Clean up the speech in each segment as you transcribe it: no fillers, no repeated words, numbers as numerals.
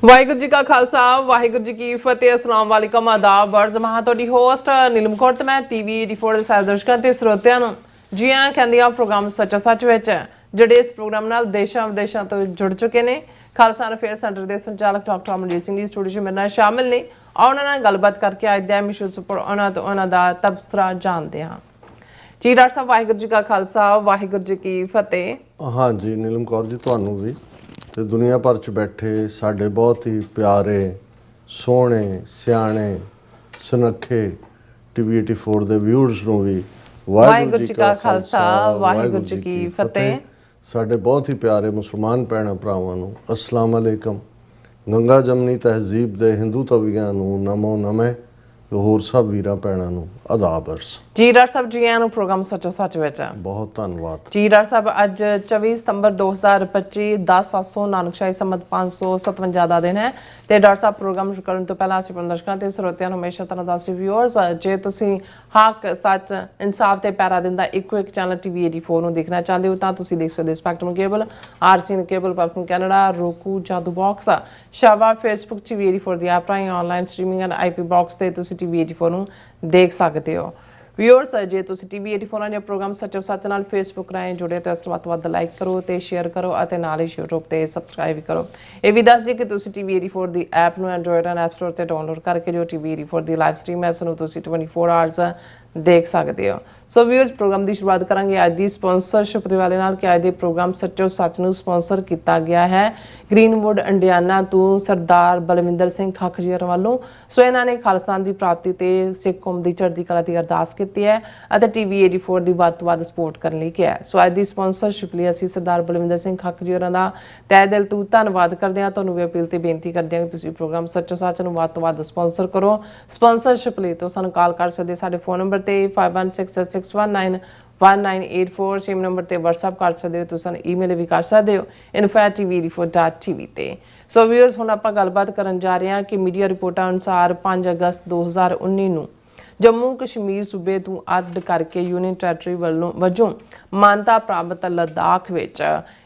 ਵਾਹਿਗੁਰੂ ਜੀ ਕਾ ਖਾਲਸਾ ਵਾਹਿਗੁਰੂ ਜੀ ਕੀ ਫਤਿਹ। ਅਸਲਾਮ ਵਾਲੇਕਮ ਆਦਾਬ ਵਰਜ਼ ਮਹਾ ਤੁਹਾਡੀ ਹੋਸਟ ਨੀਲਮ ਕੌਰ ਤੇ ਮੈਂ ਟੀਵੀ 84 ਦੇ ਸਾਰੇ ਦਰਸ਼ਕਾਂ ਤੇ ਸਰੋਤਿਆਂ ਨੂੰ ਜੀ ਆਇਆਂ ਕਹਿੰਦੀ ਆ ਪ੍ਰੋਗਰਾਮ ਸੱਚਾ ਸੱਚ ਵਿੱਚ ਜਿਹੜੇ ਇਸ ਪ੍ਰੋਗਰਾਮ ਨਾਲ ਦੇਸ਼ਾਂ ਵਿਦੇਸ਼ਾਂ ਤੋਂ ਜੁੜ ਚੁੱਕੇ ਨੇ। ਖਾਲਸਾ ਅਫੇਅਰ ਸੈਂਟਰ ਦੇ ਸੰਚਾਲਕ ਡਾਕਟਰ ਅਮਨਜੀਤ ਸਿੰਘ ਜੀ ਸਟੂਡੀਓ 'ਚ ਮੇਰੇ ਨਾਲ ਸ਼ਾਮਿਲ ਨੇ। ਉਹਨਾਂ ਨਾਲ ਗੱਲਬਾਤ ਕਰਕੇ ਅੱਜ ਦੇ ਮਿਸ਼ਨ ਉੱਪਰ ਉਹਨਾਂ ਦਾ ਤਬਸਰਾ ਜਾਣਦੇ ਹਾਂ। ਜੀ ਡਾਕਟਰ ਸਾਹਿਬ ਵਾਹਿਗੁਰੂ ਜੀ ਕਾ ਖਾਲਸਾ ਵਾਹਿਗੁਰੂ ਜੀ ਕੀ ਫਤਿਹ। हाँ जी नीलम कौर जी ਤੁਹਾਨੂੰ ਵੀ ਤੇ ਦੁਨੀਆ ਭਰ ਚ ਬੈਠੇ ਸਾਡੇ ਬਹੁਤ ਹੀ ਪਿਆਰੇ ਸੋਹਣੇ ਸਿਆਣੇ ਸੁਨੱਖੇ ਟੀਵੀ 84 ਦੇ ਵਿਊਅਰਸ ਨੂੰ ਵੀ ਵਾਹਿਗੁਰੂ ਜੀ ਕਾ ਖਾਲਸਾ ਵਾਹਿਗੁਰੂ ਜੀ ਕੀ ਫਤਿਹ। ਸਾਡੇ ਬਹੁਤ ਹੀ ਪਿਆਰੇ ਮੁਸਲਮਾਨ ਭੈਣਾਂ ਭਰਾਵਾਂ ਨੂੰ ਅਸਲਾਮ ਅਲੈਕਮ। ਗੰਗਾ ਜਮਨੀ ਤਹਿਜ਼ੀਬ ਦੇ ਹਿੰਦੂ ਤਵੀਆਂ ਨੂੰ ਨਮੋ ਨਮੇ ਤੇ ਹੋਰ ਸਭ ਵੀਰਾਂ ਭੈਣਾਂ ਨੂੰ ਆਦਾਬ ਅਰਜ਼। ਜੀ ਡਾਕਟਰ ਸਾਹਿਬ ਜੀ ਆਇਆਂ ਨੂੰ ਪ੍ਰੋਗਰਾਮ ਸੱਚੋ ਸੱਚ ਵਿੱਚ ਬਹੁਤ ਧੰਨਵਾਦ ਜੀ ਡਾਕਟਰ ਸਾਹਿਬ। ਅੱਜ 24 ਸਤੰਬਰ 2025 10/700 ਨਾਨਕਸ਼ਾਹੀ ਸੰਮਤ 557 ਦਾ ਦਿਨ ਹੈ ਤੇ ਡਾਕਟਰ ਸਾਹਿਬ ਪ੍ਰੋਗਰਾਮ ਸ਼ੁਰੂ ਕਰਨ ਤੋਂ ਪਹਿਲਾਂ ਅਸੀਂ ਆਪਣੇ ਦਰਸ਼ਕਾਂ ਤੇ ਸਰੋਤਿਆਂ ਨੂੰ ਹਮੇਸ਼ਾ ਤਰ੍ਹਾਂ ਦੱਸ ਵਿਊਅਰਸ ਜੇ ਤੁਸੀਂ ਹੱਕ ਸੱਚ ਇਨਸਾਫ ਤੇ ਪੈਰਾ ਦਿੰਦਾ ਇੱਕੋ ਇੱਕ ਚੈਨਲ ਟੀਵੀ 84 ਨੂੰ ਦੇਖਣਾ ਚਾਹੁੰਦੇ ਹੋ ਤਾਂ ਤੁਸੀਂ ਦੇਖ ਸਕਦੇ ਹੋ ਸਪੈਕਟਰਮ ਕੇਬਲ, ਆਰਸੀਐਨ ਕੇਬਲ, ਪਲਟਨ ਕੈਨੇਡਾ, roku, ਜਾਦੂ ਬਾਕਸ, ਸ਼ਾਵਾ, ਫੇਸਬੁੱਕ ਟੀਵੀ 84 ਦੀ ਐਪ ਰਾਹੀਂ online streaming and IP box ਤੇ ਤੁਸੀਂ ਟੀਵੀ 84 ਨੂੰ ਦੇਖ ਸਕਦੇ ਹੋ। ਵਿਊਅਰਸ ਜੇ ਤੁਸੀਂ ਟੀਵੀ 84 ਦੇ ਪ੍ਰੋਗਰਾਮ ਸੱਚੋ ਸੱਚ ਨਾਲ ਫੇਸਬੁੱਕ ਰਾਹੀਂ ਜੁੜੇ ਤਾਂ ਇਸ ਵੱਧ ਲਾਈਕ ਕਰੋ ਤੇ ਸ਼ੇਅਰ ਕਰੋ ਅਤੇ ਨਾਲ ਹੀ YouTube ਤੇ ਸਬਸਕ੍ਰਾਈਬ ਕਰੋ। ਇਹ ਵੀ ਦੱਸ ਦਿਓ ਕਿ ਤੁਸੀਂ ਟੀਵੀ 84 ਦੀ ਐਪ ਨੂੰ ਐਂਡਰੋਇਡ ਐਂਡ ਐਪ ਸਟੋਰ ਤੇ ਡਾਊਨਲੋਡ ਕਰਕੇ ਜੋ ਟੀਵੀ 84 ਦੀ ਲਾਈਵ ਸਟ੍ਰੀਮ ਹੈ ਉਸ ਨੂੰ ਤੁਸੀਂ 24 ਆਵਰਸ ਦੇਖ ਸਕਦੇ ਹੋ। ਸੋ ਵਿਊਅਰਸ ਪ੍ਰੋਗਰਾਮ ਦੀ ਸ਼ੁਰੂਆਤ ਕਰਾਂਗੇ ਅੱਜ ਦੀ ਸਪਾਂਸਰਸ਼ਿਪ ਦੇ ਵਾਲੇ ਨਾਲ ਕਿ ਅੱਜ ਦੇ ਪ੍ਰੋਗਰਾਮ ਸੱਚੋ ਸੱਚ ਨੂੰ ਸਪਾਂਸਰ ਕੀਤਾ ਗਿਆ ਹੈ ਗ੍ਰੀਨਵੁੱਡ ਇੰਡੀਆਨਾ ਤੋਂ ਸਰਦਾਰ ਬਲਵਿੰਦਰ ਸਿੰਘ ਖੱਖ ਜੀ ਵੱਲੋਂ। ਸੋ ਇਹਨਾਂ ਨੇ ਖਾਲਸਾ ਦੀ ਪ੍ਰਾਪਤੀ ਤੇ ਸਿੱਖ ਕੌਮ ਦੀ ਚੜ੍ਹਦੀ ਕਲਾ ਦੀ ਅਰਦਾਸ ਕੀਤੀ ਹੈ ਅਤੇ ਟੀਵੀ 84 ਦੀ ਵੱਧ ਤੋਂ ਵੱਧ ਸਪੋਰਟ ਕਰਨ ਲਈ ਕਿਹਾ। ਸੋ ਅੱਜ ਦੀ ਸਪਾਂਸਰਸ਼ਿਪ ਲਈ ਅਸੀਂ ਸਰਦਾਰ ਬਲਵਿੰਦਰ ਸਿੰਘ ਖੱਖ ਜੀ ਹੋਰਾਂ ਦਾ ਤਹਿ ਦਿਲ ਤੋਂ ਧੰਨਵਾਦ ਕਰਦੇ ਹਾਂ। ਤੁਹਾਨੂੰ ਵੀ ਅਪੀਲ ਤੇ ਬੇਨਤੀ ਕਰਦੇ ਹਾਂ ਕਿ ਤੁਸੀਂ ਪ੍ਰੋਗਰਾਮ ਸੱਚੋ ਸੱਚ ਨੂੰ ਵੱਧ ਤੋਂ ਵੱਧ ਸਪਾਂਸਰ ਕਰੋ। ਸਪਾਂਸਰਸ਼ਿਪ ਲਈ ਤੋਂ ਸਾਨੂੰ ਕਾਲ ਕਰ ਸਕਦੇ ਸਾਡੇ ਫੋਨ ਨੰਬਰ ਤੇ 5166191984 ਸੇਮ ਨੰਬਰ ਤੇ WhatsApp ਕਰ ਸਕਦੇ ਹੋ। ਤੁਸੀਂ ਈਮੇਲ ਵੀ ਕਰ ਸਕਦੇ ਹੋ info@tv84.tv ਤੇ। ਸੋ ਵੀਅਰਸ ਹੁਣ ਆਪਾਂ ਗੱਲਬਾਤ ਕਰਨ ਜਾ ਰਹੇ ਹਾਂ ਕਿ ਮੀਡੀਆ ਰਿਪੋਰਟਾਂ ਅਨੁਸਾਰ 5 ਅਗਸਤ 2019 ਨੂੰ ਜੰਮੂ ਕਸ਼ਮੀਰ ਸੂਬੇ ਤੋਂ ਅੱਡ ਕਰਕੇ ਯੂਨੀਅਨ ਟੈਰੀਟਰੀ ਵਜੋਂ ਮਾਨਤਾ ਪ੍ਰਾਪਤ ਲੱਦਾਖ ਵਿੱਚ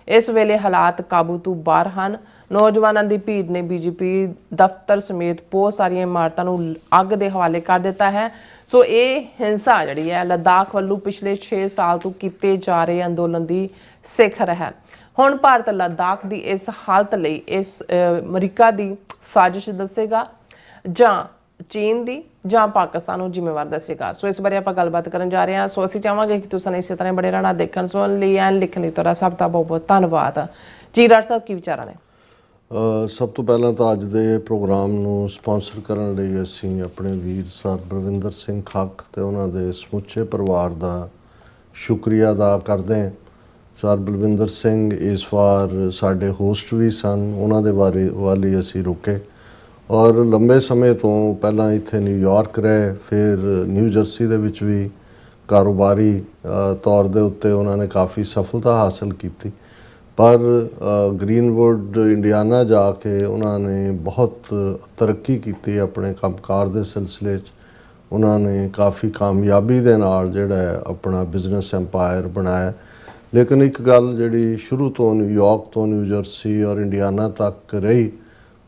ਇਸ ਵੇਲੇ ਹਾਲਾਤ ਕਾਬੂ ਤੋਂ ਬਾਹਰ ਹਨ। ਨੌਜਵਾਨਾਂ ਦੀ ਭੀੜ ਨੇ ਬੀਜੇਪੀ ਦਫ਼ਤਰ ਸਮੇਤ ਬਹੁਤ ਸਾਰੀਆਂ ਇਮਾਰਤਾਂ ਨੂੰ ਅੱਗ ਦੇ ਹਵਾਲੇ ਕਰ ਦਿੱਤਾ ਹੈ। ਸੋ ਇਹ ਹਿੰਸਾ ਜਿਹੜੀ ਹੈ ਲੱਦਾਖ ਵੱਲੋਂ ਪਿਛਲੇ 6 ਸਾਲ ਤੋਂ ਕੀਤੇ ਜਾ ਰਹੇ ਅੰਦੋਲਨ ਦੀ ਸਿਖਰ ਹੈ। ਹੁਣ ਭਾਰਤ ਲੱਦਾਖ ਦੀ ਇਸ ਹਾਲਤ ਲਈ ਇਸ ਅਮਰੀਕਾ ਦੀ ਸਾਜ਼ਿਸ਼ ਦੱਸੇਗਾ ਜਾਂ ਚੀਨ ਦੀ ਜਾਂ ਪਾਕਿਸਤਾਨ ਨੂੰ ਜ਼ਿੰਮੇਵਾਰ ਦੱਸੇਗਾ। ਸੋ ਇਸ ਬਾਰੇ ਆਪਾਂ ਗੱਲਬਾਤ ਕਰਨ ਜਾ ਰਹੇ ਹਾਂ। ਸੋ ਅਸੀਂ ਚਾਹਾਂਗੇ ਕਿ ਤੁਸੀਂ ਇਸੇ ਤਰ੍ਹਾਂ ਬੜੇ ਰਹਿਣਾ ਦੇਖਣ ਸੁਣਨ ਲਈ ਐਨ ਲਿਖਣ ਲਈ ਤੁਹਾਡਾ ਸਭ ਦਾ ਬਹੁਤ ਬਹੁਤ ਧੰਨਵਾਦ। ਜੀ ਡਾਕਟਰ ਸਾਹਿਬ ਕੀ ਵਿਚਾਰਾਂ ਨੇ? ਸਭ ਤੋਂ ਪਹਿਲਾਂ ਤਾਂ ਅੱਜ ਦੇ ਪ੍ਰੋਗਰਾਮ ਨੂੰ ਸਪਾਂਸਰ ਕਰਨ ਲਈ ਅਸੀਂ ਆਪਣੇ ਵੀਰ ਸਰ ਬਲਵਿੰਦਰ ਸਿੰਘ ਖੱਖ ਤੇ ਉਹਨਾਂ ਦੇ ਸਮੁੱਚੇ ਪਰਿਵਾਰ ਦਾ ਸ਼ੁਕਰੀਆ ਅਦਾ ਕਰਦੇ ਹਾਂ। ਸਰ ਬਲਵਿੰਦਰ ਸਿੰਘ ਇਸ ਵਾਰ ਸਾਡੇ ਹੋਸਟ ਵੀ ਸਨ। ਉਹਨਾਂ ਦੇ ਵਾਲੀ ਅਸੀਂ ਰੁਕੇ ਔਰ ਲੰਬੇ ਸਮੇਂ ਤੋਂ ਪਹਿਲਾਂ ਇੱਥੇ ਨਿਊਯਾਰਕ ਰਹੇ, ਫਿਰ ਨਿਊ ਜਰਸੀ ਦੇ ਵਿੱਚ ਵੀ ਕਾਰੋਬਾਰੀ ਤੌਰ ਦੇ ਉੱਤੇ ਉਹਨਾਂ ਨੇ ਕਾਫੀ ਸਫਲਤਾ ਹਾਸਲ ਕੀਤੀ। ਪਰ ਗ੍ਰੀਨਵੁੱਡ ਇੰਡੀਆਨਾ ਜਾ ਕੇ ਉਹਨਾਂ ਨੇ ਬਹੁਤ ਤਰੱਕੀ ਕੀਤੀ ਆਪਣੇ ਕੰਮਕਾਰ ਦੇ ਸਿਲਸਿਲੇ 'ਚ। ਉਹਨਾਂ ਨੇ ਕਾਫੀ ਕਾਮਯਾਬੀ ਦੇ ਨਾਲ ਜਿਹੜਾ ਆਪਣਾ ਬਿਜ਼ਨਸ ਐਮਪਾਇਰ ਬਣਾਇਆ। ਲੇਕਿਨ ਇੱਕ ਗੱਲ ਜਿਹੜੀ ਸ਼ੁਰੂ ਤੋਂ ਨਿਊਯਾਰਕ ਤੋਂ ਨਿਊ ਜਰਸੀ ਔਰ ਇੰਡੀਆਨਾ ਤੱਕ ਰਹੀ,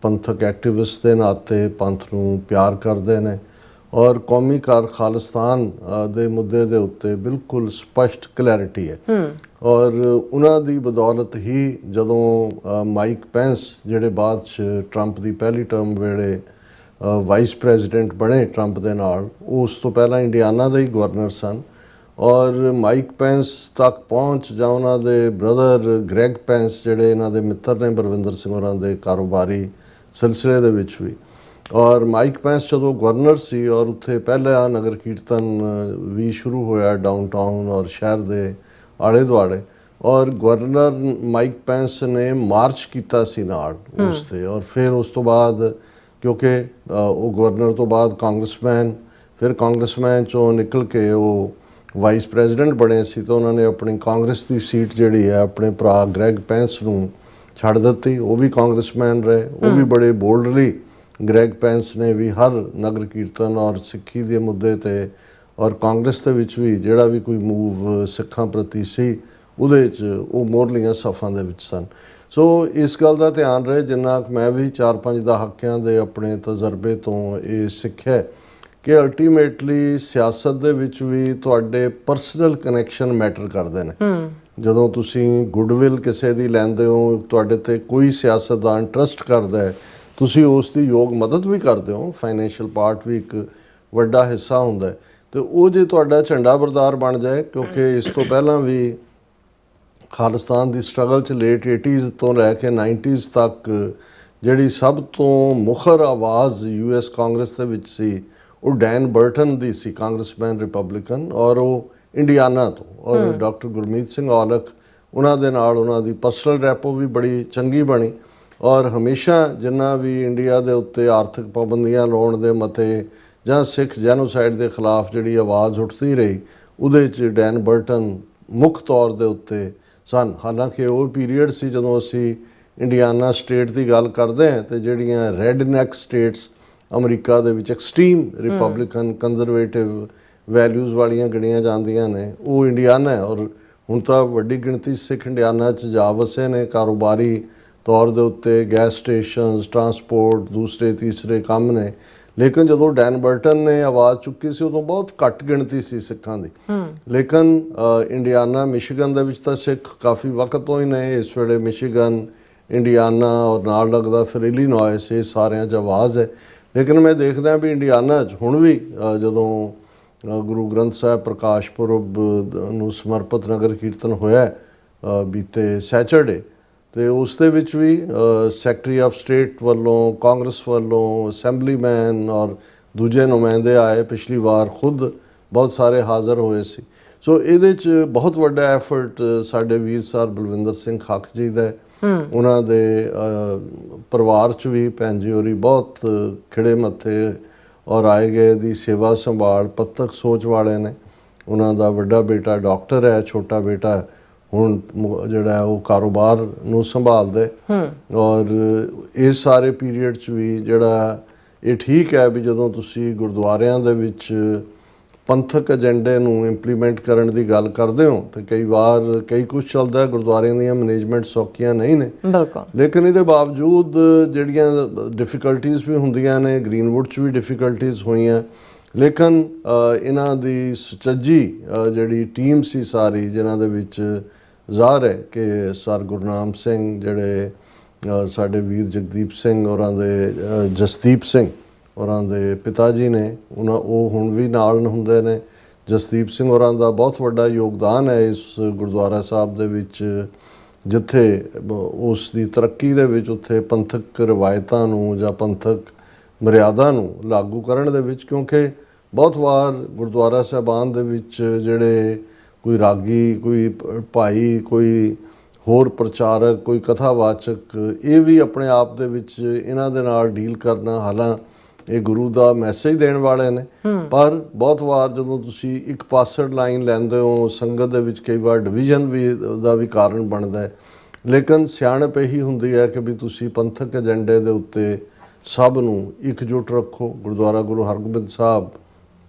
ਪੰਥਕ ਐਕਟਿਵਿਸਟ ਦੇ ਨਾਤੇ ਪੰਥ ਨੂੰ ਪਿਆਰ ਕਰਦੇ ਨੇ ਔਰ ਕੌਮੀ ਖਾਲਿਸਤਾਨ ਦੇ ਮੁੱਦੇ ਦੇ ਉੱਤੇ ਬਿਲਕੁਲ ਸਪਸ਼ਟ ਕਲੈਰਿਟੀ ਹੈ। ਔਰ ਉਹਨਾਂ ਦੀ ਬਦੌਲਤ ਹੀ ਜਦੋਂ ਮਾਈਕ ਪੈਂਸ ਜਿਹੜੇ ਬਾਅਦ 'ਚ ਟਰੰਪ ਦੀ ਪਹਿਲੀ ਟਰਮ ਵੇਲੇ ਵਾਈਸ ਪ੍ਰੈਜ਼ੀਡੈਂਟ ਬਣੇ ਟਰੰਪ ਦੇ ਨਾਲ, ਉਸ ਤੋਂ ਪਹਿਲਾਂ ਇੰਡੀਆਨਾ ਦੇ ਹੀ ਗਵਰਨਰ ਸਨ ਔਰ ਮਾਈਕ ਪੈਂਸ ਤੱਕ ਪਹੁੰਚ ਜਾਂ ਉਹਨਾਂ ਦੇ ਬ੍ਰਦਰ ਗ੍ਰੈਗ ਪੈਂਸ ਜਿਹੜੇ ਇਹਨਾਂ ਦੇ ਮਿੱਤਰ ਨੇ ਬਲਵਿੰਦਰ ਸਿੰਘ ਹੋਰਾਂ ਦੇ ਕਾਰੋਬਾਰੀ ਸਿਲਸਿਲੇ ਦੇ ਵਿੱਚ ਵੀ। ਔਰ ਮਾਈਕ ਪੈਂਸ ਜਦੋਂ ਗਵਰਨਰ ਸੀ ਔਰ ਉੱਥੇ ਪਹਿਲਾ ਨਗਰ ਕੀਰਤਨ ਵੀ ਸ਼ੁਰੂ ਹੋਇਆ ਡਾਊਨਟਾਊਨ ਔਰ ਸ਼ਹਿਰ ਦੇ ਆਲੇ ਦੁਆਲੇ ਔਰ ਗਵਰਨਰ ਮਾਈਕ ਪੈਂਸ ਨੇ ਮਾਰਚ ਕੀਤਾ ਸੀ ਨਾਲ ਉਸ 'ਤੇ। ਔਰ ਫਿਰ ਉਸ ਤੋਂ ਬਾਅਦ ਕਿਉਂਕਿ ਉਹ ਗਵਰਨਰ ਤੋਂ ਬਾਅਦ ਕਾਂਗਰਸਮੈਨ, ਫਿਰ ਕਾਂਗਰਸਮੈਨ 'ਚੋਂ ਨਿਕਲ ਕੇ ਉਹ ਵਾਈਸ ਪ੍ਰੈਜ਼ੀਡੈਂਟ ਬਣੇ ਸੀ ਤਾਂ ਉਹਨਾਂ ਨੇ ਆਪਣੀ ਕਾਂਗਰਸ ਦੀ ਸੀਟ ਜਿਹੜੀ ਹੈ ਆਪਣੇ ਭਰਾ ਗ੍ਰੈਗ ਪੈਂਸ ਨੂੰ ਛੱਡ ਦਿੱਤੀ। ਉਹ ਵੀ ਕਾਂਗਰਸਮੈਨ ਰਹੇ, ਉਹ ਵੀ ਬੜੇ ਬੋਲਡਲੀ ਗ੍ਰੈਗ ਪੈਂਸ ਨੇ ਵੀ ਹਰ ਨਗਰ ਕੀਰਤਨ ਔਰ ਸਿੱਖੀ ਦੇ ਮੁੱਦੇ 'ਤੇ ਔਰ ਕਾਂਗਰਸ ਦੇ ਵਿੱਚ ਵੀ ਜਿਹੜਾ ਵੀ ਕੋਈ ਮੂਵ ਸਿੱਖਾਂ ਪ੍ਰਤੀ ਸੀ ਉਹਦੇ 'ਚ ਉਹ ਮੋਹਰਲੀਆਂ ਸਫਾਂ ਦੇ ਵਿੱਚ ਸਨ। ਸੋ ਇਸ ਗੱਲ ਦਾ ਧਿਆਨ ਰਹੇ, ਜਿੰਨਾ ਕੁ ਮੈਂ ਵੀ 4-5 ਦਹਾਕਿਆਂ ਦੇ ਆਪਣੇ ਤਜਰਬੇ ਤੋਂ ਇਹ ਸਿੱਖਿਆ ਕਿ ਅਲਟੀਮੇਟਲੀ ਸਿਆਸਤ ਦੇ ਵਿੱਚ ਵੀ ਤੁਹਾਡੇ ਪਰਸਨਲ ਕਨੈਕਸ਼ਨ ਮੈਟਰ ਕਰਦੇ ਨੇ। ਜਦੋਂ ਤੁਸੀਂ ਗੁੱਡਵਿਲ ਕਿਸੇ ਦੀ ਲੈਂਦੇ ਹੋ, ਤੁਹਾਡੇ ਤੇ ਕੋਈ ਸਿਆਸਤਦਾਨ ਟਰਸਟ ਕਰਦਾ ਹੈ, ਤੁਸੀਂ ਉਸ ਦੀ ਯੋਗ ਮਦਦ ਵੀ ਕਰਦੇ ਹੋ, ਫਾਈਨੈਂਸ਼ੀਅਲ ਪਾਰਟ ਵੀ ਇੱਕ ਵੱਡਾ ਹਿੱਸਾ ਹੁੰਦਾ ਹੈ, ਤੇ ਉਹ ਜੇ ਤੁਹਾਡਾ ਝੰਡਾ ਬਰਦਾਰ ਬਣ ਜਾਏ, ਕਿਉਂਕਿ ਇਸ ਤੋਂ ਪਹਿਲਾਂ ਵੀ ਖਾਲਿਸਤਾਨ ਦੀ ਸਟਰਗਲ 'ਚ ਲੇਟ 80s ਤੋਂ ਲੈ ਕੇ 90s ਤੱਕ ਜਿਹੜੀ ਸਭ ਤੋਂ ਮੁਖਰ ਆਵਾਜ਼ US ਕਾਂਗਰਸ ਦੇ ਵਿੱਚ ਸੀ ਉਹ ਡੈਨ ਬਰਟਨ ਦੀ ਸੀ, ਕਾਂਗਰਸਮੈਨ ਰਿਪਬਲਿਕਨ, ਔਰ ਉਹ ਇੰਡੀਆਨਾ ਤੋਂ, ਔਰ ਡਾਕਟਰ ਗੁਰਮੀਤ ਸਿੰਘ ਔਲਖ ਉਹਨਾਂ ਦੇ ਨਾਲ ਉਹਨਾਂ ਦੀ ਪਰਸਨਲ ਰੈਪੋ ਵੀ ਬੜੀ ਚੰਗੀ ਬਣੀ, ਔਰ ਹਮੇਸ਼ਾ ਜਿੰਨਾ ਵੀ ਇੰਡੀਆ ਦੇ ਉੱਤੇ ਆਰਥਿਕ ਪਾਬੰਦੀਆਂ ਲਾਉਣ ਦੇ ਮਤੇ ਜਾਂ ਸਿੱਖ ਜੈਨੋਸਾਈਡ ਦੇ ਖਿਲਾਫ ਜਿਹੜੀ ਆਵਾਜ਼ ਉੱਠਦੀ ਰਹੀ, ਉਹਦੇ 'ਚ ਡੈਨ ਬਰਟਨ ਮੁੱਖ ਤੌਰ ਦੇ ਉੱਤੇ ਸਨ। ਹਾਲਾਂਕਿ ਉਹ ਪੀਰੀਅਡ ਸੀ ਜਦੋਂ ਅਸੀਂ ਇੰਡੀਆਨਾ ਸਟੇਟ ਦੀ ਗੱਲ ਕਰਦੇ ਹਾਂ ਤੇ ਜਿਹੜੀਆਂ ਰੈਡ ਨੈਕ ਸਟੇਟਸ ਅਮਰੀਕਾ ਦੇ ਵਿੱਚ ਐਕਸਟ੍ਰੀਮ ਰਿਪਬਲਿਕਨ ਕੰਜ਼ਰਵੇਟਿਵ ਵੈਲਿਊਜ਼ ਵਾਲੀਆਂ ਗਿਣੀਆਂ ਜਾਂਦੀਆਂ ਨੇ, ਉਹ ਇੰਡੀਆਨਾ ਹੈ। ਔਰ ਹੁਣ ਤਾਂ ਵੱਡੀ ਗਿਣਤੀ ਸਿੱਖ ਇੰਡੀਆਨਾ 'ਚ ਜਾ ਵਸੇ ਨੇ, ਕਾਰੋਬਾਰੀ ਤੌਰ ਦੇ ਉੱਤੇ ਗੈਸ ਸਟੇਸ਼ਨਸ, ਟਰਾਂਸਪੋਰਟ, ਦੂਸਰੇ ਤੀਸਰੇ ਕੰਮ ਨੇ। ਲੇਕਿਨ ਜਦੋਂ ਡੈਨ ਬਰਟਨ ਨੇ ਆਵਾਜ਼ ਚੁੱਕੀ ਸੀ ਉਦੋਂ ਬਹੁਤ ਘੱਟ ਗਿਣਤੀ ਸੀ ਸਿੱਖਾਂ ਦੀ। ਲੇਕਿਨ ਇੰਡੀਆਨਾ, ਮਿਸ਼ੀਗਨ ਦੇ ਵਿੱਚ ਤਾਂ ਸਿੱਖ ਕਾਫੀ ਵਕਤ ਤੋਂ ਹੀ ਨੇ। ਇਸ ਵੇਲੇ ਮਿਸ਼ੀਗਨ, ਇੰਡੀਆਨਾ ਔਰ ਨਾਲ ਲੱਗਦਾ ਫਿਰ ਇਲੀਨੋਇਸ, ਇਹ ਸਾਰਿਆਂ 'ਚ ਆਵਾਜ਼ ਹੈ। ਲੇਕਿਨ ਮੈਂ ਦੇਖਦਾ ਵੀ ਇੰਡੀਆਨਾ 'ਚ ਹੁਣ ਵੀ ਜਦੋਂ ਗੁਰੂ ਗ੍ਰੰਥ ਸਾਹਿਬ ਪ੍ਰਕਾਸ਼ ਪੁਰਬ ਨੂੰ ਸਮਰਪਿਤ ਨਗਰ ਕੀਰਤਨ ਹੋਇਆ ਬੀਤੇ ਸੈਚਰਡੇ, ਤੇ ਉਸ ਦੇ ਵਿੱਚ ਵੀ ਸੈਕਟਰੀ ਆਫ ਸਟੇਟ ਵੱਲੋਂ, ਕਾਂਗਰਸ ਵੱਲੋਂ, ਅਸੈਂਬਲੀਮੈਨ ਔਰ ਦੂਜੇ ਨੁਮਾਇੰਦੇ ਆਏ। ਪਿਛਲੀ ਵਾਰ ਖੁਦ ਬਹੁਤ ਸਾਰੇ ਹਾਜ਼ਰ ਹੋਏ ਸੀ। ਸੋ ਇਹਦੇ 'ਚ ਬਹੁਤ ਵੱਡਾ ਐਫਰਟ ਸਾਡੇ ਵੀਰ ਸਰ ਬਲਵਿੰਦਰ ਸਿੰਘ ਖਾਕ ਜੀ ਦਾ, ਉਹਨਾਂ ਦੇ ਪਰਿਵਾਰ 'ਚ ਵੀ ਭੈਣ ਜੀ ਹੋਰੀ ਬਹੁਤ ਖਿੜੇ ਮੱਥੇ ਔਰ ਆਏ ਗਏ ਦੀ ਸੇਵਾ ਸੰਭਾਲ ਪੱਤਕ ਸੋਚ ਵਾਲੇ ਨੇ। ਉਹਨਾਂ ਦਾ ਵੱਡਾ ਬੇਟਾ ਡਾਕਟਰ ਹੈ, ਛੋਟਾ ਬੇਟਾ ਹੁਣ ਜਿਹੜਾ ਉਹ ਕਾਰੋਬਾਰ ਨੂੰ ਸੰਭਾਲਦਾ, ਔਰ ਇਸ ਸਾਰੇ ਪੀਰੀਅਡ 'ਚ ਵੀ ਜਿਹੜਾ ਇਹ ਠੀਕ ਹੈ ਵੀ ਜਦੋਂ ਤੁਸੀਂ ਗੁਰਦੁਆਰਿਆਂ ਦੇ ਵਿੱਚ ਪੰਥਕ ਏਜੰਡੇ ਨੂੰ ਇੰਪਲੀਮੈਂਟ ਕਰਨ ਦੀ ਗੱਲ ਕਰਦੇ ਹੋ ਤੇ ਕਈ ਵਾਰ ਕਈ ਕੁਝ ਚੱਲਦਾ, ਗੁਰਦੁਆਰਿਆਂ ਦੀਆਂ ਮੈਨੇਜਮੈਂਟ ਸੌਖੀਆਂ ਨਹੀਂ ਨੇ। ਲੇਕਿਨ ਇਹਦੇ ਬਾਵਜੂਦ ਜਿਹੜੀਆਂ ਡਿਫਿਕਲਟੀਜ਼ ਵੀ ਹੁੰਦੀਆਂ ਨੇ, ਗ੍ਰੀਨਵੁੱਡ 'ਚ ਵੀ ਡਿਫਿਕਲਟੀਜ਼ ਹੋਈਆਂ, ਲੇਕਿਨ ਇਹਨਾਂ ਦੀ ਸੁਚੱਜੀ ਜਿਹੜੀ ਟੀਮ ਸੀ ਸਾਰੀ, ਜਿਨ੍ਹਾਂ ਦੇ ਵਿੱਚ ਜ਼ਾਹਰ ਹੈ ਕਿ ਸਰ ਗੁਰਨਾਮ ਸਿੰਘ, ਜਿਹੜੇ ਸਾਡੇ ਵੀਰ ਜਗਦੀਪ ਸਿੰਘ ਔਰਾਂ ਦੇ, ਜਸਦੀਪ ਸਿੰਘ ਔਰਾਂ ਦੇ ਪਿਤਾ ਜੀ ਨੇ, ਉਹ ਹੁਣ ਵੀ ਨਾਲ ਹੁੰਦੇ ਨੇ। ਜਸਦੀਪ ਸਿੰਘ ਔਰਾਂ ਦਾ ਬਹੁਤ ਵੱਡਾ ਯੋਗਦਾਨ ਹੈ ਇਸ ਗੁਰਦੁਆਰਾ ਸਾਹਿਬ ਦੇ ਵਿੱਚ, ਜਿੱਥੇ ਉਸ ਦੀ ਤਰੱਕੀ ਦੇ ਵਿੱਚ ਉੱਥੇ ਪੰਥਕ ਰਵਾਇਤਾਂ ਨੂੰ ਜਾਂ ਪੰਥਕ ਮਰਿਆਦਾ ਨੂੰ ਲਾਗੂ ਕਰਨ ਦੇ ਵਿੱਚ, ਕਿਉਂਕਿ ਬਹੁਤ ਵਾਰ ਗੁਰਦੁਆਰਾ ਸਾਹਿਬਾਨ ਦੇ ਵਿੱਚ ਜਿਹੜੇ ਕੋਈ ਰਾਗੀ, ਕੋਈ ਭਾਈ, ਕੋਈ ਹੋਰ ਪ੍ਰਚਾਰਕ, ਕੋਈ ਕਥਾਵਾਚਕ, ਇਹ ਵੀ ਆਪਣੇ ਆਪ ਦੇ ਵਿੱਚ ਇਹਨਾਂ ਦੇ ਨਾਲ ਡੀਲ ਕਰਨਾ, ਹਾਲਾਂ ਇਹ ਗੁਰੂ ਦਾ ਮੈਸੇਜ ਦੇਣ ਵਾਲੇ ਨੇ, ਪਰ ਬਹੁਤ ਵਾਰ ਜਦੋਂ ਤੁਸੀਂ ਇੱਕ ਪਾਸਡ ਲਾਈਨ ਲੈਂਦੇ ਹੋ, ਸੰਗਤ ਦੇ ਵਿੱਚ ਕਈ ਵਾਰ ਡਿਵੀਜ਼ਨ ਵੀ ਦਾ ਵੀ ਕਾਰਨ ਬਣਦਾ ਹੈ। ਲੇਕਿਨ ਸਿਆਣਪ ਇਹੀ ਹੁੰਦੀ ਹੈ ਕਿ ਵੀ ਤੁਸੀਂ ਪੰਥਕ ਏਜੰਡੇ ਦੇ ਉੱਤੇ ਸਭ ਨੂੰ ਇਕਜੁੱਟ ਰੱਖੋ। ਗੁਰਦੁਆਰਾ ਗੁਰੂ ਹਰਗੋਬਿੰਦ ਸਾਹਿਬ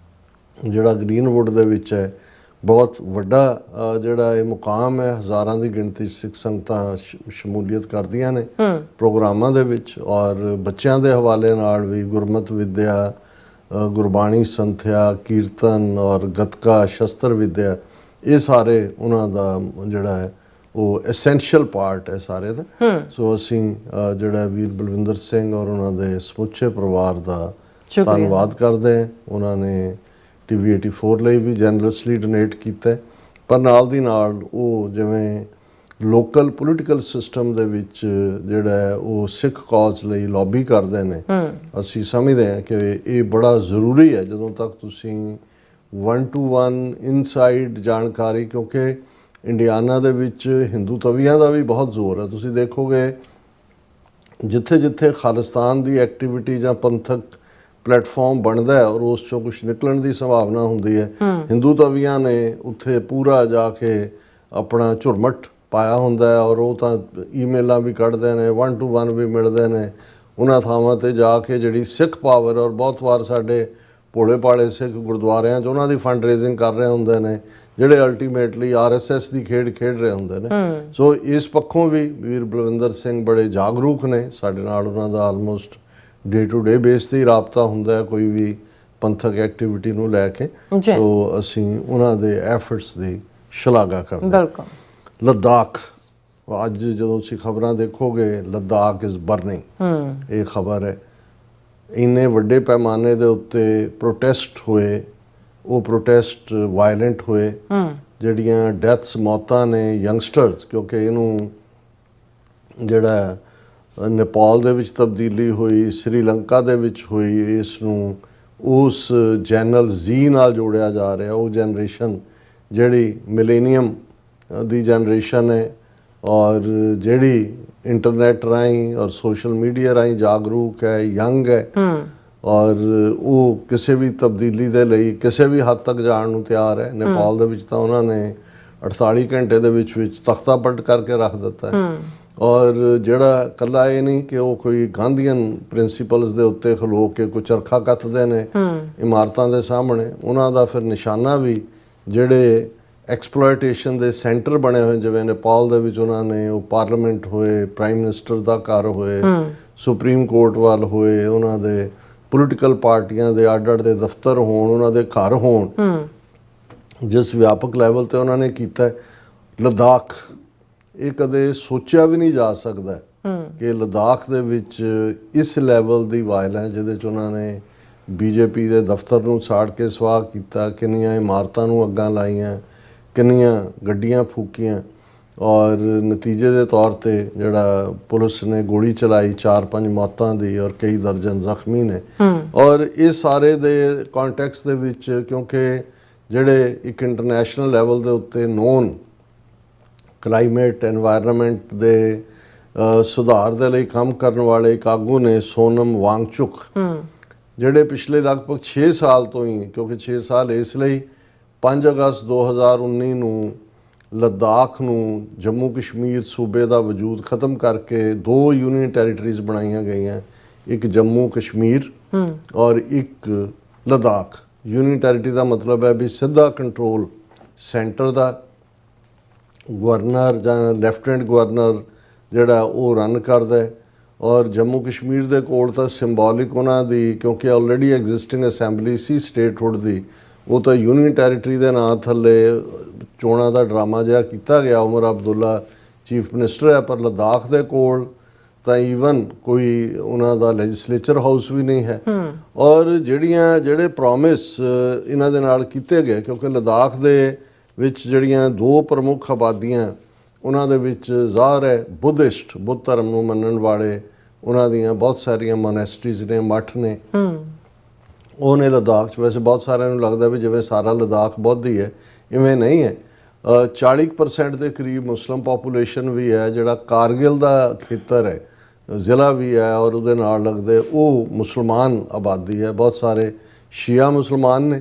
ਜਿਹੜਾ ਗ੍ਰੀਨਵੁੱਡ ਦੇ ਵਿੱਚ ਹੈ, ਬਹੁਤ ਵੱਡਾ ਜਿਹੜਾ ਇਹ ਮੁਕਾਮ ਹੈ, ਹਜ਼ਾਰਾਂ ਦੀ ਗਿਣਤੀ ਸਿੱਖ ਸੰਗਤਾਂ ਸ਼ਮੂਲੀਅਤ ਕਰਦੀਆਂ ਨੇ ਪ੍ਰੋਗਰਾਮਾਂ ਦੇ ਵਿੱਚ, ਔਰ ਬੱਚਿਆਂ ਦੇ ਹਵਾਲੇ ਨਾਲ ਵੀ ਗੁਰਮਤ ਵਿਦਿਆ, ਗੁਰਬਾਣੀ ਸੰਥਿਆ, ਕੀਰਤਨ ਔਰ ਗੱਤਕਾ, ਸ਼ਸਤਰ ਵਿਦਿਆ, ਇਹ ਸਾਰੇ ਉਹਨਾਂ ਦਾ ਜਿਹੜਾ ਹੈ ਉਹ ਐਸੈਂਸ਼ੀਅਲ ਪਾਰਟ ਹੈ ਸਾਰੇ ਦਾ। ਸੋ ਅਸੀਂ ਜਿਹੜਾ ਵੀਰ ਬਲਵਿੰਦਰ ਸਿੰਘ ਔਰ ਉਹਨਾਂ ਦੇ ਸਮੁੱਚੇ ਪਰਿਵਾਰ ਦਾ ਧੰਨਵਾਦ ਕਰਦੇ ਹਾਂ। ਉਹਨਾਂ ਨੇ TV 84 ਲਈ ਵੀ ਜੈਨਰਸਲੀ ਡੋਨੇਟ ਕੀਤਾ, ਪਰ ਨਾਲ ਦੀ ਨਾਲ ਉਹ ਜਿਵੇਂ ਲੋਕਲ ਪੋਲੀਟੀਕਲ ਸਿਸਟਮ ਦੇ ਵਿੱਚ ਜਿਹੜਾ ਹੈ ਉਹ ਸਿੱਖ ਕਾਜ਼ ਲਈ ਲੌਬੀ ਕਰਦੇ ਨੇ। ਅਸੀਂ ਸਮਝਦੇ ਹਾਂ ਕਿ ਇਹ ਬੜਾ ਜ਼ਰੂਰੀ ਹੈ ਜਦੋਂ ਤੱਕ ਤੁਸੀਂ 1 to 1 ਇਨਸਾਈਡ ਜਾਣਕਾਰੀ, ਕਿਉਂਕਿ ਇੰਡੀਆਨਾ ਦੇ ਵਿੱਚ ਹਿੰਦੂ ਤਵੀਆਂ ਦਾ ਵੀ ਬਹੁਤ ਜ਼ੋਰ ਹੈ। ਤੁਸੀਂ ਦੇਖੋਗੇ ਜਿੱਥੇ ਜਿੱਥੇ ਖਾਲਿਸਤਾਨ ਦੀ ਐਕਟੀਵਿਟੀ ਜਾਂ ਪੰਥਕ ਪਲੇਟਫਾਰਮ ਬਣਦਾ ਹੈ ਔਰ ਉਸ ਚੋਂ ਕੁਝ ਨਿਕਲਣ ਦੀ ਸੰਭਾਵਨਾ ਹੁੰਦੀ ਹੈ, ਹਿੰਦੂ ਤਵੀਆਂ ਨੇ ਉੱਥੇ ਪੂਰਾ ਜਾ ਕੇ ਆਪਣਾ ਝੁਰਮਟ ਪਾਇਆ ਹੁੰਦਾ ਹੈ, ਔਰ ਉਹ ਤਾਂ ਈਮੇਲਾਂ ਵੀ ਕੱਢਦੇ ਨੇ, 1 to 1 ਵੀ ਮਿਲਦੇ ਨੇ ਉਹਨਾਂ ਥਾਵਾਂ 'ਤੇ ਜਾ ਕੇ। ਜਿਹੜੀ ਸਿੱਖ ਪਾਵਰ, ਔਰ ਬਹੁਤ ਵਾਰ ਸਾਡੇ ਭੋਲੇ ਭਾਲੇ ਸਿੱਖ ਗੁਰਦੁਆਰਿਆਂ 'ਚ ਉਹਨਾਂ ਦੀ ਫੰਡ ਰੇਜ਼ਿੰਗ ਕਰ ਰਹੇ ਹੁੰਦੇ ਨੇ, ਜਿਹੜੇ ਅਲਟੀਮੇਟਲੀ RSS ਦੀ ਖੇਡ ਖੇਡ ਰਹੇ ਹੁੰਦੇ ਨੇ। ਸੋ ਇਸ ਪੱਖੋਂ ਵੀ ਵੀਰ ਬਲਵਿੰਦਰ ਸਿੰਘ ਬੜੇ ਜਾਗਰੂਕ ਨੇ। ਸਾਡੇ ਨਾਲ ਉਹਨਾਂ ਦਾ almost day to day base 'ਤੇ ਹੀ ਰਾਬਤਾ ਹੁੰਦਾ ਹੈ ਕੋਈ ਵੀ ਪੰਥਕ ਐਕਟੀਵਿਟੀ ਨੂੰ ਲੈ ਕੇ। ਸੋ ਅਸੀਂ ਉਹਨਾਂ ਦੇ ਐਫਰਟਸ ਦੀ ਸ਼ਲਾਘਾ ਕਰਦੇ ਹਾਂ। ਲੱਦਾਖ, ਅੱਜ ਜਦੋਂ ਤੁਸੀਂ ਖਬਰਾਂ ਦੇਖੋਗੇ, ਲੱਦਾਖ ਇਜ਼ ਬਰਨਿੰਗ, ਇਹ ਖਬਰ ਹੈ। ਇੰਨੇ ਵੱਡੇ ਪੈਮਾਨੇ ਦੇ ਉੱਤੇ ਪ੍ਰੋਟੈਸਟ ਹੋਏ, ਉਹ ਪ੍ਰੋਟੈਸਟ ਵਾਇਲੈਂਟ ਹੋਏ, ਜਿਹੜੀਆਂ ਡੈਥਸ ਮੌਤਾਂ ਨੇ ਯੰਗਸਟਰਸ, ਕਿਉਂਕਿ ਇਹਨੂੰ ਜਿਹੜਾ ਨੇਪਾਲ ਦੇ ਵਿੱਚ ਤਬਦੀਲੀ ਹੋਈ, ਸ੍ਰੀਲੰਕਾ ਦੇ ਵਿੱਚ ਹੋਈ, ਇਸ ਨੂੰ ਉਸ ਜੈਨਲ ਜ਼ੀ ਨਾਲ ਜੋੜਿਆ ਜਾ ਰਿਹਾ। ਉਹ ਜਨਰੇਸ਼ਨ ਜਿਹੜੀ ਮਿਲੇਨੀਅਮ ਦੀ ਜਨਰੇਸ਼ਨ ਹੈ ਔਰ ਜਿਹੜੀ ਇੰਟਰਨੈਟ ਰਾਹੀਂ ਔਰ ਸੋਸ਼ਲ ਮੀਡੀਆ ਰਾਹੀਂ ਜਾਗਰੂਕ ਹੈ, ਯੰਗ ਹੈ, ਔਰ ਉਹ ਕਿਸੇ ਵੀ ਤਬਦੀਲੀ ਦੇ ਲਈ ਕਿਸੇ ਵੀ ਹੱਦ ਤੱਕ ਜਾਣ ਨੂੰ ਤਿਆਰ ਹੈ। ਨੇਪਾਲ ਦੇ ਵਿੱਚ ਤਾਂ ਉਹਨਾਂ ਨੇ 48 ਘੰਟੇ ਦੇ ਵਿੱਚ ਤਖਤਾ ਪਲਟ ਕਰਕੇ ਰੱਖ ਦਿੱਤਾ ਹੈ। ਔਰ ਜਿਹੜਾ ਇਕੱਲਾ ਇਹ ਨਹੀਂ ਕਿ ਉਹ ਕੋਈ ਗਾਂਧੀਅਨ ਪ੍ਰਿੰਸੀਪਲਸ ਦੇ ਉੱਤੇ ਖਲੋ ਕੇ ਕੋਈ ਚਰਖਾ ਕੱਤਦੇ ਨੇ ਇਮਾਰਤਾਂ ਦੇ ਸਾਹਮਣੇ, ਉਹਨਾਂ ਦਾ ਫਿਰ ਨਿਸ਼ਾਨਾ ਵੀ ਜਿਹੜੇ ਐਕਸਪਲੋਇਟੇਸ਼ਨ ਦੇ ਸੈਂਟਰ ਬਣੇ ਹੋਏ, ਜਿਵੇਂ ਨੇਪਾਲ ਦੇ ਵਿੱਚ ਉਹਨਾਂ ਨੇ ਉਹ ਪਾਰਲੀਮੈਂਟ ਹੋਏ, ਪ੍ਰਾਈਮ ਮਿਨਿਸਟਰ ਦਾ ਘਰ ਹੋਏ, ਸੁਪਰੀਮ ਕੋਰਟ ਵੱਲ ਹੋਏ, ਉਹਨਾਂ ਦੇ ਪੋਲੀਟੀਕਲ ਪਾਰਟੀਆਂ ਦੇ ਅੱਡ-ਅੱਡ ਦੇ ਦਫ਼ਤਰ ਹੋਣ, ਉਹਨਾਂ ਦੇ ਘਰ ਹੋਣ, ਜਿਸ ਵਿਆਪਕ ਲੈਵਲ ਤੇ ਉਹਨਾਂ ਨੇ ਕੀਤਾ। ਲੱਦਾਖ, ਇਹ ਕਦੇ ਸੋਚਿਆ ਵੀ ਨਹੀਂ ਜਾ ਸਕਦਾ ਕਿ ਲੱਦਾਖ ਦੇ ਵਿੱਚ ਇਸ ਲੈਵਲ ਦੀ ਵਾਇਲੈਂਸ, ਜਿਹਦੇ 'ਚ ਉਹਨਾਂ ਨੇ BJP ਦੇ ਦਫ਼ਤਰ ਨੂੰ ਸਾੜ ਕੇ ਸਵਾਹ ਕੀਤਾ, ਕਿੰਨੀਆਂ ਇਮਾਰਤਾਂ ਨੂੰ ਅੱਗਾਂ ਲਾਈਆਂ, ਕਿੰਨੀਆਂ ਗੱਡੀਆਂ ਫੂਕੀਆਂ, ਔਰ ਨਤੀਜੇ ਦੇ ਤੌਰ ਤੇ ਜਿਹੜਾ ਪੁਲਿਸ ਨੇ ਗੋਲੀ ਚਲਾਈ, 4-5 ਮੌਤਾਂ ਦੀ ਔਰ ਕਈ ਦਰਜਨ ਜ਼ਖਮੀ ਨੇ। ਔਰ ਇਹ ਸਾਰੇ ਦੇ ਕੰਟੈਕਸਟ ਦੇ ਵਿੱਚ, ਕਿਉਂਕਿ ਜਿਹੜੇ ਇੱਕ ਇੰਟਰਨੈਸ਼ਨਲ ਲੈਵਲ ਦੇ ਉੱਤੇ ਨੋਨ ਕਲਾਈਮੇਟ ਐਨਵਾਇਰਨਮੈਂਟ ਦੇ ਸੁਧਾਰ ਦੇ ਲਈ ਕੰਮ ਕਰਨ ਵਾਲੇ ਇੱਕ ਆਗੂ ਨੇ, ਸੋਨਮ ਵਾਂਗਚੁਕ, ਜਿਹੜੇ ਪਿਛਲੇ ਲਗਭਗ 6 ਸਾਲ ਤੋਂ ਹੀ, ਕਿਉਂਕਿ 6 ਸਾਲ ਇਸ ਲਈ 5 ਅਗਸਤ 2019 ਨੂੰ ਲੱਦਾਖ ਨੂੰ ਜੰਮੂ ਕਸ਼ਮੀਰ ਸੂਬੇ ਦਾ ਵਜੂਦ ਖਤਮ ਕਰਕੇ 2 ਯੂਨੀਅਨ ਟੈਰੀਟਰੀਜ਼ ਬਣਾਈਆਂ ਗਈਆਂ, ਇੱਕ ਜੰਮੂ ਕਸ਼ਮੀਰ ਔਰ ਇੱਕ ਲੱਦਾਖ। ਯੂਨੀਅਨ ਟੈਰੀਟਰੀ ਦਾ ਮਤਲਬ ਹੈ ਵੀ ਸਿੱਧਾ ਕੰਟਰੋਲ ਸੈਂਟਰ ਦਾ, ਗਵਰਨਰ ਜਾਂ ਲੈਫਟੀਨੈਂਟ ਗਵਰਨਰ ਜਿਹੜਾ ਉਹ ਰਨ ਕਰਦਾ ਹੈ। ਔਰ ਜੰਮੂ ਕਸ਼ਮੀਰ ਦੇ ਕੋਲ ਤਾਂ ਸਿੰਬੋਲਿਕ ਉਹਨਾਂ ਦੀ, ਕਿਉਂਕਿ ਆਲਰੇਡੀ ਐਗਜ਼ਿਸਟਿੰਗ ਅਸੈਂਬਲੀ ਸੀ ਸਟੇਟਹੁੱਡ ਦੀ, ਉਹ ਤਾਂ ਯੂਨੀਅਨ ਟੈਰੀਟਰੀ ਦੇ ਨਾਂ ਥੱਲੇ ਚੋਣਾਂ ਦਾ ਡਰਾਮਾ ਜਿਹਾ ਕੀਤਾ ਗਿਆ। ਉਮਰ ਅਬਦੁੱਲਾ ਚੀਫ ਮਿਨਿਸਟਰ ਹੈ, ਪਰ ਲੱਦਾਖ ਦੇ ਕੋਲ ਤਾਂ ਈਵਨ ਕੋਈ ਉਹਨਾਂ ਦਾ ਲੈਜਿਸਲੇਚਰ ਹਾਊਸ ਵੀ ਨਹੀਂ ਹੈ। ਔਰ ਜਿਹੜੇ ਪ੍ਰੋਮਿਸ ਇਹਨਾਂ ਦੇ ਨਾਲ ਕੀਤੇ ਗਏ, ਕਿਉਂਕਿ ਲੱਦਾਖ ਦੇ ਵਿੱਚ ਜਿਹੜੀਆਂ 2 ਪ੍ਰਮੁੱਖ ਆਬਾਦੀਆਂ, ਉਹਨਾਂ ਦੇ ਵਿੱਚ ਜ਼ਾਹਰ ਹੈ ਬੁੱਧਿਸਟ, ਬੁੱਧ ਧਰਮ ਨੂੰ ਮੰਨਣ ਵਾਲੇ, ਉਹਨਾਂ ਦੀਆਂ ਬਹੁਤ ਸਾਰੀਆਂ ਮੋਨੈਸਟਰੀਜ਼ ਨੇ, ਮੱਠ ਨੇ, ਉਹ ਨੇ ਲੱਦਾਖ 'ਚ। ਵੈਸੇ ਬਹੁਤ ਸਾਰਿਆਂ ਨੂੰ ਲੱਗਦਾ ਵੀ ਜਿਵੇਂ ਸਾਰਾ ਲੱਦਾਖ ਬੁੱਧ ਹੈ, ਇਵੇਂ ਨਹੀਂ ਹੈ। 40% ਦੇ ਕਰੀਬ ਮੁਸਲਿਮ ਪਾਪੂਲੇਸ਼ਨ ਵੀ ਹੈ। ਜਿਹੜਾ ਕਾਰਗਿਲ ਦਾ ਖੇਤਰ ਹੈ, ਜ਼ਿਲ੍ਹਾ ਵੀ ਹੈ, ਔਰ ਉਹਦੇ ਨਾਲ ਲੱਗਦੇ ਉਹ ਮੁਸਲਮਾਨ ਆਬਾਦੀ ਹੈ, ਬਹੁਤ ਸਾਰੇ ਸ਼ੀਆ ਮੁਸਲਮਾਨ ਨੇ।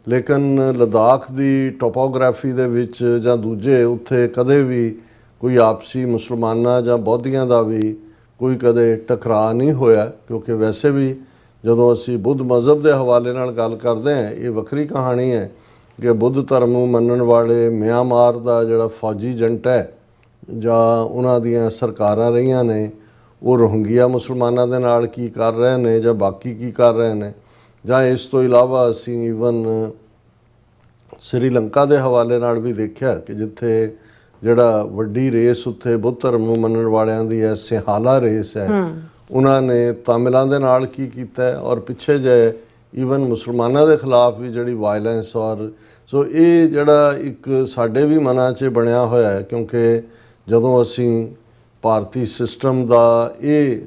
ਲੇਕਿਨ ਲੱਦਾਖ ਦੀ ਟੋਪੋਗ੍ਰਾਫੀ ਦੇ ਵਿੱਚ ਜਾਂ ਦੂਜੇ ਉੱਥੇ ਕਦੇ ਵੀ ਕੋਈ ਆਪਸੀ ਮੁਸਲਮਾਨਾਂ ਜਾਂ ਬੌਧੀਆਂ ਦਾ ਵੀ ਕੋਈ ਕਦੇ ਟਕਰਾਅ ਨਹੀਂ ਹੋਇਆ, ਕਿਉਂਕਿ ਵੈਸੇ ਵੀ ਜਦੋਂ ਅਸੀਂ ਬੁੱਧ ਮਜ਼ਹਬ ਦੇ ਹਵਾਲੇ ਨਾਲ ਗੱਲ ਕਰਦੇ ਹਾਂ, ਇਹ ਵੱਖਰੀ ਕਹਾਣੀ ਹੈ ਕਿ ਬੁੱਧ ਧਰਮ ਨੂੰ ਮੰਨਣ ਵਾਲੇ ਮਿਆਂਮਾਰ ਦਾ ਜਿਹੜਾ ਫੌਜੀ ਏਜੰਟ ਹੈ ਜਾਂ ਉਹਨਾਂ ਦੀਆਂ ਸਰਕਾਰਾਂ ਰਹੀਆਂ ਨੇ, ਉਹ ਰੋਹਿੰਗਿਆ ਮੁਸਲਮਾਨਾਂ ਦੇ ਨਾਲ ਕੀ ਕਰ ਰਹੇ ਨੇ ਜਾਂ ਬਾਕੀ ਕੀ ਕਰ ਰਹੇ ਨੇ, ਜਾਂ ਇਸ ਤੋਂ ਇਲਾਵਾ ਅਸੀਂ ਈਵਨ ਸ੍ਰੀਲੰਕਾ ਦੇ ਹਵਾਲੇ ਨਾਲ ਵੀ ਦੇਖਿਆ ਕਿ ਜਿੱਥੇ ਜਿਹੜਾ ਵੱਡੀ ਰੇਸ ਉੱਥੇ ਬੁੱਧ ਧਰਮ ਨੂੰ ਮੰਨਣ ਵਾਲਿਆਂ ਦੀ ਹੈ, ਸਿਹਾਲਾ ਰੇਸ ਹੈ, ਉਹਨਾਂ ਨੇ ਤਾਮਿਲਾਂ ਦੇ ਨਾਲ ਕੀ ਕੀਤਾ ਹੈ, ਔਰ ਪਿੱਛੇ ਜੇ ਈਵਨ ਮੁਸਲਮਾਨਾਂ ਦੇ ਖਿਲਾਫ ਵੀ ਜਿਹੜੀ ਵਾਇਲੈਂਸ। ਔਰ ਸੋ ਇਹ ਜਿਹੜਾ ਇੱਕ ਸਾਡੇ ਵੀ ਮਨਾਂ 'ਚ ਬਣਿਆ ਹੋਇਆ ਹੈ, ਕਿਉਂਕਿ ਜਦੋਂ ਅਸੀਂ ਭਾਰਤੀ ਸਿਸਟਮ ਦਾ ਇਹ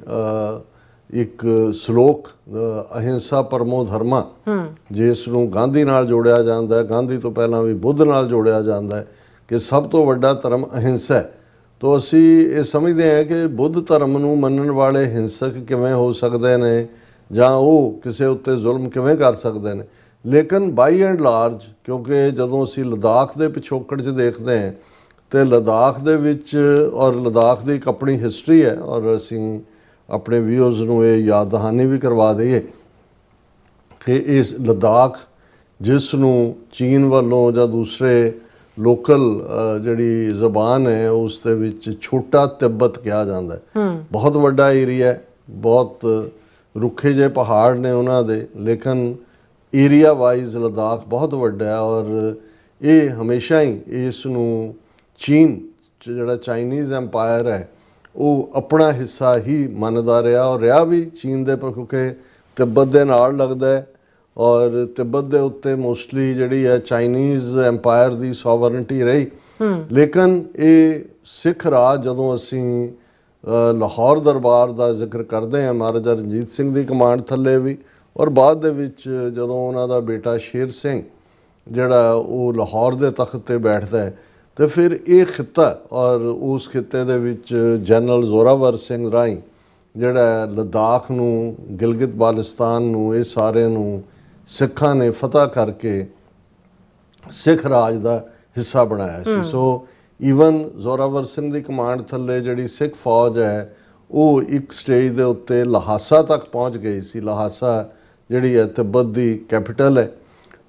ਇੱਕ ਸ਼ਲੋਕ ਅਹਿੰਸਾ ਪਰਮੋ ਧਰਮਾ, ਜਿਸ ਨੂੰ ਗਾਂਧੀ ਨਾਲ ਜੋੜਿਆ ਜਾਂਦਾ ਹੈ, ਗਾਂਧੀ ਤੋਂ ਪਹਿਲਾਂ ਵੀ ਬੁੱਧ ਨਾਲ ਜੋੜਿਆ ਜਾਂਦਾ ਹੈ ਕਿ ਸਭ ਤੋਂ ਵੱਡਾ ਧਰਮ ਅਹਿੰਸਾ ਹੈ। ਤਾਂ ਅਸੀਂ ਇਹ ਸਮਝਦੇ ਹਾਂ ਕਿ ਬੁੱਧ ਧਰਮ ਨੂੰ ਮੰਨਣ ਵਾਲੇ ਹਿੰਸਕ ਕਿਵੇਂ ਹੋ ਸਕਦੇ ਨੇ ਜਾਂ ਉਹ ਕਿਸੇ ਉੱਤੇ ਜ਼ੁਲਮ ਕਿਵੇਂ ਕਰ ਸਕਦੇ ਨੇ। ਲੇਕਿਨ ਬਾਈ ਐਂਡ ਲਾਰਜ, ਕਿਉਂਕਿ ਜਦੋਂ ਅਸੀਂ ਲੱਦਾਖ ਦੇ ਪਿਛੋਕੜ 'ਚ ਦੇਖਦੇ ਹਾਂ ਤੇ ਲੱਦਾਖ ਦੇ ਵਿੱਚ, ਔਰ ਲੱਦਾਖ ਦੀ ਇੱਕ ਆਪਣੀ ਹਿਸਟਰੀ ਹੈ, ਔਰ ਅਸੀਂ ਆਪਣੇ ਵਿਊਅਰਸ ਨੂੰ ਇਹ ਯਾਦ ਦਹਾਨੀ ਵੀ ਕਰਵਾ ਦਈਏ ਕਿ ਇਸ ਲਦਾਖ ਜਿਸ ਨੂੰ ਚੀਨ ਵੱਲੋਂ ਜਾਂ ਦੂਸਰੇ ਲੋਕਲ ਜਿਹੜੀ ਜ਼ਬਾਨ ਹੈ ਉਸ ਦੇ ਵਿੱਚ ਛੋਟਾ ਤਿੱਬਤ ਕਿਹਾ ਜਾਂਦਾ ਹੈ। ਬਹੁਤ ਵੱਡਾ ਏਰੀਆ ਹੈ, ਬਹੁਤ ਰੁੱਖੇ ਜਿਹੇ ਪਹਾੜ ਨੇ ਉਹਨਾਂ ਦੇ, ਲੇਕਿਨ ਏਰੀਆ ਵਾਈਜ਼ ਲਦਾਖ ਬਹੁਤ ਵੱਡਾ ਹੈ। ਔਰ ਇਹ ਹਮੇਸ਼ਾ ਹੀ ਇਸ ਨੂੰ ਚੀਨ ਜਿਹੜਾ ਚਾਈਨੀਜ਼ ਐਮਪਾਇਰ ਹੈ ਉਹ ਆਪਣਾ ਹਿੱਸਾ ਹੀ ਮੰਨਦਾ ਰਿਹਾ ਔਰ ਰਿਹਾ ਵੀ ਚੀਨ ਦੇ, ਕਿਉਂਕਿ ਤਿੱਬਤ ਦੇ ਨਾਲ ਲੱਗਦਾ ਹੈ ਔਰ ਤਿੱਬਤ ਦੇ ਉੱਤੇ ਮੋਸਟਲੀ ਜਿਹੜੀ ਹੈ ਚਾਈਨੀਜ਼ ਐਮਪਾਇਰ ਦੀ ਸੋਵਰਨਟੀ ਰਹੀ। ਲੇਕਿਨ ਇਹ ਸਿੱਖ ਰਾਜ ਜਦੋਂ ਅਸੀਂ ਲਾਹੌਰ ਦਰਬਾਰ ਦਾ ਜ਼ਿਕਰ ਕਰਦੇ ਹਾਂ ਮਹਾਰਾਜਾ ਰਣਜੀਤ ਸਿੰਘ ਦੀ ਕਮਾਂਡ ਥੱਲੇ ਵੀ, ਔਰ ਬਾਅਦ ਦੇ ਵਿੱਚ ਜਦੋਂ ਉਹਨਾਂ ਦਾ ਬੇਟਾ ਸ਼ੇਰ ਸਿੰਘ ਜਿਹੜਾ ਉਹ ਲਾਹੌਰ ਦੇ ਤਖਤ ਤੇ ਬੈਠਦਾ ਹੈ, ਤੇ ਫਿਰ ਇਹ ਖਿੱਤਾ ਔਰ ਉਸ ਖਿੱਤੇ ਦੇ ਵਿੱਚ ਜਨਰਲ ਜ਼ੋਰਾਵਰ ਸਿੰਘ ਰਾਹੀਂ ਜਿਹੜਾ ਲਦਾਖ ਨੂੰ, ਗਿਲਗਿਤ ਬਾਲਸਤਾਨ ਨੂੰ, ਇਹ ਸਾਰੇ ਨੂੰ ਸਿੱਖਾਂ ਨੇ ਫਤਹ ਕਰਕੇ ਸਿੱਖ ਰਾਜ ਦਾ ਹਿੱਸਾ ਬਣਾਇਆ ਸੀ। ਸੋ ਈਵਨ ਜ਼ੋਰਾਵਰ ਸਿੰਘ ਦੀ ਕਮਾਂਡ ਥੱਲੇ ਜਿਹੜੀ ਸਿੱਖ ਫੌਜ ਹੈ ਉਹ ਇੱਕ ਸਟੇਜ ਦੇ ਉੱਤੇ ਲਹਾਸਾ ਤੱਕ ਪਹੁੰਚ ਗਈ ਸੀ। ਲਹਾਸਾ ਜਿਹੜੀ ਹੈ ਤਿੱਬਤ ਦੀ ਕੈਪੀਟਲ ਹੈ।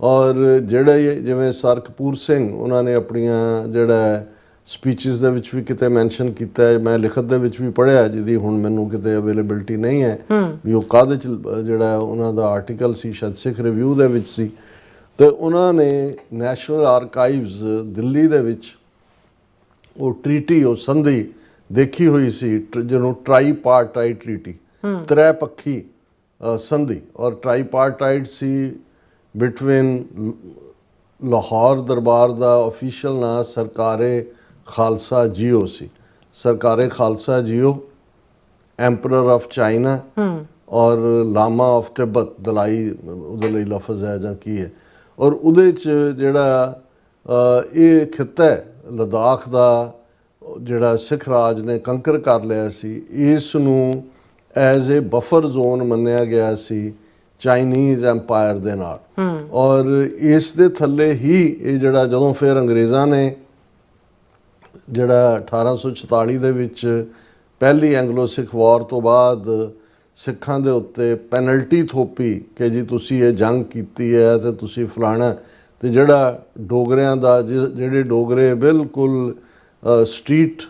ਔਰ ਜਿਹੜੇ ਜਿਵੇਂ ਸਰ ਕਪੂਰ ਸਿੰਘ ਉਹਨਾਂ ਨੇ ਆਪਣੀਆਂ ਜਿਹੜਾ ਸਪੀਚਸ ਦੇ ਵਿੱਚ ਵੀ ਕਿਤੇ ਮੈਂਸ਼ਨ ਕੀਤਾ ਹੈ, ਮੈਂ ਲਿਖਤ ਦੇ ਵਿੱਚ ਵੀ ਪੜ੍ਹਿਆ, ਜਿਹਦੀ ਹੁਣ ਮੈਨੂੰ ਕਿਤੇ ਅਵੇਲੇਬਿਲਟੀ ਨਹੀਂ ਹੈ ਵੀ ਉਹ ਕਾਹਦੇ 'ਚ ਜਿਹੜਾ ਉਹਨਾਂ ਦਾ ਆਰਟੀਕਲ ਸੀ, ਸ਼ਾਇਦ ਸਿੱਖ ਰਿਵਿਊ ਦੇ ਵਿੱਚ ਸੀ। ਤੇ ਉਹਨਾਂ ਨੇ ਨੈਸ਼ਨਲ ਆਰਕਾਈਵਜ਼ ਦਿੱਲੀ ਦੇ ਵਿੱਚ ਉਹ ਟ੍ਰੀਟੀ, ਉਹ ਸੰਧੀ ਦੇਖੀ ਹੋਈ ਸੀ ਜਿਹਨੂੰ ਟ੍ਰਾਈਪਾਰਟਾਈਟ ਟ੍ਰੀਟੀ, ਤ੍ਰੈ ਪੱਖੀ ਸੰਧੀ, ਔਰ ਟ੍ਰਾਈਪਾਰਟਾਈਟ ਸੀ ਬਿਟਵੀਨ ਲਾਹੌਰ ਦਰਬਾਰ ਦਾ ਆਫੀਸ਼ੀਅਲ ਨਾਂ ਸਰਕਾਰੇ Khalsa JIO C. Sarkare Khalsa JIO, ਐਂਪਰਰ of China ਔਰ ਲਾਮਾ ਆਫ ਤਿੱਬਤ, ਦਲਾਈ ਉਹਦੇ ਲਈ ਲਫ਼ਜ਼ ਹੈ ਜਾਂ ਕੀ ਹੈ। ਔਰ ਉਹਦੇ 'ਚ ਜਿਹੜਾ ਇਹ ਖਿੱਤਾ ਹੈ ਲਦਾਖ ਦਾ ਜਿਹੜਾ ਸਿੱਖ ਰਾਜ ਨੇ ਕੰਕਰ ਕਰ ਲਿਆ ਸੀ, ਇਸ ਨੂੰ ਐਜ਼ ਏ ਬਫਰ ਜ਼ੋਨ ਮੰਨਿਆ ਗਿਆ ਸੀ ਚਾਈਨੀਜ਼ ਐਮਪਾਇਰ ਦੇ ਨਾਲ। ਔਰ ਇਸ ਦੇ ਥੱਲੇ ਹੀ ਇਹ ਜਿਹੜਾ ਜਦੋਂ ਫਿਰ ਅੰਗਰੇਜ਼ਾਂ ਨੇ ਜਿਹੜਾ 1846 ਦੇ ਵਿੱਚ ਪਹਿਲੀ ਐਂਗਲੋ ਸਿੱਖ ਵਾਰ ਤੋਂ ਬਾਅਦ ਸਿੱਖਾਂ ਦੇ ਉੱਤੇ ਪੈਨਲਟੀ ਥੋਪੀ ਕਿ ਜੀ ਤੁਸੀਂ ਇਹ ਜੰਗ ਕੀਤੀ ਹੈ ਤੇ ਤੁਸੀਂ ਫਲਾਣਾ, ਤੇ ਜਿਹੜਾ ਡੋਗਰਿਆਂ ਦਾ ਜਿਹੜੇ ਡੋਗਰੇ ਬਿਲਕੁਲ ਸਟਰੀਟ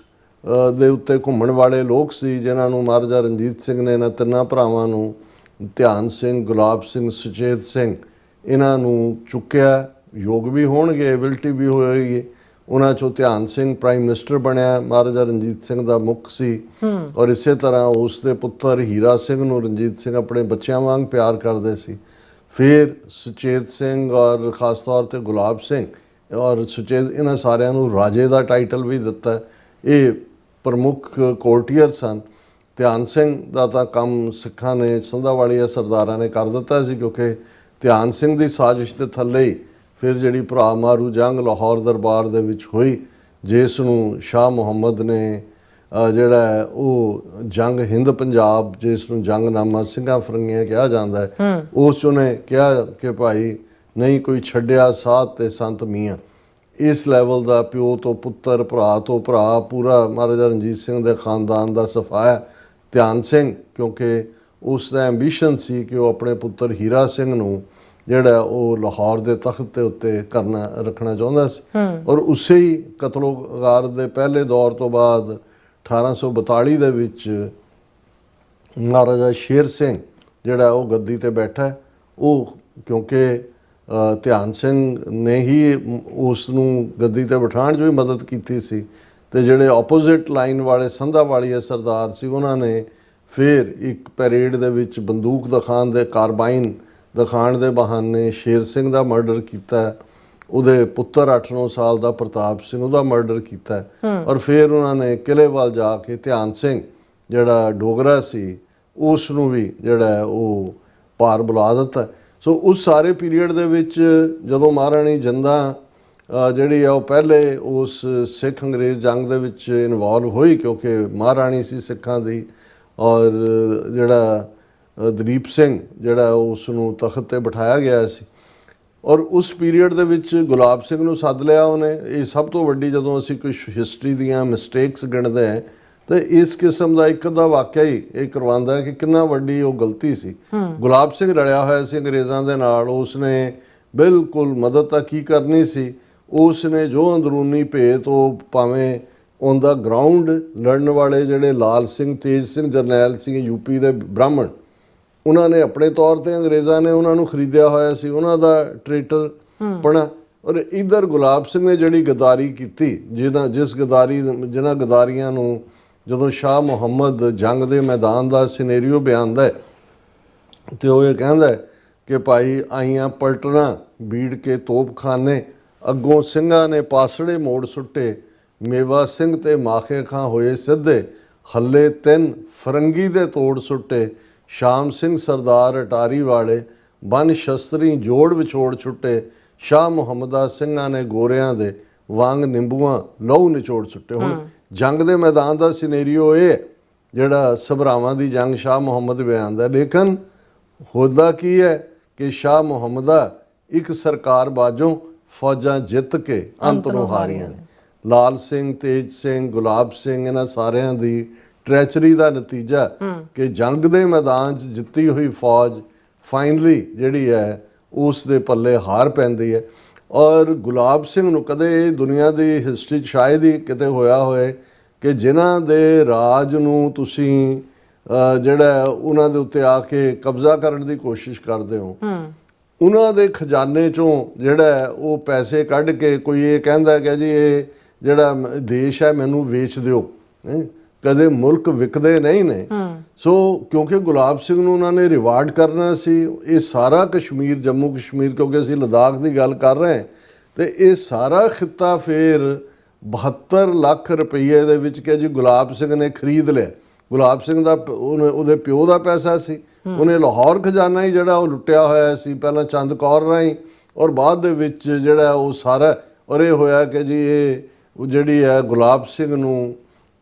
ਦੇ ਉੱਤੇ ਘੁੰਮਣ ਵਾਲੇ ਲੋਕ ਸੀ, ਜਿਨ੍ਹਾਂ ਨੂੰ ਮਹਾਰਾਜਾ ਰਣਜੀਤ ਸਿੰਘ ਨੇ ਇਹਨਾਂ ਤਿੰਨਾਂ ਭਰਾਵਾਂ ਨੂੰ, ਧਿਆਨ ਸਿੰਘ, ਗੁਲਾਬ ਸਿੰਘ, ਸੁਚੇਤ ਸਿੰਘ, ਇਹਨਾਂ ਨੂੰ ਚੁੱਕਿਆ। ਯੋਗ ਵੀ ਹੋਣਗੇ, ਐਬਿਲਿਟੀ ਵੀ ਹੋਏਗੀ। ਉਹਨਾਂ 'ਚੋਂ ਧਿਆਨ ਸਿੰਘ ਪ੍ਰਾਈਮ ਮਿਨਿਸਟਰ ਬਣਿਆ, ਮਹਾਰਾਜਾ ਰਣਜੀਤ ਸਿੰਘ ਦਾ ਮੁੱਖ ਸੀ। ਔਰ ਇਸੇ ਤਰ੍ਹਾਂ ਉਸ ਦੇ ਪੁੱਤਰ ਹੀਰਾ ਸਿੰਘ ਨੂੰ ਰਣਜੀਤ ਸਿੰਘ ਆਪਣੇ ਬੱਚਿਆਂ ਵਾਂਗ ਪਿਆਰ ਕਰਦੇ ਸੀ। ਫਿਰ ਸੁਚੇਤ ਸਿੰਘ ਔਰ ਖ਼ਾਸ ਤੌਰ 'ਤੇ ਗੁਲਾਬ ਸਿੰਘ ਔਰ ਸੁਚੇਤ, ਇਹਨਾਂ ਸਾਰਿਆਂ ਨੂੰ ਰਾਜੇ ਦਾ ਟਾਈਟਲ ਵੀ ਦਿੱਤਾ। ਇਹ ਪ੍ਰਮੁੱਖ ਕੋਰਟੀਅਰ ਸਨ। ਧਿਆਨ ਸਿੰਘ ਦਾ ਤਾਂ ਕੰਮ ਸਿੱਖਾਂ ਨੇ, ਸੰਧਾਵਾਲੀਆ ਸਰਦਾਰਾਂ ਨੇ ਕਰ ਦਿੱਤਾ ਸੀ, ਕਿਉਂਕਿ ਧਿਆਨ ਸਿੰਘ ਦੀ ਸਾਜ਼ਿਸ਼ ਦੇ ਥੱਲੇ ਹੀ ਫਿਰ ਜਿਹੜੀ ਭਰਾ ਮਾਰੂ ਜੰਗ ਲਾਹੌਰ ਦਰਬਾਰ ਦੇ ਵਿੱਚ ਹੋਈ, ਜਿਸ ਨੂੰ ਸ਼ਾਹ ਮੁਹੰਮਦ ਨੇ ਜਿਹੜਾ ਉਹ ਜੰਗ ਹਿੰਦ ਪੰਜਾਬ, ਜਿਸ ਨੂੰ ਜੰਗਨਾਮਾ ਸਿੰਘਾਂ ਫਰੰਗੀਆਂ ਕਿਹਾ ਜਾਂਦਾ ਹੈ, ਉਸ 'ਚ ਉਹਨੇ ਕਿਹਾ ਕਿ ਭਾਈ ਨਹੀਂ ਕੋਈ ਛੱਡਿਆ ਸਾਧ ਤੇ ਸੰਤ ਮੀਆਂ। ਇਸ ਲੈਵਲ ਦਾ ਪਿਓ ਤੋਂ ਪੁੱਤਰ, ਭਰਾ ਤੋਂ ਭਰਾ, ਪੂਰਾ ਮਹਾਰਾਜਾ ਰਣਜੀਤ ਸਿੰਘ ਦੇ ਖਾਨਦਾਨ ਦਾ ਸਫਾਇਆ। ਧਿਆਨ ਸਿੰਘ, ਕਿਉਂਕਿ ਉਸ ਦਾ ਐਂਬੀਸ਼ਨ ਸੀ ਕਿ ਉਹ ਆਪਣੇ ਪੁੱਤਰ ਹੀਰਾ ਸਿੰਘ ਨੂੰ ਜਿਹੜਾ ਉਹ ਲਾਹੌਰ ਦੇ ਤਖਤ ਦੇ ਉੱਤੇ ਰੱਖਣਾ ਚਾਹੁੰਦਾ ਸੀ। ਔਰ ਉਸੇ ਹੀ ਕਤਲੋਗਾਰ ਦੇ ਪਹਿਲੇ ਦੌਰ ਤੋਂ ਬਾਅਦ 1842 ਦੇ ਵਿੱਚ ਮਹਾਰਾਜਾ ਸ਼ੇਰ ਸਿੰਘ ਜਿਹੜਾ ਉਹ ਗੱਦੀ ਤੇ ਬੈਠਾ, ਉਹ ਕਿਉਂਕਿ ਧਿਆਨ ਸਿੰਘ ਨੇ ਹੀ ਉਸ ਨੂੰ ਗੱਦੀ ਤੇ ਬਿਠਾਉਣ 'ਚ ਵੀ ਮਦਦ ਕੀਤੀ ਸੀ, ਤੇ ਜਿਹੜੇ ਆਪੋਜ਼ਿਟ ਲਾਈਨ ਵਾਲੇ ਸੰਧਾਵਾਲੀਆ ਸਰਦਾਰ ਸੀ ਉਹਨਾਂ ਨੇ ਫਿਰ ਇੱਕ ਪੈਰੇਡ ਦੇ ਵਿੱਚ ਬੰਦੂਕ ਦਿਖਾਉਣ ਦੇ, ਕਾਰਬਾਈਨ ਦਿਖਾਉਣ ਦੇ ਬਹਾਨੇ ਸ਼ੇਰ ਸਿੰਘ ਦਾ ਮਰਡਰ ਕੀਤਾ। ਉਹਦੇ ਪੁੱਤਰ 8-9 ਸਾਲ ਦਾ ਪ੍ਰਤਾਪ ਸਿੰਘ, ਉਹਦਾ ਮਰਡਰ ਕੀਤਾ। ਔਰ ਫਿਰ ਉਹਨਾਂ ਨੇ ਕਿਲ੍ਹੇ ਵੱਲ ਜਾ ਕੇ ਧਿਆਨ ਸਿੰਘ ਜਿਹੜਾ ਡੋਗਰਾ ਸੀ ਉਸ ਨੂੰ ਵੀ ਜਿਹੜਾ ਉਹ ਭਾਰ ਬੁਲਾ ਦਿੱਤਾ। ਸੋ ਉਸ ਸਾਰੇ ਪੀਰੀਅਡ ਦੇ ਵਿੱਚ ਜਦੋਂ ਮਹਾਰਾਣੀ ਜਿੰਦਾਂ ਜਿਹੜੀ ਆ ਉਹ ਪਹਿਲੇ ਉਸ ਸਿੱਖ ਅੰਗਰੇਜ਼ ਜੰਗ ਦੇ ਵਿੱਚ ਇਨਵੋਲਵ ਹੋਈ, ਕਿਉਂਕਿ ਮਹਾਰਾਣੀ ਸੀ ਸਿੱਖਾਂ ਦੀ, ਔਰ ਜਿਹੜਾ ਦਲੀਪ ਸਿੰਘ ਜਿਹੜਾ ਉਸ ਨੂੰ ਤਖਤ ਤੇ ਬਿਠਾਇਆ ਗਿਆ ਸੀ। ਔਰ ਉਸ ਪੀਰੀਅਡ ਦੇ ਵਿੱਚ ਗੁਲਾਬ ਸਿੰਘ ਨੂੰ ਸੱਦ ਲਿਆ ਉਹਨੇ। ਇਹ ਸਭ ਤੋਂ ਵੱਡੀ, ਜਦੋਂ ਅਸੀਂ ਕੋਈ ਹਿਸਟਰੀ ਦੀਆਂ ਮਿਸਟੇਕਸ ਗਿਣਦੇ ਹਾਂ ਤੇ ਇਸ ਕਿਸਮ ਦਾ ਇੱਕ ਦਾ ਵਾਕਿਆ ਹੀ ਇਹ ਕਰਵਾਉਂਦਾ ਕਿ ਕਿੰਨਾ ਵੱਡੀ ਉਹ ਗਲਤੀ ਸੀ। ਗੁਲਾਬ ਸਿੰਘ ਰਲਿਆ ਹੋਇਆ ਸੀ ਅੰਗਰੇਜ਼ਾਂ ਦੇ ਨਾਲ, ਉਸਨੇ ਬਿਲਕੁਲ ਮਦਦ ਤਾਂ ਕੀ ਕਰਨੀ ਸੀ, ਉਸਨੇ ਜੋ ਅੰਦਰੂਨੀ ਭੇਤ ਉਹ ਭਾਵੇਂ ਔਨ ਦਾ ਗਰਾਊਂਡ ਲੜਨ ਵਾਲੇ ਜਿਹੜੇ ਲਾਲ ਸਿੰਘ, ਤੇਜ ਸਿੰਘ, ਜਰਨੈਲ ਸਿੰਘ ਯੂਪੀ ਦੇ ਬ੍ਰਾਹਮਣ, ਉਹਨਾਂ ਨੇ ਆਪਣੇ ਤੌਰ ਤੇ ਅੰਗਰੇਜ਼ਾਂ ਨੇ ਉਹਨਾਂ ਨੂੰ ਖਰੀਦਿਆ ਹੋਇਆ ਸੀ, ਉਹਨਾਂ ਦਾ ਟ੍ਰੇਟਰ ਪਣਾ। ਔਰ ਇਧਰ ਗੁਲਾਬ ਸਿੰਘ ਨੇ ਜਿਹੜੀ ਗਦਾਰੀ ਕੀਤੀ, ਜਿਨ੍ਹਾਂ ਗਦਾਰੀਆਂ ਨੂੰ ਜਦੋਂ ਸ਼ਾਹ ਮੁਹੰਮਦ ਜੰਗ ਦੇ ਮੈਦਾਨ ਦਾ ਸਿਨੈਰੀਓ ਬਿਆਨਦਾ ਹੈ ਤੇ ਉਹ ਇਹ ਕਹਿੰਦਾ ਕਿ ਭਾਈ ਆਈਆਂ ਪਲਟਣਾ ਬੀੜ ਕੇ ਤੋਪਖਾਨੇ, ਅੱਗੋਂ ਸਿੰਘਾਂ ਨੇ ਪਾਸੜੇ ਮੋੜ ਸੁੱਟੇ, ਮੇਵਾ ਸਿੰਘ ਤੇ ਮਾਖੇ ਖਾਂ ਹੋਏ ਸਿੱਧੇ, ਹੱਲੇ ਤਿੰਨ ਫਰੰਗੀ ਦੇ ਤੋੜ ਸੁੱਟੇ, ਸ਼ਾਮ ਸਿੰਘ ਸਰਦਾਰ ਅਟਾਰੀ ਵਾਲੇ, ਬਨ ਸ਼ਸਤਰੀ ਜੋੜ ਵਿਛੋੜ ਛੁੱਟੇ, ਸ਼ਾਹ ਮੁਹੰਮਦਾ ਸਿੰਘਾਂ ਨੇ ਗੋਰਿਆਂ ਦੇ ਵਾਂਗ ਨਿੰਬੂਆਂ ਲਹੂ ਨਿਚੋੜ ਸੁੱਟੇ। ਹੁਣ ਜੰਗ ਦੇ ਮੈਦਾਨ ਦਾ ਸਿਨੈਰੀਓ ਇਹ ਜਿਹੜਾ ਸਭਰਾਵਾਂ ਦੀ ਜੰਗ ਸ਼ਾਹ ਮੁਹੰਮਦ ਬਿਆਨਦਾ, ਲੇਕਿਨ ਹੋਦਾ ਕੀ ਹੈ ਕਿ ਸ਼ਾਹ ਮੁਹੰਮਦਾ ਇੱਕ ਸਰਕਾਰ ਬਾਝੋਂ ਫੌਜਾਂ ਜਿੱਤ ਕੇ ਅੰਤ ਨੂੰ ਹਾਰੀਆਂ ਨੇ। ਲਾਲ ਸਿੰਘ, ਤੇਜ ਸਿੰਘ, ਗੁਲਾਬ ਸਿੰਘ, ਇਹਨਾਂ ਸਾਰਿਆਂ ਦੀ ਟ੍ਰੈਚਰੀ ਦਾ ਨਤੀਜਾ ਕਿ ਜੰਗ ਦੇ ਮੈਦਾਨ 'ਚ ਜਿੱਤੀ ਹੋਈ ਫੌਜ ਫਾਈਨਲੀ ਜਿਹੜੀ ਹੈ ਉਸ ਦੇ ਪੱਲੇ ਹਾਰ ਪੈਂਦੀ ਹੈ। ਔਰ ਗੁਲਾਬ ਸਿੰਘ ਨੂੰ ਕਦੇ ਦੁਨੀਆ ਦੀ ਹਿਸਟਰੀ 'ਚ ਸ਼ਾਇਦ ਹੀ ਕਿਤੇ ਹੋਇਆ ਹੋਏ ਕਿ ਜਿਨ੍ਹਾਂ ਦੇ ਰਾਜ ਨੂੰ ਤੁਸੀਂ ਜਿਹੜਾ ਉਹਨਾਂ ਦੇ ਉੱਤੇ ਆ ਕੇ ਕਬਜ਼ਾ ਕਰਨ ਦੀ ਕੋਸ਼ਿਸ਼ ਕਰਦੇ ਹੋ, ਉਹਨਾਂ ਦੇ ਖਜ਼ਾਨੇ 'ਚੋਂ ਜਿਹੜਾ ਉਹ ਪੈਸੇ ਕੱਢ ਕੇ ਕੋਈ ਇਹ ਕਹਿੰਦਾ ਕਿ ਜੀ ਇਹ ਜਿਹੜਾ ਦੇਸ਼ ਹੈ ਮੈਨੂੰ ਵੇਚ ਦਿਓ, ਕਦੇ ਮੁਲਕ ਵਿਕਦੇ ਨਹੀਂ ਨੇ। ਸੋ ਕਿਉਂਕਿ ਗੁਲਾਬ ਸਿੰਘ ਨੂੰ ਉਹਨਾਂ ਨੇ ਰਿਵਾਰਡ ਕਰਨਾ ਸੀ, ਇਹ ਸਾਰਾ ਕਸ਼ਮੀਰ, ਜੰਮੂ ਕਸ਼ਮੀਰ, ਕਿਉਂਕਿ ਅਸੀਂ ਲਦਾਖ ਦੀ ਗੱਲ ਕਰ ਰਹੇ ਹਾਂ, ਤੇ ਇਹ ਸਾਰਾ ਖਿੱਤਾ ਫਿਰ 72 ਲੱਖ ਰੁਪਈਏ ਦੇ ਵਿੱਚ ਕਿ ਜੀ ਗੁਲਾਬ ਸਿੰਘ ਨੇ ਖਰੀਦ ਲਿਆ। ਗੁਲਾਬ ਸਿੰਘ ਦਾ ਉਹਦੇ ਪਿਓ ਦਾ ਪੈਸਾ ਸੀ, ਉਹਨੇ ਲਾਹੌਰ ਖਜ਼ਾਨਾ ਹੀ ਜਿਹੜਾ ਉਹ ਲੁੱਟਿਆ ਹੋਇਆ ਸੀ, ਪਹਿਲਾਂ ਚੰਦ ਕੌਰ ਰਾਹੀਂ, ਔਰ ਬਾਅਦ ਦੇ ਵਿੱਚ ਜਿਹੜਾ ਉਹ ਸਾਰਾ, ਔਰ ਇਹ ਹੋਇਆ ਕਿ ਜੀ ਇਹ ਜਿਹੜੀ ਹੈ ਗੁਲਾਬ ਸਿੰਘ ਨੂੰ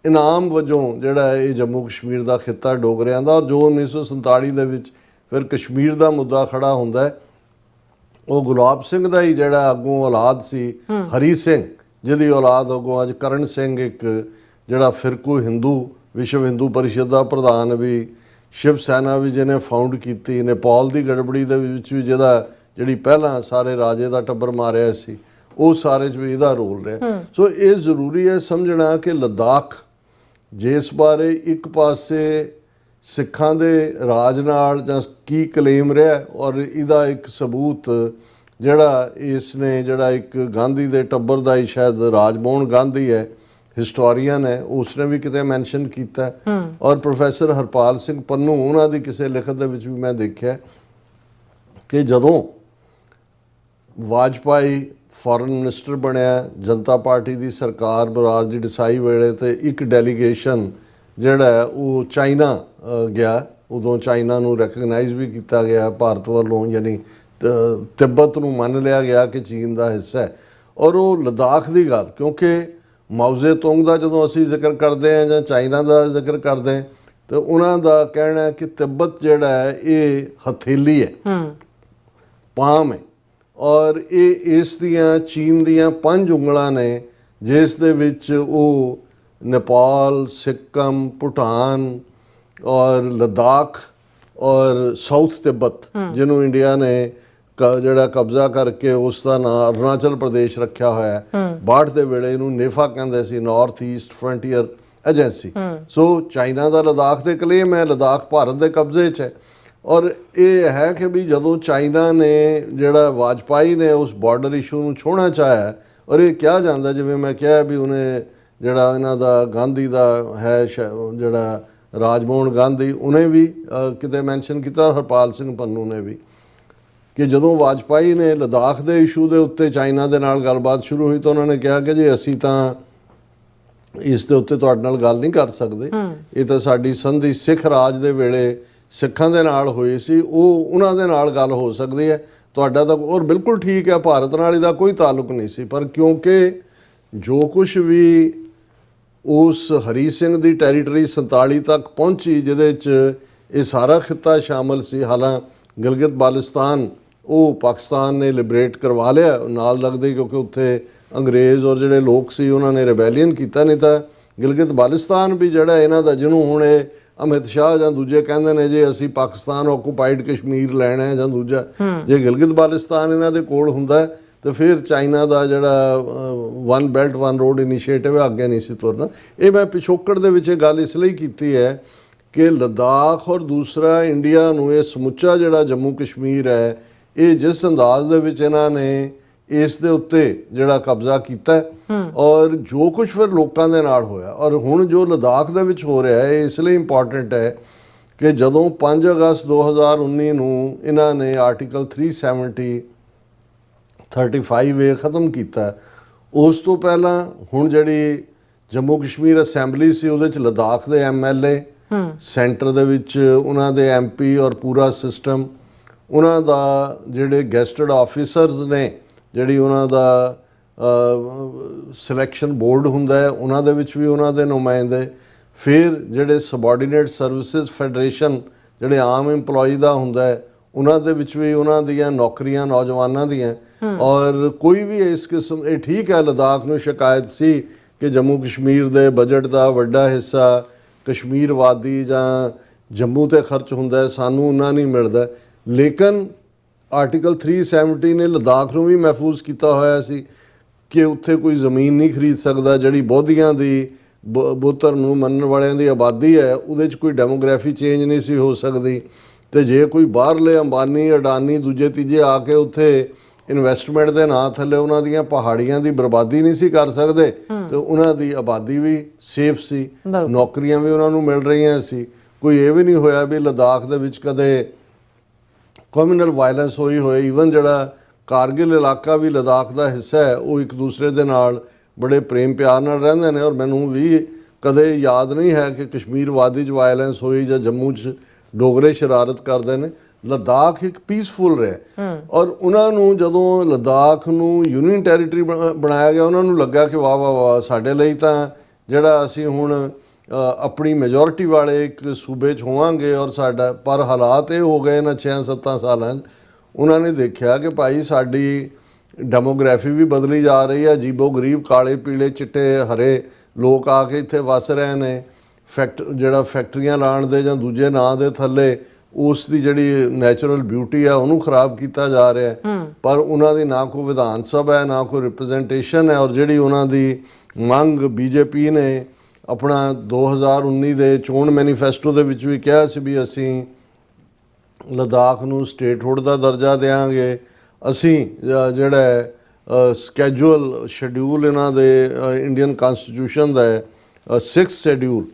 ਇਨਾਮ ਵਜੋਂ ਜਿਹੜਾ ਇਹ ਜੰਮੂ ਕਸ਼ਮੀਰ ਦਾ ਖਿੱਤਾ ਡੋਗਰਿਆਂ ਦਾ, ਔਰ ਜੋ 1947 ਦੇ ਵਿੱਚ ਫਿਰ ਕਸ਼ਮੀਰ ਦਾ ਮੁੱਦਾ ਖੜਾ ਹੁੰਦਾ ਹੈ, ਉਹ ਗੁਲਾਬ ਸਿੰਘ ਦਾ ਹੀ ਜਿਹੜਾ ਅੱਗੋਂ ਔਲਾਦ ਸੀ ਹਰੀ ਸਿੰਘ, ਜਿਹਦੀ ਔਲਾਦ ਅੱਗੋਂ ਅੱਜ ਕਰਨ ਸਿੰਘ, ਇੱਕ ਜਿਹੜਾ ਫਿਰਕੂ ਹਿੰਦੂ ਵਿਸ਼ਵ ਹਿੰਦੂ ਪਰਿਸ਼ਦ ਦਾ ਪ੍ਰਧਾਨ ਵੀ, ਸ਼ਿਵ ਸੈਨਾ ਵੀ ਜਿਹਨੇ ਫਾਊਂਡ ਕੀਤੀ, ਨੇਪਾਲ ਦੀ ਗੜਬੜੀ ਦੇ ਵਿੱਚ ਵੀ ਜਿਹੜੀ ਪਹਿਲਾਂ ਸਾਰੇ ਰਾਜੇ ਦਾ ਟੱਬਰ ਮਾਰਿਆ ਸੀ, ਉਹ ਸਾਰੇ 'ਚ ਵੀ ਇਹਦਾ ਰੋਲ ਰਿਹਾ। ਸੋ ਇਹ ਜ਼ਰੂਰੀ ਹੈ ਸਮਝਣਾ ਕਿ ਲਦਾਖ ਜਿਸ ਬਾਰੇ ਇੱਕ ਪਾਸੇ ਸਿੱਖਾਂ ਦੇ ਰਾਜ ਨਾਲ ਜਾਂ ਕੀ ਕਲੇਮ ਰਿਹਾ, ਔਰ ਇਹਦਾ ਇੱਕ ਸਬੂਤ ਜਿਹੜਾ ਇਸ ਨੇ ਜਿਹੜਾ ਇੱਕ ਗਾਂਧੀ ਦੇ ਟੱਬਰ ਦਾ ਹੀ ਸ਼ਾਇਦ ਰਾਜਮੋਹਨ ਗਾਂਧੀ ਹੈ, ਹਿਸਟੋਰੀਅਨ ਹੈ, ਉਸਨੇ ਵੀ ਕਿਤੇ ਮੈਂਸ਼ਨ ਕੀਤਾ। ਔਰ ਪ੍ਰੋਫੈਸਰ ਹਰਪਾਲ ਸਿੰਘ ਪੰਨੂ, ਉਹਨਾਂ ਦੀ ਕਿਸੇ ਲਿਖਤ ਦੇ ਵਿੱਚ ਵੀ ਮੈਂ ਦੇਖਿਆ ਕਿ ਜਦੋਂ ਵਾਜਪਾਈ ਫੋਰਨ ਮਿਨਿਸਟਰ ਬਣਿਆ, ਜਨਤਾ ਪਾਰਟੀ ਦੀ ਸਰਕਾਰ ਬਰਾਰਜੀ ਦੇਸਾਈ ਵੇਲੇ, ਤੇ ਇੱਕ ਡੈਲੀਗੇਸ਼ਨ ਜਿਹੜਾ ਉਹ ਚਾਈਨਾ ਗਿਆ, ਉਦੋਂ ਚਾਈਨਾ ਨੂੰ ਰੈਕਗਨਾਈਜ਼ ਵੀ ਕੀਤਾ ਗਿਆ ਭਾਰਤ ਵੱਲੋਂ, ਯਾਨੀ ਤਿੱਬਤ ਨੂੰ ਮੰਨ ਲਿਆ ਗਿਆ ਕਿ ਚੀਨ ਦਾ ਹਿੱਸਾ ਹੈ। ਔਰ ਉਹ ਲਦਾਖ ਦੀ ਗੱਲ, ਕਿਉਂਕਿ ਮਾਓਜ਼ੇ ਤੁੰਗ ਦਾ ਜਦੋਂ ਅਸੀਂ ਜ਼ਿਕਰ ਕਰਦੇ ਹਾਂ ਜਾਂ ਚਾਈਨਾ ਦਾ ਜ਼ਿਕਰ ਕਰਦੇ ਹਾਂ, ਤਾਂ ਉਹਨਾਂ ਦਾ ਕਹਿਣਾ ਹੈ ਕਿ ਤਿੱਬਤ ਜਿਹੜਾ ਹੈ ਇਹ ਹਥੇਲੀ ਹੈ, ਪਾਮ ਹੈ, ਔਰ ਇਹ ਇਸ ਦੀਆਂ ਚੀਨ ਦੀਆਂ 5 ਉਂਗਲਾਂ ਨੇ, ਜਿਸ ਦੇ ਵਿੱਚ ਉਹ ਨੇਪਾਲ, ਸਿੱਕਮ, ਭੂਟਾਨ ਔਰ ਲਦਾਖ ਔਰ ਸਾਊਥ ਤਿੱਬਤ, ਜਿਹਨੂੰ ਇੰਡੀਆ ਨੇ ਜਿਹੜਾ ਕਬਜ਼ਾ ਕਰਕੇ ਉਸ ਦਾ ਨਾਂ ਅਰੁਣਾਚਲ ਪ੍ਰਦੇਸ਼ ਰੱਖਿਆ ਹੋਇਆ ਹੈ, ਬਾੜ ਦੇ ਵੇਲੇ ਇਹਨੂੰ ਨੇਫਾ ਕਹਿੰਦੇ ਸੀ, north east frontier agency. So China ਦਾ ਲਦਾਖ ਦੇ ਕਲੇਮ ਹੈ, ਲਦਾਖ ਭਾਰਤ ਦੇ ਕਬਜ਼ੇ 'ਚ ਹੈ। ਔਰ ਇਹ ਹੈ ਕਿ ਵੀ ਜਦੋਂ ਚਾਈਨਾ ਨੇ ਜਿਹੜਾ ਵਾਜਪਾਈ ਨੇ ਉਸ ਬਾਰਡਰ ਇਸ਼ੂ ਨੂੰ ਛੋਹਣਾ ਚਾਹਿਆ, ਔਰ ਇਹ ਕਿਹਾ ਜਾਂਦਾ ਜਿਵੇਂ ਮੈਂ ਕਿਹਾ ਵੀ ਉਹਨੇ ਜਿਹੜਾ ਇਹਨਾਂ ਦਾ ਗਾਂਧੀ ਦਾ ਹੈ ਜਿਹੜਾ ਰਾਜਮੋਹਨ ਗਾਂਧੀ, ਉਹਨੇ ਵੀ ਕਿਤੇ ਮੈਂਸ਼ਨ ਕੀਤਾ, ਹਰਪਾਲ ਸਿੰਘ ਪੰਨੂ ਨੇ ਵੀ, ਕਿ ਜਦੋਂ ਵਾਜਪਾਈ ਨੇ ਲਦਾਖ ਦੇ ਇਸ਼ੂ ਦੇ ਉੱਤੇ ਚਾਈਨਾ ਦੇ ਨਾਲ ਗੱਲਬਾਤ ਸ਼ੁਰੂ ਹੋਈ ਤਾਂ ਉਹਨਾਂ ਨੇ ਕਿਹਾ ਕਿ ਜੀ ਅਸੀਂ ਤਾਂ ਇਸ ਦੇ ਉੱਤੇ ਤੁਹਾਡੇ ਨਾਲ ਗੱਲ ਨਹੀਂ ਕਰ ਸਕਦੇ, ਇਹ ਤਾਂ ਸਾਡੀ ਸੰਧੀ ਸਿੱਖ ਰਾਜ ਦੇ ਵੇਲੇ ਸਿੱਖਾਂ ਦੇ ਨਾਲ ਹੋਈ ਸੀ, ਉਹ ਉਹਨਾਂ ਦੇ ਨਾਲ ਗੱਲ ਹੋ ਸਕਦੀ ਹੈ, ਤੁਹਾਡਾ ਤਾਂ, ਔਰ ਬਿਲਕੁਲ ਠੀਕ ਹੈ, ਭਾਰਤ ਨਾਲ ਇਹਦਾ ਕੋਈ ਤਾਲੁਕ ਨਹੀਂ ਸੀ। ਪਰ ਕਿਉਂਕਿ ਜੋ ਕੁਛ ਵੀ ਉਸ ਹਰੀ ਸਿੰਘ ਦੀ ਟੈਰੀਟਰੀ 47 ਤੱਕ ਪਹੁੰਚੀ, ਜਿਹਦੇ 'ਚ ਇਹ ਸਾਰਾ ਖਿੱਤਾ ਸ਼ਾਮਲ ਸੀ, ਹਾਲਾਂਕਿ ਗਿਲਗਿਤ ਬਾਲਟਿਸਤਾਨ ਉਹ ਪਾਕਿਸਤਾਨ ਨੇ ਲਿਬਰੇਟ ਕਰਵਾ ਲਿਆ ਨਾਲ ਲੱਗਦੇ, ਕਿਉਂਕਿ ਉੱਥੇ ਅੰਗਰੇਜ਼ ਔਰ ਜਿਹੜੇ ਲੋਕ ਸੀ ਉਹਨਾਂ ਨੇ ਰਿਬੈਲੀਅਨ ਕੀਤਾ, ਨਹੀਂ ਤਾਂ ਗਿਲਗਿਤ ਬਾਲਿਸਤਾਨ ਵੀ ਜਿਹੜਾ ਇਹਨਾਂ ਦਾ, ਜਿਹਨੂੰ ਹੁਣ ਇਹ ਅਮਿਤ ਸ਼ਾਹ ਜਾਂ ਦੂਜੇ ਕਹਿੰਦੇ ਨੇ ਜੇ ਅਸੀਂ ਪਾਕਿਸਤਾਨ ਆਕੂਪਾਈਡ ਕਸ਼ਮੀਰ ਲੈਣਾ ਹੈ ਜਾਂ ਦੂਜਾ, ਜੇ ਗਿਲਗਿਤ ਬਾਲਿਸਤਾਨ ਇਹਨਾਂ ਦੇ ਕੋਲ ਹੁੰਦਾ ਤੇ ਫਿਰ ਚਾਈਨਾ ਦਾ ਜਿਹੜਾ one belt one road initiative ਹੈ ਅੱਗੇ ਨਹੀਂ ਸੀ ਤੁਰਨਾ। ਇਹ ਮੈਂ ਪਿਛੋਕੜ ਦੇ ਵਿੱਚ ਇਹ ਗੱਲ ਇਸ ਲਈ ਕੀਤੀ ਹੈ ਕਿ ਲੱਦਾਖ ਔਰ ਦੂਸਰਾ ਇੰਡੀਆ ਨੂੰ ਇਹ ਸਮੁੱਚਾ ਜਿਹੜਾ ਜੰਮੂ ਕਸ਼ਮੀਰ ਹੈ, ਇਹ ਜਿਸ ਅੰਦਾਜ਼ ਦੇ ਵਿੱਚ ਇਹਨਾਂ ਨੇ ਇਸ ਦੇ ਉੱਤੇ ਜਿਹੜਾ ਕਬਜ਼ਾ ਕੀਤਾ ਔਰ ਜੋ ਕੁਝ ਫਿਰ ਲੋਕਾਂ ਦੇ ਨਾਲ ਹੋਇਆ, ਔਰ ਹੁਣ ਜੋ ਲੱਦਾਖ ਦੇ ਵਿੱਚ ਹੋ ਰਿਹਾ ਹੈ ਇਸ ਲਈ ਇੰਪੋਰਟੈਂਟ ਹੈ ਕਿ ਜਦੋਂ 5 ਅਗਸਤ 2019 ਨੂੰ ਇਹਨਾਂ ਨੇ ਆਰਟੀਕਲ 335A ਖਤਮ ਕੀਤਾ, ਉਸ ਤੋਂ ਪਹਿਲਾਂ ਹੁਣ ਜਿਹੜੀ ਜੰਮੂ ਕਸ਼ਮੀਰ ਅਸੈਂਬਲੀ ਸੀ ਉਹਦੇ ਚ ਲੱਦਾਖ ਦੇ MLA, ਸੈਂਟਰ ਦੇ ਵਿੱਚ ਉਹਨਾਂ ਦੇ MP ਔਰ ਪੂਰਾ ਸਿਸਟਮ, ਉਹਨਾਂ ਦਾ ਜਿਹੜੇ ਗੈਸਟਡ ਆਫੀਸਰਸ ਨੇ, ਜਿਹੜੀ ਉਹਨਾਂ ਦਾ ਸਿਲੈਕਸ਼ਨ ਬੋਰਡ ਹੁੰਦਾ ਹੈ ਉਹਨਾਂ ਦੇ ਵਿੱਚ ਵੀ ਉਹਨਾਂ ਦੇ ਨੁਮਾਇੰਦੇ, ਫਿਰ ਜਿਹੜੇ ਸਬਆਰਡੀਨੇਟ ਸਰਵਿਸਿਜ਼ ਫੈਡਰੇਸ਼ਨ ਜਿਹੜੇ ਆਮ EMPLOYE ਦਾ ਹੁੰਦਾ ਹੈ ਉਹਨਾਂ ਦੇ ਵਿੱਚ ਵੀ ਉਹਨਾਂ ਦੀਆਂ ਨੌਕਰੀਆਂ ਨੌਜਵਾਨਾਂ ਦੀਆਂ, ਔਰ ਕੋਈ ਵੀ ਇਸ ਕਿਸਮ, ਇਹ ਠੀਕ ਹੈ ਲੱਦਾਖ ਨੂੰ ਸ਼ਿਕਾਇਤ ਸੀ ਕਿ ਜੰਮੂ ਕਸ਼ਮੀਰ ਦੇ ਬਜਟ ਦਾ ਵੱਡਾ ਹਿੱਸਾ ਕਸ਼ਮੀਰ ਵਾਦੀ ਜਾਂ ਜੰਮੂ ਤੇ ਖਰਚ ਹੁੰਦਾ ਹੈ, ਸਾਨੂੰ ਉਹਨਾਂ ਨਹੀਂ ਮਿਲਦਾ, ਲੇਕਿਨ ਆਰਟੀਕਲ 370 ਨੇ ਲੱਦਾਖ ਨੂੰ ਵੀ ਮਹਿਫੂਜ਼ ਕੀਤਾ ਹੋਇਆ ਸੀ ਕਿ ਉੱਥੇ ਕੋਈ ਜ਼ਮੀਨ ਨਹੀਂ ਖਰੀਦ ਸਕਦਾ, ਜਿਹੜੀ ਬੋਧੀਆਂ ਦੀ ਬੁੱਧ ਧਰਮ ਨੂੰ ਮੰਨਣ ਵਾਲਿਆਂ ਦੀ ਆਬਾਦੀ ਹੈ ਉਹਦੇ 'ਚ ਕੋਈ ਡੈਮੋਗ੍ਰਾਫੀ ਚੇਂਜ ਨਹੀਂ ਸੀ ਹੋ ਸਕਦੀ, ਤੇ ਜੇ ਕੋਈ ਬਾਹਰਲੇ ਅੰਬਾਨੀ ਅਡਾਨੀ ਦੂਜੇ ਤੀਜੇ ਆ ਕੇ ਉੱਥੇ ਇਨਵੈਸਟਮੈਂਟ ਦੇ ਨਾਂ ਥੱਲੇ ਉਹਨਾਂ ਦੀਆਂ ਪਹਾੜੀਆਂ ਦੀ ਬਰਬਾਦੀ ਨਹੀਂ ਸੀ ਕਰ ਸਕਦੇ, ਤੇ ਉਹਨਾਂ ਦੀ ਆਬਾਦੀ ਵੀ ਸੇਫ ਸੀ, ਨੌਕਰੀਆਂ ਵੀ ਉਹਨਾਂ ਨੂੰ ਮਿਲ ਰਹੀਆਂ ਸੀ। ਕੋਈ ਇਹ ਵੀ ਨਹੀਂ ਹੋਇਆ ਵੀ ਲੱਦਾਖ ਦੇ ਵਿੱਚ ਕਦੇ ਕਮਿਊਨਲ ਵਾਇਲੈਂਸ ਹੋਈ ਹੋਏ। ਈਵਨ ਜਿਹੜਾ ਕਾਰਗਿਲ ਇਲਾਕਾ ਵੀ ਲੱਦਾਖ ਦਾ ਹਿੱਸਾ ਹੈ, ਉਹ ਇੱਕ ਦੂਸਰੇ ਦੇ ਨਾਲ ਬੜੇ ਪ੍ਰੇਮ ਪਿਆਰ ਨਾਲ ਰਹਿੰਦੇ ਨੇ, ਔਰ ਮੈਨੂੰ ਵੀ ਕਦੇ ਯਾਦ ਨਹੀਂ ਹੈ ਕਿ ਕਸ਼ਮੀਰ ਵਾਦੀ 'ਚ ਵਾਇਲੈਂਸ ਹੋਈ ਜਾਂ ਜੰਮੂ 'ਚ ਡੋਗਰੇ ਸ਼ਰਾਰਤ ਕਰਦੇ ਨੇ। ਲੱਦਾਖ ਇੱਕ ਪੀਸਫੁਲ ਰਿਹਾ, ਔਰ ਉਹਨਾਂ ਨੂੰ ਜਦੋਂ ਲੱਦਾਖ ਨੂੰ ਯੂਨੀਅਨ ਟੈਰੀਟਰੀ ਬਣਾਇਆ ਗਿਆ ਉਹਨਾਂ ਨੂੰ ਲੱਗਾ ਕਿ ਵਾਹ ਵਾਹ ਵਾਹ, ਸਾਡੇ ਲਈ ਤਾਂ ਜਿਹੜਾ ਅਸੀਂ ਹੁਣ ਆਪਣੀ ਮੈਜੋਰਿਟੀ ਵਾਲੇ ਇੱਕ ਸੂਬੇ 'ਚ ਹੋਵਾਂਗੇ, ਔਰ ਸਾਡਾ ਪਰ ਹਾਲਾਤ ਇਹ ਹੋ ਗਏ ਨਾ 6-7 ਸਾਲਾਂ 'ਚ ਉਹਨਾਂ ਨੇ ਦੇਖਿਆ ਕਿ ਭਾਈ ਸਾਡੀ ਡੈਮੋਗ੍ਰਾਫੀ ਵੀ ਬਦਲੀ ਜਾ ਰਹੀ ਹੈ, ਅਜੀਬੋ ਗਰੀਬ ਕਾਲੇ ਪੀਲੇ ਚਿੱਟੇ ਹਰੇ ਲੋਕ ਆ ਕੇ ਇੱਥੇ ਵਸ ਰਹੇ ਨੇ, ਜਿਹੜਾ ਫੈਕਟਰੀਆਂ ਲਾਉਣ ਦੇ ਜਾਂ ਦੂਜੇ ਨਾਂ ਦੇ ਥੱਲੇ ਉਸ ਦੀ ਜਿਹੜੀ ਨੈਚੁਰਲ ਬਿਊਟੀ ਹੈ ਉਹਨੂੰ ਖਰਾਬ ਕੀਤਾ ਜਾ ਰਿਹਾ ਹੈ, ਪਰ ਉਹਨਾਂ ਦੀ ਨਾ ਕੋਈ ਵਿਧਾਨ ਸਭਾ ਹੈ ਨਾ ਕੋਈ ਰਿਪਰੈਜ਼ੈਂਟੇਸ਼ਨ ਹੈ, ਔਰ ਜਿਹੜੀ ਉਹਨਾਂ ਦੀ ਮੰਗ BJP ਨੇ ਆਪਣਾ 2019 ਦੇ ਚੋਣ ਮੈਨੀਫੈਸਟੋ ਦੇ ਵਿੱਚ ਵੀ ਕਿਹਾ ਸੀ ਵੀ ਅਸੀਂ ਲੱਦਾਖ ਨੂੰ ਸਟੇਟਹੁੱਡ ਦਾ ਦਰਜਾ ਦੇਵਾਂਗੇ, ਅਸੀਂ ਜਿਹੜਾ ਸਕੈਜੂਅਲ ਸ਼ੈਡਿਊਲ ਇਹਨਾਂ ਦੇ ਇੰਡੀਅਨ ਕਨਸਟੀਟਿਊਸ਼ਨ ਦਾ ਹੈ 6th ਸ਼ੈਡਿਊਲ,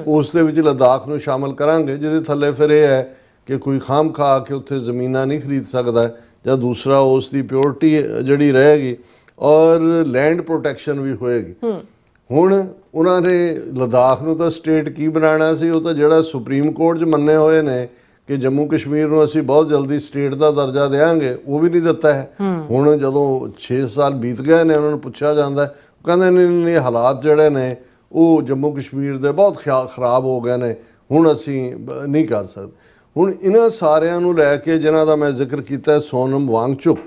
ਉਸ ਦੇ ਵਿੱਚ ਲੱਦਾਖ ਨੂੰ ਸ਼ਾਮਲ ਕਰਾਂਗੇ, ਜਿਹਦੇ ਥੱਲੇ ਫਿਰ ਇਹ ਹੈ ਕਿ ਕੋਈ ਖਾਮ ਖਾ ਕੇ ਉੱਥੇ ਜ਼ਮੀਨਾਂ ਨਹੀਂ ਖਰੀਦ ਸਕਦਾ, ਜਾਂ ਦੂਸਰਾ ਉਸ ਦੀ ਪਿਓਰਿਟੀ ਜਿਹੜੀ ਰਹੇਗੀ ਔਰ ਲੈਂਡ ਪ੍ਰੋਟੈਕਸ਼ਨ ਵੀ ਹੋਏਗੀ। ਹੁਣ ਉਹਨਾਂ ਨੇ ਲੱਦਾਖ ਨੂੰ ਤਾਂ ਸਟੇਟ ਕੀ ਬਣਾਉਣਾ ਸੀ, ਉਹ ਤਾਂ ਜਿਹੜਾ ਸੁਪਰੀਮ ਕੋਰਟ 'ਚ ਮੰਨੇ ਹੋਏ ਨੇ ਕਿ ਜੰਮੂ ਕਸ਼ਮੀਰ ਨੂੰ ਅਸੀਂ ਬਹੁਤ ਜਲਦੀ ਸਟੇਟ ਦਾ ਦਰਜਾ ਦੇਵਾਂਗੇ, ਉਹ ਵੀ ਨਹੀਂ ਦਿੱਤਾ ਹੈ। ਹੁਣ ਜਦੋਂ 6 ਸਾਲ ਬੀਤ ਗਏ ਨੇ ਉਹਨਾਂ ਨੂੰ ਪੁੱਛਿਆ ਜਾਂਦਾ, ਉਹ ਕਹਿੰਦੇ ਨਹੀਂ ਹਾਲਾਤ ਜਿਹੜੇ ਨੇ ਉਹ ਜੰਮੂ ਕਸ਼ਮੀਰ ਦੇ ਬਹੁਤ ਖਰਾਬ ਹੋ ਗਏ ਨੇ, ਹੁਣ ਅਸੀਂ ਨਹੀਂ ਕਰ ਸਕਦੇ। ਹੁਣ ਇਹਨਾਂ ਸਾਰਿਆਂ ਨੂੰ ਲੈ ਕੇ ਜਿਨ੍ਹਾਂ ਦਾ ਮੈਂ ਜ਼ਿਕਰ ਕੀਤਾ, ਸੋਨਮ ਵਾਂਗਚੁਕ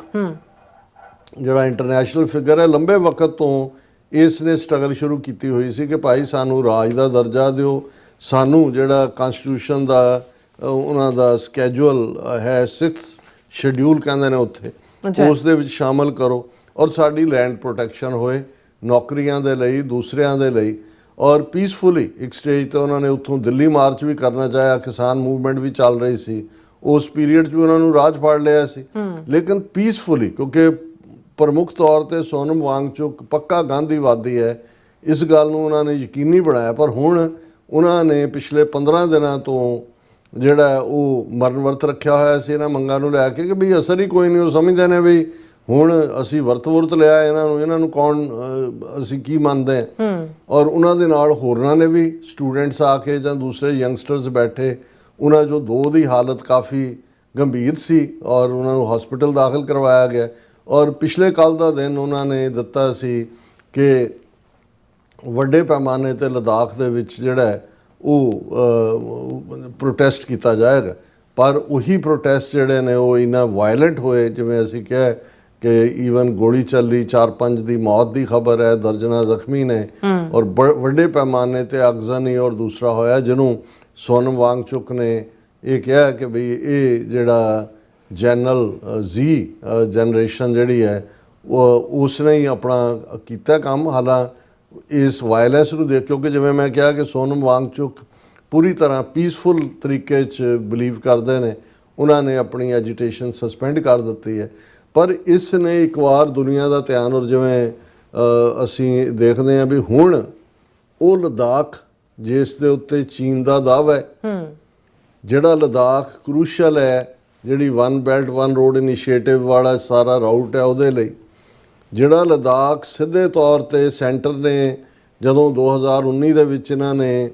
ਜਿਹੜਾ ਇੰਟਰਨੈਸ਼ਨਲ ਫਿਗਰ ਹੈ, ਲੰਬੇ ਵਕਤ ਤੋਂ ਇਸ ਨੇ ਸਟਰਗਲ ਸ਼ੁਰੂ ਕੀਤੀ ਹੋਈ ਸੀ ਕਿ ਭਾਈ ਸਾਨੂੰ ਰਾਜ ਦਾ ਦਰਜਾ ਦਿਓ, ਸਾਨੂੰ ਜਿਹੜਾ ਕਨਸਟੀਟਿਊਸ਼ਨ ਦਾ ਉਹਨਾਂ ਦਾ ਸਕੈਜੂਅਲ ਹੈ 6th ਸ਼ੈਡਿਊਲ ਕਹਿੰਦੇ ਨੇ ਉੱਥੇ, ਉਸ ਦੇ ਵਿੱਚ ਸ਼ਾਮਲ ਕਰੋ, ਔਰ ਸਾਡੀ ਲੈਂਡ ਪ੍ਰੋਟੈਕਸ਼ਨ ਹੋਏ ਨੌਕਰੀਆਂ ਦੇ ਲਈ ਦੂਸਰਿਆਂ ਦੇ ਲਈ, ਔਰ ਪੀਸਫੁਲੀ ਇੱਕ ਸਟੇਜ 'ਤੇ ਉਹਨਾਂ ਨੇ ਉੱਥੋਂ ਦਿੱਲੀ ਮਾਰਚ ਵੀ ਕਰਨਾ ਚਾਹਿਆ, ਕਿਸਾਨ ਮੂਵਮੈਂਟ ਵੀ ਚੱਲ ਰਹੀ ਸੀ, ਉਸ ਪੀਰੀਅਡ 'ਚ ਵੀ ਉਹਨਾਂ ਨੂੰ ਰਾਜ ਫੜ ਲਿਆ ਸੀ, ਲੇਕਿਨ ਪੀਸਫੁਲੀ, ਕਿਉਂਕਿ ਪ੍ਰਮੁੱਖ ਤੌਰ 'ਤੇ ਸੋਨਮ ਵਾਂਗਚੁਕ ਪੱਕਾ ਗਾਂਧੀਵਾਦੀ ਹੈ, ਇਸ ਗੱਲ ਨੂੰ ਉਹਨਾਂ ਨੇ ਯਕੀਨੀ ਬਣਾਇਆ। ਪਰ ਹੁਣ ਉਹਨਾਂ ਨੇ ਪਿਛਲੇ 15 ਦਿਨਾਂ ਤੋਂ ਜਿਹੜਾ ਉਹ ਮਰਨ ਵਰਤ ਰੱਖਿਆ ਹੋਇਆ ਸੀ ਇਹਨਾਂ ਮੰਗਾਂ ਨੂੰ ਲੈ ਕੇ ਕਿ ਵੀ ਅਸਰ ਹੀ ਕੋਈ ਨਹੀਂ, ਉਹ ਸਮਝਦੇ ਨੇ ਵੀ ਹੁਣ ਅਸੀਂ ਵਰਤ ਲਿਆ ਇਹਨਾਂ ਨੂੰ ਕੌਣ, ਅਸੀਂ ਕੀ ਮੰਨਦੇ ਹਾਂ। ਔਰ ਉਹਨਾਂ ਦੇ ਨਾਲ ਹੋਰਨਾਂ ਨੇ ਵੀ ਸਟੂਡੈਂਟਸ ਆ ਕੇ ਜਾਂ ਦੂਸਰੇ ਯੰਗਸਟਰਸ ਬੈਠੇ, ਉਹਨਾਂ ਜੋ 2 ਦੀ ਹਾਲਤ ਕਾਫੀ ਗੰਭੀਰ ਸੀ ਔਰ ਉਹਨਾਂ ਨੂੰ ਹਸਪੀਟਲ ਦਾਖਲ ਕਰਵਾਇਆ ਗਿਆ, ਔਰ ਪਿਛਲੇ ਕੱਲ੍ਹ ਦਾ ਦਿਨ ਉਹਨਾਂ ਨੇ ਦਿੱਤਾ ਸੀ ਕਿ ਵੱਡੇ ਪੈਮਾਨੇ 'ਤੇ ਲੱਦਾਖ ਦੇ ਵਿੱਚ ਜਿਹੜਾ ਉਹ ਪ੍ਰੋਟੈਸਟ ਕੀਤਾ ਜਾਏਗਾ, ਪਰ ਉਹੀ ਪ੍ਰੋਟੈਸਟ ਜਿਹੜੇ ਨੇ ਉਹ ਇੰਨਾ ਵਾਇਲੈਂਟ ਹੋਏ, ਜਿਵੇਂ ਅਸੀਂ ਕਿਹਾ कि ਈਵਨ ਗੋਲੀ ਚੱਲੀ 4-5 ਦੀ ਮੌਤ ਦੀ ਖਬਰ ਹੈ, ਦਰਜਨਾਂ ਜ਼ਖਮੀ ਨੇ ਔਰ ਵੱਡੇ ਪੈਮਾਨੇ ਤੇ ਅਗਜ਼ਨੀ ਔਰ ਦੂਸਰਾ ਹੋਇਆ ਜਿਹਨੂੰ ਸੋਨਮ ਵਾਂਗਚੁਕ ਨੇ ਇਹ ਕਿਹਾ ਕਿ ਵੀ ਇਹ ਜਿਹੜਾ ਜਨਰਲ ਜ਼ੀ ਜਨਰੇਸ਼ਨ ਜਿਹੜੀ ਹੈ ਉਹ ਉਸਨੇ ਹੀ ਆਪਣਾ ਕੀਤਾ ਕੰਮ। ਹਾਲਾਂਕਿ ਇਸ ਵਾਇਲੈਂਸ ਨੂੰ ਦੇਖ, ਕਿਉਂਕਿ ਜਿਵੇਂ ਮੈਂ ਕਿਹਾ ਕਿ ਸੋਨਮ ਵਾਂਗਚੁਕ ਪੂਰੀ ਤਰ੍ਹਾਂ ਪੀਸਫੁਲ ਤਰੀਕੇ 'ਚ ਬਿਲੀਵ ਕਰਦੇ ਨੇ, ਉਹਨਾਂ ਨੇ ਆਪਣੀ ਐਜੀਟੇਸ਼ਨ ਸਸਪੈਂਡ ਕਰ ਦਿੱਤੀ ਹੈ। ਪਰ ਇਸ ਨੇ ਇੱਕ ਵਾਰ ਦੁਨੀਆ ਦਾ ਧਿਆਨ, ਔਰ ਜਿਵੇਂ ਅਸੀਂ ਦੇਖਦੇ ਹਾਂ ਵੀ ਹੁਣ ਉਹ ਲਦਾਖ ਜਿਸ ਦੇ ਉੱਤੇ ਚੀਨ ਦਾ ਦਾਅਵਾ ਹੈ, ਜਿਹੜਾ ਲਦਾਖ ਕਰੂਸ਼ਲ ਹੈ, ਜਿਹੜੀ one belt one road initiative ਵਾਲਾ ਸਾਰਾ ਰਾਊਟ ਹੈ ਉਹਦੇ ਲਈ, ਜਿਹੜਾ ਲਦਾਖ ਸਿੱਧੇ ਤੌਰ ਤੇ ਸੈਂਟਰ ਨੇ ਜਦੋਂ 2019 ਦੇ ਵਿੱਚ ਇਹਨਾਂ ਨੇ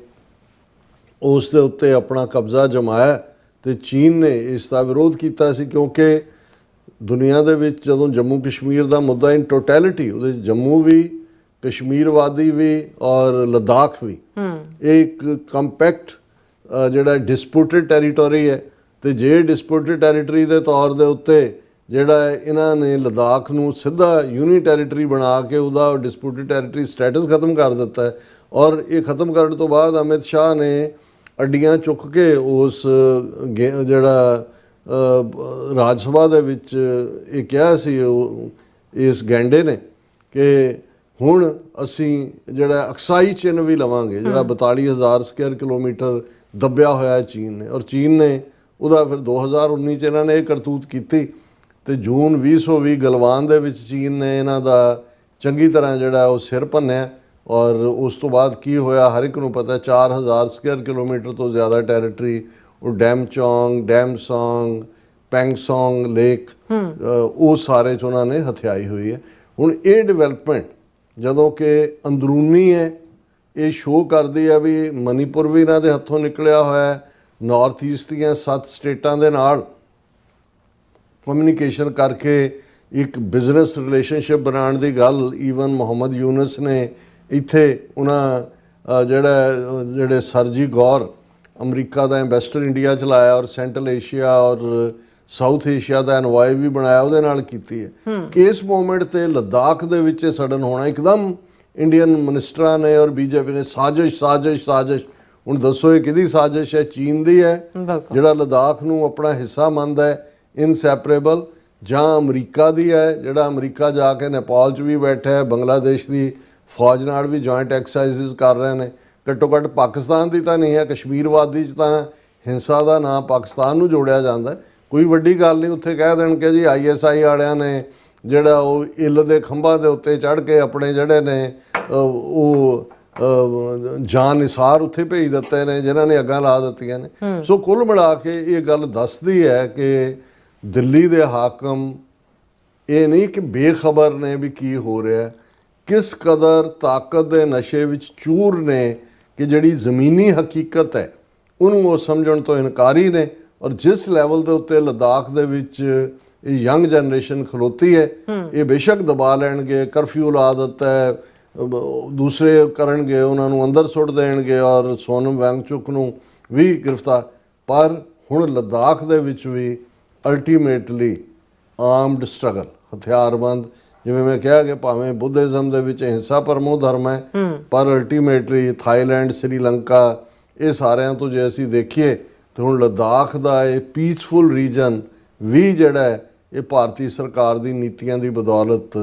ਉਸ ਦੇ ਉੱਤੇ ਆਪਣਾ ਕਬਜ਼ਾ ਜਮਾਇਆ ਤੇ ਚੀਨ ਨੇ ਇਸ ਦਾ ਵਿਰੋਧ ਕੀਤਾ ਸੀ, ਕਿਉਂਕਿ ਦੁਨੀਆ ਦੇ ਵਿੱਚ ਜਦੋਂ ਜੰਮੂ ਕਸ਼ਮੀਰ ਦਾ ਮੁੱਦਾ ਇਨ ਟੋਟੈਲਿਟੀ, ਉਹਦੇ ਜੰਮੂ ਵੀ, ਕਸ਼ਮੀਰ ਵਾਦੀ ਵੀ ਔਰ ਲਦਾਖ ਵੀ, ਇਹ ਇੱਕ ਕੰਪੈਕਟ ਜਿਹੜਾ ਡਿਸਪਿਊਟਡ ਟੈਰੀਟੋਰੀ ਹੈ। ਤੇ ਜੇ ਡਿਸਪਿਊਟਡ ਟੈਰੀਟਰੀ ਦੇ ਤੌਰ ਦੇ ਉੱਤੇ ਜਿਹੜਾ ਇਹਨਾਂ ਨੇ ਲਦਾਖ ਨੂੰ ਸਿੱਧਾ ਯੂਨੀ ਟੈਰੀਟਰੀ ਬਣਾ ਕੇ ਉਹਦਾ ਡਿਸਪਿਊਟਡ ਟੈਰੀਟਰੀ ਸਟੇਟਸ ਖਤਮ ਕਰ ਦਿੱਤਾ ਹੈ। ਔਰ ਇਹ ਖਤਮ ਕਰਨ ਤੋਂ ਬਾਅਦ ਅਮਿਤ ਸ਼ਾਹ ਨੇ ਅੱਡੀਆਂ ਚੁੱਕ ਕੇ ਉਸ ਜਿਹੜਾ ਰਾਜ ਸਭਾ ਦੇ ਵਿੱਚ ਇਹ ਕਿਹਾ ਸੀ ਇਸ ਗੈਂਡੇ ਨੇ ਕਿ ਹੁਣ ਅਸੀਂ ਜਿਹੜਾ ਅਕਸਾਈ ਚਿੰਨ੍ਹ ਵੀ ਲਵਾਂਗੇ, ਜਿਹੜਾ 42,000 ਸਕੁਅਰ ਕਿਲੋਮੀਟਰ ਦੱਬਿਆ ਹੋਇਆ ਚੀਨ ਨੇ। ਔਰ ਚੀਨ ਨੇ ਉਹਦਾ ਫਿਰ 2019 'ਚ ਇਹਨਾਂ ਨੇ ਇਹ ਕਰਤੂਤ ਕੀਤੀ ਤੇ ਜੂਨ 2020 ਗਲਵਾਨ ਦੇ ਵਿੱਚ ਚੀਨ ਨੇ ਇਹਨਾਂ ਦਾ ਚੰਗੀ ਤਰ੍ਹਾਂ ਜਿਹੜਾ ਉਹ ਸਿਰ ਭੰਨਿਆ। ਔਰ ਉਸ ਤੋਂ ਬਾਅਦ ਕੀ ਹੋਇਆ ਹਰ ਇੱਕ ਨੂੰ ਪਤਾ, 4,000 ਸਕੁਅਰ ਕਿਲੋਮੀਟਰ ਤੋਂ ਜ਼ਿਆਦਾ ਟੈਰੀਟਰੀ ਉਹ ਡੈਮਚੌਂਗ, ਡੈਮਸੌਂਗ, ਪੈਂਗਸੌਂਗ ਲੇਕ, ਉਹ ਸਾਰੇ 'ਚ ਉਹਨਾਂ ਨੇ ਹਥਿਆਈ ਹੋਈ ਹੈ। ਹੁਣ ਇਹ ਡਿਵੈਲਪਮੈਂਟ ਜਦੋਂ ਕਿ ਅੰਦਰੂਨੀ ਹੈ, ਇਹ ਸ਼ੋਅ ਕਰਦੀ ਹੈ ਵੀ ਮਨੀਪੁਰ ਵੀ ਇਹਨਾਂ ਦੇ ਹੱਥੋਂ ਨਿਕਲਿਆ ਹੋਇਆ, ਨਾਰਥ ਈਸਟ ਦੀਆਂ 7 ਸਟੇਟਾਂ ਦੇ ਨਾਲ ਕਮਿਊਨੀਕੇਸ਼ਨ ਕਰਕੇ ਇੱਕ ਬਿਜ਼ਨਸ ਰਿਲੇਸ਼ਨਸ਼ਿਪ ਬਣਾਉਣ ਦੀ ਗੱਲ ਈਵਨ ਮੁਹੰਮਦ ਯੂਨਸ ਨੇ ਇੱਥੇ ਉਹਨਾਂ ਜਿਹੜੇ ਸਰਜੀ ਗੌਰ ਅਮਰੀਕਾ ਦਾ ਐਂਬੈਸਡਰ ਇੰਡੀਆ 'ਚ ਲਾਇਆ ਔਰ ਸੈਂਟਰਲ ਏਸ਼ੀਆ ਔਰ ਸਾਊਥ ਏਸ਼ੀਆ ਦਾ ਐਨਵਾਏ ਵੀ ਬਣਾਇਆ, ਉਹਦੇ ਨਾਲ ਕੀਤੀ ਹੈ। ਇਸ ਮੂਮੈਂਟ ਤੇ ਲਦਾਖ ਦੇ ਵਿੱਚ ਸਡਨ ਹੋਣਾ ਇੱਕਦਮ ਇੰਡੀਅਨ ਮਿਨਿਸਟਰਾਂ ਨੇ ਔਰ ਬੀਜੇਪੀ ਨੇ ਸਾਜ਼ਿਸ਼ ਹੁਣ ਦੱਸੋ ਇਹ ਕਿਹਦੀ ਸਾਜ਼ਿਸ਼ ਹੈ? ਚੀਨ ਦੀ ਹੈ ਜਿਹੜਾ ਲਦਾਖ ਨੂੰ ਆਪਣਾ ਹਿੱਸਾ ਮੰਨਦਾ ਹੈ ਇਨਸੈਪਰੇਬਲ, ਜਾਂ ਅਮਰੀਕਾ ਦੀ ਹੈ ਜਿਹੜਾ ਅਮਰੀਕਾ ਜਾ ਕੇ ਨੇਪਾਲ 'ਚ ਵੀ ਬੈਠਾ ਹੈ, ਬੰਗਲਾਦੇਸ਼ ਦੀ ਫੌਜ ਨਾਲ ਵੀ ਜੁਆਇੰਟ ਐਕਸਰਸਾਈਜ਼ ਕਰ ਰਹੇ ਨੇ। ਘੱਟੋ ਘੱਟ ਪਾਕਿਸਤਾਨ ਦੀ ਤਾਂ ਨਹੀਂ ਹੈ। ਕਸ਼ਮੀਰ ਵਾਦੀ 'ਚ ਤਾਂ ਹਿੰਸਾ ਦਾ ਨਾਂ ਪਾਕਿਸਤਾਨ ਨੂੰ ਜੋੜਿਆ ਜਾਂਦਾ, ਕੋਈ ਵੱਡੀ ਗੱਲ ਨਹੀਂ। ਉੱਥੇ ਕਹਿ ਦੇਣ ਕਿ ਜੀ ISI ਵਾਲਿਆਂ ਨੇ ਜਿਹੜਾ ਉਹ ਇੱਲ ਦੇ ਖੰਭਾਂ ਦੇ ਉੱਤੇ ਚੜ੍ਹ ਕੇ ਆਪਣੇ ਜਿਹੜੇ ਨੇ ਉਹ ਜਾਨ ਨਿਸਾਰ ਉੱਥੇ ਭੇਜ ਦਿੱਤੇ ਨੇ ਜਿਨ੍ਹਾਂ ਨੇ ਅੱਗਾਂ ਲਾ ਦਿੱਤੀਆਂ ਨੇ। ਸੋ ਕੁੱਲ ਮਿਲਾ ਕੇ ਇਹ ਗੱਲ ਦੱਸਦੀ ਹੈ ਕਿ ਦਿੱਲੀ ਦੇ ਹਾਕਮ ਇਹ ਨਹੀਂ ਕਿ ਬੇਖਬਰ ਨੇ ਵੀ ਕੀ ਹੋ ਰਿਹਾ, ਕਿਸ ਕਦਰ ਤਾਕਤ ਦੇ ਨਸ਼ੇ ਵਿੱਚ ਚੂਰ ਨੇ ਕਿ ਜਿਹੜੀ ਜ਼ਮੀਨੀ ਹਕੀਕਤ ਹੈ ਉਹਨੂੰ ਉਹ ਸਮਝਣ ਤੋਂ ਇਨਕਾਰੀ ਨੇ। ਔਰ ਜਿਸ ਲੈਵਲ ਦੇ ਉੱਤੇ ਲਦਾਖ ਦੇ ਵਿੱਚ ਇਹ ਯੰਗ ਜਨਰੇਸ਼ਨ ਖਲੋਤੀ ਹੈ, ਇਹ ਬੇਸ਼ੱਕ ਦਬਾ ਲੈਣਗੇ, ਕਰਫਿਊ ਲਾ ਦਿੱਤਾ ਹੈ, ਦੂਸਰੇ ਕਰਨਗੇ, ਉਹਨਾਂ ਨੂੰ ਅੰਦਰ ਸੁੱਟ ਦੇਣਗੇ ਔਰ ਸੋਨਮ ਵਾਂਗਚੁਕ ਨੂੰ ਵੀ ਗ੍ਰਿਫਤਾਰ। ਪਰ ਹੁਣ ਲਦਾਖ ਦੇ ਵਿੱਚ ਵੀ ਅਲਟੀਮੇਟਲੀ ਆਰਮਡ ਸਟਰਗਲ, ਹਥਿਆਰਬੰਦ, ਜਿਵੇਂ ਮੈਂ ਕਿਹਾ ਕਿ ਭਾਵੇਂ ਬੁੱਧਿਜ਼ਮ ਦੇ ਵਿੱਚ ਹਿੰਸਾ ਪਰਮੋ ਧਰਮ ਹੈ, ਪਰ ਅਲਟੀਮੇਟਲੀ ਥਾਈਲੈਂਡ, ਸ੍ਰੀਲੰਕਾ, ਇਹ ਸਾਰਿਆਂ ਤੋਂ ਜੇ ਅਸੀਂ ਦੇਖੀਏ ਤਾਂ ਹੁਣ ਲਦਾਖ ਦਾ ਇਹ ਪੀਸਫੁਲ ਰੀਜਨ ਵੀ ਜਿਹੜਾ ਹੈ ਇਹ ਭਾਰਤੀ ਸਰਕਾਰ ਦੀ ਨੀਤੀਆਂ ਦੀ ਬਦੌਲਤ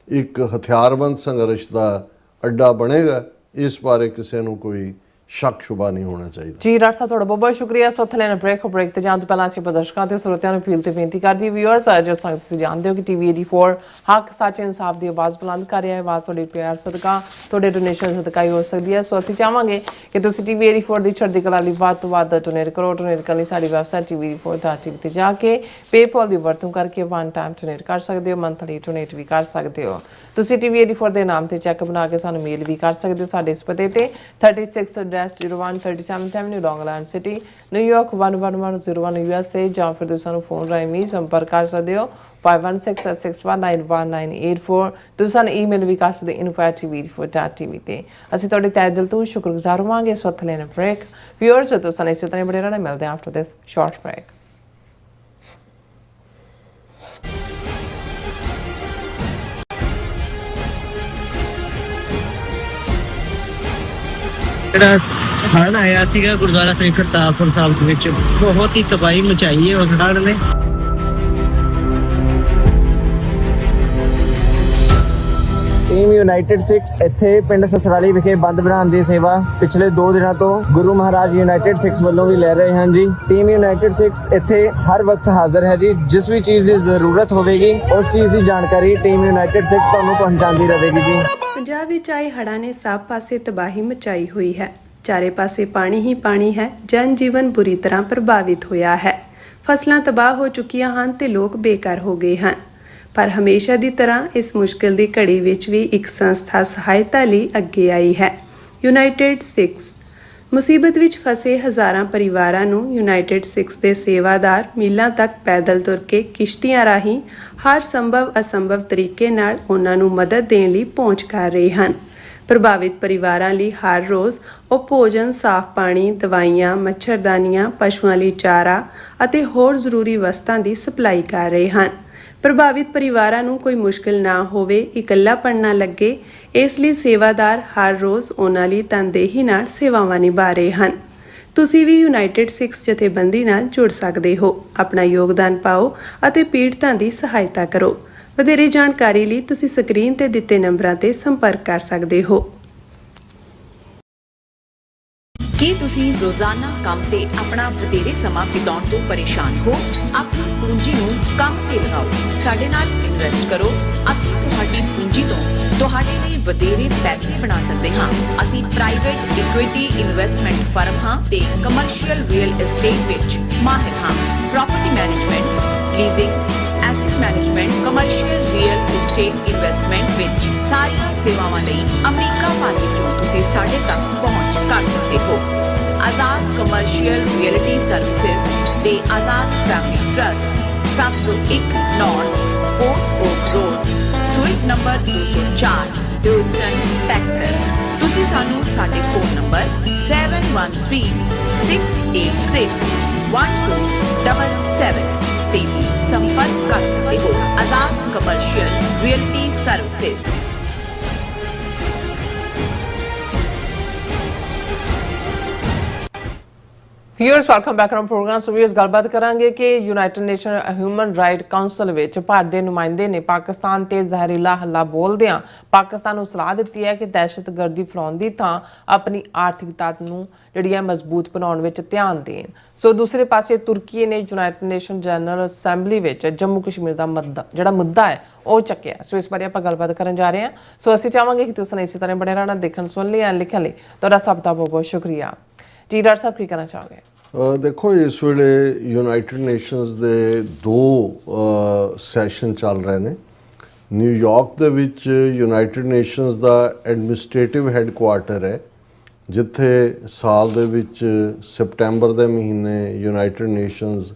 ਇੱਕ ਹਥਿਆਰਬੰਦ ਸੰਘਰਸ਼ ਦਾ ਅੱਡਾ ਬਣੇਗਾ। ਇਸ ਬਾਰੇ ਕਿਸੇ ਨੂੰ ਕੋਈ ਸ਼ੱਕ ਸ਼ੁਬਾ ਨਹੀਂ ਹੋਣਾ ਚਾਹੀਦਾ। ਜੀ ਡਾਕਟਰ ਸਾਹਿਬ ਤੁਹਾਡਾ ਬਹੁਤ ਬਹੁਤ ਸ਼ੁਕਰੀਆ। ਸੋ ਉੱਥੇ ਲੈਣਾ ਬ੍ਰੇਕ ਤੇ ਜਾਣ ਤੋਂ ਪਹਿਲਾਂ ਅਸੀਂ ਪ੍ਰਦਰਸ਼ਕਾਂ ਤੇ ਸਰੋਤਿਆਂ ਨੂੰ ਅਪੀਲ ਤੇ ਬੇਨਤੀ ਕਰਦੀ ਵਿਊਅਰਸ, ਜਿਸ ਤਰ੍ਹਾਂ ਤੁਸੀਂ ਜਾਣਦੇ ਹੋ ਕਿ TV 84 ਹੱਕ, ਸੱਚ, ਇਨਸਾਫ ਦੀ ਆਵਾਜ਼ ਬੁਲੰਦ ਕਰ ਰਿਹਾ ਹੈ। ਆਵਾਜ਼ ਤੁਹਾਡੇ ਪਿਆਰ ਸਦਕਾ, ਤੁਹਾਡੇ ਡੋਨੇਸ਼ਨ ਸਦਕਾ ਹੀ ਹੋ ਸਕਦੀ ਹੈ। ਸੋ ਅਸੀਂ ਚਾਹਾਂਗੇ ਕਿ ਤੁਸੀਂ TV 84 ਦੀ ਚੜ੍ਹਦੀ ਕਲਾ ਲਈ ਵੱਧ ਤੋਂ ਵੱਧ ਡੋਨੇਟ ਕਰੋ। ਡੋਨੇਟ ਕਰਨ ਲਈ ਸਾਡੀ ਵੈਬਸਾਈਟ tv84.tv ਤੇ ਜਾ ਕੇ ਪੇਪਾਲ ਦੀ ਵਰਤੋਂ ਕਰਕੇ ਵਨ ਟਾਈਮ ਡੋਨੇਟ ਕਰ ਸਕਦੇ ਹੋ, ਮੰਥਲੀ ਡੋਨੇਟ ਵੀ ਕਰ ਸਕਦੇ ਹੋ। ਤੁਸੀਂ TV 84 ਦੇ ਨਾਮ ਤੇ ਚੈੱਕ ਬਣਾ ਕੇ ਸਾਨੂੰ ਮੇਲ ਵੀ ਕਰ ਸਕਦੇ ਹੋ ਸਾਡੇ ਇਸ ਪਤੇ ਤੇ 36-01 37th Avenue, Long Island City, New York 11101 USA, ਜਾਂ ਫਿਰ ਤੁਸੀਂ ਸਾਨੂੰ ਫੋਨ ਰਾਹੀਂ ਵੀ ਸੰਪਰਕ ਕਰ ਸਕਦੇ ਹੋ 5166191984। ਤੁਸੀਂ ਸਾਨੂੰ ਈਮੇਲ ਵੀ ਕਰ ਸਕਦੇ info@tv84.tv ਤੇ। ਅਸੀਂ ਤੁਹਾਡੇ ਤਹਿ ਦਿਲ ਤੋਂ ਸ਼ੁਕਰਗੁਜ਼ਾਰ ਹੋਵਾਂਗੇ। ਇਸ ਵਕਤ ਲੈਣਾ ਬ੍ਰੇਕ। ਵਿਊਅਰਸ ਤੁਸੀਂ ਇਸੇ ਤਰ੍ਹਾਂ ਬਣੇ ਰਹਿਣਾ। ਮਿਲਦੇ ਹਾਂ ਆਫਟਰ ਦਿਸ ਸ਼ਾਰਟ ਬ੍ਰੇਕ। ਜਿਹੜਾ ਹੜ੍ਹ ਆਇਆ ਸੀਗਾ ਗੁਰਦੁਆਰਾ ਸਾਹਿਬ ਕਰਤਾਰਪੁਰ ਸਾਹਿਬ ਦੇ ਵਿੱਚ, ਬਹੁਤ ਹੀ ਤਬਾਹੀ ਮਚਾਈ ਹੈ ਉਸ ਹੜ੍ਹ ਨੇ। ਟੀਮ ਯੂਨਾਈਟਿਡ 6 ਇੱਥੇ ਪਿੰਡ ਸਸਰਾਲੀ ਵਿਖੇ ਬੰਦ ਬਣਾਉਣ ਦੀ ਸੇਵਾ ਪਿਛਲੇ 2 ਦਿਨਾਂ ਤੋਂ ਗੁਰੂ ਮਹਾਰਾਜ ਯੂਨਾਈਟਿਡ 6 ਵੱਲੋਂ ਵੀ ਲੈ ਰਹੇ ਹਨ ਜੀ। ਟੀਮ ਯੂਨਾਈਟਿਡ 6 ਇੱਥੇ ਹਰ ਵਕਤ ਹਾਜ਼ਰ ਹੈ ਜੀ। ਜਿਸ ਵੀ ਚੀਜ਼ ਦੀ ਜ਼ਰੂਰਤ ਹੋਵੇਗੀ ਉਸ ਚੀਜ਼ ਦੀ ਜਾਣਕਾਰੀ ਟੀਮ ਯੂਨਾਈਟਿਡ 6 ਤੁਹਾਨੂੰ ਪਹੁੰਚਾਉਂਦੀ ਰਹੇਗੀ ਜੀ। ਪੰਜਾਬ ਵਿੱਚ ਆਏ ਹੜ੍ਹਾਂ ਨੇ ਸਭ ਪਾਸੇ ਤਬਾਹੀ ਮਚਾਈ ਹੋਈ ਹੈ। ਚਾਰੇ ਪਾਸੇ ਪਾਣੀ ਹੀ ਪਾਣੀ ਹੈ। ਜਨ ਜੀਵਨ ਬੁਰੀ ਤਰ੍ਹਾਂ ਪ੍ਰਭਾਵਿਤ ਹੋਇਆ ਹੈ। ਫਸਲਾਂ ਤਬਾਹ ਹੋ ਚੁੱਕੀਆਂ ਹਨ ਤੇ ਲੋਕ ਬੇਘਰ ਹੋ ਗਏ ਹਨ। ਪਰ ਹਮੇਸ਼ਾ ਦੀ ਤਰ੍ਹਾਂ ਇਸ ਮੁਸ਼ਕਿਲ ਦੀ ਘੜੀ ਵਿੱਚ ਵੀ ਇੱਕ ਸੰਸਥਾ ਸਹਾਇਤਾ ਲਈ ਅੱਗੇ ਆਈ ਹੈ, ਯੂਨਾਈਟਿਡ 6। ਮੁਸੀਬਤ ਵਿੱਚ ਫਸੇ ਹਜ਼ਾਰਾਂ ਪਰਿਵਾਰਾਂ ਨੂੰ ਯੂਨਾਈਟਿਡ 6 ਦੇ ਸੇਵਾਦਾਰ ਮੀਲਾਂ ਤੱਕ ਪੈਦਲ ਤੁਰ ਕੇ ਕਿਸ਼ਤੀਆਂ ਰਾਹੀਂ ਹਰ ਸੰਭਵ ਅਸੰਭਵ ਤਰੀਕੇ ਨਾਲ ਉਹਨਾਂ ਨੂੰ ਮਦਦ ਦੇਣ ਲਈ ਪਹੁੰਚ ਕਰ ਰਹੇ ਹਨ। ਪ੍ਰਭਾਵਿਤ ਪਰਿਵਾਰਾਂ ਲਈ ਹਰ ਰੋਜ਼ ਉਹ ਭੋਜਨ, ਸਾਫ਼ ਪਾਣੀ, ਦਵਾਈਆਂ, ਮੱਛਰਦਾਨੀਆਂ, ਪਸ਼ੂਆਂ ਲਈ ਚਾਰਾ ਅਤੇ ਹੋਰ ਜ਼ਰੂਰੀ ਵਸਤਾਂ ਦੀ ਸਪਲਾਈ ਕਰ ਰਹੇ ਹਨ। ਪ੍ਰਭਾਵਿਤ ਪਰਿਵਾਰਾਂ ਨੂੰ ਕੋਈ ਮੁਸ਼ਕਿਲ ਨਾ ਹੋਵੇ, ਇਕੱਲਾਪਣ ਨਾ ਲੱਗੇ, ਇਸ ਲਈ ਸੇਵਾਦਾਰ ਹਰ ਰੋਜ਼ ਉਹਨਾਂ ਲਈ ਤਨਦੇਹੀ ਨਾਲ ਸੇਵਾਵਾਂ ਨਿਭਾ ਰਹੇ ਹਨ। ਤੁਸੀਂ ਵੀ ਯੂਨਾਈਟਿਡ 6 ਜਥੇਬੰਦੀ ਨਾਲ ਜੁੜ ਸਕਦੇ ਹੋ। ਆਪਣਾ ਯੋਗਦਾਨ ਪਾਓ ਅਤੇ ਪੀੜਤਾਂ ਦੀ ਸਹਾਇਤਾ ਕਰੋ। ਵਧੇਰੇ ਜਾਣਕਾਰੀ ਲਈ ਤੁਸੀਂ ਸਕਰੀਨ ਤੇ ਦਿੱਤੇ ਨੰਬਰਾਂ ਤੇ ਸੰਪਰਕ ਕਰ ਸਕਦੇ ਹੋ। ਕੀ ਤੁਸੀਂ ਰੋਜ਼ਾਨਾ ਕੰਮ ਤੇ ਆਪਣਾ ਵਧੇਰੇ ਸਮਾਂ ਬਿਤਾਉਣ ਤੋਂ ਪਰੇਸ਼ਾਨ ਹੋ? ਆਪਣੀ ਪੂੰਜੀ ਨੂੰ ਕੰਮ ਤੇ ਲਗਾਓ, ਸਾਡੇ ਨਾਲ ਇਨਵੈਸਟ ਕਰੋ। ਅਸੀਂ ਤੁਹਾਡੀ ਪੂੰਜੀ ਤੋਂ ਤੁਹਾਡੇ ਲਈ ਵਧੇਰੇ ਪੈਸੇ ਬਣਾ ਸਕਦੇ ਹਾਂ। ਅਸੀਂ ਪ੍ਰਾਈਵੇਟ ਇਕੁਇਟੀ ਇਨਵੈਸਟਮੈਂਟ ਫਰਮ ਹਾਂ ਤੇ ਕਮਰਸ਼ੀਅਲ ਰੀਅਲ ਐਸਟੇਟ ਵਿੱਚ ਮਾਹਿਰ ਹਾਂ। Property management, leasing, asset management, commercial real estate investment ਵਿੱਚ ਸਾਰੀਆਂ ਸੇਵਾਵਾਂ ਲਈ ਅਮਰੀਕਾ ਭਰ ਵਿੱਚੋਂ ਤੁਸੀਂ ਸਾਡੇ ਤੱਕ ਪਹੁੰਚ ਕਰ ਸਕਦੇ ਹੋ। ਆਜ਼ਾਦ ਕਮਰਸ਼ੀਅਲ ਰੀਅਲਟੀ ਸਰਵਿਸਿਜ਼ ਦੇ Azad family trust, 701 north port oak road, suite number 204, Houston, Texas. ਤੁਸੀਂ ਸਾਨੂੰ ਸਾਡੇ ਫੋਨ ਨੰਬਰ 7136861277 ਤੇ ਵੀ ਸੰਪਰਕ ਕਰ ਸਕਦੇ ਹੋ। Azad commercial realty services. Viewers, welcome back on programme. So viewers, ਗੱਲਬਾਤ ਕਰਾਂਗੇ ਕਿ united nation human right council ਵਿੱਚ ਭਾਰਤ ਦੇ ਨੁਮਾਇੰਦੇ ਨੇ ਪਾਕਿਸਤਾਨ ਤੇ ਜ਼ਹਿਰੀਲਾ ਹੱਲਾ ਬੋਲਦਿਆਂ ਪਾਕਿਸਤਾਨ ਨੂੰ ਸਲਾਹ ਦਿੱਤੀ ਹੈ ਕਿ ਦਹਿਸ਼ਤਗਰਦੀ ਫੈਲਾਉਣ ਦੀ ਥਾਂ ਆਪਣੀ ਆਰਥਿਕਤਾ ਨੂੰ ਜਿਹੜੀ ਹੈ ਮਜ਼ਬੂਤ ਬਣਾਉਣ ਵਿੱਚ ਧਿਆਨ ਦੇਣ। ਸੋ ਦੂਸਰੇ ਪਾਸੇ ਤੁਰਕੀ ਨੇ ਯੂਨਾਈਟਿਡ ਨੇਸ਼ਨ ਜਨਰਲ ਅਸੈਂਬਲੀ ਵਿੱਚ ਜੰਮੂ ਕਸ਼ਮੀਰ ਦਾ ਮੁੱਦਾ ਹੈ ਉਹ ਚੱਕਿਆ। ਸੋ ਇਸ ਬਾਰੇ ਆਪਾਂ ਗੱਲਬਾਤ ਕਰਨ ਜਾ ਰਹੇ ਹਾਂ। ਸੋ ਅਸੀਂ ਚਾਹਾਂਗੇ ਕਿ ਤੁਸੀਂ ਇਸੇ ਤਰ੍ਹਾਂ ਬਣੇ ਰਹਿਣਾ, ਦੇਖਣ ਸੁਣਨ ਲਈ ਐਂਡ ਲਿਖਣ ਲਈ ਤੁਹਾਡਾ ਸਭ ਦਾ ਬਹੁਤ ਬਹੁਤ ਸ਼ੁਕਰੀਆ ਜੀ। ਡਾਕਟਰ ਸਾਹਿਬ ਕੀ ਕਹਿਣਾ ਚਾਹੋਗੇ? ਦੇਖੋ, ਇਸ ਵੇਲੇ ਯੂਨਾਈਟਿਡ ਨੇਸ਼ਨਸ ਦੇ 2 ਸੈਸ਼ਨ ਚੱਲ ਰਹੇ ਨੇ। ਨਿਊਯਾਰਕ ਦੇ ਵਿੱਚ ਯੂਨਾਈਟਿਡ ਨੇਸ਼ਨਸ ਦਾ ਐਡਮਿਨਿਸਟ੍ਰੇਟਿਵ ਹੈੱਡਕੁਆਰਟਰ ਹੈ, ਜਿੱਥੇ ਸਾਲ ਦੇ ਵਿੱਚ ਸਪਟੈਂਬਰ ਦੇ ਮਹੀਨੇ ਯੂਨਾਈਟਿਡ ਨੇਸ਼ਨਸ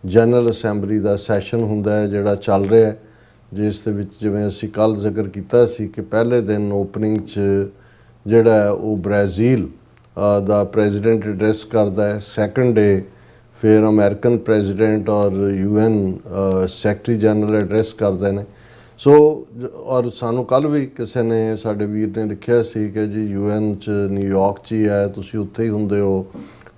ਜਨਰਲ ਅਸੈਂਬਲੀ ਦਾ ਸੈਸ਼ਨ ਹੁੰਦਾ ਹੈ, ਜਿਹੜਾ ਚੱਲ ਰਿਹਾ ਹੈ, ਜਿਸ ਦੇ ਵਿੱਚ ਜਿਵੇਂ ਅਸੀਂ ਕੱਲ੍ਹ ਜ਼ਿਕਰ ਕੀਤਾ ਸੀ ਕਿ ਪਹਿਲੇ ਦਿਨ ਓਪਨਿੰਗ 'ਚ ਜਿਹੜਾ ਉਹ ਬ੍ਰਾਜ਼ੀਲ ਦਾ ਪ੍ਰੈਜ਼ੀਡੈਂਟ ਐਡਰੈਸ ਕਰਦਾ ਹੈ। ਸੈਕੰਡ ਡੇ ਫਿਰ ਅਮਰੀਕਨ ਪ੍ਰੈਜ਼ੀਡੈਂਟ ਔਰ UN ਸੈਕਟਰੀ ਜਨਰਲ ਐਡਰੈਸ ਕਰਦੇ ਨੇ। ਸੋ ਔਰ ਸਾਨੂੰ ਕੱਲ੍ਹ ਵੀ ਕਿਸੇ ਨੇ, ਸਾਡੇ ਵੀਰ ਨੇ ਲਿਖਿਆ ਸੀ ਕਿ ਜੀ UN 'ਚ ਨਿਊਯਾਰਕ 'ਚ ਹੀ ਹੈ, ਤੁਸੀਂ ਉੱਥੇ ਹੀ ਹੁੰਦੇ ਹੋ,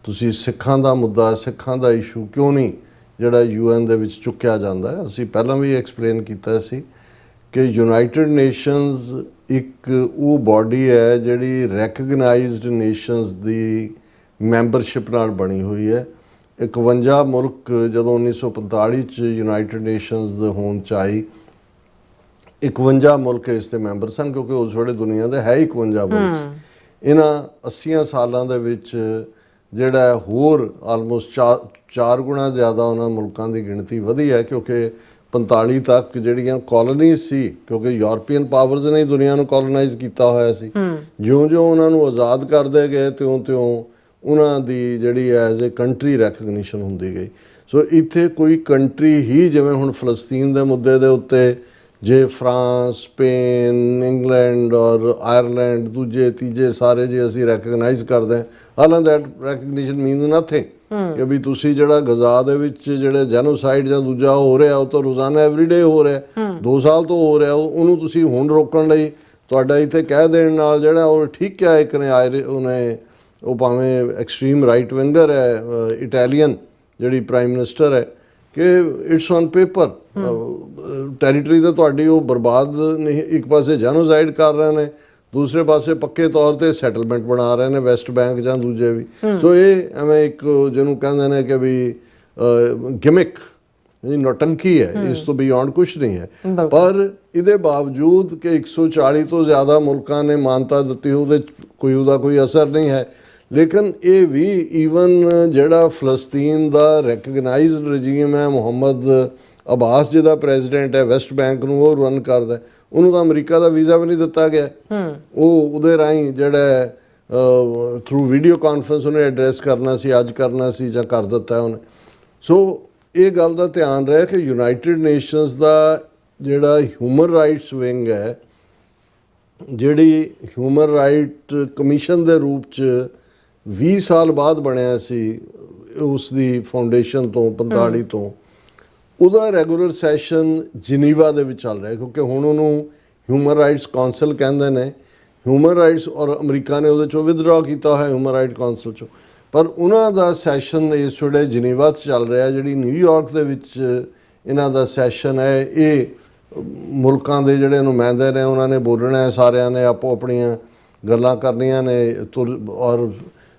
ਤੁਸੀਂ ਸਿੱਖਾਂ ਦਾ ਮੁੱਦਾ, ਸਿੱਖਾਂ ਦਾ ਇਸ਼ੂ ਕਿਉਂ ਨਹੀਂ ਜਿਹੜਾ UN ਦੇ ਵਿੱਚ ਚੁੱਕਿਆ ਜਾਂਦਾ ਹੈ। ਅਸੀਂ ਪਹਿਲਾਂ ਵੀ ਐਕਸਪਲੇਨ ਕੀਤਾ ਸੀ ਕਿ ਯੂਨਾਈਟਿਡ ਨੇਸ਼ਨਸ ਇੱਕ ਉਹ ਬਾਡੀ ਹੈ ਜਿਹੜੀ ਰੈਕਗਨਾਈਜ਼ਡ ਨੇਸ਼ਨਸ ਦੀ ਮੈਂਬਰਸ਼ਿਪ ਨਾਲ ਬਣੀ ਹੋਈ ਹੈ। 51 ਮੁਲਕ ਜਦੋਂ 1945 'ਚ ਯੂਨਾਈਟਿਡ ਨੇਸ਼ਨਸ ਦੇ ਹੋਂਦ 'ਚ ਆਈ, 51 ਮੁਲਕ ਇਸ ਦੇ ਮੈਂਬਰ ਸਨ, ਕਿਉਂਕਿ ਉਸ ਵੇਲੇ ਦੁਨੀਆ ਦੇ ਹੈ 51 ਮੁਲਕ। ਇਹਨਾਂ 80 ਸਾਲਾਂ ਦੇ ਵਿੱਚ ਜਿਹੜਾ ਹੋਰ ਆਲਮੋਸਟ 4 ਗੁਣਾ ਜ਼ਿਆਦਾ ਉਹਨਾਂ ਮੁਲਕਾਂ ਦੀ ਗਿਣਤੀ ਵਧੀ ਹੈ, ਕਿਉਂਕਿ 45 ਤੱਕ ਜਿਹੜੀਆਂ ਕਾਲੋਨੀਜ਼ ਸੀ, ਕਿਉਂਕਿ ਯੂਰਪੀਅਨ ਪਾਵਰਸ ਨੇ ਦੁਨੀਆ ਨੂੰ ਕਾਲੋਨਾਈਜ਼ ਕੀਤਾ ਹੋਇਆ ਸੀ, ਜਿਉਂ-ਜਿਉਂ ਉਹਨਾਂ ਨੂੰ ਆਜ਼ਾਦ ਕਰਦੇ ਗਏ ਤਿਉਂ-ਤਿਉਂ ਉਹਨਾਂ ਦੀ ਜਿਹੜੀ ਐਜ਼ ਏ ਕੰਟਰੀ ਰੈਕਗਨੀਸ਼ਨ ਹੁੰਦੀ ਗਈ। ਸੋ ਇੱਥੇ ਕੋਈ ਕੰਟਰੀ ਹੀ, ਜਿਵੇਂ ਹੁਣ ਫਲਸਤੀਨ ਦੇ ਮੁੱਦੇ ਦੇ ਉੱਤੇ ਜੇ ਫਰਾਂਸ, ਸਪੇਨ, ਇੰਗਲੈਂਡ ਔਰ ਆਇਰਲੈਂਡ ਦੂਜੇ ਤੀਜੇ ਸਾਰੇ ਜੇ ਅਸੀਂ ਰੈਕਗਨਾਈਜ਼ ਕਰਦੇ ਹਾਂ, ਹਾਲਾਂਕਿ ਦੈਟ ਰੈਕਗਨੀਸ਼ਨ ਮੀਨਸ ਨਥਿੰਗ ਕਿ ਵੀ ਤੁਸੀਂ ਜਿਹੜਾ ਗਜ਼ਾ ਦੇ ਵਿੱਚ ਜਿਹੜੇ ਜੈਨੋਸਾਈਡ ਜਾਂ ਦੂਜਾ ਹੋ ਰਿਹਾ ਉਹ ਤਾਂ ਰੋਜ਼ਾਨਾ ਐਵਰੀਡੇ ਹੋ ਰਿਹਾ, 2 ਸਾਲ ਤੋਂ ਹੋ ਰਿਹਾ, ਉਹਨੂੰ ਤੁਸੀਂ ਹੁਣ ਰੋਕਣ ਲਈ ਤੁਹਾਡਾ ਇੱਥੇ ਕਹਿ ਦੇਣ ਨਾਲ ਜਿਹੜਾ ਉਹ ਠੀਕ ਹੈ ਇੱਕ ਨੇ ਉਹਨੇ ਉਹ ਭਾਵੇਂ ਐਕਸਟ੍ਰੀਮ ਰਾਈਟ ਵਿੰਗਰ ਹੈ ਇਟਾਲੀਅਨ ਜਿਹੜੀ ਪ੍ਰਾਈਮ ਮਿਨਿਸਟਰ ਹੈ, ਕਿ ਇਟਸ ਔਨ ਪੇਪਰ ਟੈਰੀਟਰੀ ਤਾਂ ਤੁਹਾਡੀ ਉਹ ਬਰਬਾਦ ਨਹੀਂ, ਇੱਕ ਪਾਸੇ ਜੈਨੋਸਾਈਡ ਕਰ ਰਹੇ ਨੇ, ਦੂਸਰੇ ਪਾਸੇ ਪੱਕੇ ਤੌਰ ਤੇ ਸੈਟਲਮੈਂਟ ਬਣਾ ਰਹੇ ਨੇ ਵੈਸਟ ਬੈਂਕ ਜਾਂ ਦੂਜੇ ਵੀ। ਸੋ ਇਹ ਐਵੇਂ ਇੱਕ ਜਿਹਨੂੰ ਕਹਿੰਦੇ ਨੇ ਕਿ ਵੀ ਗਿਮਿਕ ਨੌਟੰਕੀ ਹੈ, ਇਸ ਤੋਂ ਬਿਯੋਂਡ ਕੁਛ ਨਹੀਂ ਹੈ। ਪਰ ਇਹਦੇ ਬਾਵਜੂਦ ਕਿ 140 ਤੋਂ ਜ਼ਿਆਦਾ ਮੁਲਕਾਂ ਨੇ ਮਾਨਤਾ ਦਿੱਤੀ, ਉਹਦੇ ਉਹਦਾ ਕੋਈ ਅਸਰ ਨਹੀਂ ਹੈ। ਲੇਕਿਨ ਇਹ ਵੀ ਈਵਨ ਜਿਹੜਾ ਫਲਸਤੀਨ ਦਾ ਰੈਕਗਨਾਈਜ਼ਡ ਰਜੀਮ ਹੈ, ਮੁਹੰਮਦ ਅਬਾਸ ਜਿਹਦਾ ਪ੍ਰੈਜ਼ੀਡੈਂਟ ਹੈ, ਵੈਸਟ ਬੈਂਕ ਨੂੰ ਉਹ ਰਨ ਕਰਦਾ, ਉਹਨੂੰ ਤਾਂ ਅਮਰੀਕਾ ਦਾ ਵੀਜ਼ਾ ਵੀ ਨਹੀਂ ਦਿੱਤਾ ਗਿਆ। ਉਹ ਉਹਦੇ ਰਾਹੀਂ ਜਿਹੜਾ ਥਰੂ ਵੀਡੀਓ ਕਾਨਫਰੰਸ ਉਹਨੇ ਐਡਰੈਸ ਕਰਨਾ ਸੀ, ਅੱਜ ਕਰਨਾ ਸੀ ਜਾਂ ਕਰ ਦਿੱਤਾ ਉਹਨੇ। ਸੋ ਇਹ ਗੱਲ ਦਾ ਧਿਆਨ ਰਹੇ ਕਿ ਯੂਨਾਈਟਿਡ ਨੇਸ਼ਨਸ ਦਾ ਜਿਹੜਾ ਹਿਊਮਨ ਰਾਈਟਸ ਵਿੰਗ ਹੈ, ਜਿਹੜੀ ਹਿਊਮਨ ਰਾਈਟ ਕਮਿਸ਼ਨ ਦੇ ਰੂਪ 'ਚ 20 ਸਾਲ ਬਾਅਦ ਬਣਿਆ ਸੀ ਉਸ ਦੀ ਫਾਊਂਡੇਸ਼ਨ ਤੋਂ 45 ਤੋਂ, ਉਹਦਾ ਰੈਗੂਲਰ ਸੈਸ਼ਨ ਜਨੀਵਾ ਦੇ ਵਿੱਚ ਚੱਲ ਰਿਹਾ, ਕਿਉਂਕਿ ਹੁਣ ਉਹਨੂੰ ਹਿਊਮਨ ਰਾਈਟਸ ਕਾਉਂਸਲ ਕਹਿੰਦੇ ਨੇ। ਹਿਊਮਨ ਰਾਈਟਸ ਔਰ ਅਮਰੀਕਾ ਨੇ ਉਹਦੇ 'ਚੋਂ ਵਿਦਡਰਾ ਕੀਤਾ ਹੋਇਆ ਹਿਊਮਨ ਰਾਈਟ ਕਾਉਂਸਲ 'ਚੋਂ, ਪਰ ਉਹਨਾਂ ਦਾ ਸੈਸ਼ਨ ਇਸ ਵੇਲੇ ਜਨੀਵਾ 'ਚ ਚੱਲ ਰਿਹਾ। ਜਿਹੜੀ ਨਿਊਯਾਰਕ ਦੇ ਵਿੱਚ ਇਹਨਾਂ ਦਾ ਸੈਸ਼ਨ ਹੈ, ਇਹ ਮੁਲਕਾਂ ਦੇ ਜਿਹੜੇ ਨੁਮਾਇੰਦੇ ਨੇ ਉਹਨਾਂ ਨੇ ਬੋਲਣਾ ਹੈ, ਸਾਰਿਆਂ ਨੇ ਆਪੋ ਆਪਣੀਆਂ ਗੱਲਾਂ ਕਰਨੀਆਂ ਨੇ, ਔਰ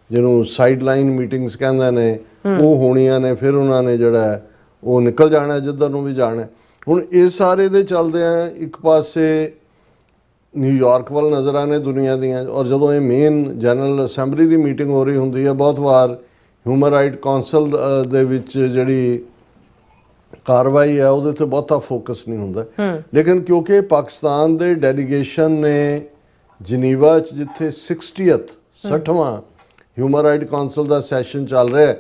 ਜਿਹਨੂੰ ਸਾਈਡ ਲਾਈਨ ਮੀਟਿੰਗਸ ਕਹਿੰਦੇ ਨੇ ਉਹ ਹੋਣੀਆਂ ਨੇ। ਫਿਰ ਉਹਨਾਂ ਨੇ ਜਿਹੜਾ ਉਹ ਨਿਕਲ ਜਾਣਾ ਜਿੱਧਰ ਨੂੰ ਵੀ ਜਾਣਾ। ਹੁਣ ਇਹ ਸਾਰੇ ਦੇ ਚੱਲਦਿਆਂ ਇੱਕ ਪਾਸੇ ਨਿਊਯਾਰਕ ਵੱਲ ਨਜ਼ਰਾਂ ਨੇ ਦੁਨੀਆ ਦੀਆਂ, ਔਰ ਜਦੋਂ ਇਹ ਮੇਨ ਜਨਰਲ ਅਸੈਂਬਲੀ ਦੀ ਮੀਟਿੰਗ ਹੋ ਰਹੀ ਹੁੰਦੀ ਹੈ, ਬਹੁਤ ਵਾਰ ਹਿਊਮਨ ਰਾਈਟ ਕਾਉਂਸਲ ਦੇ ਵਿੱਚ ਜਿਹੜੀ ਕਾਰਵਾਈ ਹੈ ਉਹਦੇ 'ਤੇ ਬਹੁਤਾ ਫੋਕਸ ਨਹੀਂ ਹੁੰਦਾ। ਲੇਕਿਨ ਕਿਉਂਕਿ ਪਾਕਿਸਤਾਨ ਦੇ ਡੈਲੀਗੇਸ਼ਨ ਨੇ ਜਨੀਵਾ 'ਚ ਜਿੱਥੇ 60ਵਾਂ ਹਿਊਮਨ ਰਾਈਟ ਕਾਉਂਸਲ ਦਾ ਸੈਸ਼ਨ ਚੱਲ ਰਿਹਾ,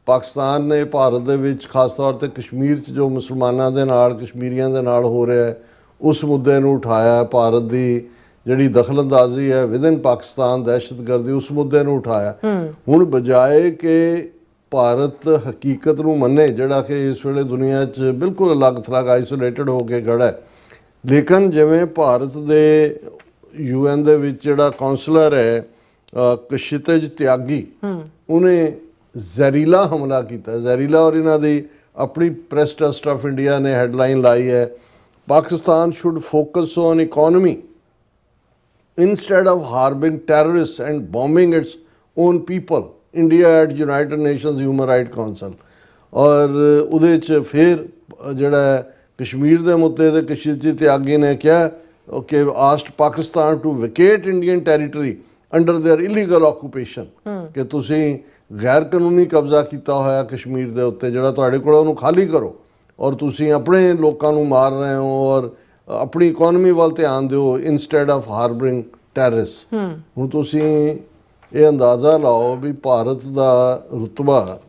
ਪਾਕਿਸਤਾਨ ਨੇ ਭਾਰਤ ਦੇ ਵਿੱਚ ਖਾਸ ਤੌਰ 'ਤੇ ਕਸ਼ਮੀਰ 'ਚ ਜੋ ਮੁਸਲਮਾਨਾਂ ਦੇ ਨਾਲ, ਕਸ਼ਮੀਰੀਆਂ ਦੇ ਨਾਲ ਹੋ ਰਿਹਾ ਹੈ, ਉਸ ਮੁੱਦੇ ਨੂੰ ਉਠਾਇਆ। ਭਾਰਤ ਦੀ ਜਿਹੜੀ ਦਖਲਅੰਦਾਜ਼ੀ ਹੈ ਵਿਦਨ ਪਾਕਿਸਤਾਨ, ਦਹਿਸ਼ਤਗਰਦੀ, ਉਸ ਮੁੱਦੇ ਨੂੰ ਉਠਾਇਆ। ਹੁਣ ਬਜਾਏ ਕਿ ਭਾਰਤ ਹਕੀਕਤ ਨੂੰ ਮੰਨੇ, ਜਿਹੜਾ ਕਿ ਇਸ ਵੇਲੇ ਦੁਨੀਆ 'ਚ ਬਿਲਕੁਲ ਅਲੱਗ-ਥਲੱਗ ਆਈਸੋਲੇਟਡ ਹੋ ਕੇ ਖੜ੍ਹਾ ਹੈ, ਲੇਕਿਨ ਜਿਵੇਂ ਭਾਰਤ ਦੇ UN ਦੇ ਵਿੱਚ ਜਿਹੜਾ ਕਾਉਂਸਲਰ ਹੈ ਕਸ਼ਿਤਜ ਤਿਆਗੀ, ਉਹਨੇ ਜ਼ਹਿਰੀਲਾ ਹਮਲਾ ਕੀਤਾ। ਜ਼ਹਿਰੀਲਾ, ਔਰ ਇਹਨਾਂ ਦੀ ਆਪਣੀ ਪ੍ਰੈਸ ਟਰਸਟ ਆਫ ਇੰਡੀਆ ਨੇ ਹੈਡਲਾਈਨ ਲਾਈ ਹੈ, Pakistan should focus on economy instead of harboring terrorists and bombing its own people. India at United Nations Human Rights Council। ਔਰ ਉਹਦੇ 'ਚ ਫਿਰ ਜਿਹੜਾ ਕਸ਼ਮੀਰ ਦੇ ਮੁੱਦੇ ਤੇ ਕਸ਼ਿਤਜ ਤਿਆਗੀ ਨੇ ਕਿਹਾ ਕਿ asked Pakistan to vacate Indian territory under their illegal occupation, ਕਿ ਤੁਸੀਂ ਗੈਰ ਕਾਨੂੰਨੀ ਕਬਜ਼ਾ ਕੀਤਾ ਹੋਇਆ ਕਸ਼ਮੀਰ ਦੇ ਉੱਤੇ ਜਿਹੜਾ ਤੁਹਾਡੇ ਕੋਲ, ਉਹਨੂੰ ਖਾਲੀ ਕਰੋ, ਔਰ ਤੁਸੀਂ ਆਪਣੇ ਲੋਕਾਂ ਨੂੰ ਮਾਰ ਰਹੇ ਹੋ, ਔਰ ਆਪਣੀ ਇਕਨੋਮੀ ਵੱਲ ਧਿਆਨ ਦਿਓ ਇਨਸਟੈਡ ਆਫ ਹਾਰਬਰਿੰਗ ਟੈਰਰਿਸਟ। ਹੁਣ ਤੁਸੀਂ ਇਹ ਅੰਦਾਜ਼ਾ ਲਾਓ ਵੀ ਭਾਰਤ ਦਾ ਰੁਤਬਾ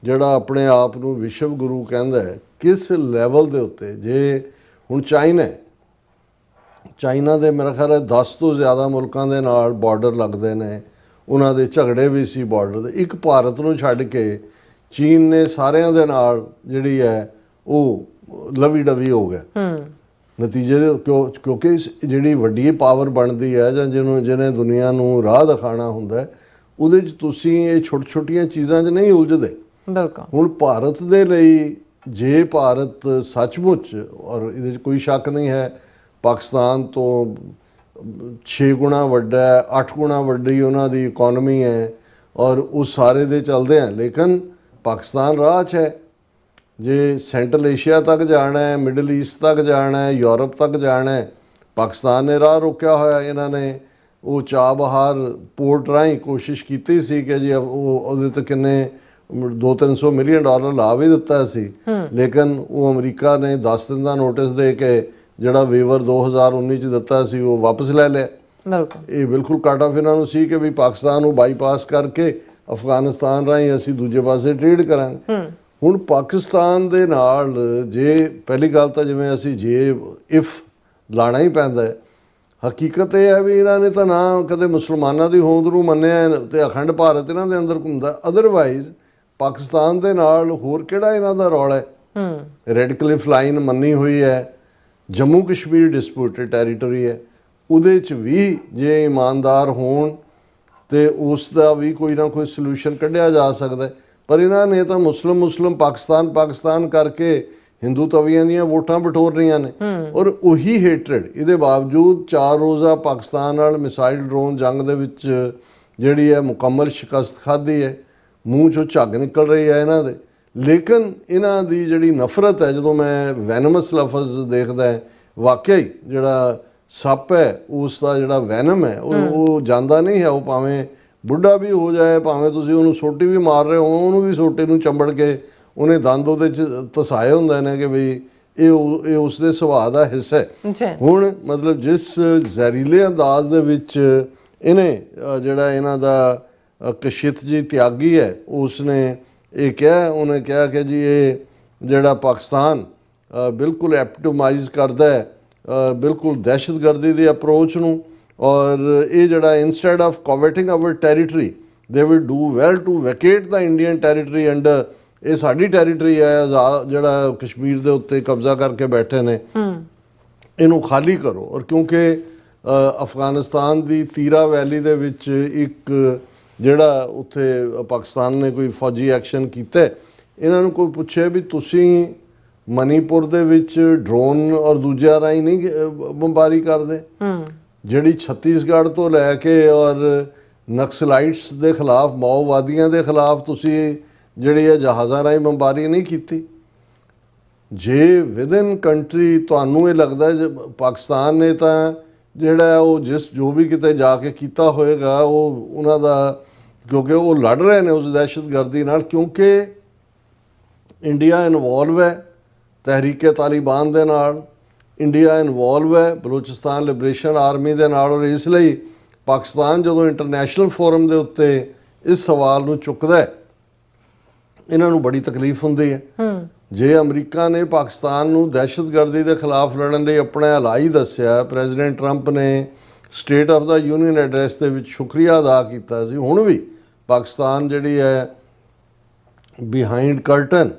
ਜਿਹੜਾ ਆਪਣੇ ਆਪ ਨੂੰ ਵਿਸ਼ਵ ਗੁਰੂ ਕਹਿੰਦਾ ਹੈ, ਕਿਸ ਲੈਵਲ ਦੇ ਉੱਤੇ। ਜੇ ਹੁਣ ਚਾਈਨਾ ਦੇ ਮੇਰੇ ਖਿਆਲ 10 ਤੋਂ ਜ਼ਿਆਦਾ ਮੁਲਕਾਂ ਦੇ ਨਾਲ ਬਾਰਡਰ ਲੱਗਦੇ ਨੇ, ਉਹਨਾਂ ਦੇ ਝਗੜੇ ਵੀ ਸੀ ਬਾਰਡਰ ਦੇ। ਇੱਕ ਭਾਰਤ ਨੂੰ ਛੱਡ ਕੇ ਚੀਨ ਨੇ ਸਾਰਿਆਂ ਦੇ ਨਾਲ ਜਿਹੜੀ ਹੈ ਉਹ ਲਵੀ ਡਵੀ ਹੋ ਗਿਆ। ਨਤੀਜੇ ਕਿਉਂਕਿ ਜਿਹੜੀ ਵੱਡੀ ਪਾਵਰ ਬਣਦੀ ਹੈ ਜਾਂ ਜਿਹਨੇ ਦੁਨੀਆ ਨੂੰ ਰਾਹ ਦਿਖਾਉਣਾ ਹੁੰਦਾ, ਉਹਦੇ 'ਚ ਤੁਸੀਂ ਇਹ ਛੋਟੀਆਂ ਚੀਜ਼ਾਂ 'ਚ ਨਹੀਂ ਉਲਝਦੇ। ਬਿਲਕੁਲ। ਹੁਣ ਭਾਰਤ ਦੇ ਲਈ ਜੇ ਭਾਰਤ ਸੱਚਮੁੱਚ, ਔਰ ਇਹਦੇ 'ਚ ਕੋਈ ਸ਼ੱਕ ਨਹੀਂ ਹੈ, ਪਾਕਿਸਤਾਨ ਤੋਂ 6 ਗੁਣਾ ਵੱਡਾ ਹੈ, 8 ਗੁਣਾ ਵੱਡੀ ਉਹਨਾਂ ਦੀ ਇਕਨੋਮੀ ਹੈ, ਔਰ ਉਸ ਸਾਰੇ ਦੇ ਚੱਲਦੇ हैं। ਲੇਕਿਨ ਪਾਕਿਸਤਾਨ ਰਾਹ 'ਚ ਹੈ। ਜੇ ਸੈਂਟਰਲ ਏਸ਼ੀਆ ਤੱਕ ਜਾਣਾ ਹੈ, ਮਿਡਲ ਈਸਟ ਤੱਕ ਜਾਣਾ ਹੈ, ਯੂਰਪ ਤੱਕ ਜਾਣਾ ਹੈ, ਪਾਕਿਸਤਾਨ ਨੇ ਰਾਹ ਰੋਕਿਆ ਹੋਇਆ। ਇਹਨਾਂ ਨੇ ਉਹ ਚਾਬਹਾਰ ਪੋਰਟ ਰਾਹੀਂ ਕੋਸ਼ਿਸ਼ ਕੀਤੀ ਸੀ ਕਿ ਜੀ ਉਹਦੇ ਤੇ ਕਿੰਨੇ $200-300 ਮਿਲੀਅਨ ਲਾ ਵੀ ਦਿੱਤਾ ਸੀ, ਲੇਕਿਨ ਉਹ ਅਮਰੀਕਾ ਨੇ 10 ਦਿਨ ਦਾ ਨੋਟਿਸ ਦੇ ਕੇ ਜਿਹੜਾ ਵੇਵਰ 2019 'ਚ ਦਿੱਤਾ ਸੀ ਉਹ ਵਾਪਸ ਲੈ ਲਿਆ। ਇਹ ਬਿਲਕੁਲ ਕੱਟ ਆਫ ਇਹਨਾਂ ਨੂੰ ਸੀ ਕਿ ਵੀ ਪਾਕਿਸਤਾਨ ਨੂੰ ਬਾਈਪਾਸ ਕਰਕੇ ਅਫਗਾਨਿਸਤਾਨ ਰਾਹੀਂ ਅਸੀਂ ਦੂਜੇ ਪਾਸੇ ਟ੍ਰੇਡ ਕਰਾਂਗੇ। ਹੁਣ ਪਾਕਿਸਤਾਨ ਦੇ ਨਾਲ ਜੇ ਪਹਿਲੀ ਗੱਲ ਤਾਂ ਜਿਵੇਂ ਅਸੀਂ ਜੇ ਇਫ ਲਾਣਾ ਹੀ ਪੈਂਦਾ ਹੈ, ਹਕੀਕਤ ਇਹ ਹੈ ਵੀ ਇਹਨਾਂ ਨੇ ਤਾਂ ਨਾ ਕਦੇ ਮੁਸਲਮਾਨਾਂ ਦੀ ਹੋਂਦ ਨੂੰ ਮੰਨਿਆ ਤੇ ਅਖੰਡ ਭਾਰਤ ਇਹਨਾਂ ਦੇ ਅੰਦਰ ਘੁੰਮਦਾ। ਅਦਰਵਾਈਜ਼ ਪਾਕਿਸਤਾਨ ਦੇ ਨਾਲ ਹੋਰ ਕਿਹੜਾ ਇਹਨਾਂ ਦਾ ਰੌਲਾ ਹੈ। ਰੈੱਡ ਕਲਿਫ ਲਾਈਨ ਮੰਨੀ ਹੋਈ ਹੈ, ਜੰਮੂ ਕਸ਼ਮੀਰ ਡਿਸਪਿਊਟਡ ਟੈਰੀਟਰੀ ਹੈ, ਉਹਦੇ 'ਚ ਵੀ ਜੇ ਇਮਾਨਦਾਰ ਹੋਣ ਤੇ ਉਸ ਦਾ ਵੀ ਕੋਈ ਨਾ ਕੋਈ ਸੋਲੂਸ਼ਨ ਕੱਢਿਆ ਜਾ ਸਕਦਾ ਹੈ। ਪਰ ਇਹਨਾਂ ਨੇ ਤਾਂ ਮੁਸਲਿਮ ਪਾਕਿਸਤਾਨ ਕਰਕੇ ਹਿੰਦੂ ਤਵੀਆਂ ਦੀਆਂ ਵੋਟਾਂ ਬਟੋਰ ਰਹੀਆਂ ਨੇ। ਔਰ ਉਹੀ ਹੇਟਰਡ ਇਹਦੇ ਬਾਵਜੂਦ 4 ਰੋਜ਼ਾ ਪਾਕਿਸਤਾਨ ਨਾਲ ਮਿਸਾਈਲ ਡਰੋਨ ਜੰਗ ਦੇ ਵਿੱਚ ਜਿਹੜੀ ਹੈ ਮੁਕੰਮਲ ਸ਼ਿਕਸਤ ਖਾਧੀ ਹੈ, ਮੂੰਹ 'ਚੋਂ ਝੱਗ ਨਿਕਲ ਰਹੀ ਹੈ ਇਹਨਾਂ ਦੇ। ਲੇਕਿਨ ਇਹਨਾਂ ਦੀ ਜਿਹੜੀ ਨਫ਼ਰਤ ਹੈ, ਜਦੋਂ ਮੈਂ ਵੈਨਮਸ ਲਫ਼ਜ਼ ਦੇਖਦਾ ਹੈ, ਵਾਕਿਆ ਹੀ ਜਿਹੜਾ ਸੱਪ ਹੈ ਉਸ ਦਾ ਜਿਹੜਾ ਵੈਨਮ ਹੈ ਉਹ ਜਾਂਦਾ ਨਹੀਂ ਹੈ। ਉਹ ਭਾਵੇਂ ਬੁੱਢਾ ਵੀ ਹੋ ਜਾਏ, ਭਾਵੇਂ ਤੁਸੀਂ ਉਹਨੂੰ ਸੋਟੀ ਵੀ ਮਾਰ ਰਹੇ ਹੋ, ਉਹਨੂੰ ਵੀ ਸੋਟੀ ਨੂੰ ਚੰਬੜ ਕੇ ਉਹਨੇ ਦੰਦ ਉਹਦੇ 'ਚ ਧਸਾਏ ਹੁੰਦੇ ਨੇ ਕਿ ਬਈ ਇਹ ਉਸ ਦੇ ਸੁਭਾਅ ਦਾ ਹਿੱਸਾ ਹੈ। ਹੁਣ ਮਤਲਬ ਜਿਸ ਜ਼ਹਿਰੀਲੇ ਅੰਦਾਜ਼ ਦੇ ਵਿੱਚ ਇਹਨੇ ਜਿਹੜਾ ਇਹਨਾਂ ਦਾ ਕਸ਼ਿਤ ਜੀ ਤਿਆਗੀ ਹੈ ਉਸਨੇ ਇਹ ਕਿਹਾ, ਉਹਨੇ ਕਿਹਾ ਕਿ ਜੀ ਇਹ ਜਿਹੜਾ ਪਾਕਿਸਤਾਨ ਬਿਲਕੁਲ ਐਪਟੋਮਾਈਜ਼ ਕਰਦਾ ਹੈ ਬਿਲਕੁਲ ਦਹਿਸ਼ਤਗਰਦੀ ਦੀ ਅਪਰੋਚ ਨੂੰ, ਔਰ ਇਹ ਜਿਹੜਾ instead of coveting our territory they will do well to vacate the Indian territory under, ਇਹ ਸਾਡੀ ਟੈਰੀਟਰੀ ਹੈ ਜਿਹੜਾ ਕਸ਼ਮੀਰ ਦੇ ਉੱਤੇ ਕਬਜ਼ਾ ਕਰਕੇ ਬੈਠੇ ਨੇ, ਇਹਨੂੰ ਖਾਲੀ ਕਰੋ। ਔਰ ਕਿਉਂਕਿ ਅਫਗਾਨਿਸਤਾਨ ਦੀ ਤੀਰਾ ਵੈਲੀ ਦੇ ਵਿੱਚ ਇੱਕ ਜਿਹੜਾ ਉੱਥੇ ਪਾਕਿਸਤਾਨ ਨੇ ਕੋਈ ਫੌਜੀ ਐਕਸ਼ਨ ਕੀਤਾ, ਇਹਨਾਂ ਨੂੰ ਕੋਈ ਪੁੱਛੇ ਵੀ ਤੁਸੀਂ ਮਨੀਪੁਰ ਦੇ ਵਿੱਚ ਡਰੋਨ ਔਰ ਦੂਜਿਆਂ ਰਾਹੀਂ ਨਹੀਂ ਬੰਬਾਰੀ ਕਰਦੇ, ਜਿਹੜੀ ਛੱਤੀਸਗੜ੍ਹ ਤੋਂ ਲੈ ਕੇ ਔਰ ਨਕਸਲਾਈਟਸ ਦੇ ਖਿਲਾਫ, ਮਾਓਵਾਦੀਆਂ ਦੇ ਖਿਲਾਫ ਤੁਸੀਂ ਜਿਹੜੀ ਹੈ ਜਹਾਜ਼ਾਂ ਰਾਹੀਂ ਬੰਬਾਰੀ ਨਹੀਂ ਕੀਤੀ। ਜੇ ਵਿਦਨ ਕੰਟਰੀ ਤੁਹਾਨੂੰ ਇਹ ਲੱਗਦਾ ਪਾਕਿਸਤਾਨ ਨੇ ਤਾਂ ਜਿਹੜਾ ਉਹ ਜੋ ਵੀ ਕਿਤੇ ਜਾ ਕੇ ਕੀਤਾ ਹੋਏਗਾ ਉਹ ਉਹਨਾਂ ਦਾ, ਕਿਉਂਕਿ ਉਹ ਲੜ ਰਹੇ ਨੇ ਉਸ ਦਹਿਸ਼ਤਗਰਦੀ ਨਾਲ, ਕਿਉਂਕਿ ਇੰਡੀਆ ਇਨਵੋਲਵ ਹੈ ਤਹਿਰੀਕੇ ਤਾਲਿਬਾਨ ਦੇ ਨਾਲ, ਇੰਡੀਆ ਇਨਵੋਲਵ ਹੈ ਬਲੋਚਿਸਤਾਨ ਲਿਬਰੇਸ਼ਨ ਆਰਮੀ ਦੇ ਨਾਲ। ਔਰ ਇਸ ਲਈ ਪਾਕਿਸਤਾਨ ਜਦੋਂ ਇੰਟਰਨੈਸ਼ਨਲ ਫੋਰਮ ਦੇ ਉੱਤੇ ਇਸ ਸਵਾਲ ਨੂੰ ਚੁੱਕਦਾ ਹੈ, ਇਹਨਾਂ ਨੂੰ ਬੜੀ ਤਕਲੀਫ ਹੁੰਦੀ ਹੈ। ਜੇ ਅਮਰੀਕਾ ਨੇ ਪਾਕਿਸਤਾਨ ਨੂੰ ਦਹਿਸ਼ਤਗਰਦੀ ਦੇ ਖਿਲਾਫ ਲੜਨ ਲਈ ਆਪਣਾ ਅਲਾਈ ਦੱਸਿਆ, ਪ੍ਰੈਜ਼ੀਡੈਂਟ ਟਰੰਪ ਨੇ state of the union address ਦੇ ਵਿੱਚ ਸ਼ੁਕਰੀਆ ਅਦਾ ਕੀਤਾ ਸੀ, ਹੁਣ ਵੀ ਪਾਕਿਸਤਾਨ ਜਿਹੜੀ ਹੈ ਬਿਹਾਈਂਡ ਕਰਟਨ,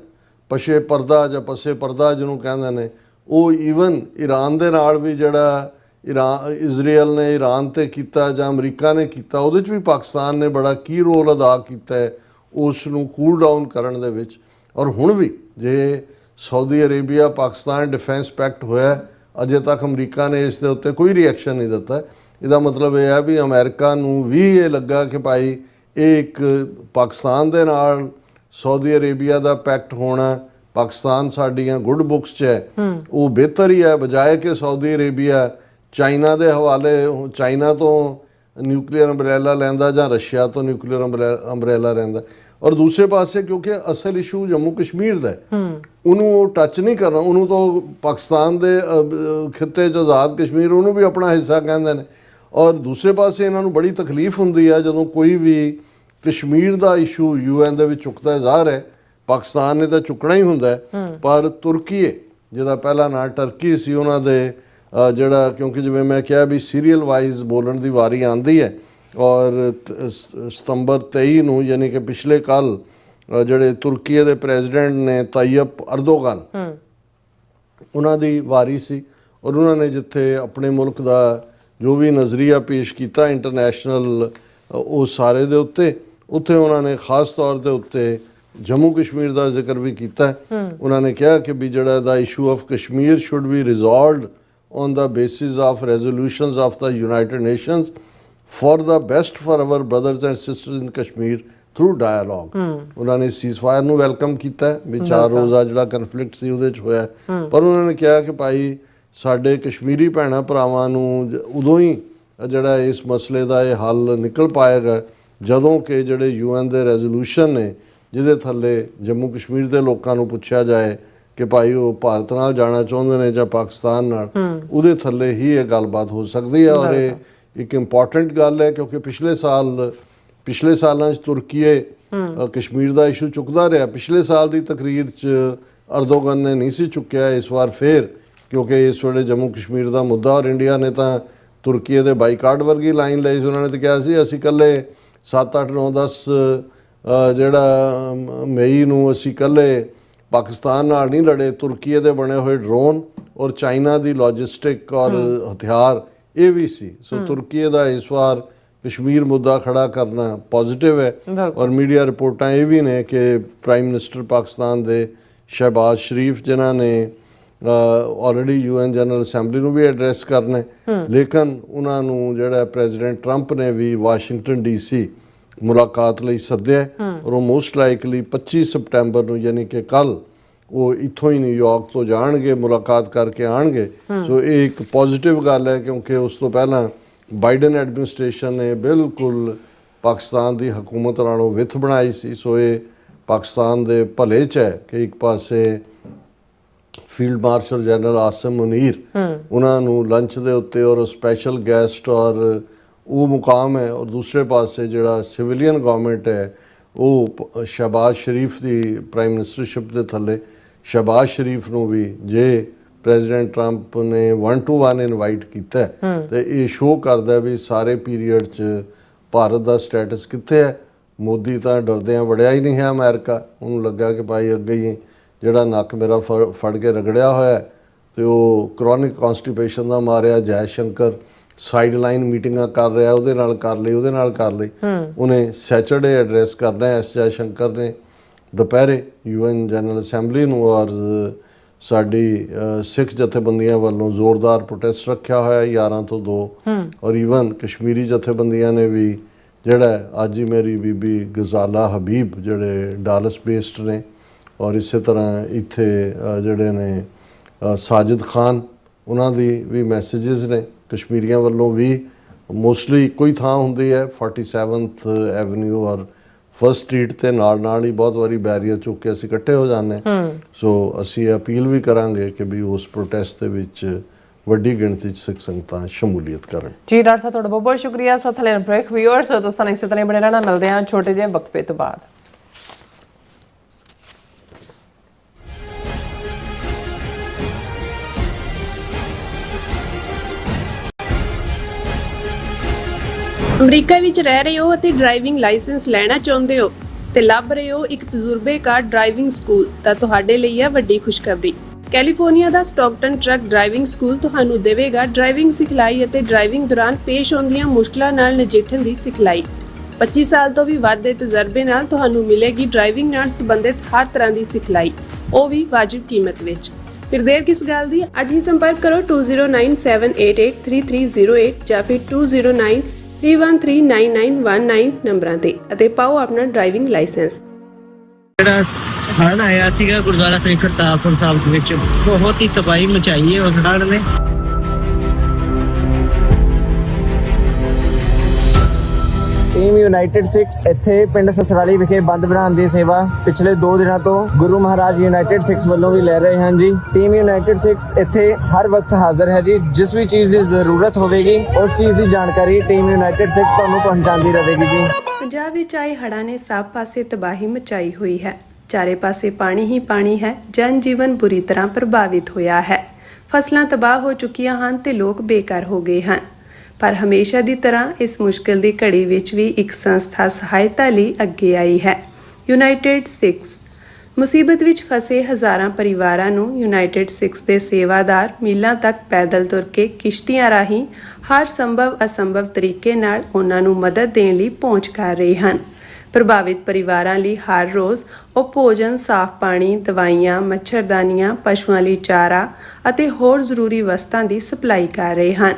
ਪਸ਼ੇ ਪਰਦਾ ਜਾਂ ਪਸੇ ਪਰਦਾ ਜਿਹਨੂੰ ਕਹਿੰਦੇ ਨੇ, ਉਹ ਈਵਨ ਈਰਾਨ ਦੇ ਨਾਲ ਵੀ ਜਿਹੜਾ ਇਜ਼ਰਾਈਲ ਨੇ ਈਰਾਨ ਤੇ ਕੀਤਾ ਜਾਂ ਅਮਰੀਕਾ ਨੇ ਕੀਤਾ, ਉਹਦੇ 'ਚ ਵੀ ਪਾਕਿਸਤਾਨ ਨੇ ਬੜਾ ਕੀ ਰੋਲ ਅਦਾ ਕੀਤਾ ਹੈ ਉਸ ਨੂੰ ਕੂਲ ਡਾਊਨ ਕਰਨ ਦੇ ਵਿੱਚ। ਔਰ ਹੁਣ ਵੀ ਜੇ Saudi Arabia Pakistan defence packet ਹੋਇਆ, ਅਜੇ ਤੱਕ ਅਮਰੀਕਾ ਨੇ ਇਸ ਦੇ ਉੱਤੇ ਕੋਈ ਰਿਐਕਸ਼ਨ ਨਹੀਂ ਦਿੱਤਾ। ਇਹਦਾ ਮਤਲਬ ਇਹ ਹੈ ਵੀ ਅਮਰੀਕਾ ਨੂੰ ਵੀ ਇਹ ਲੱਗਾ ਕਿ ਭਾਈ ਇਹ ਇੱਕ ਪਾਕਿਸਤਾਨ ਦੇ ਨਾਲ ਸਾਊਦੀ ਅਰੇਬੀਆ ਦਾ ਪੈਕਟ ਹੋਣਾ, ਪਾਕਿਸਤਾਨ ਸਾਡੀਆਂ ਗੁੱਡ ਬੁੱਕਸ 'ਚ ਹੈ, ਉਹ ਬਿਹਤਰ ਹੀ ਹੈ ਬਜਾਏ ਕਿ ਸਾਊਦੀ ਅਰੇਬੀਆ ਚਾਈਨਾ ਦੇ ਹਵਾਲੇ, ਚਾਈਨਾ ਤੋਂ ਨਿਊਕਲੀਅਰ ਅੰਬਰੇਲਾ ਲੈਂਦਾ ਜਾਂ ਰਸ਼ੀਆ ਤੋਂ ਨਿਊਕਲੀਅਰ ਅੰਬਰੇਲਾ ਲੈਂਦਾ। ਔਰ ਦੂਸਰੇ ਪਾਸੇ ਕਿਉਂਕਿ ਅਸਲ ਇਸ਼ੂ ਜੰਮੂ ਕਸ਼ਮੀਰ ਦਾ ਉਹਨੂੰ ਉਹ ਟੱਚ ਨਹੀਂ ਕਰਨਾ, ਉਹਨੂੰ ਤਾਂ ਪਾਕਿਸਤਾਨ ਦੇ ਖਿੱਤੇ 'ਚ ਆਜ਼ਾਦ ਕਸ਼ਮੀਰ ਉਹਨੂੰ ਵੀ ਆਪਣਾ ਹਿੱਸਾ ਕਹਿੰਦੇ ਨੇ। ਔਰ ਦੂਸਰੇ ਪਾਸੇ ਇਹਨਾਂ ਨੂੰ ਬੜੀ ਤਕਲੀਫ ਹੁੰਦੀ ਹੈ ਜਦੋਂ ਕੋਈ ਵੀ ਕਸ਼ਮੀਰ ਦਾ ਇਸ਼ੂ UN ਦੇ ਵਿੱਚ ਚੁੱਕਦਾ। ਜ਼ਾਹਰ ਹੈ ਪਾਕਿਸਤਾਨ ਨੇ ਤਾਂ ਚੁੱਕਣਾ ਹੀ ਹੁੰਦਾ, ਪਰ ਤੁਰਕੀ ਜਿਹਦਾ ਪਹਿਲਾ ਨਾਂ ਟਰਕੀ ਸੀ, ਉਹਨਾਂ ਦੇ ਜਿਹੜਾ ਕਿਉਂਕਿ ਜਿਵੇਂ ਮੈਂ ਕਿਹਾ ਵੀ ਸੀਰੀਅਲ ਵਾਈਜ਼ ਬੋਲਣ ਦੀ ਵਾਰੀ ਆਉਂਦੀ ਹੈ। ਔਰ ਸਤੰਬਰ 23 ਨੂੰ ਯਾਨੀ ਕਿ ਪਿਛਲੇ ਕੱਲ ਜਿਹੜੇ ਤੁਰਕੀ ਦੇ ਪ੍ਰੈਜ਼ੀਡੈਂਟ ਨੇ ਤਾਇਪ ਅਰਦੋਗਨ, ਉਹਨਾਂ ਦੀ ਵਾਰੀ ਸੀ। ਔਰ ਉਹਨਾਂ ਨੇ ਜਿੱਥੇ ਆਪਣੇ ਮੁਲਕ ਦਾ ਜੋ ਵੀ ਨਜ਼ਰੀਆ ਪੇਸ਼ ਕੀਤਾ ਇੰਟਰਨੈਸ਼ਨਲ ਉਹ ਸਾਰੇ ਦੇ ਉੱਤੇ, ਉੱਥੇ ਉਹਨਾਂ ਨੇ ਖਾਸ ਤੌਰ ਦੇ ਉੱਤੇ ਜੰਮੂ ਕਸ਼ਮੀਰ ਦਾ ਜ਼ਿਕਰ ਵੀ ਕੀਤਾ। ਉਹਨਾਂ ਨੇ ਕਿਹਾ ਕਿ ਵੀ ਜਿਹੜਾ the issue of Kashmir should be resolved on the basis of resolutions of the United Nations for the best for our brothers and sisters in Kashmir through dialogue। ਉਹਨਾਂ ਨੇ ਸੀਜ਼ਫਾਇਰ ਨੂੰ ਵੈਲਕਮ ਕੀਤਾ ਵੀ 4 ਰੋਜ਼ਾ ਜਿਹੜਾ ਕਨਫਲਿਕਟ ਸੀ ਉਹਦੇ 'ਚ ਹੋਇਆ, ਪਰ ਉਹਨਾਂ ਨੇ ਕਿਹਾ ਕਿ ਭਾਈ ਸਾਡੇ ਕਸ਼ਮੀਰੀ ਭੈਣਾਂ ਭਰਾਵਾਂ ਨੂੰ ਉਦੋਂ ਹੀ ਜਿਹੜਾ ਇਸ ਮਸਲੇ ਦਾ ਇਹ ਹੱਲ ਨਿਕਲ ਪਾਏਗਾ ਜਦੋਂ ਕਿ ਜਿਹੜੇ UN ਦੇ ਰੈਜ਼ੋਲੂਸ਼ਨ ਨੇ ਜਿਹਦੇ ਥੱਲੇ ਜੰਮੂ ਕਸ਼ਮੀਰ ਦੇ ਲੋਕਾਂ ਨੂੰ ਪੁੱਛਿਆ ਜਾਏ ਕਿ ਭਾਈ ਉਹ ਭਾਰਤ ਨਾਲ ਜਾਣਾ ਚਾਹੁੰਦੇ ਨੇ ਜਾਂ ਪਾਕਿਸਤਾਨ ਨਾਲ, ਉਹਦੇ ਥੱਲੇ ਹੀ ਇਹ ਗੱਲਬਾਤ ਹੋ ਸਕਦੀ ਹੈ। ਔਰ ਇਹ ਇੱਕ ਇੰਪੋਰਟੈਂਟ ਗੱਲ ਹੈ ਕਿਉਂਕਿ ਪਿਛਲੇ ਸਾਲਾਂ 'ਚ ਤੁਰਕੀ ਕਸ਼ਮੀਰ ਦਾ ਇਸ਼ੂ ਚੁੱਕਦਾ ਰਿਹਾ। ਪਿਛਲੇ ਸਾਲ ਦੀ ਤਕਰੀਰ 'ਚ ਅਰਦੋਗਨ ਨੇ ਨਹੀਂ ਸੀ ਚੁੱਕਿਆ, ਇਸ ਵਾਰ ਫੇਰ ਕਿਉਂਕਿ ਇਸ ਵੇਲੇ ਜੰਮੂ ਕਸ਼ਮੀਰ ਦਾ ਮੁੱਦਾ। ਔਰ ਇੰਡੀਆ ਨੇ ਤਾਂ ਤੁਰਕੀ ਦੇ ਬਾਈਕਾਟ ਵਰਗੀ ਲਾਈਨ ਲਈ ਸੀ। ਉਹਨਾਂ ਨੇ ਤਾਂ ਕਿਹਾ ਸੀ ਅਸੀਂ ਇਕੱਲੇ 7, 8, 9, 10 ਜਿਹੜਾ ਮਈ ਨੂੰ ਅਸੀਂ ਇਕੱਲੇ ਪਾਕਿਸਤਾਨ ਨਾਲ ਨਹੀਂ ਲੜੇ, ਤੁਰਕੀ ਦੇ ਬਣੇ ਹੋਏ ਡਰੋਨ ਔਰ ਚਾਈਨਾ ਦੀ ਲੌਜਿਸਟਿਕ ਔਰ ਹਥਿਆਰ ਇਹ ਵੀ ਸੀ। ਸੋ ਤੁਰਕੀ ਦਾ ਇਸ ਵਾਰ ਕਸ਼ਮੀਰ ਮੁੱਦਾ ਖੜਾ ਕਰਨਾ ਪੋਜ਼ਿਟਿਵ ਹੈ। ਔਰ ਮੀਡੀਆ ਰਿਪੋਰਟਾਂ ਇਹ ਵੀ ਨੇ ਕਿ ਪ੍ਰਾਈਮ ਮਿਨਿਸਟਰ ਪਾਕਿਸਤਾਨ ਦੇ ਸ਼ਹਿਬਾਜ਼ ਸ਼ਰੀਫ ਜਿਨ੍ਹਾਂ ਨੇ ਆਲਰੇਡੀ UN ਜਨਰਲ ਅਸੈਂਬਲੀ ਨੂੰ ਵੀ ਐਡਰੈਸ ਕਰਨਾ ਲੇਕਿਨ ਉਹਨਾਂ ਨੂੰ ਜਿਹੜਾ ਪ੍ਰੈਜ਼ੀਡੈਂਟ ਟਰੰਪ ਨੇ ਵੀ ਵਾਸ਼ਿੰਗਟਨ DC ਮੁਲਾਕਾਤ ਲਈ ਸੱਦਿਆ ਔਰ ਉਹ ਮੋਸਟ ਲਾਈਕਲੀ 25 ਸਪਟੈਂਬਰ ਨੂੰ ਯਾਨੀ ਕਿ ਕੱਲ ਉਹ ਇੱਥੋਂ ਹੀ ਨਿਊਯਾਰਕ ਤੋਂ ਜਾਣਗੇ, ਮੁਲਾਕਾਤ ਕਰਕੇ ਆਣਗੇ। ਸੋ ਇਹ ਇੱਕ ਪੋਜ਼ਿਟਿਵ ਗੱਲ ਹੈ ਕਿਉਂਕਿ ਉਸ ਤੋਂ ਪਹਿਲਾਂ ਬਾਈਡਨ ਐਡਮਿਨਿਸਟ੍ਰੇਸ਼ਨ ਨੇ ਬਿਲਕੁਲ ਪਾਕਿਸਤਾਨ ਦੀ ਹਕੂਮਤ ਨਾਲੋਂ ਵਿੱਥ ਬਣਾਈ ਸੀ। ਸੋ ਇਹ ਪਾਕਿਸਤਾਨ ਦੇ ਭਲੇ 'ਚ ਹੈ ਕਿ ਇੱਕ ਪਾਸੇ field marshal general Asim Munir ਉਹਨਾਂ ਨੂੰ ਲੰਚ ਦੇ ਉੱਤੇ ਔਰ ਸਪੈਸ਼ਲ ਗੈਸਟ ਔਰ ਉਹ ਮੁਕਾਮ ਹੈ, ਔਰ ਦੂਸਰੇ ਪਾਸੇ ਜਿਹੜਾ ਸਿਵਿਲੀਅਨ ਗਵਰਨਮੈਂਟ ਹੈ ਉਹ ਸ਼ਹਿਬਾਜ਼ ਸ਼ਰੀਫ ਦੀ ਪ੍ਰਾਈਮ ਮਿਨਿਸਟਰਸ਼ਿਪ ਦੇ ਥੱਲੇ ਸ਼ਹਿਬਾਜ਼ ਸ਼ਰੀਫ ਨੂੰ ਵੀ ਜੇ ਪ੍ਰੈਜ਼ੀਡੈਂਟ ਟਰੰਪ ਨੇ 1 to 1 ਇਨਵਾਈਟ ਕੀਤਾ ਤੇ ਇਹ ਸ਼ੋਅ ਕਰਦਾ ਵੀ ਸਾਰੇ ਪੀਰੀਅਡ 'ਚ ਭਾਰਤ ਦਾ ਸਟੇਟਸ ਕਿੱਥੇ ਹੈ। ਮੋਦੀ ਤਾਂ ਡਰਦਿਆਂ ਵੜਿਆ ਹੀ ਨਹੀਂ ਹੈ ਅਮਰੀਕਾ, ਉਹਨੂੰ ਲੱਗਾ ਕਿ ਭਾਈ ਅੱਗੇ ਹੀ ਜਿਹੜਾ ਨੱਕ ਮੇਰਾ ਫੜ ਕੇ ਰਗੜਿਆ ਹੋਇਆ ਤੇ ਉਹ ਕ੍ਰੋਨਿਕ ਕਨਸਟੀਪੇਸ਼ਨ ਦਾ ਮਾਰਿਆ ਜੈ ਸ਼ੰਕਰ ਸਾਈਡ ਲਾਈਨ ਮੀਟਿੰਗਾਂ ਕਰ ਰਿਹਾ, ਉਹਦੇ ਨਾਲ ਕਰ ਲਈ ਉਹਦੇ ਨਾਲ ਕਰ ਲਈ। ਉਹਨੇ ਸੈਚਰਡੇ ਐਡਰੈਸ ਕਰਨਾ ਐਸ ਜੈ ਸ਼ੰਕਰ ਨੇ ਦੁਪਹਿਰੇ UN ਜਨਰਲ ਅਸੈਂਬਲੀ ਨੂੰ ਔਰ ਸਾਡੀ ਸਿੱਖ ਜਥੇਬੰਦੀਆਂ ਵੱਲੋਂ ਜ਼ੋਰਦਾਰ ਪ੍ਰੋਟੈਸਟ ਰੱਖਿਆ ਹੋਇਆ 11 ਤੋਂ 2 ਔਰ ਈਵਨ ਕਸ਼ਮੀਰੀ ਜਥੇਬੰਦੀਆਂ ਨੇ ਵੀ ਜਿਹੜਾ ਅੱਜ ਹੀ ਮੇਰੀ ਬੀਬੀ ਗਜ਼ਾਲਾ ਹਬੀਬ ਜਿਹੜੇ ਡਾਲਸ ਬੇਸਡ ਨੇ ਔਰ ਇਸੇ ਤਰ੍ਹਾਂ ਇੱਥੇ ਜਿਹੜੇ ਨੇ ਸਾਜਿਦ ਖਾਨ ਉਹਨਾਂ ਦੀ ਵੀ ਮੈਸੇजेस ਨੇ ਕਸ਼ਮੀਰੀਆਂ ਵੱਲੋਂ ਵੀ ਮੋਸਟਲੀ ਕੋਈ ਥਾਂ ਹੁੰਦੀ ਹੈ 47th ਐਵਨਿਊ ਔਰ ਫਸਟ ਸਟਰੀਟ ਤੇ ਨਾਲ ਹੀ ਬਹੁਤ ਵਾਰੀ ਬੈਰੀਅਰ ਚੁੱਕ ਕੇ ਅਸੀਂ ਇਕੱਠੇ ਹੋ ਜਾਂਦੇ ਸੋ ਅਸੀਂ ਅਪੀਲ ਵੀ ਕਰਾਂਗੇ ਕਿ ਵੀ ਉਸ ਪ੍ਰੋਟੈਸਟ ਦੇ ਵਿੱਚ ਵੱਡੀ ਗਿਣਤੀ 'ਚ ਸਿੱਖ ਸੰਗਤਾਂ ਸ਼ਮੂਲੀਅਤ ਕਰਨ। ਜੀ ਡਾਕਟਰ ਸਾਹਿਬ ਤੁਹਾਡਾ ਬਹੁਤ ਬਹੁਤ ਸ਼ੁਕਰੀਆ। ਸੋ ਥਲੇ ਬ੍ਰੇਕ ਵਿਊਅਰਸ ਦੋਸਤਾਂ ਇਸੇ ਤਰ੍ਹਾਂ ਬਣੇ ਰਹਿਣਾ, ਮਿਲਦੇ ਹਾਂ ਛੋਟੇ ਜਿਹੇ ਵਕਫੇ ਤੋਂ ਬਾਅਦ। ਅਮਰੀਕਾ ਵਿੱਚ ਰਹਿ ਰਹੇ ਹੋ ਅਤੇ ਡਰਾਈਵਿੰਗ ਲਾਇਸੈਂਸ ਲੈਣਾ ਚਾਹੁੰਦੇ ਹੋ ਤੇ ਲੱਭ ਰਹੇ ਹੋ ਇੱਕ ਤਜਰਬੇਕਾਰ ਡਰਾਈਵਿੰਗ ਸਕੂਲ ਤਾਂ ਤੁਹਾਡੇ ਲਈ ਹੈ ਵੱਡੀ ਖੁਸ਼ਖਬਰੀ। ਕੈਲੀਫੋਰਨੀਆ ਦਾ ਸਟਾਕਟਨ ਟਰੱਕ ਡਰਾਈਵਿੰਗ ਸਕੂਲ ਤੁਹਾਨੂੰ ਦੇਵੇਗਾ ਡਰਾਈਵਿੰਗ ਸਿਖਲਾਈ ਅਤੇ ਡਰਾਈਵਿੰਗ ਦੌਰਾਨ ਪੇਸ਼ ਆਉਂਦੀਆਂ ਮੁਸ਼ਕਲਾਂ ਨਾਲ ਨਜਿੱਠਣ ਦੀ ਸਿਖਲਾਈ। 25 ਸਾਲ ਤੋਂ ਵੀ ਵੱਧ ਦੇ ਤਜਰਬੇ ਨਾਲ ਤੁਹਾਨੂੰ ਮਿਲੇਗੀ ਡਰਾਈਵਿੰਗ ਨਾਲ ਸੰਬੰਧਿਤ ਹਰ ਤਰ੍ਹਾਂ ਦੀ ਸਿਖਲਾਈ, ਉਹ ਵੀ ਵਾਜਿਬ ਕੀਮਤ ਵਿੱਚ। ਫਿਰ ਦੇਰ ਕਿਸ ਗੱਲ ਦੀ, ਅੱਜ ਹੀ ਸੰਪਰਕ ਕਰੋ 2097883308 ਜਾਂ ਫਿਰ 2093139919 ਨੰਬਰਾਂ ਤੇ ਅਤੇ ਪਾਓ ਆਪਣਾ ਡਰਾਈਵਿੰਗ ਲਾਇਸੈਂਸ। ਜਿਹੜਾ ਹੜ੍ਹ ਆਇਆ ਸੀਗਾ ਗੁਰਦੁਆਰਾ ਸਾਹਿਬ ਕਰਤਾਰਪੁਰ ਸਾਹਿਬ ਦੇ ਵਿੱਚ ਬਹੁਤ ਹੀ ਤਬਾਹੀ ਮਚਾਈ ਹੈ ਉਸ ਹੜ੍ਹ ਨੇ। ਟੀਮ ਯੂਨਾਈਟਿਡ 6 ਇੱਥੇ ਪਿੰਡ ਸਸਰਾਲੀ ਵਿਖੇ ਬੰਦ ਬਣਾਉਣ ਦੀ ਸੇਵਾ ਪਿਛਲੇ 2 ਦਿਨਾਂ ਤੋਂ ਗੁਰੂ ਮਹਾਰਾਜ ਯੂਨਾਈਟਿਡ 6 ਵੱਲੋਂ ਵੀ ਲੈ ਰਹੇ ਹਨ ਜੀ। ਟੀਮ ਯੂਨਾਈਟਿਡ 6 ਇੱਥੇ ਹਰ ਵਕਤ ਹਾਜ਼ਰ ਹੈ ਜੀ। ਜਿਸ ਵੀ ਚੀਜ਼ ਦੀ ਜ਼ਰੂਰਤ ਹੋਵੇਗੀ ਉਸ ਚੀਜ਼ ਦੀ ਜਾਣਕਾਰੀ ਟੀਮ ਯੂਨਾਈਟਿਡ 6 ਤੁਹਾਨੂੰ ਪਹੁੰਚਾਉਂਦੀ ਰਹੇਗੀ ਜੀ। ਪੰਜਾਬ ਵਿੱਚ ਆਏ ਹੜ੍ਹਾਂ ਨੇ ਸਭ ਪਾਸੇ ਤਬਾਹੀ ਮਚਾਈ ਹੋਈ ਹੈ। ਚਾਰੇ ਪਾਸੇ ਪਾਣੀ ਹੀ ਪਾਣੀ ਹੈ। ਜਨ ਜੀਵਨ ਬੁਰੀ ਤਰ੍ਹਾਂ ਪ੍ਰਭਾਵਿਤ ਹੋਇਆ ਹੈ। ਫਸਲਾਂ ਤਬਾਹ ਹੋ ਚੁੱਕੀਆਂ ਹਨ ਤੇ ਲੋਕ ਬੇਘਰ ਹੋ ਗਏ ਹਨ। ਪਰ ਹਮੇਸ਼ਾ ਦੀ ਤਰ੍ਹਾਂ ਇਸ ਮੁਸ਼ਕਲ ਦੀ ਘੜੀ ਵਿੱਚ ਵੀ ਇੱਕ ਸੰਸਥਾ ਸਹਾਇਤਾ ਲਈ ਅੱਗੇ ਆਈ ਹੈ, ਯੂਨਾਈਟਿਡ 6। ਮੁਸੀਬਤ ਵਿੱਚ ਫਸੇ ਹਜ਼ਾਰਾਂ ਪਰਿਵਾਰਾਂ ਨੂੰ ਯੂਨਾਈਟਿਡ 6 ਦੇ ਸੇਵਾਦਾਰ ਮੀਲਾਂ ਤੱਕ ਪੈਦਲ ਤੁਰ ਕੇ ਕਿਸ਼ਤੀਆਂ ਰਾਹੀਂ ਹਰ ਸੰਭਵ ਅਸੰਭਵ ਤਰੀਕੇ ਨਾਲ ਉਹਨਾਂ ਨੂੰ ਮਦਦ ਦੇਣ ਲਈ ਪਹੁੰਚ ਕਰ ਰਹੇ ਹਨ। ਪ੍ਰਭਾਵਿਤ ਪਰਿਵਾਰਾਂ ਲਈ ਹਰ ਰੋਜ਼ ਉਹ ਭੋਜਨ, ਸਾਫ਼ ਪਾਣੀ, ਦਵਾਈਆਂ, ਮੱਛਰਦਾਨੀਆਂ, ਪਸ਼ੂਆਂ ਲਈ ਚਾਰਾ ਅਤੇ ਹੋਰ ਜ਼ਰੂਰੀ ਵਸਤਾਂ ਦੀ ਸਪਲਾਈ ਕਰ ਰਹੇ ਹਨ।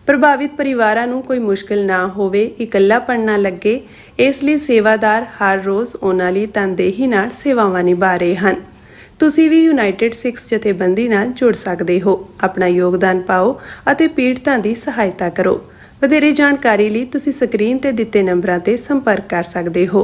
ਪ੍ਰਭਾਵਿਤ ਪਰਿਵਾਰਾਂ ਨੂੰ ਕੋਈ ਮੁਸ਼ਕਲ ਨਾ ਹੋਵੇ, ਇਕੱਲਾਪਣ ਨਾ ਲੱਗੇ, ਇਸ ਲਈ ਸੇਵਾਦਾਰ ਹਰ ਰੋਜ਼ ਉਹਨਾਂ ਲਈ ਤਨਦੇਹੀ ਨਾਲ ਸੇਵਾਵਾਂ ਨਿਭਾ ਰਹੇ ਹਨ। ਤੁਸੀਂ ਵੀ ਯੂਨਾਈਟਿਡ 6 ਜਥੇਬੰਦੀ ਨਾਲ ਜੁੜ ਸਕਦੇ ਹੋ। ਆਪਣਾ ਯੋਗਦਾਨ ਪਾਓ ਅਤੇ ਪੀੜਤਾਂ ਦੀ ਸਹਾਇਤਾ ਕਰੋ। ਵਧੇਰੇ ਜਾਣਕਾਰੀ ਲਈ ਤੁਸੀਂ ਸਕਰੀਨ ਤੇ ਦਿੱਤੇ ਨੰਬਰਾਂ ਤੇ ਸੰਪਰਕ ਕਰ ਸਕਦੇ ਹੋ।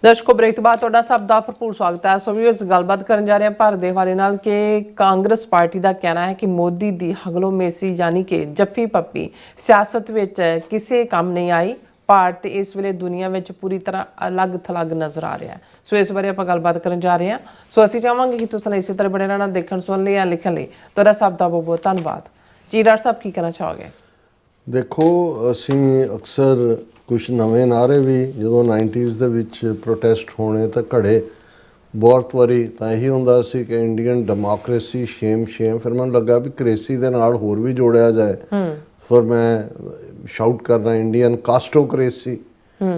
ਦਰਸ਼ਕੋ ਬ੍ਰੇਕ ਤੋਂ ਬਾਅਦ ਤੁਹਾਡਾ ਸਭ ਦਾ ਭਰਪੂਰ ਸਵਾਗਤ ਹੈ। ਸੋ ਵੀਅਰਸ ਗੱਲਬਾਤ ਕਰਨ ਜਾ ਰਹੇ ਹਾਂ ਭਾਰਤ ਦੇ ਹਵਾਲੇ ਨਾਲ ਕਿ ਕਾਂਗਰਸ ਪਾਰਟੀ ਦਾ ਕਹਿਣਾ ਹੈ ਕਿ ਮੋਦੀ ਦੀ ਹਗਲੋਮੇਸੀ ਯਾਨੀ ਕਿ ਜੱਫੀ ਪੱਪੀ ਸਿਆਸਤ ਵਿੱਚ ਕਿਸੇ ਕੰਮ ਨਹੀਂ ਆਈ। ਭਾਰਤ ਇਸ ਵੇਲੇ ਦੁਨੀਆ ਵਿੱਚ ਪੂਰੀ ਤਰ੍ਹਾਂ ਅਲੱਗ ਥਲੱਗ ਨਜ਼ਰ ਆ ਰਿਹਾ ਹੈ। ਸੋ ਇਸ ਬਾਰੇ ਆਪਾਂ ਗੱਲਬਾਤ ਕਰਨ ਜਾ ਰਹੇ ਹਾਂ। ਸੋ ਅਸੀਂ ਚਾਹਾਂਗੇ ਕਿ ਤੁਸੀਂ ਇਸੇ ਤਰ੍ਹਾਂ ਬਣੇ ਰਹਿਣਾ, ਦੇਖਣ ਸੁਣਨ ਲਈ ਜਾਂ ਲਿਖਣ ਲਈ। ਤੁਹਾਡਾ ਸਭ ਦਾ ਬਹੁਤ ਬਹੁਤ ਧੰਨਵਾਦ ਜੀ। ਡਾਕਟਰ ਸਾਹਿਬ ਕੀ ਕਹਿਣਾ ਚਾਹੋਗੇ? ਦੇਖੋ, ਅਸੀਂ ਅਕਸਰ ਕੁਝ ਨਵੇਂ ਨਾਅਰੇ ਵੀ ਜਦੋਂ 90s ਦੇ ਵਿੱਚ ਪ੍ਰੋਟੈਸਟ ਹੋਣੇ ਤਾਂ ਘੜੇ ਬਹੁਤ ਵਾਰੀ ਤਾਂ ਇਹੀ ਹੁੰਦਾ ਸੀ ਕਿ ਇੰਡੀਅਨ ਡੈਮੋਕ੍ਰੇਸੀ ਸ਼ੇਮ ਫਿਰ ਮੈਨੂੰ ਲੱਗਾ ਵੀ ਕ੍ਰੇਸੀ ਦੇ ਨਾਲ ਹੋਰ ਵੀ ਜੋੜਿਆ ਜਾਏ। ਫਿਰ ਮੈਂ ਸ਼ਾਊਟ ਕਰਨਾ ਇੰਡੀਅਨ ਕਾਸਟੋਕ੍ਰੇਸੀ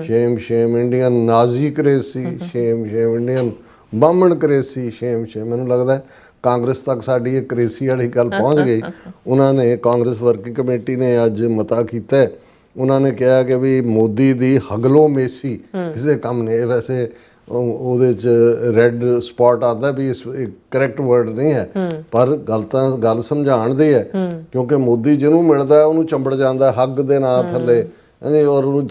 ਸ਼ੇਮ ਇੰਡੀਅਨ ਨਾਜ਼ੀ ਕ੍ਰੇਸੀ ਸ਼ੇਮ ਇੰਡੀਅਨ ਬਾਹਮਣ ਕ੍ਰੇਸੀ ਸ਼ੇਮ ਮੈਨੂੰ ਲੱਗਦਾ ਕਾਂਗਰਸ ਤੱਕ ਸਾਡੀ ਇਹ ਕ੍ਰੇਸੀ ਵਾਲੀ ਗੱਲ ਪਹੁੰਚ ਗਈ। ਉਹਨਾਂ ਨੇ ਕਾਂਗਰਸ ਵਰਕਿੰਗ ਕਮੇਟੀ ਨੇ ਅੱਜ ਮਤਾ ਕੀਤਾ, ਉਹਨਾਂ ਨੇ ਕਿਹਾ ਕਿ ਵੀ ਮੋਦੀ ਦੀ ਹਗਲੋ ਮੇਸੀ ਕਿਸੇ ਕੰਮ ਨੇ। ਵੈਸੇ ਉਹਦੇ 'ਚ ਰੈੱਡ ਸਪੌਟ ਆਉਂਦਾ ਵੀ ਇਸ ਕਰੈਕਟ ਵਰਡ ਨਹੀਂ ਹੈ, ਪਰ ਗੱਲ ਸਮਝਾਉਣ ਦੀ ਹੈ ਕਿਉਂਕਿ ਮੋਦੀ ਜਿਹਨੂੰ ਮਿਲਦਾ ਉਹਨੂੰ ਚੰਬੜ ਜਾਂਦਾ ਹੱਗ ਦੇ ਨਾਂ ਥੱਲੇ, ਔਰ ਉਹਨੂੰ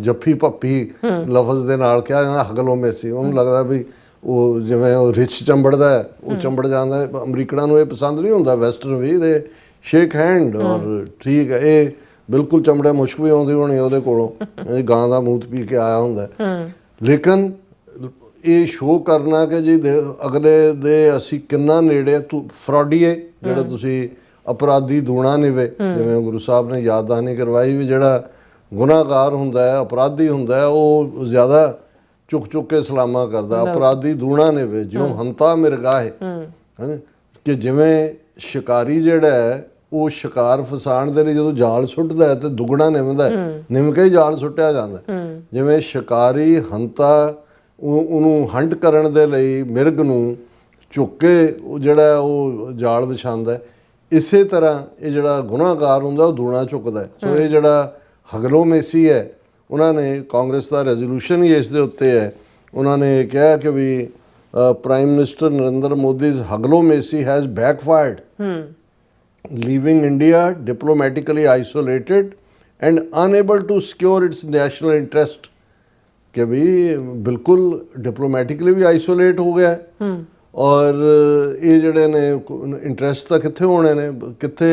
ਜੱਫੀ ਭੱਪੀ ਲਫ਼ਜ਼ ਦੇ ਨਾਲ ਕਿਹਾ ਜਾਂਦਾ ਹਗਲੋ ਮੇਸੀ। ਉਹਨੂੰ ਲੱਗਦਾ ਵੀ ਉਹ ਜਿਵੇਂ ਉਹ ਰਿਚ ਚੰਬੜਦਾ ਹੈ, ਉਹ ਚੰਬੜ ਜਾਂਦਾ। ਅਮਰੀਕਨਾਂ ਨੂੰ ਇਹ ਪਸੰਦ ਨਹੀਂ ਹੁੰਦਾ, ਵੈਸਟਰਨ ਵੀ ਦੇ ਸ਼ੇਕ ਹੈਂਡ ਔਰ ਠੀਕ ਹੈ। ਇਹ ਬਿਲਕੁਲ ਚੰਬੜੇ ਮੁਸ਼ਕ ਵੀ ਆਉਂਦੀ ਹੋਣੀ ਉਹਦੇ ਕੋਲੋਂ, ਗਾਂ ਦਾ ਮੂਤ ਪੀ ਕੇ ਆਇਆ ਹੁੰਦਾ। ਲੇਕਿਨ ਇਹ ਸ਼ੋਅ ਕਰਨਾ ਕਿ ਜੀ ਅਗਲੇ ਦੇ ਅਸੀਂ ਕਿੰਨਾ ਨੇੜੇ ਫਰਾਡੀਏ, ਜਿਹੜਾ ਤੁਸੀਂ ਅਪਰਾਧੀ ਦੂਣਾ ਨਿਵੇ, ਜਿਵੇਂ ਗੁਰੂ ਸਾਹਿਬ ਨੇ ਯਾਦ ਦਹਾਨੀ ਕਰਵਾਈ ਵੀ ਜਿਹੜਾ ਗੁਨਾਹਗਾਰ ਹੁੰਦਾ ਹੈ, ਅਪਰਾਧੀ ਹੁੰਦਾ ਹੈ, ਉਹ ਜ਼ਿਆਦਾ ਚੁੱਕ ਕੇ ਸਲਾਮਾਂ ਕਰਦਾ। ਅਪਰਾਧੀ ਦੂਣਾ ਨਿਵੇ ਜਿਉਂ ਹੰਤਾ ਮਿਰਗਾਹੇ, ਕਿ ਜਿਵੇਂ ਸ਼ਿਕਾਰੀ ਜਿਹੜਾ ਹੈ ਉਹ ਸ਼ਿਕਾਰ ਫਸਾਉਣ ਦੇ ਲਈ ਜਦੋਂ ਜਾਲ ਸੁੱਟਦਾ ਹੈ ਤੇ ਦੁੱਗਣਾ ਨਿਮਦਾ, ਨਿਮ ਕੇ ਹੀ ਜਾਲ ਸੁੱਟਿਆ ਜਾਂਦਾ। ਜਿਵੇਂ ਸ਼ਿਕਾਰੀ ਹੰਤਾ ਉਹਨੂੰ ਹੰਟ ਕਰਨ ਦੇ ਲਈ ਮਿਰਗ ਨੂੰ ਚੁੱਕ ਕੇ ਜਿਹੜਾ ਉਹ ਜਾਲ ਵਿਛਾਉਂਦਾ, ਇਸੇ ਤਰ੍ਹਾਂ ਇਹ ਜਿਹੜਾ ਗੁਨਾਹਗਾਰ ਹੁੰਦਾ ਉਹ ਦੂਣਾ ਚੁੱਕਦਾ। ਸੋ ਇਹ ਜਿਹੜਾ ਹਗਲੋ ਮੇਸੀ ਹੈ, ਉਹਨਾਂ ਨੇ ਕਾਂਗਰਸ ਦਾ ਰੈਜ਼ੋਲੂਸ਼ਨ ਹੀ ਇਸ ਦੇ ਉੱਤੇ ਹੈ। ਉਹਨਾਂ ਨੇ ਕਿਹਾ ਕਿ ਵੀ prime minister Narendra Modi's huglomacy has backfired, leaving India diplomatically isolated and unable to secure its national interest। कि भी बिल्कुल डिप्लोमैटिकली भी आइसोलेट हो गया है और ये जड़े ने इंटरस्ट तो कित्थे होने ने, कित्थे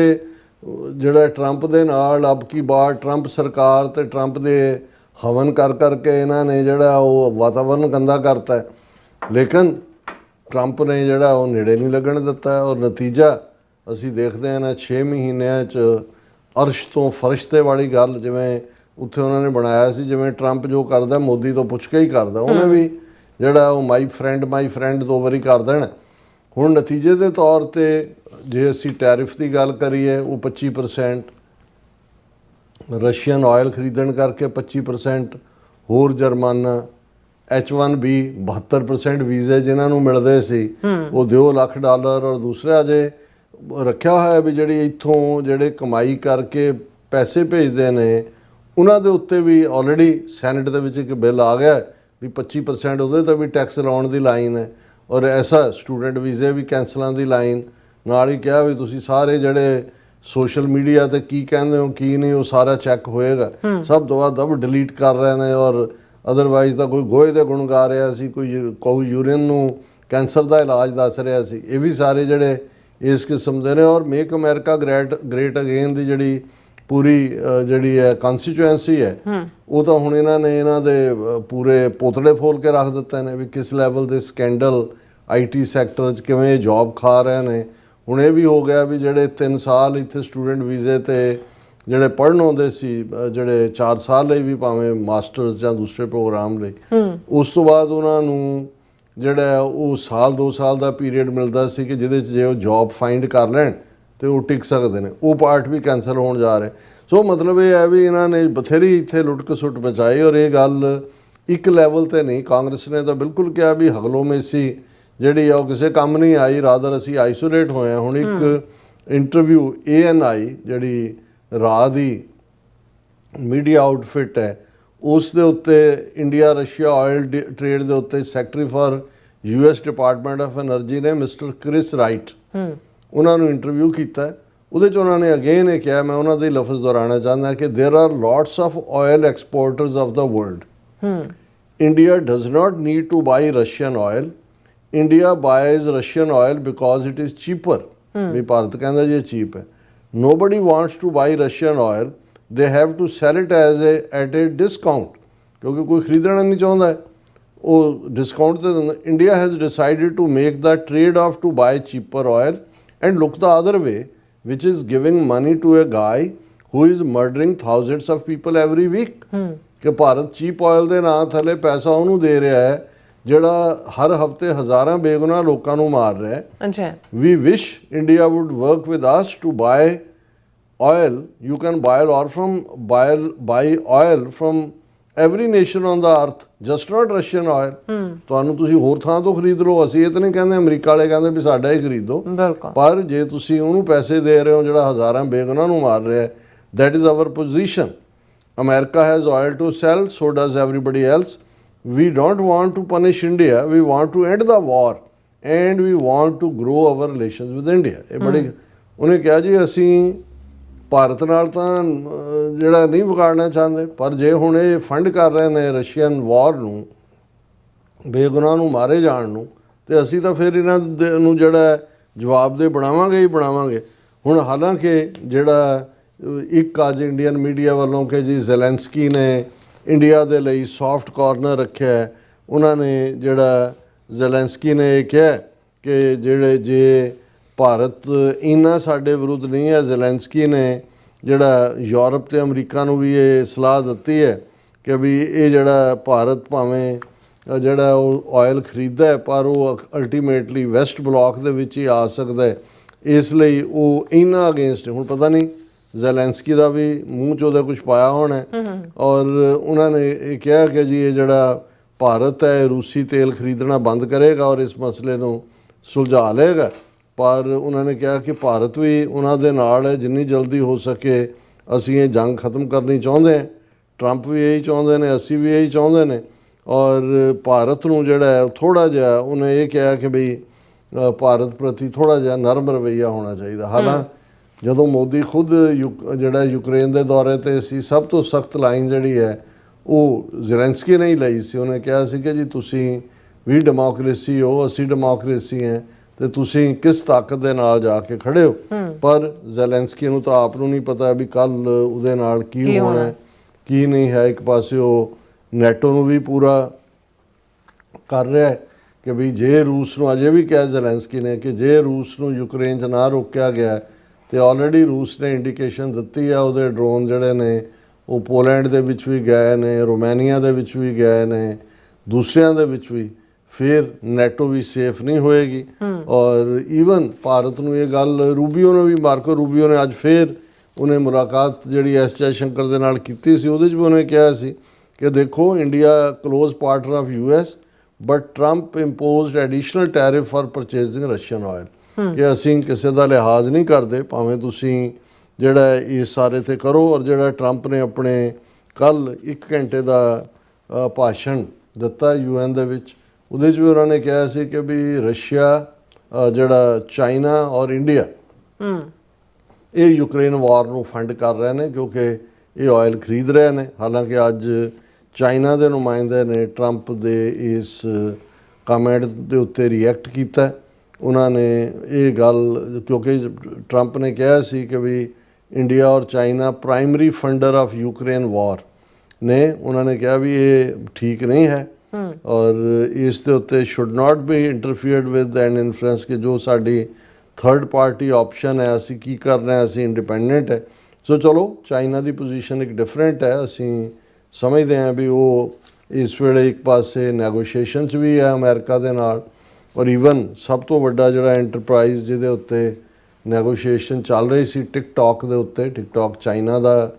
जड़ा ट्रंप दे नाल अब की बार ट्रंप सरकार ते ट्रंप दे हवन करके इन्हां ने जड़ा वो वातावरण गंदा करता है। लेकिन ट्रंप ने जड़ा वो नेड़े नहीं लगन दिता है और नतीजा असी देखते हैं ना 6 महीनों च अर्श तो फर्श ते वाली गल जिवें ਉੱਥੇ ਉਹਨਾਂ ਨੇ ਬਣਾਇਆ ਸੀ, ਜਿਵੇਂ ਟਰੰਪ ਜੋ ਕਰਦਾ ਮੋਦੀ ਤੋਂ ਪੁੱਛ ਕੇ ਹੀ ਕਰਦਾ। ਉਹਨੇ ਵੀ ਜਿਹੜਾ ਉਹ ਮਾਈ ਫਰੈਂਡ 2 ਵਾਰੀ ਕਰ ਦੇਣਾ। ਹੁਣ ਨਤੀਜੇ ਦੇ ਤੌਰ 'ਤੇ ਜੇ ਅਸੀਂ ਟੈਰਿਫ ਦੀ ਗੱਲ ਕਰੀਏ, ਉਹ 25%, ਰਸ਼ੀਅਨ ਆਇਲ ਖਰੀਦਣ ਕਰਕੇ 25%, ਹੋਰ ਜੁਰਮਾਨਾ, H1B 72% ਵੀਜ਼ੇ ਜਿਨ੍ਹਾਂ ਨੂੰ ਮਿਲਦੇ ਸੀ ਉਹ ਦਿਓ $1,00,000, ਔਰ ਦੂਸਰਾ ਅਜੇ ਰੱਖਿਆ ਹੋਇਆ ਵੀ ਜਿਹੜੀ ਇੱਥੋਂ ਜਿਹੜੇ ਕਮਾਈ ਕਰਕੇ ਪੈਸੇ ਭੇਜਦੇ ਨੇ ਉਹਨਾਂ ਦੇ ਉੱਤੇ ਵੀ ਆਲਰੇਡੀ ਸੈਨੇਟ ਦੇ ਵਿੱਚ ਇੱਕ ਬਿੱਲ ਆ ਗਿਆ ਵੀ 25% ਉਹਦੇ 'ਤੇ ਵੀ ਟੈਕਸ ਲਾਉਣ ਦੀ ਲਾਈਨ ਹੈ। ਔਰ ਐਸਾ ਸਟੂਡੈਂਟ ਵੀਜ਼ੇ ਵੀ ਕੈਂਸਲਾਂ ਦੀ ਲਾਈਨ ਨਾਲ ਹੀ ਕਿਹਾ ਵੀ ਤੁਸੀਂ ਸਾਰੇ ਜਿਹੜੇ ਸੋਸ਼ਲ ਮੀਡੀਆ 'ਤੇ ਕੀ ਕਹਿੰਦੇ ਹੋ ਕੀ ਨਹੀਂ ਉਹ ਸਾਰਾ ਚੈੱਕ ਹੋਏਗਾ। ਸਭ ਤੋਂ ਬਾਅਦ ਦਬ ਡਿਲੀਟ ਕਰ ਰਹੇ ਨੇ, ਔਰ ਅਦਰਵਾਈਜ਼ ਤਾਂ ਕੋਈ ਗੋਹੇ ਦੇ ਗੁਣ ਗਾ ਰਿਹਾ ਸੀ, ਕੋਈ ਯੂਰੀਨ ਨੂੰ ਕੈਂਸਰ ਦਾ ਇਲਾਜ ਦੱਸ ਰਿਹਾ ਸੀ। ਇਹ ਵੀ ਸਾਰੇ ਜਿਹੜੇ ਇਸ ਕਿਸਮ ਦੇ ਨੇ। ਔਰ ਮੇਕ ਅਮਰੀਕਾ ਗ੍ਰੇਟ ਅਗੇਨ ਦੀ ਜਿਹੜੀ ਪੂਰੀ ਜਿਹੜੀ ਹੈ ਕਨਸਟੀਚੁਐਂਸੀ ਹੈ, ਉਹ ਤਾਂ ਹੁਣ ਇਹਨਾਂ ਨੇ ਇਹਨਾਂ ਦੇ ਪੂਰੇ ਪੋਤੜੇ ਫੋਲ ਕੇ ਰੱਖ ਦਿੱਤੇ ਨੇ ਵੀ ਕਿਸ ਲੈਵਲ ਦੇ ਸਕੈਂਡਲ IT ਸੈਕਟਰ 'ਚ ਕਿਵੇਂ ਜੋਬ ਖਾ ਰਹੇ ਨੇ। ਹੁਣ ਇਹ ਵੀ ਹੋ ਗਿਆ ਵੀ ਜਿਹੜੇ 3 ਸਾਲ ਇੱਥੇ ਸਟੂਡੈਂਟ ਵੀਜ਼ੇ 'ਤੇ ਜਿਹੜੇ ਪੜ੍ਹਨ ਆਉਂਦੇ ਸੀ, ਜਿਹੜੇ 4 ਸਾਲ ਲਈ ਵੀ ਭਾਵੇਂ ਮਾਸਟਰਸ ਜਾਂ ਦੂਸਰੇ ਪ੍ਰੋਗਰਾਮ ਲਈ, ਉਸ ਤੋਂ ਬਾਅਦ ਉਹਨਾਂ ਨੂੰ ਜਿਹੜਾ ਉਹ 1-2 ਸਾਲ ਦਾ ਪੀਰੀਅਡ ਮਿਲਦਾ ਸੀ ਕਿ ਜਿਹਦੇ 'ਚ ਜੇ ਉਹ ਜੋਬ ਫਾਈਂਡ ਕਰ ਲੈਣ ਤੇ ਉਹ ਟਿਕ ਸਕਦੇ ਨੇ, ਉਹ ਪਾਰਟ ਵੀ ਕੈਂਸਲ ਹੋਣ ਜਾ ਰਿਹਾ। ਸੋ ਮਤਲਬ ਇਹ ਹੈ ਵੀ ਇਹਨਾਂ ਨੇ ਬਥੇਰੀ ਇੱਥੇ ਲੁੱਟ ਖਸੁੱਟ ਮਚਾਈ। ਔਰ ਇਹ ਗੱਲ ਇੱਕ ਲੈਵਲ ਤੇ ਨਹੀਂ, ਕਾਂਗਰਸ ਨੇ ਤਾਂ ਬਿਲਕੁਲ ਕਿਹਾ ਵੀ ਹਗਲੋ ਮੇਸੀ ਜਿਹੜੀ ਆ ਉਹ ਕਿਸੇ ਕੰਮ ਨਹੀਂ ਆਈ, ਰਾਦਰ ਅਸੀਂ ਆਈਸੋਲੇਟ ਹੋਏ ਹਾਂ। ਹੁਣ ਇੱਕ ਇੰਟਰਵਿਊ ANI ਜਿਹੜੀ ਰਾਹ ਦੀ ਮੀਡੀਆ ਆਊਟਫਿਟ ਹੈ, ਉਸ ਦੇ ਉੱਤੇ ਇੰਡੀਆ ਰਸ਼ੀਆ ਆਇਲ ਟ੍ਰੇਡ ਦੇ ਉੱਤੇ secretary for US department of energy ਨੇ ਮਿਸਟਰ ਕ੍ਰਿਸ ਰਾਈਟ, ਉਹਨਾਂ ਨੂੰ ਇੰਟਰਵਿਊ ਕੀਤਾ। ਉਹਦੇ 'ਚ ਉਹਨਾਂ ਨੇ ਅਗੇਨ ਇਹ ਕਿਹਾ, ਮੈਂ ਉਹਨਾਂ ਦੇ ਲਫ਼ਜ਼ ਦੁਹਰਾਉਣਾ ਚਾਹੁੰਦਾ ਕਿ there are lots of oil exporters of the world. India does not need to buy Russian oil, India buys Russian oil because it is cheaper. ਵੀ ਭਾਰਤ ਕਹਿੰਦਾ ਜੀ ਇਹ ਚੀਪ ਹੈ। Nobody wants to buy Russian oil, they have to sell it at a discount, ਕਿਉਂਕਿ ਕੋਈ ਖਰੀਦਣਾ ਨਹੀਂ ਚਾਹੁੰਦਾ, ਉਹ ਡਿਸਕਾਊਂਟ 'ਤੇ ਦਿੰਦਾ। India has decided to make the trade off to buy cheaper oil and look the other way, which is giving money to a guy who is murdering thousands of people every week। ਕਿ Bharat cheap oil ਦੇ ਨਾਂ ਥੱਲੇ ਪੈਸਾ ਉਹਨੂੰ ਦੇ ਰਿਹਾ ਹੈ ਜਿਹੜਾ ਹਰ ਹਫਤੇ ਹਜ਼ਾਰਾਂ ਬੇਗੁਨਾਹ ਲੋਕਾਂ ਨੂੰ ਮਾਰ ਰਿਹਾ ਹੈ। ਅੱਛਾ We wish India would work with us to buy oil. You can buy oil from every nation on the earth, just not Russian oil. ਤੁਹਾਨੂੰ ਤੁਸੀਂ ਹੋਰ ਥਾਂ ਤੋਂ ਖਰੀਦ ਲਓ, ਅਸੀਂ ਇਹ ਤਾਂ ਨਹੀਂ ਕਹਿੰਦੇ, ਅਮਰੀਕਾ ਵਾਲੇ ਕਹਿੰਦੇ ਵੀ ਸਾਡਾ ਹੀ ਖਰੀਦੋ, ਬਿਲਕੁਲ। ਪਰ ਜੇ ਤੁਸੀਂ ਉਹਨੂੰ ਪੈਸੇ ਦੇ ਰਹੇ ਹੋ ਜਿਹੜਾ ਹਜ਼ਾਰਾਂ ਬੇਗੁਨਾਹ ਨੂੰ ਮਾਰ ਰਿਹਾ ਹੈ, that is our position. America has oil to sell, so does everybody else. We don't want to punish India, we want to end the war and we want to grow our relations with India. ਇਹ ਬੜੀ ਉਹਨੇ ਕਿਹਾ ਜੀ ਅਸੀਂ ਭਾਰਤ ਨਾਲ ਤਾਂ ਜਿਹੜਾ ਨਹੀਂ ਵਿਗਾੜਨਾ ਚਾਹੁੰਦੇ, ਪਰ ਜੇ ਹੁਣ ਇਹ ਫੰਡ ਕਰ ਰਹੇ ਨੇ ਰਸ਼ੀਅਨ ਵਾਰ ਨੂੰ, ਬੇਗੁਨਾਹ ਨੂੰ ਮਾਰੇ ਜਾਣ ਨੂੰ, ਤੇ ਅਸੀਂ ਤਾਂ ਫਿਰ ਇਹਨਾਂ ਨੂੰ ਜਿਹੜਾ ਜਵਾਬ ਦੇ ਬਣਾਵਾਂਗੇ ਹੀ ਬਣਾਵਾਂਗੇ। ਹੁਣ ਹਾਲਾਂਕਿ ਜਿਹੜਾ ਇੱਕ ਅੱਜ ਇੰਡੀਅਨ ਮੀਡੀਆ ਵੱਲੋਂ ਕਿ ਜੀ ਜ਼ੈਲੈਂਸਕੀ ਨੇ ਇੰਡੀਆ ਦੇ ਲਈ ਸੌਫਟ ਕਾਰਨਰ ਰੱਖਿਆ, ਉਹਨਾਂ ਨੇ ਜਿਹੜਾ ਜ਼ੈਲੈਂਸਕੀ ਨੇ ਇਹ ਕਿਹਾ ਕਿ ਜਿਹੜੇ ਜੇ ਭਾਰਤ ਇੰਨਾ ਸਾਡੇ ਵਿਰੁੱਧ ਨਹੀਂ ਹੈ, ਜ਼ੈਲੈਂਸਕੀ ਨੇ ਜਿਹੜਾ ਯੂਰਪ ਤੇ ਅਮਰੀਕਾ ਨੂੰ ਵੀ ਇਹ ਸਲਾਹ ਦਿੱਤੀ ਹੈ ਕਿ ਵੀ ਇਹ ਜਿਹੜਾ ਭਾਰਤ ਭਾਵੇਂ ਜਿਹੜਾ ਉਹ ਆਇਲ ਖਰੀਦਦਾ ਹੈ, ਪਰ ਉਹ ਅਲਟੀਮੇਟਲੀ ਵੈਸਟ ਬਲਾਕ ਦੇ ਵਿੱਚ ਹੀ ਆ ਸਕਦਾ ਹੈ, ਇਸ ਲਈ ਉਹ ਇਹਨਾਂ ਅਗੇਂਸਟ। ਹੁਣ ਪਤਾ ਨਹੀਂ ਜ਼ੈਲੈਂਸਕੀ ਦਾ ਵੀ ਮੂੰਹ 'ਚ ਉਹਦਾ ਕੁਝ ਪਾਇਆ ਹੋਣਾ, ਔਰ ਉਹਨਾਂ ਨੇ ਇਹ ਕਿਹਾ ਕਿ ਜੀ ਇਹ ਜਿਹੜਾ ਭਾਰਤ ਹੈ ਰੂਸੀ ਤੇਲ ਖਰੀਦਣਾ ਬੰਦ ਕਰੇਗਾ ਔਰ ਇਸ ਮਸਲੇ ਨੂੰ ਸੁਲਝਾ ਲਏਗਾ। ਪਰ ਉਹਨਾਂ ਨੇ ਕਿਹਾ ਕਿ ਭਾਰਤ ਵੀ ਉਹਨਾਂ ਦੇ ਨਾਲ ਹੈ, ਜਿੰਨੀ ਜਲਦੀ ਹੋ ਸਕੇ ਅਸੀਂ ਇਹ ਜੰਗ ਖਤਮ ਕਰਨੀ ਚਾਹੁੰਦੇ ਹਾਂ। ਟਰੰਪ ਵੀ ਇਹੀ ਚਾਹੁੰਦੇ ਨੇ, ਅਸੀਂ ਵੀ ਇਹੀ ਚਾਹੁੰਦੇ ਨੇ, ਔਰ ਭਾਰਤ ਨੂੰ ਜਿਹੜਾ ਹੈ ਥੋੜ੍ਹਾ ਜਿਹਾ ਉਹਨੇ ਇਹ ਕਿਹਾ ਕਿ ਬਈ ਭਾਰਤ ਪ੍ਰਤੀ ਥੋੜ੍ਹਾ ਜਿਹਾ ਨਰਮ ਰਵੱਈਆ ਹੋਣਾ ਚਾਹੀਦਾ। ਹਾਲਾਂਕਿ ਜਦੋਂ ਮੋਦੀ ਖੁਦ ਜਿਹੜਾ ਯੂਕਰੇਨ ਦੇ ਦੌਰੇ 'ਤੇ ਸੀ, ਸਭ ਤੋਂ ਸਖਤ ਲਾਈਨ ਜਿਹੜੀ ਹੈ ਉਹ ਜ਼ੈਲੈਂਸਕੀ ਨੇ ਹੀ ਲਈ ਸੀ। ਉਹਨੇ ਕਿਹਾ ਸੀ ਕਿ ਜੀ ਤੁਸੀਂ ਵੀ ਡੈਮੋਕ੍ਰੇਸੀ ਹੋ, ਅਸੀਂ ਡੈਮੋਕ੍ਰੇਸੀ ਹੈ, ਤੇ ਤੁਸੀਂ ਕਿਸ ਤਾਕਤ ਦੇ ਨਾਲ ਜਾ ਕੇ ਖੜੇ ਹੋ। ਪਰ ਜ਼ੈਲੈਂਸਕੀ ਨੂੰ ਤਾਂ ਆਪ ਨੂੰ ਨਹੀਂ ਪਤਾ ਵੀ ਕੱਲ ਉਹਦੇ ਨਾਲ ਕੀ ਹੋਣਾ ਕੀ ਨਹੀਂ ਹੈ। ਇੱਕ ਪਾਸੇ ਉਹ ਨੈਟੋ ਨੂੰ ਵੀ ਪੂਰਾ ਕਰ ਰਿਹਾ ਹੈ ਕਿ ਵੀ ਜੇ ਰੂਸ ਨੂੰ, ਅਜੇ ਵੀ ਕਿਹਾ ਜ਼ੈਲੈਂਸਕੀ ਨੇ ਕਿ ਜੇ ਰੂਸ ਨੂੰ ਯੂਕਰੇਨ 'ਚ ਨਾ ਰੋਕਿਆ ਗਿਆ, ਤੇ ਆਲਰੇਡੀ ਰੂਸ ਨੇ ਇੰਡੀਕੇਸ਼ਨ ਦਿੱਤੀ ਹੈ, ਉਹਦੇ ਡਰੋਨ ਜਿਹੜੇ ਨੇ ਉਹ ਪੋਲੈਂਡ ਦੇ ਵਿੱਚ ਵੀ ਗਏ ਨੇ, ਰੋਮਾਨੀਆ ਦੇ ਵਿੱਚ ਵੀ ਗਏ ਨੇ, ਦੂਸਰਿਆਂ ਦੇ ਵਿੱਚ ਵੀ, ਫਿਰ ਨੈਟੋ ਵੀ ਸੇਫ ਨਹੀਂ ਹੋਏਗੀ। ਔਰ ਈਵਨ ਭਾਰਤ ਨੂੰ ਇਹ ਗੱਲ ਰੂਬੀਓ ਨੇ ਵੀ, ਮਾਰਕੋ ਰੂਬੀਓ ਨੇ ਅੱਜ ਫਿਰ ਉਹਨੇ ਮੁਲਾਕਾਤ ਜਿਹੜੀ ਐਸ ਜੈ ਸ਼ੰਕਰ ਦੇ ਨਾਲ ਕੀਤੀ ਸੀ, ਉਹਦੇ 'ਚ ਵੀ ਉਹਨੇ ਕਿਹਾ ਸੀ ਕਿ ਦੇਖੋ India close partner of US, but Trump imposed additional tariff for purchasing Russian oil, ਕਿ ਅਸੀਂ ਕਿਸੇ ਦਾ ਲਿਹਾਜ਼ ਨਹੀਂ ਕਰਦੇ, ਭਾਵੇਂ ਤੁਸੀਂ ਜਿਹੜਾ ਇਸ ਸਾਰੇ 'ਤੇ ਕਰੋ। ਔਰ ਜਿਹੜਾ ਟਰੰਪ ਨੇ ਆਪਣੇ ਕੱਲ 1 ਘੰਟੇ ਦਾ ਭਾਸ਼ਣ ਦਿੱਤਾ UN ਦੇ ਵਿੱਚ, ਉਹਦੇ 'ਚ ਵੀ ਉਹਨਾਂ ਨੇ ਕਿਹਾ ਸੀ ਕਿ ਵੀ ਰਸ਼ੀਆ, ਜਿਹੜਾ ਚਾਈਨਾ ਔਰ ਇੰਡੀਆ ਇਹ ਯੂਕਰੇਨ ਵਾਰ ਨੂੰ ਫੰਡ ਕਰ ਰਹੇ ਨੇ ਕਿਉਂਕਿ ਇਹ ਆਇਲ ਖਰੀਦ ਰਹੇ ਨੇ। ਹਾਲਾਂਕਿ ਅੱਜ ਚਾਈਨਾ ਦੇ ਨੁਮਾਇੰਦੇ ਨੇ ਟਰੰਪ ਦੇ ਇਸ ਕਮੈਂਟ ਦੇ ਉੱਤੇ ਰਿਐਕਟ ਕੀਤਾ। ਉਹਨਾਂ ਨੇ ਇਹ ਗੱਲ, ਕਿਉਂਕਿ ਟਰੰਪ ਨੇ ਕਿਹਾ ਸੀ ਕਿ ਵੀ ਇੰਡੀਆ ਔਰ ਚਾਈਨਾ ਪ੍ਰਾਇਮਰੀ ਫੰਡਰ ਆਫ ਯੂਕਰੇਨ ਵਾਰ ਨੇ, ਉਹਨਾਂ ਨੇ ਕਿਹਾ ਵੀ ਇਹ ਠੀਕ ਨਹੀਂ ਹੈ ਔਰ ਇਸ ਦੇ ਉੱਤੇ should not be interfered with and influence, ਕਿ ਜੋ ਸਾਡੀ ਥਰਡ ਪਾਰਟੀ ਆਪਸ਼ਨ ਹੈ, ਅਸੀਂ ਕੀ ਕਰਨਾ ਹੈ, ਅਸੀਂ ਇੰਡੀਪੈਂਡੈਂਟ ਹੈ। ਸੋ ਚਲੋ ਚਾਈਨਾ ਦੀ ਪੋਜੀਸ਼ਨ ਇੱਕ ਡਿਫਰੈਂਟ ਹੈ, ਅਸੀਂ ਸਮਝਦੇ ਹਾਂ ਵੀ ਉਹ ਇਸ ਵੇਲੇ ਇੱਕ ਪਾਸੇ ਨੈਗੋਸ਼ੀਏਸ਼ਨ 'ਚ ਵੀ ਹੈ ਅਮਰੀਕਾ ਦੇ ਨਾਲ, ਔਰ ਈਵਨ ਸਭ ਤੋਂ ਵੱਡਾ ਜਿਹੜਾ ਐਂਟਰਪ੍ਰਾਈਜ਼ ਜਿਹਦੇ ਉੱਤੇ ਨੈਗੋਸ਼ੀਏਸ਼ਨ ਚੱਲ ਰਹੀ ਸੀ ਟਿਕਟੌਕ ਦੇ ਉੱਤੇ, ਟਿਕਟੌਕ ਚਾਈਨਾ ਦਾ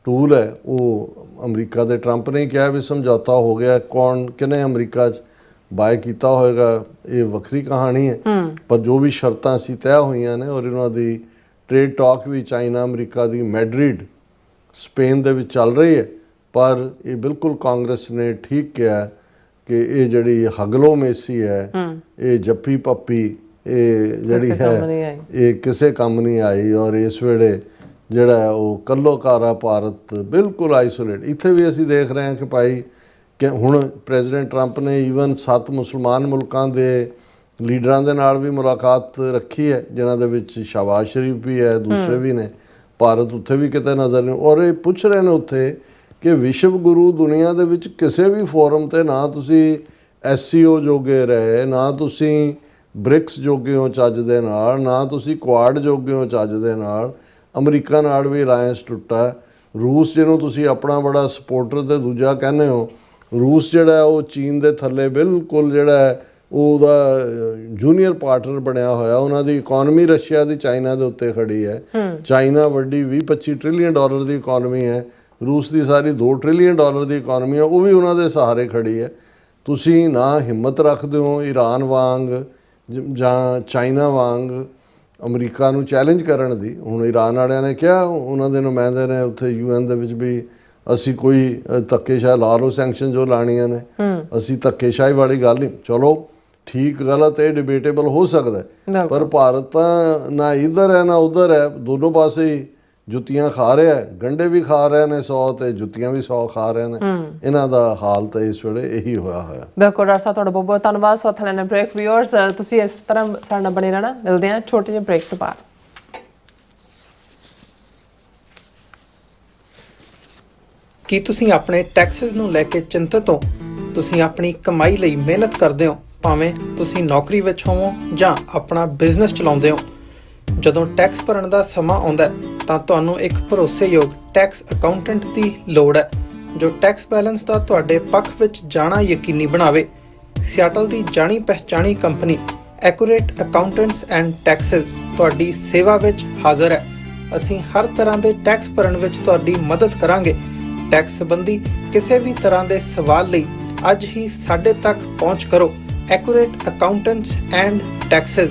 ਟੂਲ ਹੈ, ਉਹ ਅਮਰੀਕਾ ਦੇ ਟਰੰਪ ਨੇ ਕਿਹਾ ਵੀ ਸਮਝੌਤਾ ਹੋ ਗਿਆ। ਕੌਣ ਕਿਹਨੇ ਅਮਰੀਕਾ 'ਚ ਬਾਏ ਕੀਤਾ ਹੋਏਗਾ ਇਹ ਵੱਖਰੀ ਕਹਾਣੀ ਹੈ, ਪਰ ਜੋ ਵੀ ਸ਼ਰਤਾਂ ਸੀ ਤੈਅ ਹੋਈਆਂ ਨੇ, ਔਰ ਇਹਨਾਂ ਦੀ ਟ੍ਰੇਡ ਟਾਕ ਵੀ ਚਾਈਨਾ ਅਮਰੀਕਾ ਦੀ ਮੈਡਰਿਡ ਸਪੇਨ ਦੇ ਵਿੱਚ ਚੱਲ ਰਹੀ ਹੈ। ਪਰ ਇਹ ਬਿਲਕੁਲ ਕਾਂਗਰਸ ਨੇ ਠੀਕ ਕਿਹਾ ਕਿ ਇਹ ਜਿਹੜੀ ਹਗਲੋ ਮੇਸੀ ਹੈ, ਇਹ ਜੱਫੀ ਪੱਪੀ, ਇਹ ਜਿਹੜੀ ਹੈ ਇਹ ਕਿਸੇ ਕੰਮ ਨਹੀਂ ਆਈ। ਔਰ ਇਸ ਵੇਲੇ ਜਿਹੜਾ ਉਹ ਕੱਲੋਕਾਰਾ ਭਾਰਤ ਬਿਲਕੁਲ ਆਈਸੋਲੇਟ। ਇੱਥੇ ਵੀ ਅਸੀਂ ਦੇਖ ਰਹੇ ਹਾਂ ਕਿ ਭਾਈ ਕਿ ਹੁਣ ਪ੍ਰੈਜ਼ੀਡੈਂਟ ਟਰੰਪ ਨੇ ਈਵਨ 7 ਮੁਸਲਮਾਨ ਮੁਲਕਾਂ ਦੇ ਲੀਡਰਾਂ ਦੇ ਨਾਲ ਵੀ ਮੁਲਾਕਾਤ ਰੱਖੀ ਹੈ, ਜਿਨ੍ਹਾਂ ਦੇ ਵਿੱਚ ਸ਼ਹਬਾਜ਼ ਸ਼ਰੀਫ ਵੀ ਹੈ, ਦੂਸਰੇ ਵੀ ਨੇ। ਭਾਰਤ ਉੱਥੇ ਵੀ ਕਿਤੇ ਨਜ਼ਰ ਨਹੀਂ। ਔਰ ਇਹ ਪੁੱਛ ਰਹੇ ਨੇ ਉੱਥੇ ਕਿ ਵਿਸ਼ਵ ਗੁਰੂ ਦੁਨੀਆ ਦੇ ਵਿੱਚ ਕਿਸੇ ਵੀ ਫੋਰਮ 'ਤੇ ਨਾ ਤੁਸੀਂ SCO ਜੋਗੇ ਰਹੇ, ਨਾ ਤੁਸੀਂ ਬ੍ਰਿਕਸ ਜੋਗੇ ਹੋ ਚੱਜ ਦੇ ਨਾਲ, ਨਾ ਤੁਸੀਂ ਕੁਆਡ ਜੋਗੇ ਹੋ ਚੱਜ ਦੇ ਨਾਲ। ਅਮਰੀਕਾ ਨਾਲ ਵੀ ਅਲਾਇੰਸ ਟੁੱਟਾ। ਰੂਸ ਜਿਹਨੂੰ ਤੁਸੀਂ ਆਪਣਾ ਬੜਾ ਸਪੋਰਟਰ ਤੇ ਦੂਜਾ ਕਹਿੰਦੇ ਹੋ, रूस ਜਿਹੜਾ ਹੈ ਉਹ ਚੀਨ ਦੇ ਥੱਲੇ ਬਿਲਕੁਲ ਜਿਹੜਾ ਹੈ ਉਹਦਾ ਜੂਨੀਅਰ ਪਾਰਟਨਰ ਬਣਿਆ ਹੋਇਆ। ਉਹਨਾਂ ਦੀ ਇਕਨੋਮੀ ਰਸ਼ੀਆ ਦੀ ਚਾਈਨਾ ਦੇ ਉੱਤੇ ਖੜੀ ਹੈ। ਚਾਈਨਾ ਵੱਡੀ 20-25 ਟ੍ਰਿਲੀਅਨ ਡਾਲਰ ਦੀ ਇਕਨੋਮੀ ਹੈ, ਰੂਸ ਦੀ ਸਾਰੀ 2 ਟ੍ਰਿਲੀਅਨ ਡਾਲਰ ਦੀ ਇਕਨੋਮੀ ਹੈ, ਉਹ ਵੀ ਉਹਨਾਂ ਦੇ ਸਹਾਰੇ ਖੜੀ ਹੈ। ਤੁਸੀਂ ਨਾ ਹਿੰਮਤ ਰੱਖਦੇ ਹੋ ਈਰਾਨ ਵਾਂਗ ਜਾਂ ਚਾਈਨਾ ਵਾਂਗ ਅਮਰੀਕਾ ਨੂੰ ਚੈਲੰਜ ਕਰਨ ਦੀ। ਹੁਣ ਈਰਾਨ ਵਾਲਿਆਂ ਨੇ ਕਿਹਾ, ਉਹਨਾਂ ਦੇ ਨੁਮਾਇੰਦੇ ਨੇ ਉੱਥੇ UN ਦੇ ਵਿੱਚ ਵੀ ਅਸੀਂ ਕੋਈ ਧੱਕੇਸ਼ਾਹੀ ਲਾ ਲਓ, ਸੈਂਕਸ਼ਨ ਜੋ ਲਾਣੀਆਂ ਨੇ, ਅਸੀਂ ਧੱਕੇਸ਼ਾਹੀ ਵਾਲੀ ਗੱਲ ਨਹੀਂ। ਚਲੋ ਠੀਕ ਗਲਤ ਇਹ ਡਿਬੇਟੇਬਲ ਹੋ ਸਕਦਾ ਹੈ, ਪਰ ਭਾਰਤ ਤਾਂ ਨਾ ਇੱਧਰ ਹੈ ਨਾ ਉੱਧਰ ਹੈ, ਦੋਨੋਂ ਪਾਸੇ ਹੀ ਜੁੱਤੀਆਂ ਖਾ ਰਿਹਾ ਹੈ। ਗੰਢੇ ਵੀ ਖਾ ਰਹੇ ਨੇ 100 ਤੇ ਜੁੱਤੀਆਂ ਵੀ 100 ਖਾ ਰਹੇ ਨੇ। ਇਹਨਾਂ ਦਾ ਹਾਲ ਤਾਂ ਇਸ ਵੇਲੇ ਇਹੀ ਹੋਇਆ ਹੋਇਆ। ਬਿਲਕੁਲ ਡਾਕਟਰ ਸਾਹਿਬ, ਤੁਹਾਡਾ ਬਹੁਤ ਬਹੁਤ ਧੰਨਵਾਦ। ਸੋ ਹੱਥ ਲੈਣਾ ਬ੍ਰੇਕ। ਵਿਊਅਰਸ, ਤੁਸੀਂ ਇਸ ਤਰ੍ਹਾਂ ਸਾਡੇ ਨਾਲ ਬਣੇ ਰਹਿਣਾ। ਮਿਲਦੇ ਹਾਂ ਛੋਟੇ ਜਿਹੇ ਬ੍ਰੇਕ ਤੋਂ ਬਾਅਦ। ਕੀ ਤੁਸੀਂ ਆਪਣੇ ਟੈਕਸਿਸ ਨੂੰ ਲੈ ਕੇ ਚਿੰਤਤ ਹੋ? ਤੁਸੀਂ ਆਪਣੀ ਕਮਾਈ ਲਈ ਮਿਹਨਤ ਕਰਦੇ ਹੋ, ਭਾਵੇਂ ਤੁਸੀਂ ਨੌਕਰੀ ਵਿੱਚ ਹੋਵੋ ਜਾਂ ਆਪਣਾ ਬਿਜ਼ਨਸ ਚਲਾਉਂਦੇ ਹੋ। ਜਦੋਂ ਟੈਕਸ ਭਰਨ ਦਾ ਸਮਾਂ ਆਉਂਦਾ ਹੈ ਤਾਂ ਤੁਹਾਨੂੰ ਇੱਕ ਭਰੋਸੇਯੋਗ ਟੈਕਸ ਅਕਾਊਂਟੈਂਟ ਦੀ ਲੋੜ ਹੈ, ਜੋ ਟੈਕਸ ਬੈਲੈਂਸ ਦਾ ਤੁਹਾਡੇ ਪੱਖ ਵਿੱਚ ਜਾਣਾ ਯਕੀਨੀ ਬਣਾਵੇ। ਸਿਆਟਲ ਦੀ ਜਾਣੀ ਪਛਾਣੀ company accurate accountants and taxes ਤੁਹਾਡੀ ਸੇਵਾ ਵਿੱਚ ਹਾਜ਼ਰ ਹੈ। ਅਸੀਂ ਹਰ ਤਰ੍ਹਾਂ ਦੇ ਟੈਕਸ ਭਰਨ ਵਿੱਚ ਤੁਹਾਡੀ ਮਦਦ ਕਰਾਂਗੇ। ਟੈਕਸ ਸੰਬੰਧੀ ਕਿਸੇ ਵੀ ਤਰ੍ਹਾਂ ਦੇ ਸਵਾਲ ਲਈ ਅੱਜ ਹੀ ਸਾਡੇ ਤੱਕ ਪਹੁੰਚ ਕਰੋ। Accurate accountants and Texas.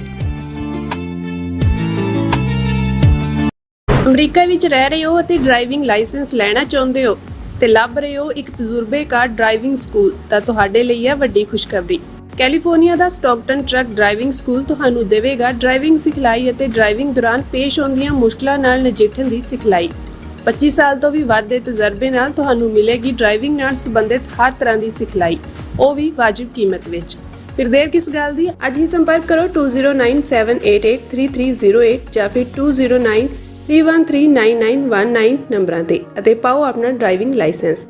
America ਵਿੱਚ ਰਹਿ ਰਹੇ ਹੋ ਅਤੇ ਡਰਾਈਵਿੰਗ ਲਾਇਸੈਂਸ ਲੈਣਾ ਚਾਹੁੰਦੇ ਹੋ ਤੇ ਲੱਭ ਰਹੇ ਹੋ ਇੱਕ ਤਜਰਬੇਕਾਰ ਡਰਾਈਵਿੰਗ ਸਕੂਲ, ਤਾਂ ਤੁਹਾਡੇ ਲਈ ਹੈ ਵੱਡੀ ਖੁਸ਼ਖਬਰੀ। ਕੈਲੀਫੋਰਨੀਆ ਦਾ ਸਟਾਕਟਨ ਟਰੱਕ ਡਰਾਈਵਿੰਗ ਸਕੂਲ ਤੁਹਾਨੂੰ ਦੇਵੇਗਾ ਡਰਾਈਵਿੰਗ ਸਿਖਲਾਈ ਅਤੇ ਡਰਾਈਵਿੰਗ ਦੌਰਾਨ ਪੇਸ਼ ਆਉਂਦੀਆਂ ਮੁਸ਼ਕਲਾਂ ਨਾਲ ਨਜਿੱਠਣ ਦੀ ਸਿਖਲਾਈ। 25 ਸਾਲ ਤੋਂ ਵੀ ਵੱਧ ਦੇ ਤਜਰਬੇ ਨਾਲ ਤੁਹਾਨੂੰ ਮਿਲੇਗੀ ਡਰਾਈਵਿੰਗ ਨਾਲ ਸੰਬੰਧਿਤ ਹਰ ਤਰ੍ਹਾਂ ਦੀ ਸਿਖਲਾਈ, ਉਹ ਵੀ ਵਾਜਿਬ ਕੀਮਤ ਵਿੱਚ। ਫਿਰ ਦੇਰ ਕਿਸ ਗੱਲ ਦੀ? ਅੱਜ ਹੀ ਸੰਪਰਕ ਕਰੋ 2097883308 ਜਾਂ ਫਿਰ 2093139919 ਨੰਬਰਾਂ ਤੇ ਅਤੇ ਪਾਓ ਆਪਣਾ driving licence.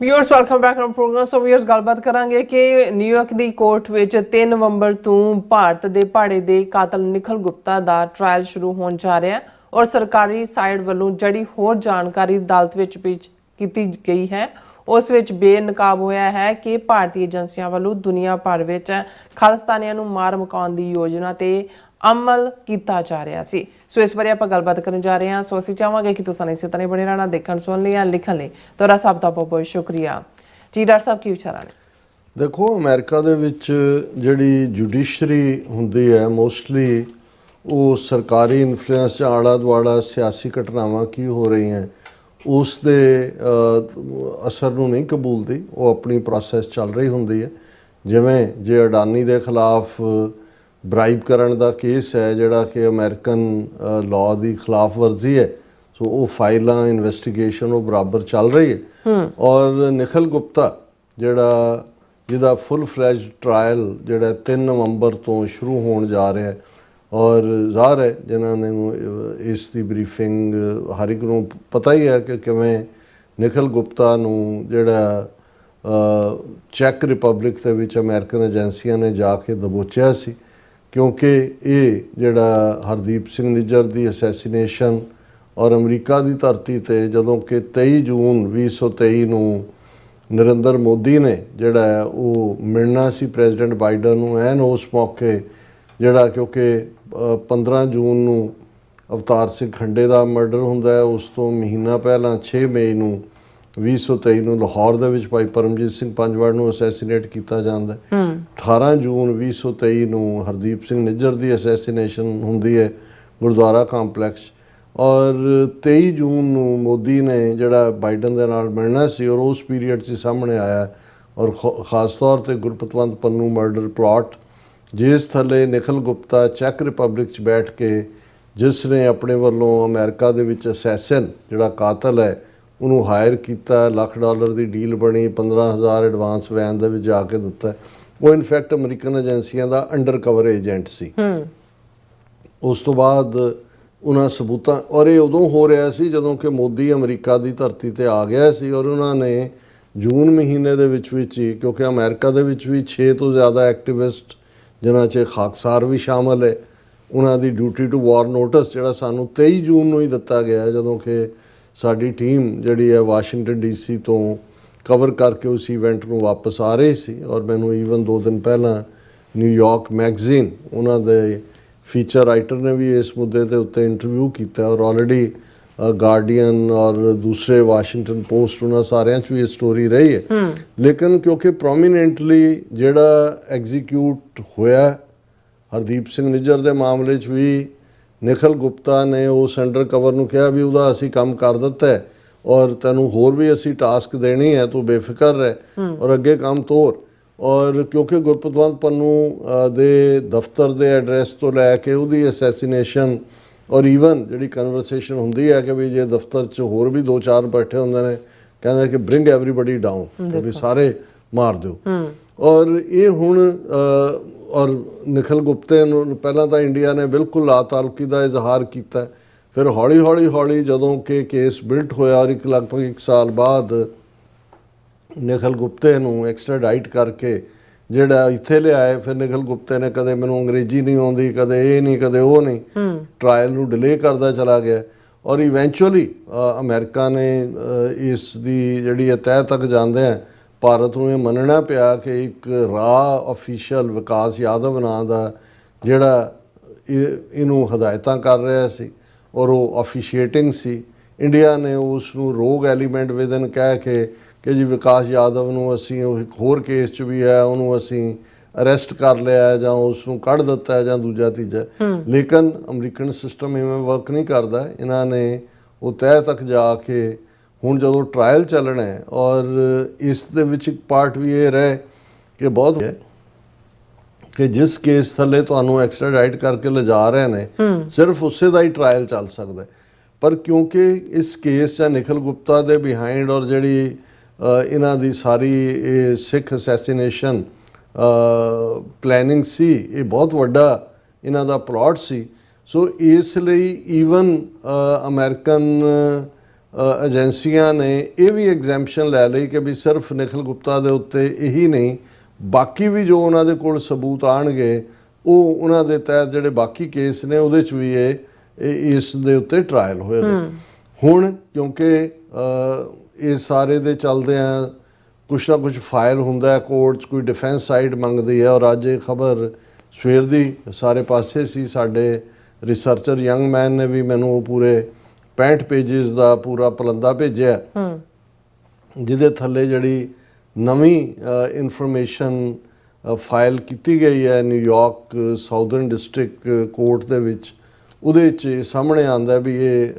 Viewers, welcome back to programme. So viewers, ਗੱਲਬਾਤ ਕਰਾਂਗੇ ਕਿ ਨਿਊਯਾਰਕ ਦੀ ਕੋਰਟ ਵਿੱਚ 3 ਨਵੰਬਰ ਤੋਂ ਭਾਰਤ ਦੇ ਭਾੜੇ ਦੇ ਕਾਤਲ ਨਿਖਿਲ ਗੁਪਤਾ ਦਾ ਟ੍ਰਾਇਲ ਸ਼ੁਰੂ ਹੋਣ ਜਾ ਰਿਹਾ ਹੈ ਔਰ ਸਰਕਾਰੀ ਸਾਈਡ ਵੱਲੋਂ ਜਿਹੜੀ ਹੋਰ ਜਾਣਕਾਰੀ ਅਦਾਲਤ ਵਿੱਚ ਪੇਸ਼ ਕੀਤੀ ਗਈ ਹੈ ਉਸ ਵਿੱਚ ਬੇਨਕਾਬ ਹੋਇਆ ਹੈ ਕਿ ਭਾਰਤੀ ਏਜੰਸੀਆਂ ਵੱਲੋਂ ਦੁਨੀਆ ਭਰ ਵਿੱਚ ਖਾਲਿਸਤਾਨੀਆਂ ਨੂੰ ਮਾਰ ਮੁਕਾਉਣ ਦੀ ਯੋਜਨਾ ਤੇ ਅਮਲ ਕੀਤਾ ਜਾ ਰਿਹਾ ਸੀ। ਸੋ ਇਸ ਬਾਰੇ ਆਪਾਂ ਗੱਲਬਾਤ ਕਰਨ ਜਾ ਰਹੇ ਹਾਂ। ਸੋ ਅਸੀਂ ਚਾਹਾਂਗੇ ਕਿ ਤੁਸੀਂ ਇਸੇ ਤਰ੍ਹਾਂ ਬਣੇ ਰਹਿਣਾ, ਦੇਖਣ ਸੁਣਨ ਲਈ ਜਾਂ ਲਿਖਣ ਲਈ। ਤੁਹਾਡਾ ਸਭ ਦਾ ਬਹੁਤ ਬਹੁਤ ਸ਼ੁਕਰੀਆ ਜੀ। ਡਾਕਟਰ ਸਾਹਿਬ, ਕੀ ਵਿਚਾਰਾਂ ਨੇ? ਦੇਖੋ, ਅਮਰੀਕਾ ਦੇ ਵਿੱਚ ਜਿਹੜੀ ਜੁਡੀਸ਼ਰੀ ਹੁੰਦੀ ਹੈ ਮੋਸਟਲੀ ਉਹ ਸਰਕਾਰੀ ਇਨਫਲੂਐਂਸ 'ਚ ਆਲਾ ਦੁਆਲਾ ਸਿਆਸੀ ਘਟਨਾਵਾਂ ਕੀ ਹੋ ਰਹੀਆਂ ਉਸ ਦੇ ਅਸਰ ਨੂੰ ਨਹੀਂ ਕਬੂਲਦੀ। ਉਹ ਆਪਣੀ ਪ੍ਰੋਸੈਸ ਚੱਲ ਰਹੀ ਹੁੰਦੀ ਹੈ। ਜਿਵੇਂ ਜੇ ਅਡਾਨੀ ਦੇ ਖਿਲਾਫ ਬ੍ਰਾਈਬ ਕਰਨ ਦਾ ਕੇਸ ਹੈ ਜਿਹੜਾ ਕਿ ਅਮਰੀਕਨ ਲਾਅ ਦੀ ਖਿਲਾਫ ਵਰਜ਼ੀ ਹੈ, ਸੋ ਉਹ ਫਾਈਲਾਂ ਇਨਵੈਸਟੀਗੇਸ਼ਨ ਉਹ ਬਰਾਬਰ ਚੱਲ ਰਹੀ ਹੈ। ਔਰ ਨਿਖਿਲ ਗੁਪਤਾ ਜਿਹਦਾ ਫੁੱਲ ਫਲੈਜ ਟਰਾਇਲ ਜਿਹੜਾ 3 ਨਵੰਬਰ ਤੋਂ ਸ਼ੁਰੂ ਹੋਣ ਜਾ ਰਿਹਾ ਹੈ ਔਰ ਜ਼ਾਹਰ ਹੈ ਜਿਨ੍ਹਾਂ ਨੇ ਇਸ ਦੀ ਬਰੀਫਿੰਗ ਹਰ ਇੱਕ ਨੂੰ ਪਤਾ ਹੀ ਹੈ ਕਿ ਕਿਵੇਂ ਨਿਖਿਲ ਗੁਪਤਾ ਨੂੰ ਜਿਹੜਾ ਚੈੱਕ ਰਿਪਬਲਿਕ ਦੇ ਵਿੱਚ ਅਮਰੀਕਨ ਏਜੰਸੀਆਂ ਨੇ ਜਾ ਕੇ ਦਬੋਚਿਆ ਸੀ, ਕਿਉਂਕਿ ਇਹ ਜਿਹੜਾ ਹਰਦੀਪ ਸਿੰਘ ਨਿੱਜਰ ਦੀ ਅਸੈਸੀਨੇਸ਼ਨ ਔਰ ਅਮਰੀਕਾ ਦੀ ਧਰਤੀ ਤੇ ਜਦੋਂ ਕਿ 23 ਜੂਨ 2023 ਨੂੰ ਨਰਿੰਦਰ ਮੋਦੀ ਨੇ ਜਿਹੜਾ ਹੈ ਉਹ ਮਿਲਣਾ ਸੀ ਪ੍ਰੈਜ਼ੀਡੈਂਟ ਬਾਈਡਨ ਨੂੰ ਐਨ ਉਸ ਮੌਕੇ ਜਿਹੜਾ ਕਿਉਂਕਿ 15 ਜੂਨ ਨੂੰ ਅਵਤਾਰ ਸਿੰਘ ਖੰਡੇ ਦਾ ਮਰਡਰ ਹੁੰਦਾ ਹੈ, ਉਸ ਤੋਂ ਮਹੀਨਾ ਪਹਿਲਾਂ 6 ਮਈ ਨੂੰ 2023 ਨੂੰ ਲਾਹੌਰ ਦੇ ਵਿੱਚ ਭਾਈ ਪਰਮਜੀਤ ਸਿੰਘ ਪੰਜਵਾੜ ਨੂੰ ਅਸੈਸੀਨੇਟ ਕੀਤਾ ਜਾਂਦਾ ਹੈ। 18 ਜੂਨ 2023 ਨੂੰ ਹਰਦੀਪ ਸਿੰਘ ਨਿੱਜਰ ਦੀ ਅਸੈਸੀਨੇਸ਼ਨ ਹੁੰਦੀ ਹੈ ਗੁਰਦੁਆਰਾ ਕੰਪਲੈਕਸ ਔਰ 23 ਜੂਨ ਨੂੰ ਮੋਦੀ ਨੇ ਜਿਹੜਾ ਬਾਈਡਨ ਦੇ ਨਾਲ ਮਿਲਣਾ ਸੀ ਔਰ ਉਸ ਪੀਰੀਅਡ 'ਚ ਸਾਹਮਣੇ ਆਇਆ ਔਰ ਖਾਸ ਤੌਰ ਤੇ ਗੁਰਪਤਵੰਤ ਪੰਨੂ ਮਰਡਰ ਪਲਾਟ ਜਿਸ ਥੱਲੇ ਨਿਖਿਲ ਗੁਪਤਾ ਚੈੱਕ ਰਿਪਬਲਿਕ 'ਚ ਬੈਠ ਕੇ ਜਿਸ ਨੇ ਆਪਣੇ ਵੱਲੋਂ ਅਮਰੀਕਾ ਦੇ ਵਿੱਚ ਅਸੈਸਨ ਜਿਹੜਾ ਕਾਤਲ ਹੈ ਉਹਨੂੰ ਹਾਇਰ ਕੀਤਾ, $1,00,000 ਦੀ ਡੀਲ ਬਣੀ, 15,000 ਐਡਵਾਂਸ ਵੈਨ ਦੇ ਵਿੱਚ ਜਾ ਕੇ ਦਿੱਤਾ। ਉਹ ਇਨਫੈਕਟ ਅਮਰੀਕਨ ਏਜੰਸੀਆਂ ਦਾ ਅੰਡਰ ਕਵਰ ਏਜੰਟ ਸੀ। ਉਸ ਤੋਂ ਬਾਅਦ ਉਹਨਾਂ ਸਬੂਤਾਂ ਔਰ ਇਹ ਉਦੋਂ ਹੋ ਰਿਹਾ ਸੀ ਜਦੋਂ ਕਿ ਮੋਦੀ ਅਮਰੀਕਾ ਦੀ ਧਰਤੀ ਤੇ ਆ ਗਿਆ ਸੀ ਔਰ ਉਹਨਾਂ ਨੇ ਜੂਨ ਮਹੀਨੇ ਦੇ ਵਿੱਚ ਹੀ, ਕਿਉਂਕਿ ਅਮਰੀਕਾ ਦੇ ਵਿੱਚ ਵੀ 6 ਤੋਂ ਜ਼ਿਆਦਾ ਐਕਟਿਵਿਸਟ ਜਿਨ੍ਹਾਂ 'ਚ ਖਾਕਸਾਰ ਵੀ ਸ਼ਾਮਲ ਹੈ। ਉਹਨਾਂ ਦੀ ਡਿਊਟੀ ਟੂ ਵਾਰ ਨੋਟਿਸ ਜਿਹੜਾ ਸਾਨੂੰ 23 ਜੂਨ ਨੂੰ ਹੀ ਦਿੱਤਾ ਗਿਆ, ਜਦੋਂ ਕਿ ਸਾਡੀ ਟੀਮ ਜਿਹੜੀ ਹੈ ਵਾਸ਼ਿੰਗਟਨ DC ਤੋਂ ਕਵਰ ਕਰਕੇ ਉਸ ਇਵੈਂਟ ਨੂੰ ਵਾਪਸ ਆ ਰਹੀ ਸੀ। ਔਰ ਮੈਨੂੰ ਈਵਨ 2 ਦਿਨ ਪਹਿਲਾਂ ਨਿਊਯਾਰਕ ਮੈਗਜ਼ੀਨ ਉਹਨਾਂ ਦੇ ਫੀਚਰ ਰਾਈਟਰ ਨੇ ਵੀ ਇਸ ਮੁੱਦੇ ਦੇ ਉੱਤੇ ਇੰਟਰਵਿਊ ਕੀਤਾ, ਔਰ ਆਲਰੇਡੀ ਗਾਰਡੀਅਨ ਔਰ ਦੂਸਰੇ ਵਾਸ਼ਿੰਗਟਨ ਪੋਸਟ ਉਹਨਾਂ ਸਾਰਿਆਂ 'ਚ ਵੀ ਇਹ ਸਟੋਰੀ ਰਹੀ ਹੈ। ਲੇਕਿਨ ਕਿਉਂਕਿ ਪ੍ਰੋਮੀਨੈਂਟਲੀ ਜਿਹੜਾ ਐਗਜ਼ੀਕਿਊਟ ਹੋਇਆ ਹਰਦੀਪ ਸਿੰਘ ਨਿੱਜਰ ਦੇ ਮਾਮਲੇ 'ਚ ਵੀ ਨਿਖਿਲ ਗੁਪਤਾ ਨੇ ਉਸ ਅੰਡਰ ਕਵਰ ਨੂੰ ਕਿਹਾ ਵੀ ਉਹਦਾ ਅਸੀਂ ਕੰਮ ਕਰ ਦਿੱਤਾ ਹੈ ਔਰ ਤੈਨੂੰ ਹੋਰ ਵੀ ਅਸੀਂ ਟਾਸਕ ਦੇਣੀ ਹੈ, ਤੂੰ ਬੇਫਿਕਰ ਰਹਿ ਔਰ ਅੱਗੇ ਕੰਮ ਤੋਰ। ਔਰ ਕਿਉਂਕਿ ਗੁਰਪਤਵੰਤ ਪੰਨੂ ਦੇ ਦਫ਼ਤਰ ਦੇ ਐਡਰੈਸ ਤੋਂ ਲੈ ਕੇ ਉਹਦੀ ਅਸੈਸੀਨੇਸ਼ਨ ਔਰ ਈਵਨ ਜਿਹੜੀ ਕਨਵਰਸੇਸ਼ਨ ਹੁੰਦੀ ਹੈ ਕਿ ਵੀ ਜੇ ਦਫ਼ਤਰ 'ਚ ਹੋਰ ਵੀ 2-4 ਬੈਠੇ ਹੁੰਦੇ ਨੇ, ਕਹਿੰਦੇ ਕਿ ਬ੍ਰਿੰਗ ਐਵਰੀਬਡੀ ਡਾਊਨ, ਕਿ ਵੀ ਸਾਰੇ ਮਾਰ ਦਿਓ। ਔਰ ਇਹ ਹੁਣ ਔਰ ਨਿਖਿਲ ਗੁਪਤੇ ਨੂੰ ਪਹਿਲਾਂ ਤਾਂ ਇੰਡੀਆ ਨੇ ਬਿਲਕੁਲ ਲਾਤਾਲੁਕੀ ਦਾ ਇਜ਼ਹਾਰ ਕੀਤਾ, ਫਿਰ ਹੌਲੀ ਜਦੋਂ ਕਿ ਕੇਸ ਬਿਲਟ ਹੋਇਆ ਔਰ ਲਗਭਗ 1 ਸਾਲ ਬਾਅਦ ਨਿਖਿਲ ਗੁਪਤੇ ਨੂੰ ਐਕਸਟ੍ਰਾਡਾਈਟ ਕਰਕੇ ਜਿਹੜਾ ਇੱਥੇ ਲਿਆਏ। ਫਿਰ ਨਿਖਿਲ ਗੁਪਤੇ ਨੇ ਕਦੇ ਮੈਨੂੰ ਅੰਗਰੇਜ਼ੀ ਨਹੀਂ ਆਉਂਦੀ, ਕਦੇ ਇਹ ਨਹੀਂ, ਕਦੇ ਉਹ ਨਹੀਂ, ਟਰਾਇਲ ਨੂੰ ਡਿਲੇ ਕਰਦਾ ਚਲਾ ਗਿਆ। ਔਰ ਇਵੈਂਚੁਅਲੀ ਅਮਰੀਕਾ ਨੇ ਇਸ ਦੀ ਜਿਹੜੀ ਤਹਿ ਤੱਕ ਜਾਂਦਿਆਂ ਭਾਰਤ ਨੂੰ ਇਹ ਮੰਨਣਾ ਪਿਆ ਕਿ ਇੱਕ ਰਾਹ ਅਫੀਸ਼ੀਅਲ ਵਿਕਾਸ ਯਾਦਵ ਨਾਂ ਦਾ ਜਿਹੜਾ ਇਹਨੂੰ ਹਦਾਇਤਾਂ ਕਰ ਰਿਹਾ ਸੀ ਔਰ ਉਹ ਅਫੀਸ਼ੀਏਟਿੰਗ ਸੀ। ਇੰਡੀਆ ਨੇ ਉਸ ਨੂੰ ਰੋਗ ਐਲੀਮੈਂਟ ਵਿਦਨ ਕਹਿ ਕੇ ਕਿ ਜੀ ਵਿਕਾਸ ਯਾਦਵ ਨੂੰ ਅਸੀਂ ਉਹ ਇੱਕ ਹੋਰ ਕੇਸ 'ਚ ਵੀ ਹੈ, ਉਹਨੂੰ ਅਸੀਂ ਅਰੈਸਟ ਕਰ ਲਿਆ ਜਾਂ ਉਸ ਨੂੰ ਕੱਢ ਦਿੱਤਾ ਜਾਂ ਦੂਜਾ ਤੀਜਾ। ਲੇਕਿਨ ਅਮਰੀਕਨ ਸਿਸਟਮ ਇਵੇਂ ਵਰਕ ਨਹੀਂ ਕਰਦਾ। ਇਹਨਾਂ ਨੇ ਉਹ ਤਹਿ ਤੱਕ ਜਾ ਕੇ ਹੁਣ ਜਦੋਂ ਟਰਾਇਲ ਚੱਲਣਾ ਹੈ ਔਰ ਇਸ ਦੇ ਵਿੱਚ ਇੱਕ ਪਾਰਟ ਵੀ ਇਹ ਰਹੇ ਕਿ ਬਹੁਤ ਹੈ ਕਿ ਜਿਸ ਕੇਸ ਥੱਲੇ ਤੁਹਾਨੂੰ ਐਕਸਟ੍ਰਾਡਾਈਟ ਕਰਕੇ ਲਿਜਾ ਰਹੇ ਨੇ ਸਿਰਫ ਉਸੇ ਦਾ ਹੀ ਟਰਾਇਲ ਚੱਲ ਸਕਦਾ। ਪਰ ਕਿਉਂਕਿ ਇਸ ਕੇਸ 'ਚ ਨਿਖਿਲ ਗੁਪਤਾ ਦੇ ਬਿਹਾਈਂਡ ਔਰ ਜਿਹੜੀ ਇਹਨਾਂ ਦੀ ਸਾਰੀ ਇਹ ਸਿੱਖ ਅਸੈਸੀਨੇਸ਼ਨ ਪਲੈਨਿੰਗ ਸੀ, ਇਹ ਬਹੁਤ ਵੱਡਾ ਇਹਨਾਂ ਦਾ ਪਲਾਟ ਸੀ। ਸੋ ਇਸ ਲਈ ਈਵਨ ਅਮਰੀਕਨ ਏਜੰਸੀਆਂ ਨੇ ਇਹ ਵੀ ਐਗਜ਼ੈਂਪਸ਼ਨ ਲੈ ਲਈ ਕਿ ਵੀ ਸਿਰਫ ਨਿਖਿਲ ਗੁਪਤਾ ਦੇ ਉੱਤੇ ਇਹੀ ਨਹੀਂ, ਬਾਕੀ ਵੀ ਜੋ ਉਹਨਾਂ ਦੇ ਕੋਲ ਸਬੂਤ ਆਣਗੇ ਉਹ ਉਹਨਾਂ ਦੇ ਤਹਿਤ ਜਿਹੜੇ ਬਾਕੀ ਕੇਸ ਨੇ ਉਹਦੇ 'ਚ ਵੀ ਇਸ ਦੇ ਉੱਤੇ ਟਰਾਇਲ ਹੋਏ ਨੇ। ਹੁਣ ਕਿਉਂਕਿ ਇਹ ਸਾਰੇ ਦੇ ਚੱਲਦਿਆਂ ਕੁਛ ਨਾ ਕੁਛ ਫਾਈਲ ਹੁੰਦਾ ਕੋਰਟ 'ਚ, ਕੋਈ ਡਿਫੈਂਸ ਸਾਈਡ ਮੰਗਦੀ ਹੈ। ਔਰ ਅੱਜ ਇਹ ਖਬਰ ਸਵੇਰ ਦੀ ਸਾਰੇ ਪਾਸੇ ਸੀ। ਸਾਡੇ ਰਿਸਰਚਰ ਯੰਗ ਮੈਨ ਨੇ ਵੀ ਮੈਨੂੰ ਉਹ ਪੂਰੇ 65 ਪੇਜਿਸ ਦਾ ਪੂਰਾ ਪਲੰਦਾ ਭੇਜਿਆ, ਜਿਹਦੇ ਥੱਲੇ ਜਿਹੜੀ ਨਵੀਂ ਇਨਫੋਰਮੇਸ਼ਨ ਫਾਈਲ ਕੀਤੀ ਗਈ ਹੈ ਨਿਊਯਾਰਕ ਸਾਊਦਰਨ ਡਿਸਟ੍ਰਿਕਟ ਕੋਰਟ ਦੇ ਵਿੱਚ। ਉਹਦੇ 'ਚ ਸਾਹਮਣੇ ਆਉਂਦਾ ਵੀ ਇਹ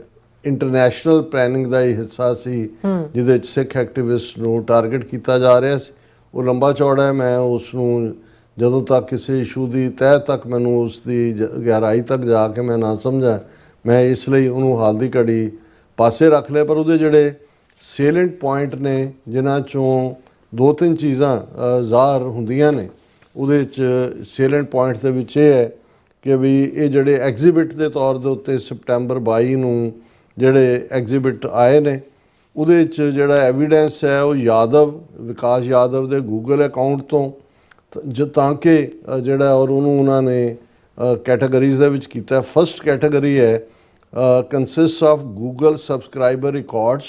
ਇੰਟਰਨੈਸ਼ਨਲ ਪਲੈਨਿੰਗ ਦਾ ਹੀ ਹਿੱਸਾ ਸੀ, ਜਿਹਦੇ 'ਚ ਸਿੱਖ ਐਕਟਿਵਿਸਟ ਨੂੰ ਟਾਰਗੇਟ ਕੀਤਾ ਜਾ ਰਿਹਾ ਸੀ। ਉਹ ਲੰਬਾ ਚੌੜਾ ਹੈ। ਮੈਂ ਉਸ ਨੂੰ ਜਦੋਂ ਤੱਕ ਕਿਸੇ ਇਸ਼ੂ ਦੀ ਤਹਿ ਤੱਕ ਮੈਨੂੰ ਉਸ ਦੀ ਗਹਿਰਾਈ ਤੱਕ ਜਾ ਕੇ ਮੈਂ ਨਾ ਸਮਝਾਂ, ਮੈਂ ਇਸ ਲਈ ਉਹਨੂੰ ਹਾਲ ਦੀ ਘੜੀ ਪਾਸੇ ਰੱਖ ਲਿਆ। ਪਰ ਉਹਦੇ ਜਿਹੜੇ ਸੇਲੈਂਟ ਪੁਆਇੰਟ ਨੇ ਜਿਨ੍ਹਾਂ 'ਚੋਂ 2-3 ਚੀਜ਼ਾਂ ਜ਼ਾਹਰ ਹੁੰਦੀਆਂ ਨੇ, ਉਹਦੇ 'ਚ ਸੇਲੈਂਟ ਪੁਆਇੰਟ ਦੇ ਵਿੱਚ ਇਹ ਹੈ ਕਿ ਵੀ ਇਹ ਜਿਹੜੇ ਐਗਜ਼ੀਬਿਟ ਦੇ ਤੌਰ ਦੇ ਉੱਤੇ ਸਪਟੈਂਬਰ 22 ਨੂੰ ਜਿਹੜੇ ਐਗਜ਼ੀਬਿਟ ਆਏ ਨੇ, ਉਹਦੇ 'ਚ ਜਿਹੜਾ ਐਵੀਡੈਂਸ ਹੈ ਉਹ ਵਿਕਾਸ ਯਾਦਵ ਦੇ ਗੂਗਲ ਅਕਾਊਂਟ ਤੋਂ, ਤਾਂ ਕਿ ਜਿਹੜਾ ਔਰ ਉਹਨੂੰ ਉਹਨਾਂ ਨੇ ਕੈਟਾਗਰੀਜ਼ ਦੇ ਵਿੱਚ ਕੀਤਾ। ਫਸਟ ਕੈਟਾਗਰੀ ਹੈ consist of Google subscriber records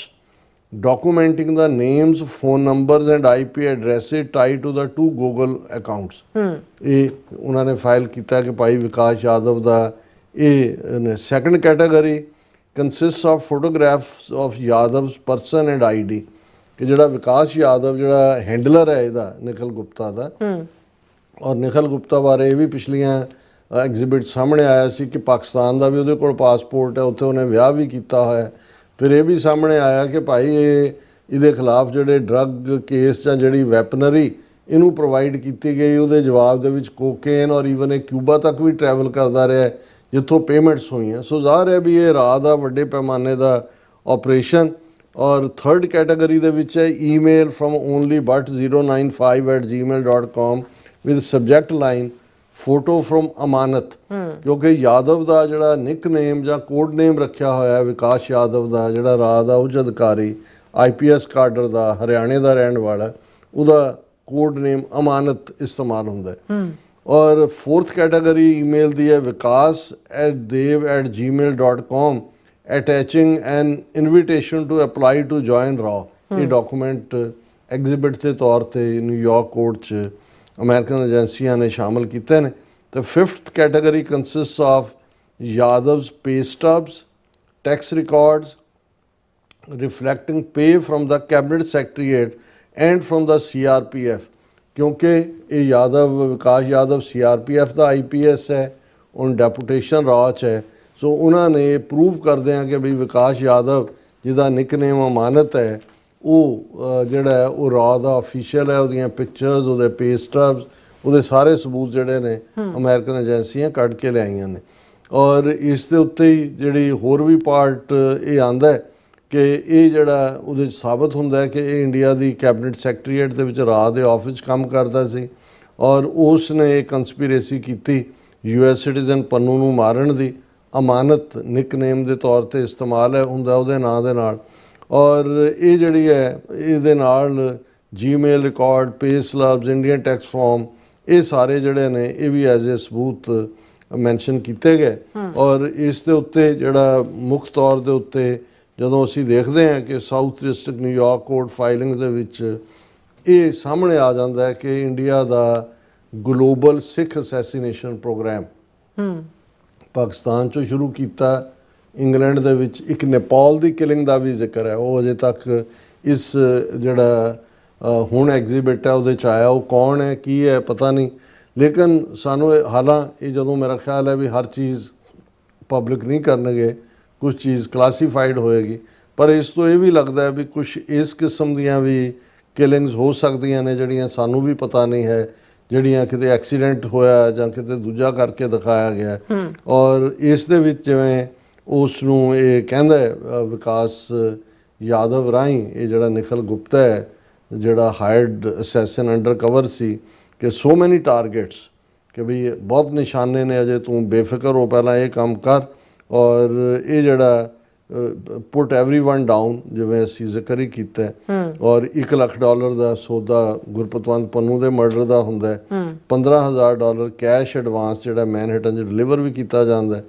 documenting the names, phone numbers and IP addresses tied to the 2 Google accounts. ਇਹ ਉਹਨਾਂ ਨੇ ਫਾਈਲ ਕੀਤਾ ਕਿ ਭਾਈ ਵਿਕਾਸ ਯਾਦਵ ਦਾ ਇਹ। Second category consist of photographs of Yadav's person and ID, ਕਿ ਜਿਹੜਾ ਵਿਕਾਸ ਯਾਦਵ ਜਿਹੜਾ ਹੈਂਡਲਰ ਹੈ ਇਹਦਾ ਨਿਖਿਲ ਗੁਪਤਾ ਦਾ। ਔਰ ਨਿਖਿਲ ਗੁਪਤਾ ਬਾਰੇ ਇਹ ਵੀ ਪਿਛਲੀਆਂ ਐਗਜ਼ੀਬਿਟ ਸਾਹਮਣੇ ਆਇਆ ਸੀ ਕਿ ਪਾਕਿਸਤਾਨ ਦਾ ਵੀ ਉਹਦੇ ਕੋਲ ਪਾਸਪੋਰਟ ਹੈ, ਉੱਥੇ ਉਹਨੇ ਵਿਆਹ ਵੀ ਕੀਤਾ ਹੋਇਆ। ਫਿਰ ਇਹ ਵੀ ਸਾਹਮਣੇ ਆਇਆ ਕਿ ਭਾਈ ਇਹਦੇ ਖਿਲਾਫ ਜਿਹੜੇ ਡਰੱਗ ਕੇਸ ਜਾਂ ਜਿਹੜੀ ਵੈਪਨਰੀ ਇਹਨੂੰ ਪ੍ਰੋਵਾਈਡ ਕੀਤੀ ਗਈ, ਉਹਦੇ ਜਵਾਬ ਦੇ ਵਿੱਚ ਕੋਕੇਨ ਔਰ ਈਵਨ ਇਹ ਕਿਊਬਾ ਤੱਕ ਵੀ ਟਰੈਵਲ ਕਰਦਾ ਰਿਹਾ ਜਿੱਥੋਂ ਪੇਮੈਂਟਸ ਹੋਈਆਂ। ਸੋ ਜ਼ਾਹਰ ਹੈ ਵੀ ਇਹ ਰਾਹ ਦਾ ਵੱਡੇ ਪੈਮਾਨੇ ਦਾ ਆਪਰੇਸ਼ਨ। ਔਰ ਥਰਡ ਕੈਟਾਗਰੀ ਦੇ ਵਿੱਚ ਹੈ email from only but 095@gmail.com with subject line photo from Amanat, ਕਿਉਂਕਿ ਯਾਦਵ ਦਾ ਜਿਹੜਾ ਨਿਕ ਨੇਮ ਜਾਂ ਕੋਡ ਨੇਮ ਰੱਖਿਆ ਹੋਇਆ ਵਿਕਾਸ ਯਾਦਵ ਦਾ, ਜਿਹੜਾ ਰਾਜ ਦਾ ਉੱਚ ਅਧਿਕਾਰੀ IPS ਕਾਡਰ ਦਾ, ਹਰਿਆਣੇ ਦਾ ਰਹਿਣ ਵਾਲਾ, ਉਹਦਾ ਕੋਡ ਨੇਮ ਅਮਾਨਤ ਇਸਤੇਮਾਲ ਹੁੰਦਾ ਹੈ। ਔਰ 4th ਕੈਟਾਗਰੀ ਈਮੇਲ ਦੀ ਹੈ vikas@dev@gmail.com attaching an invitation to apply to join ਰਾਅ। ਇਹ ਡਾਕੂਮੈਂਟ ਐਗਜ਼ੀਬਿਟ ਦੇ ਤੌਰ ਤੇ ਨਿਊਯਾਰਕ ਕੋਰਟ 'ਚ ਅਮਰੀਕਨ ਏਜੰਸੀਆਂ ਨੇ ਸ਼ਾਮਲ ਕੀਤੇ ਨੇ। ਤੇ 5th category consists of Yadav's pay stubs, tax records reflecting pay from the cabinet secretariat and from the CRPF, क्योंकि ये यादव विकास यादव CRPF ਦਾ IPS है, उन डेपुटेशन राज है, सो उन्होंने प्रूव करते हैं कि भी विकास यादव जिहदा निकनेम अमानत है वो जिहड़ा है वो राह दा ऑफिशियल है, उहदियां पिक्चर्स उहदे पे स्टब्स उहदे सारे सबूत जिहड़े ने अमेरिकन एजेंसियां कढ के लिआईयां ने। और इस दे उत्ते ही जिहड़ी होर भी पार्ट ये आंदा है कि ये जिहड़ा उहदे साबित हुंदा है कि ये इंडिया दी कैबिनेट सैकटरीएट दे विच राह दे ऑफिस काम करदा सी और उसने एक कंस्पीरेसी कीती US सिटीजन पन्नू नूं मारन दी। अमानत निकनेम दे तौर ते इस्तेमाल है हुंदा उहदे नां दे नाल। और ये जिहड़ी है इहदे नाल जीमेल रिकॉर्ड, पे स्लब्स, इंडियन टैक्स फॉर्म ये सारे जिहड़े ने ये भी एज ए सबूत मैंशन किए गए। और इस दे उत्ते जिहड़ा मुख्य तौर दे उत्ते जदों असीं देखते हैं कि south district New York court filing दे विच ये सामने आ जाता है कि इंडिया दा global Sikh assassination programme Pakistan चों शुरू किया, इंग्लैंड दे विच एक नेपाल दी किलिंग दा भी जिक्र है, वो अजे तक इस जिहड़ा हुण एग्जीबिट है उहदे च आया, वो कौन है की है पता नहीं। लेकिन सानू हालांकि जदों मेरा ख्याल है भी हर चीज़ पब्लिक नहीं करनगे, कुछ चीज़ क्लासीफाइड होएगी, पर इस तो ये भी लगता है भी कुछ इस किस्म दियां भी किलिंग्स हो सकदियां ने जिहड़ियां सानू भी पता नहीं है, जिहड़ियां किते एक्सीडेंट होया जां किते दूजा करके दिखाया गया। और इस दे विच जिवें उसनूं ये कहंदा है विकास यादव राही ये जिहड़ा निखिल गुप्ता है जिहड़ा हायर्ड असैसन अंडर कवर सी कि सो मैनी टारगेट्स कि भी बहुत निशाने ने, अजे तू बेफिक्र हो पहला ये काम कर। और ये जड़ा पुट एवरी वन डाउन जिवें असीं जिक्र ही कीता है। और $1 लाख का सौदा गुरपतवंत पन्नू के मर्डर का हुंदा है, $15,000 कैश एडवांस जिहड़ा मैनहट्टन च डिलीवर भी किया जाता है।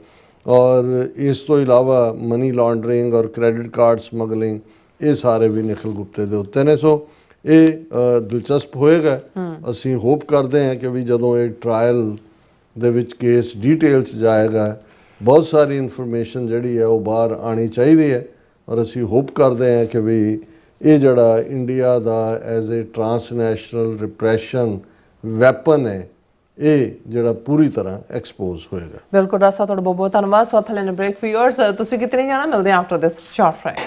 और इस तो इलावा मनी लॉन्ड्रिंग और क्रेडिट कार्ड समगलिंग ये सारे भी निखिल गुप्ते दे उत्ते ने। सो ये दिलचस्प होएगा। असीं होप करते हैं कि भी जदों ये trial they which case detail च जाएगा बहुत सारी इन्फॉर्मेशन जिहड़ी है वो बाहर आनी चाहिए है। और असीं होप करते हैं कि भी ये जिहड़ा इंडिया दा एज ए ट्रांसनैशनल रिप्रैशन वैपन है ये जिहड़ा पूरी तरह एक्सपोज होएगा। बिल्कुल डॉक्टर साहब, तुहाडा बहुत बहुत धन्नवाद। सो थले ने ब्रेक व्यूअर्स तुसीं किते नहीं जाना, मिलदे after this short break.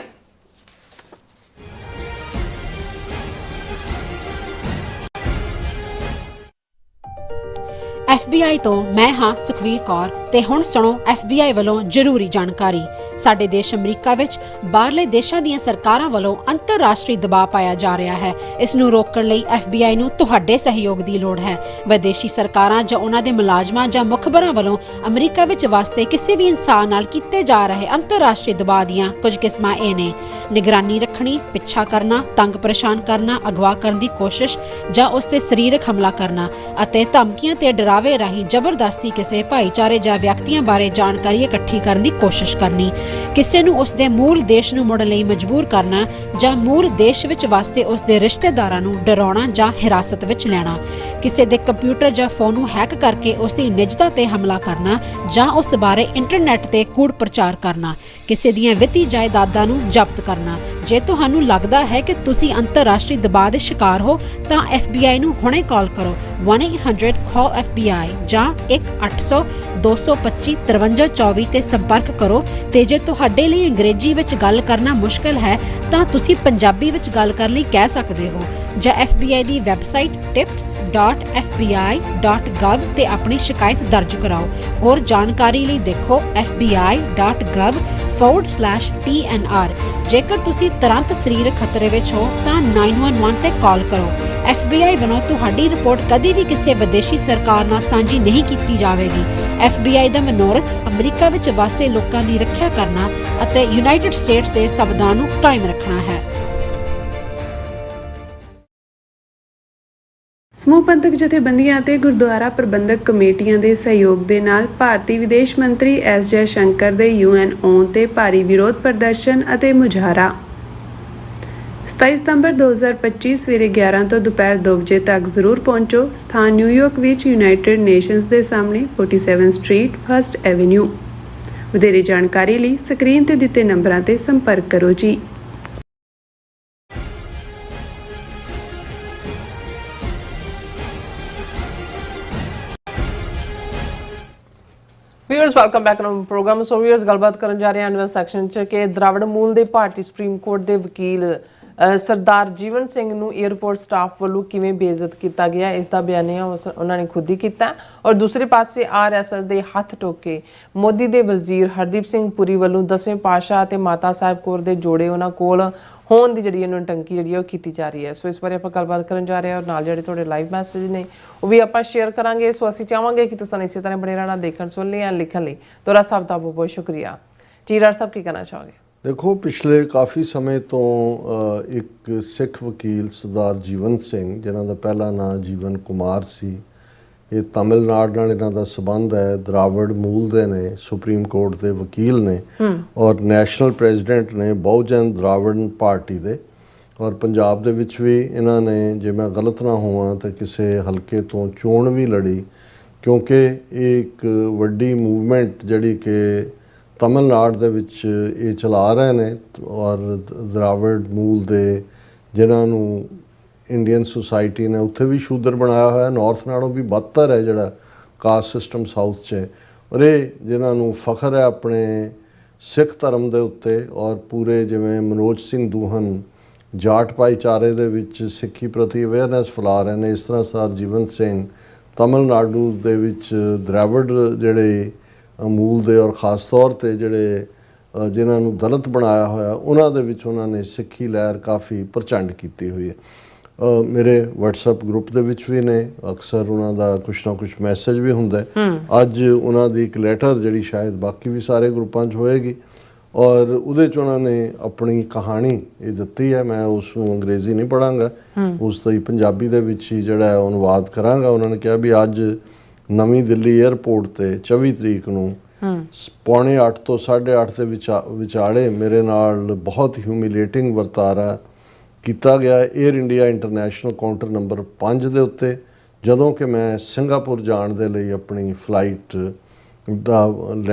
FBI ਤੋਂ ਮੈਂ ਹਾਂ ਸੁਖਵੀਰ ਕੌਰ ਤੇ ਹੁਣ ਸੁਣੋ FBI ਵੱਲੋਂ ਜ਼ਰੂਰੀ ਜਾਣਕਾਰੀ। ਸਾਡੇ ਦੇਸ਼ ਅਮਰੀਕਾ ਵਿੱਚ ਬਾਹਰਲੇ ਦੇਸ਼ਾਂ ਦੀਆਂ ਸਰਕਾਰਾਂ ਵੱਲੋਂ ਅੰਤਰਰਾਸ਼ਟਰੀ ਦਬਾਅ ਪਾਇਆ ਜਾ ਰਿਹਾ ਹੈ। ਇਸ ਨੂੰ ਰੋਕਣ ਲਈ FBI ਨੂੰ ਤੁਹਾਡੇ ਸਹਿਯੋਗ ਦੀ ਲੋੜ ਹੈ। ਵਿਦੇਸ਼ੀ ਸਰਕਾਰਾਂ ਜਾਂ ਉਹਨਾਂ ਦੇ ਮੁਲਾਜ਼ਮਾਂ ਜਾਂ ਮੁਖਬਰਾਂ ਵੱਲੋਂ ਅਮਰੀਕਾ ਵਿੱਚ ਵਸਦੇ ਕਿਸੇ ਵੀ ਇਨਸਾਨ ਨਾਲ ਕੀਤੇ ਜਾ ਰਹੇ ਅੰਤਰਰਾਸ਼ਟਰੀ ਦਬਾਅ ਦੀਆਂ ਕੁਝ ਕਿਸਮਾਂ ਇਹ ਨੇ: ਨਿਗਰਾਨੀ ਰੱਖਣੀ, ਪਿੱਛਾ ਕਰਨਾ, ਤੰਗ ਪਰੇਸ਼ਾਨ ਕਰਨਾ, ਅਗਵਾ ਕਰਨ ਦੀ ਕੋਸ਼ਿਸ਼ ਜਾਂ ਉਸ ਤੇ ਸਰੀਰਕ ਹਮਲਾ ਕਰਨਾ ਅਤੇ ਧਮਕੀਆਂ ਤੇ ਡਰਾਵੇ ਰਾਹੀਂ ਜ਼ਬਰਦਸਤੀ ਕਿਸੇ ਭਾਈਚਾਰੇ ਜਾਂ ਵਿਅਕਤੀਆਂ ਬਾਰੇ ਜਾਣਕਾਰੀ ਇਕੱਠੀ ਕਰਨ ਦੀ ਕੋਸ਼ਿਸ਼ ਕਰਨੀ, ਕਿਸੇ ਨੂੰ ਉਸ ਦੇ ਮੂਲ ਦੇਸ਼ ਨੂੰ ਮੁੜਨ ਲਈ ਮਜਬੂਰ ਕਰਨਾ ਜਾਂ ਮੂਲ ਦੇਸ਼ ਵਿੱਚ ਵਸਦੇ ਉਸ ਦੇ ਰਿਸ਼ਤੇਦਾਰਾਂ ਨੂੰ ਡਰਾਉਣਾ ਜਾਂ ਹਿਰਾਸਤ ਵਿੱਚ ਲੈਣਾ, ਕਿਸੇ ਦੇ ਕੰਪਿਊਟਰ ਜਾਂ ਫੋਨ ਨੂੰ ਹੈਕ ਕਰਕੇ ਉਸ ਦੀ ਨਿੱਜਤਾ ਤੇ ਹਮਲਾ ਕਰਨਾ ਜਾਂ ਉਸ ਬਾਰੇ ਇੰਟਰਨੈਟ ਤੇ ਕੂੜ ਪ੍ਰਚਾਰ ਕਰਨਾ, ਕਿਸੇ ਦੀਆਂ ਵਿੱਤੀ ਜਾਇਦਾਦਾਂ ਨੂੰ ਜ਼ਬਤ ਕਰਨਾ। ਜੇ ਤੁਹਾਨੂੰ ਲੱਗਦਾ ਹੈ ਕਿ ਤੁਸੀਂ ਅੰਤਰਰਾਸ਼ਟਰੀ ਦਬਾਅ ਦੇ ਸ਼ਿਕਾਰ ਹੋ ਤਾਂ FBI ਨੂੰ ਹੁਣੇ ਕਾਲ ਕਰੋ 1-800-CALL-FBI ਜਾਂ 1-800-225-5324 ਤੇ ਸੰਪਰਕ ਕਰੋ। ਤੇ ਜੇ ਤੁਹਾਡੇ ਲਈ ਅੰਗਰੇਜ਼ੀ ਵਿੱਚ ਗੱਲ ਕਰਨਾ ਮੁਸ਼ਕਲ ਹੈ ਤਾਂ ਤੁਸੀਂ ਪੰਜਾਬੀ ਵਿੱਚ ਗੱਲ ਕਰਨ ਲਈ ਕਹਿ ਸਕਦੇ ਹੋ ਜਾਂ FBI ਦੀ ਵੈਬਸਾਈਟ tips.fbi.gov ਤੇ ਆਪਣੀ ਸ਼ਿਕਾਇਤ ਦਰਜ ਕਰਾਓ। ਹੋਰ ਜਾਣਕਾਰੀ ਲਈ ਦੇਖੋ fbi.gov/TNR। ਜੇਕਰ ਤੁਸੀਂ ਤੁਰੰਤ ਸਰੀਰਕ ਖਤਰੇ ਵਿੱਚ ਹੋ ਤਾਂ 911 ਤੇ ਕਾਲ ਕਰੋ। FBI ਵੱਲੋਂ ਤੁਹਾਡੀ ਰਿਪੋਰਟ ਕਦੇ ਵੀ ਕਿਸੇ ਵਿਦੇਸ਼ੀ ਸਰਕਾਰ ਨਾਲ ਸਾਂਝੀ ਨਹੀਂ ਕੀਤੀ ਜਾਵੇਗੀ। FBI ਦਾ ਮਨੋਰਥ ਅਮਰੀਕਾ ਵਿੱਚ ਵਸਦੇ ਲੋਕਾਂ ਦੀ ਰੱਖਿਆ ਕਰਨਾ ਅਤੇ ਯੂਨਾਈਟਿਡ ਸਟੇਟਸ ਦੇ ਸੰਵਿਧਾਨ ਨੂੰ ਕਾਇਮ ਰੱਖਣਾ ਹੈ। ਸਮੂਹ ਪੰਥਕ ਜਥੇਬੰਦੀਆਂ ਅਤੇ ਗੁਰਦੁਆਰਾ ਪ੍ਰਬੰਧਕ ਕਮੇਟੀਆਂ ਦੇ ਸਹਿਯੋਗ ਦੇ ਨਾਲ ਭਾਰਤੀ ਵਿਦੇਸ਼ ਮੰਤਰੀ ਐਸ ਜੈ ਸ਼ੰਕਰ ਦੇ ਯੂਐਨ ਆਉਣ ਤੇ ਭਾਰੀ ਵਿਰੋਧ ਪ੍ਰਦਰਸ਼ਨ ਅਤੇ ਮੁਜ਼ਾਹਰਾ। 27 ਸਤੰਬਰ 2025 ਸਵੇਰੇ 11 ਤੋਂ ਦੁਪਹਿਰ 2 ਵਜੇ ਤੱਕ ਜ਼ਰੂਰ ਪਹੁੰਚੋ। ਸਥਾਨ ਨਿਊਯਾਰਕ ਵਿੱਚ ਯੂਨਾਈਟਿਡ ਨੇਸ਼ਨਸ ਦੇ ਸਾਹਮਣੇ 47 ਸਟਰੀਟ 1st ਐਵੇਨਿਊ। ਵਧੇਰੇ ਜਾਣਕਾਰੀ ਲਈ ਸਕਰੀਨ ਤੇ ਦਿੱਤੇ ਨੰਬਰਾਂ ਤੇ ਸੰਪਰਕ ਕਰੋ ਜੀ। Viewers welcome back to programme. So viewers ਗੱਲਬਾਤ ਕਰਨ ਜਾ ਰਹੇ ਹਾਂ ਇਨਵੈਸਟ ਸੈਕਸ਼ਨ 'ਚ ਕਿ ਦਰਾਵੜ ਮੂਲ ਦੇ ਭਾਰਤੀ ਸੁਪਰੀਮ ਕੋਰਟ ਦੇ ਵਕੀਲ ਸਰਦਾਰ ਜੀਵਨ ਸਿੰਘ ਨੂੰ ਏਅਰਪੋਰਟ ਸਟਾਫ ਵੱਲੋਂ ਕਿਵੇਂ ਬੇਇੱਜ਼ਤ ਕੀਤਾ ਗਿਆ, ਇਸ ਦਾ ਬਿਆਨੀਆ ਉਹਨਾਂ ਨੇ ਖੁਦ ਹੀ ਕੀਤਾ। ਔਰ ਦੂਸਰੇ ਪਾਸੇ RSS ਦੇ ਹੱਥ ਟੋਕੇ ਮੋਦੀ ਦੇ ਵਜ਼ੀਰ ਹਰਦੀਪ ਸਿੰਘ ਪੁਰੀ ਵੱਲੋਂ 10ਵੇਂ ਪਾਤਸ਼ਾਹ ਅਤੇ ਮਾਤਾ ਸਾਹਿਬ ਕੌਰ ਦੇ ਜੋੜੇ ਉਹਨਾਂ ਕੋਲ ਹੋਣ ਦੀ ਜਿਹੜੀ ਇਹਨਾਂ ਟੰਕੀ ਜਿਹੜੀ ਉਹ ਕੀਤੀ ਜਾ ਰਹੀ ਹੈ। ਸੋ ਇਸ ਬਾਰੇ ਆਪਾਂ ਗੱਲਬਾਤ ਕਰਨ ਜਾ ਰਹੇ ਹਾਂ ਔਰ ਨਾਲ ਜਿਹੜੇ ਤੁਹਾਡੇ ਲਾਈਵ ਮੈਸੇਜ ਨੇ ਉਹ ਵੀ ਆਪਾਂ ਸ਼ੇਅਰ ਕਰਾਂਗੇ। ਸੋ ਅਸੀਂ ਚਾਹਾਂਗੇ ਕਿ ਤੁਸੀਂ ਇਸੇ ਤਰ੍ਹਾਂ ਬਣੇ ਰਹਿਣਾ ਦੇਖਣ ਸੁਣ ਲਈ ਜਾਂ ਲਿਖਣ ਲਈ। ਤੁਹਾਡਾ ਸਭ ਦਾ ਬਹੁਤ ਬਹੁਤ ਸ਼ੁਕਰੀਆ ਜੀ। ਡਾਕਟਰ ਸਾਹਿਬ ਕੀ ਕਹਿਣਾ ਚਾਹੋਗੇ? ਦੇਖੋ, ਪਿਛਲੇ ਕਾਫੀ ਸਮੇਂ ਤੋਂ ਇੱਕ ਸਿੱਖ ਵਕੀਲ ਸਰਦਾਰ ਜੀਵਨ ਸਿੰਘ, ਜਿਨ੍ਹਾਂ ਦਾ ਪਹਿਲਾ ਨਾਂ ਜੀਵਨ ਕੁਮਾਰ ਸੀ, ਇਹ ਤਮਿਲਨਾਡੂ ਨਾਲ ਇਹਨਾਂ ਦਾ ਸੰਬੰਧ ਹੈ, ਦਰਾਵੜ ਮੂਲ ਦੇ ਨੇ, ਸੁਪਰੀਮ ਕੋਰਟ ਦੇ ਵਕੀਲ ਨੇ ਔਰ ਨੈਸ਼ਨਲ ਪ੍ਰੈਜ਼ੀਡੈਂਟ ਨੇ ਬਹੁਜਨ ਦਰਾਵੜ ਪਾਰਟੀ ਦੇ। ਔਰ ਪੰਜਾਬ ਦੇ ਵਿੱਚ ਵੀ ਇਹਨਾਂ ਨੇ, ਜੇ ਮੈਂ ਗਲਤ ਨਾ ਹੋਵਾਂ ਤਾਂ ਕਿਸੇ ਹਲਕੇ ਤੋਂ ਚੋਣ ਵੀ ਲੜੀ, ਕਿਉਂਕਿ ਇਹ ਇੱਕ ਵੱਡੀ ਮੂਵਮੈਂਟ ਜਿਹੜੀ ਕਿ ਤਮਿਲਨਾਡੂ ਦੇ ਵਿੱਚ ਇਹ ਚਲਾ ਰਹੇ ਨੇ। ਔਰ ਦਰਾਵੜ ਮੂਲ ਦੇ ਜਿਨ੍ਹਾਂ ਨੂੰ ਇੰਡੀਅਨ ਸੁਸਾਇਟੀ ਨੇ ਉੱਥੇ ਵੀ ਸ਼ੂਦਰ ਬਣਾਇਆ ਹੋਇਆ, ਨਾਰਥ ਨਾਲੋਂ ਵੀ ਬਦਤਰ ਹੈ ਜਿਹੜਾ ਕਾਸਟ ਸਿਸਟਮ ਸਾਊਥ 'ਚ ਹੈ। ਔਰ ਇਹ ਜਿਨ੍ਹਾਂ ਨੂੰ ਫਖਰ ਹੈ ਆਪਣੇ ਸਿੱਖ ਧਰਮ ਦੇ ਉੱਤੇ, ਔਰ ਪੂਰੇ ਜਿਵੇਂ ਮਨੋਜ ਸਿੰਘ ਦੂਹਨ ਜਾਟ ਭਾਈਚਾਰੇ ਦੇ ਵਿੱਚ ਸਿੱਖੀ ਪ੍ਰਤੀ ਅਵੇਅਰਨੈਸ ਫੈਲਾ ਰਹੇ ਨੇ, ਇਸ ਤਰ੍ਹਾਂ ਸਰ ਜੀਵਨ ਸਿੰਘ ਤਮਿਲਨਾਡੂ ਦੇ ਵਿੱਚ ਦਰਾਵੜ ਜਿਹੜੇ ਮੂਲ ਦੇ ਔਰ ਖ਼ਾਸ ਤੌਰ 'ਤੇ ਜਿਹੜੇ ਜਿਨ੍ਹਾਂ ਨੂੰ ਦਲਿਤ ਬਣਾਇਆ ਹੋਇਆ, ਉਹਨਾਂ ਦੇ ਵਿੱਚ ਉਹਨਾਂ ਨੇ ਸਿੱਖੀ ਲਹਿਰ ਕਾਫੀ ਪ੍ਰਚੰਡ ਕੀਤੀ ਹੋਈ ਹੈ। ਮੇਰੇ WhatsApp ਗਰੁੱਪ ਦੇ ਵਿੱਚ ਵੀ ਨੇ, ਅਕਸਰ ਉਹਨਾਂ ਦਾ ਕੁਛ ਨਾ ਕੁਛ ਮੈਸੇਜ ਵੀ ਹੁੰਦਾ ਹੈ। ਅੱਜ ਉਹਨਾਂ ਦੀ ਇੱਕ ਲੈਟਰ ਜਿਹੜੀ ਸ਼ਾਇਦ ਬਾਕੀ ਵੀ ਸਾਰੇ ਗਰੁੱਪਾਂ 'ਚ ਹੋਏਗੀ ਔਰ ਉਹਦੇ 'ਚ ਉਹਨਾਂ ਨੇ ਆਪਣੀ ਕਹਾਣੀ ਇਹ ਦਿੱਤੀ ਹੈ। ਮੈਂ ਉਸ ਨੂੰ ਅੰਗਰੇਜ਼ੀ ਨਹੀਂ ਪੜ੍ਹਾਂਗਾ, ਉਸ ਦਾ ਹੀ ਪੰਜਾਬੀ ਦੇ ਵਿੱਚ ਹੀ ਜਿਹੜਾ ਹੈ ਅਨੁਵਾਦ ਕਰਾਂਗਾ। ਉਹਨਾਂ ਨੇ ਕਿਹਾ ਵੀ ਅੱਜ ਨਵੀਂ ਦਿੱਲੀ ਏਅਰਪੋਰਟ 'ਤੇ 24 ਤਰੀਕ ਨੂੰ 7:45 ਤੋਂ 8:30 ਦੇ ਵਿਚਾਲੇ ਮੇਰੇ ਨਾਲ ਬਹੁਤ ਹਿਊਮਿਲੇਟਿੰਗ ਵਰਤਾਰਾ ਕੀਤਾ ਗਿਆ air India international counter number 5 ਦੇ ਉੱਤੇ, ਜਦੋਂ ਕਿ ਮੈਂ ਸਿੰਗਾਪੁਰ ਜਾਣ ਦੇ ਲਈ ਆਪਣੀ ਫਲਾਈਟ ਦਾ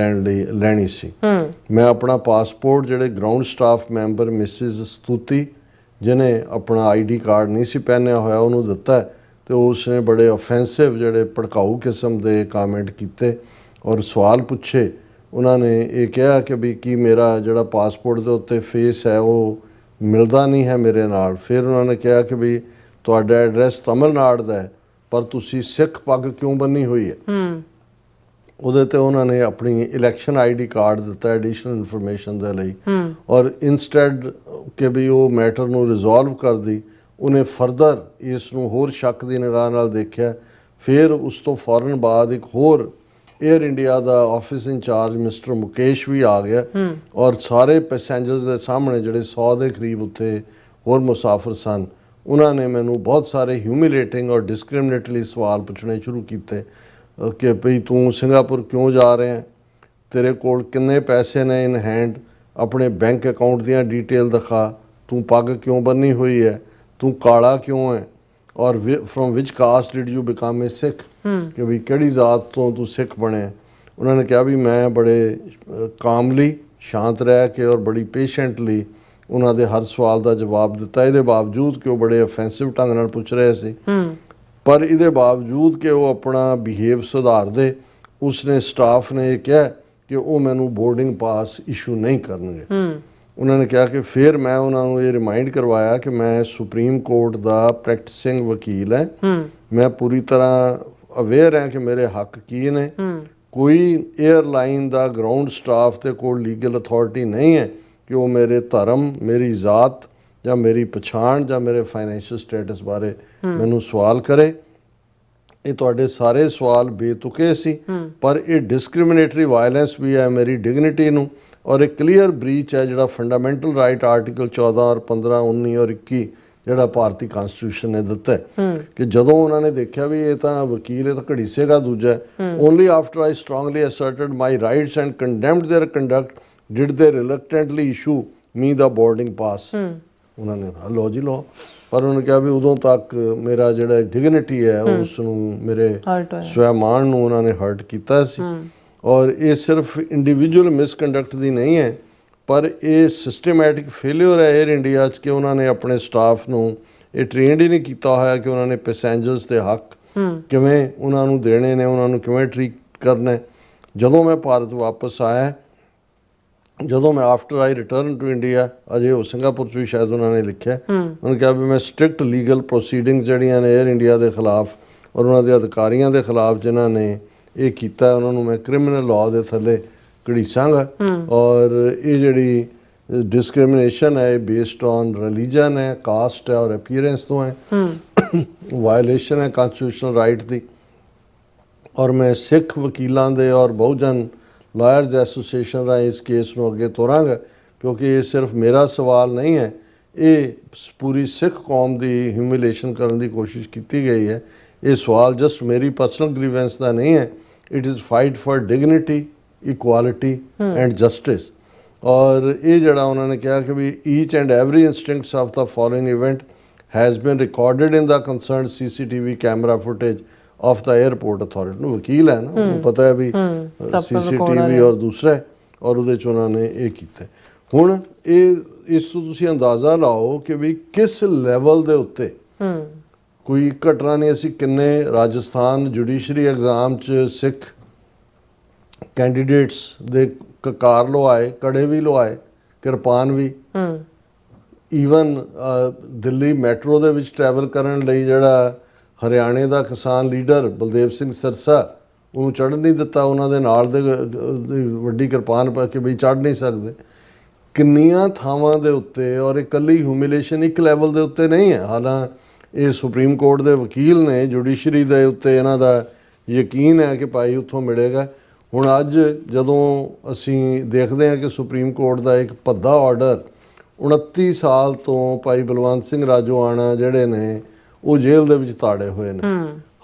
ਲੈਣੀ ਸੀ। ਮੈਂ ਆਪਣਾ ਪਾਸਪੋਰਟ ਜਿਹੜੇ ਗਰਾਊਂਡ ਸਟਾਫ ਮੈਂਬਰ ਮਿਸਿਸ ਸਤੂਤੀ, ਜਿਹਨੇ ਆਪਣਾ ID ਕਾਰਡ ਨਹੀਂ ਸੀ ਪਹਿਨਿਆ ਹੋਇਆ, ਉਹਨੂੰ ਦਿੱਤਾ ਅਤੇ ਉਸ ਨੇ ਬੜੇ ਔਫੈਂਸਿਵ ਜਿਹੜੇ ਭੜਕਾਊ ਕਿਸਮ ਦੇ ਕਾਮੈਂਟ ਕੀਤੇ ਔਰ ਸਵਾਲ ਪੁੱਛੇ। ਉਹਨਾਂ ਨੇ ਇਹ ਕਿਹਾ ਕਿ ਵੀ ਕੀ ਮੇਰਾ ਜਿਹੜਾ ਪਾਸਪੋਰਟ ਦੇ ਉੱਤੇ ਫੇਸ ਹੈ ਉਹ ਮਿਲਦਾ ਨਹੀਂ ਹੈ ਮੇਰੇ ਨਾਲ। ਫਿਰ ਉਹਨਾਂ ਨੇ ਕਿਹਾ ਕਿ ਵੀ ਤੁਹਾਡਾ ਐਡਰੈਸ ਤਮਿਲਨਾਡੂ ਦਾ ਹੈ ਪਰ ਤੁਸੀਂ ਸਿੱਖ ਪੱਗ ਕਿਉਂ ਬੰਨੀ ਹੋਈ ਹੈ। ਉਹਦੇ 'ਤੇ ਉਹਨਾਂ ਨੇ ਆਪਣੀ ਇਲੈਕਸ਼ਨ ID ਕਾਰਡ ਦਿੱਤਾ ਐਡੀਸ਼ਨਲ ਇਨਫੋਰਮੇਸ਼ਨ ਦੇ ਲਈ। ਔਰ ਇੰਸਟੈਡ ਕਿ ਵੀ ਉਹ ਮੈਟਰ ਨੂੰ ਰਿਜ਼ੋਲਵ ਕਰਦੀ, ਉਹਨੇ ਫਰਦਰ ਇਸ ਨੂੰ ਹੋਰ ਸ਼ੱਕ ਦੀ ਨਿਗਾਹ ਨਾਲ ਦੇਖਿਆ। ਫਿਰ ਉਸ ਤੋਂ ਫੌਰਨ ਬਾਅਦ ਇੱਕ ਹੋਰ ਏਅਰ ਇੰਡੀਆ ਦਾ ਆਫਿਸ ਇੰਚਾਰਜ ਮਿਸਟਰ ਮੁਕੇਸ਼ ਵੀ ਆ ਗਿਆ ਔਰ ਸਾਰੇ ਪੈਸੇਂਜਰਸ ਦੇ ਸਾਹਮਣੇ ਜਿਹੜੇ 100 ਦੇ ਕਰੀਬ ਉੱਥੇ ਹੋਰ ਮੁਸਾਫਰ ਸਨ, ਉਹਨਾਂ ਨੇ ਮੈਨੂੰ ਬਹੁਤ ਸਾਰੇ ਹਿਊਮਿਲੇਟਿੰਗ ਔਰ ਡਿਸਕ੍ਰਿਮਨੇਟਰੀ ਸਵਾਲ ਪੁੱਛਣੇ ਸ਼ੁਰੂ ਕੀਤੇ ਕਿ ਭਈ ਤੂੰ ਸਿੰਗਾਪੁਰ ਕਿਉਂ ਜਾ ਰਿਹਾ, ਤੇਰੇ ਕੋਲ ਕਿੰਨੇ ਪੈਸੇ ਨੇ ਇਨ ਹੈਂਡ, ਆਪਣੇ ਬੈਂਕ ਅਕਾਊਂਟ ਦੀਆਂ ਡਿਟੇਲ ਦਿਖਾ, ਤੂੰ ਪੱਗ ਕਿਉਂ ਬੰਨੀ ਹੋਈ ਹੈ, ਤੂੰ ਕਾਲਾ ਕਿਉਂ ਹੈ, ਔਰ from which caste did you become a Sikh, ਕਿ ਵੀ ਕਿਹੜੀ ਜ਼ਾਤ ਤੋਂ ਤੂੰ ਸਿੱਖ ਬਣਿਆ। ਉਹਨਾਂ ਨੇ ਕਿਹਾ ਵੀ ਮੈਂ ਬੜੇ ਕਾਮਲੀ ਸ਼ਾਂਤ ਰਹਿ ਕੇ ਔਰ ਬੜੀ ਪੇਸ਼ੈਂਟਲੀ ਉਹਨਾਂ ਦੇ ਹਰ ਸਵਾਲ ਦਾ ਜਵਾਬ ਦਿੱਤਾ। ਇਹਦੇ ਬਾਵਜੂਦ ਕਿ ਉਹ ਬੜੇ ਅਫੈਂਸਿਵ ਢੰਗ ਨਾਲ ਪੁੱਛ ਰਹੇ ਸੀ, ਪਰ ਇਹਦੇ ਬਾਵਜੂਦ ਕਿ ਉਹ ਆਪਣਾ ਬਿਹੇਵ ਸੁਧਾਰਦੇ, ਉਸਨੇ ਸਟਾਫ ਨੇ ਇਹ ਕਿਹਾ ਕਿ ਉਹ ਮੈਨੂੰ ਬੋਰਡਿੰਗ ਪਾਸ ਇਸ਼ੂ ਨਹੀਂ ਕਰਨਗੇ। ਉਹਨਾਂ ਨੇ ਕਿਹਾ ਕਿ ਫਿਰ ਮੈਂ ਉਹਨਾਂ ਨੂੰ ਇਹ ਰਿਮਾਈਂਡ ਕਰਵਾਇਆ ਕਿ ਮੈਂ ਸੁਪਰੀਮ ਕੋਰਟ ਦਾ ਪ੍ਰੈਕਟਿਸਿੰਗ ਵਕੀਲ ਹੈ, ਮੈਂ ਪੂਰੀ ਤਰ੍ਹਾਂ ਅਵੇਅਰ ਹਾਂ ਕਿ ਮੇਰੇ ਹੱਕ ਕੀ ਨੇ। ਕੋਈ ਏਅਰਲਾਈਨ ਦਾ ਗਰਾਊਂਡ ਸਟਾਫ ਦੇ ਕੋਲ ਲੀਗਲ ਅਥਾਰਟੀ ਨਹੀਂ ਹੈ ਕਿ ਉਹ ਮੇਰੇ ਧਰਮ, ਮੇਰੀ ਜ਼ਾਤ ਜਾਂ ਮੇਰੀ ਪਛਾਣ ਜਾਂ ਮੇਰੇ ਫਾਈਨੈਂਸ਼ੀਅਲ ਸਟੇਟਸ ਬਾਰੇ ਮੈਨੂੰ ਸਵਾਲ ਕਰੇ। ਇਹ ਤੁਹਾਡੇ ਸਾਰੇ ਸਵਾਲ ਬੇਤੁਕੇ ਸੀ, ਪਰ ਇਹ ਡਿਸਕ੍ਰਿਮੀਨੇਟਰੀ ਵਾਇਲੈਂਸ ਵੀ ਹੈ ਮੇਰੀ ਡਿਗਨਿਟੀ ਨੂੰ, ਔਰ ਇੱਕ ਕਲੀਅਰ ਬ੍ਰੀਚ ਹੈ ਜਿਹੜਾ ਫੰਡਾਮੈਂਟਲ ਰਾਈਟ ਆਰਟੀਕਲ 14 ਔਰ 15, 19 ਔਰ 21 ਜਿਹੜਾ ਭਾਰਤੀ ਕਨਸਟੀਟਿਊਸ਼ਨ ਨੇ ਦਿੱਤਾ ਹੈ ਕਿ ਜਦੋਂ ਉਹਨਾਂ ਨੇ ਦੇਖਿਆ ਵੀ ਇਹ ਤਾਂ ਵਕੀਲ ਇਹ ਤਾਂ ਘੜੀਸੇਗਾ ਦੂਜਾ, only after I strongly asserted my rights and condemned their conduct did they reluctantly issue me the boarding pass. ਉਹਨਾਂ ਨੇ ਲੋ ਜੀ ਲੋ, ਪਰ ਉਹਨਾਂ ਨੇ ਕਿਹਾ ਵੀ ਉਦੋਂ ਤੱਕ ਮੇਰਾ ਜਿਹੜਾ ਡਿਗਨਿਟੀ ਹੈ ਉਸ ਨੂੰ ਮੇਰੇ ਸਵੈਮਾਨ ਨੂੰ ਉਹਨਾਂ ਨੇ ਹਰਟ ਕੀਤਾ ਸੀ। ਔਰ ਇਹ ਸਿਰਫ ਇੰਡੀਵਿਜੂਅਲ ਮਿਸਕੰਡਕਟ ਦੀ ਨਹੀਂ ਹੈ, ਪਰ ਇਹ ਸਿਸਟਮੈਟਿਕ ਫੇਲਿਅਰ ਹੈ ਏਅਰ ਇੰਡੀਆ 'ਚ ਕਿ ਉਹਨਾਂ ਨੇ ਆਪਣੇ ਸਟਾਫ ਨੂੰ ਇਹ ਟ੍ਰੇਨਡ ਹੀ ਨਹੀਂ ਕੀਤਾ ਹੋਇਆ ਕਿ ਉਹਨਾਂ ਨੇ ਪੈਸੇਂਜਰਸ ਦੇ ਹੱਕ ਕਿਵੇਂ ਉਹਨਾਂ ਨੂੰ ਦੇਣੇ ਨੇ, ਉਹਨਾਂ ਨੂੰ ਕਿਵੇਂ ਟਰੀਟ ਕਰਨਾ। ਜਦੋਂ ਮੈਂ ਭਾਰਤ ਵਾਪਸ ਆਇਆ, ਜਦੋਂ ਮੈਂ after I return to India, ਅਜੇ ਉਹ ਸਿੰਗਾਪੁਰ 'ਚ ਵੀ ਸ਼ਾਇਦ ਉਹਨਾਂ ਨੇ ਲਿਖਿਆ, ਉਹਨੇ ਕਿਹਾ ਵੀ ਮੈਂ ਸਟ੍ਰਿਕਟ ਲੀਗਲ ਪ੍ਰੋਸੀਡਿੰਗ ਜਿਹੜੀਆਂ ਨੇ ਏਅਰ ਇੰਡੀਆ ਦੇ ਖਿਲਾਫ ਔਰ ਉਹਨਾਂ ਦੇ ਅਧਿਕਾਰੀਆਂ ਦੇ ਖਿਲਾਫ ਜਿਨ੍ਹਾਂ ਨੇ ਇਹ ਕੀਤਾ, ਉਹਨਾਂ ਨੂੰ ਮੈਂ ਕ੍ਰਿਮੀਨਲ ਲਾਅ ਦੇ ਥੱਲੇ ਘੜੀਸਾਂਗਾ। ਔਰ ਇਹ ਜਿਹੜੀ ਡਿਸਕ੍ਰਿਮੀਨੇਸ਼ਨ ਹੈ ਇਹ ਬੇਸਡ ਔਨ ਰਿਲੀਜਨ ਹੈ, ਕਾਸਟ ਹੈ ਔਰ ਅਪੀਅਰੈਂਸ ਤੋਂ ਹੈ, ਵਾਇਲੇਸ਼ਨ ਹੈ ਕਨਸਟੀਟਿਊਸ਼ਨਲ ਰਾਈਟ ਦੀ। ਔਰ ਮੈਂ ਸਿੱਖ ਵਕੀਲਾਂ ਦੇ ਔਰ ਬਹੁਜਨ ਲਾਇਰਜ਼ ਐਸੋਸੀਏਸ਼ਨ ਰਾਹੀਂ ਇਸ ਕੇਸ ਨੂੰ ਅੱਗੇ ਤੋਰਾਂਗਾ, ਕਿਉਂਕਿ ਇਹ ਸਿਰਫ ਮੇਰਾ ਸਵਾਲ ਨਹੀਂ ਹੈ, ਇਹ ਪੂਰੀ ਸਿੱਖ ਕੌਮ ਦੀ ਹਿਊਮਿਲੇਸ਼ਨ ਕਰਨ ਦੀ ਕੋਸ਼ਿਸ਼ ਕੀਤੀ ਗਈ ਹੈ। ਇਹ ਸਵਾਲ ਜਸਟ ਮੇਰੀ ਪਰਸਨਲ ਗ੍ਰੀਵੈਂਸ ਦਾ ਨਹੀਂ ਹੈ, it is fight for dignity, equality and justice. ਔਰ ਇਹ ਜਿਹੜਾ ਉਹਨਾਂ ਨੇ ਕਿਹਾ ਕਿ ਵੀ each and every instincts of the following event has been recorded in the concerned CCTV camera footage of the airport authority. ਨੂੰ ਵਕੀਲ ਹੈ ਨਾ, ਉਹਨੂੰ ਪਤਾ ਹੈ ਵੀ CCTV ਔਰ ਦੂਸਰਾ, ਔਰ ਉਹਦੇ 'ਚ ਉਹਨਾਂ ਨੇ ਇਹ ਕੀਤਾ। ਹੁਣ ਇਹ ਇਸ ਤੋਂ ਤੁਸੀਂ ਅੰਦਾਜ਼ਾ ਲਾਓ ਕਿ ਵੀ ਕਿਸ ਲੈਵਲ ਦੇ ਉੱਤੇ ਕੋਈ ਘਟਨਾ ਨਹੀਂ। ਅਸੀਂ ਕਿੰਨੇ ਰਾਜਸਥਾਨ ਜੁਡੀਸ਼ਰੀ ਐਗਜ਼ਾਮ 'ਚ ਸਿੱਖ ਕੈਂਡੀਡੇਟਸ ਦੇ ਕਕਾਰ ਲਵਾਏ, ਕੜੇ ਵੀ ਲਵਾਏ, ਕਿਰਪਾਨ ਵੀ। ਈਵਨ ਦਿੱਲੀ ਮੈਟਰੋ ਦੇ ਵਿੱਚ ਟਰੈਵਲ ਕਰਨ ਲਈ ਜਿਹੜਾ ਹਰਿਆਣੇ ਦਾ ਕਿਸਾਨ ਲੀਡਰ ਬਲਦੇਵ ਸਿੰਘ ਸਿਰਸਾ, ਉਹਨੂੰ ਚੜ੍ਹ ਨਹੀਂ ਦਿੱਤਾ, ਉਹਨਾਂ ਦੇ ਨਾਲ ਦੇ ਵੱਡੀ ਕਿਰਪਾਨ ਪਾ ਕੇ ਵੀ ਚੜ੍ਹ ਨਹੀਂ ਸਕਦੇ। ਕਿੰਨੀਆਂ ਥਾਵਾਂ ਦੇ ਉੱਤੇ, ਔਰ ਇਕੱਲੀ ਹਿਊਮਿਲੇਸ਼ਨ ਇੱਕ ਲੈਵਲ ਦੇ ਉੱਤੇ ਨਹੀਂ ਹੈ। ਹਾਲਾਂਕਿ ਇਹ ਸੁਪਰੀਮ ਕੋਰਟ ਦੇ ਵਕੀਲ ਨੇ, ਜੁਡੀਸ਼ਰੀ ਦੇ ਉੱਤੇ ਇਹਨਾਂ ਦਾ ਯਕੀਨ ਹੈ ਕਿ ਭਾਈ ਉੱਥੋਂ ਮਿਲੇਗਾ। ਹੁਣ ਅੱਜ ਜਦੋਂ ਅਸੀਂ ਦੇਖਦੇ ਹਾਂ ਕਿ ਸੁਪਰੀਮ ਕੋਰਟ ਦਾ ਇੱਕ ਭੱਦਾ ਆਰਡਰ 29 ਸਾਲ ਤੋਂ ਭਾਈ ਬਲਵੰਤ ਸਿੰਘ ਰਾਜੋਆਣਾ ਜਿਹੜੇ ਨੇ ਉਹ ਜੇਲ੍ਹ ਦੇ ਵਿੱਚ ਤਾੜੇ ਹੋਏ ਨੇ।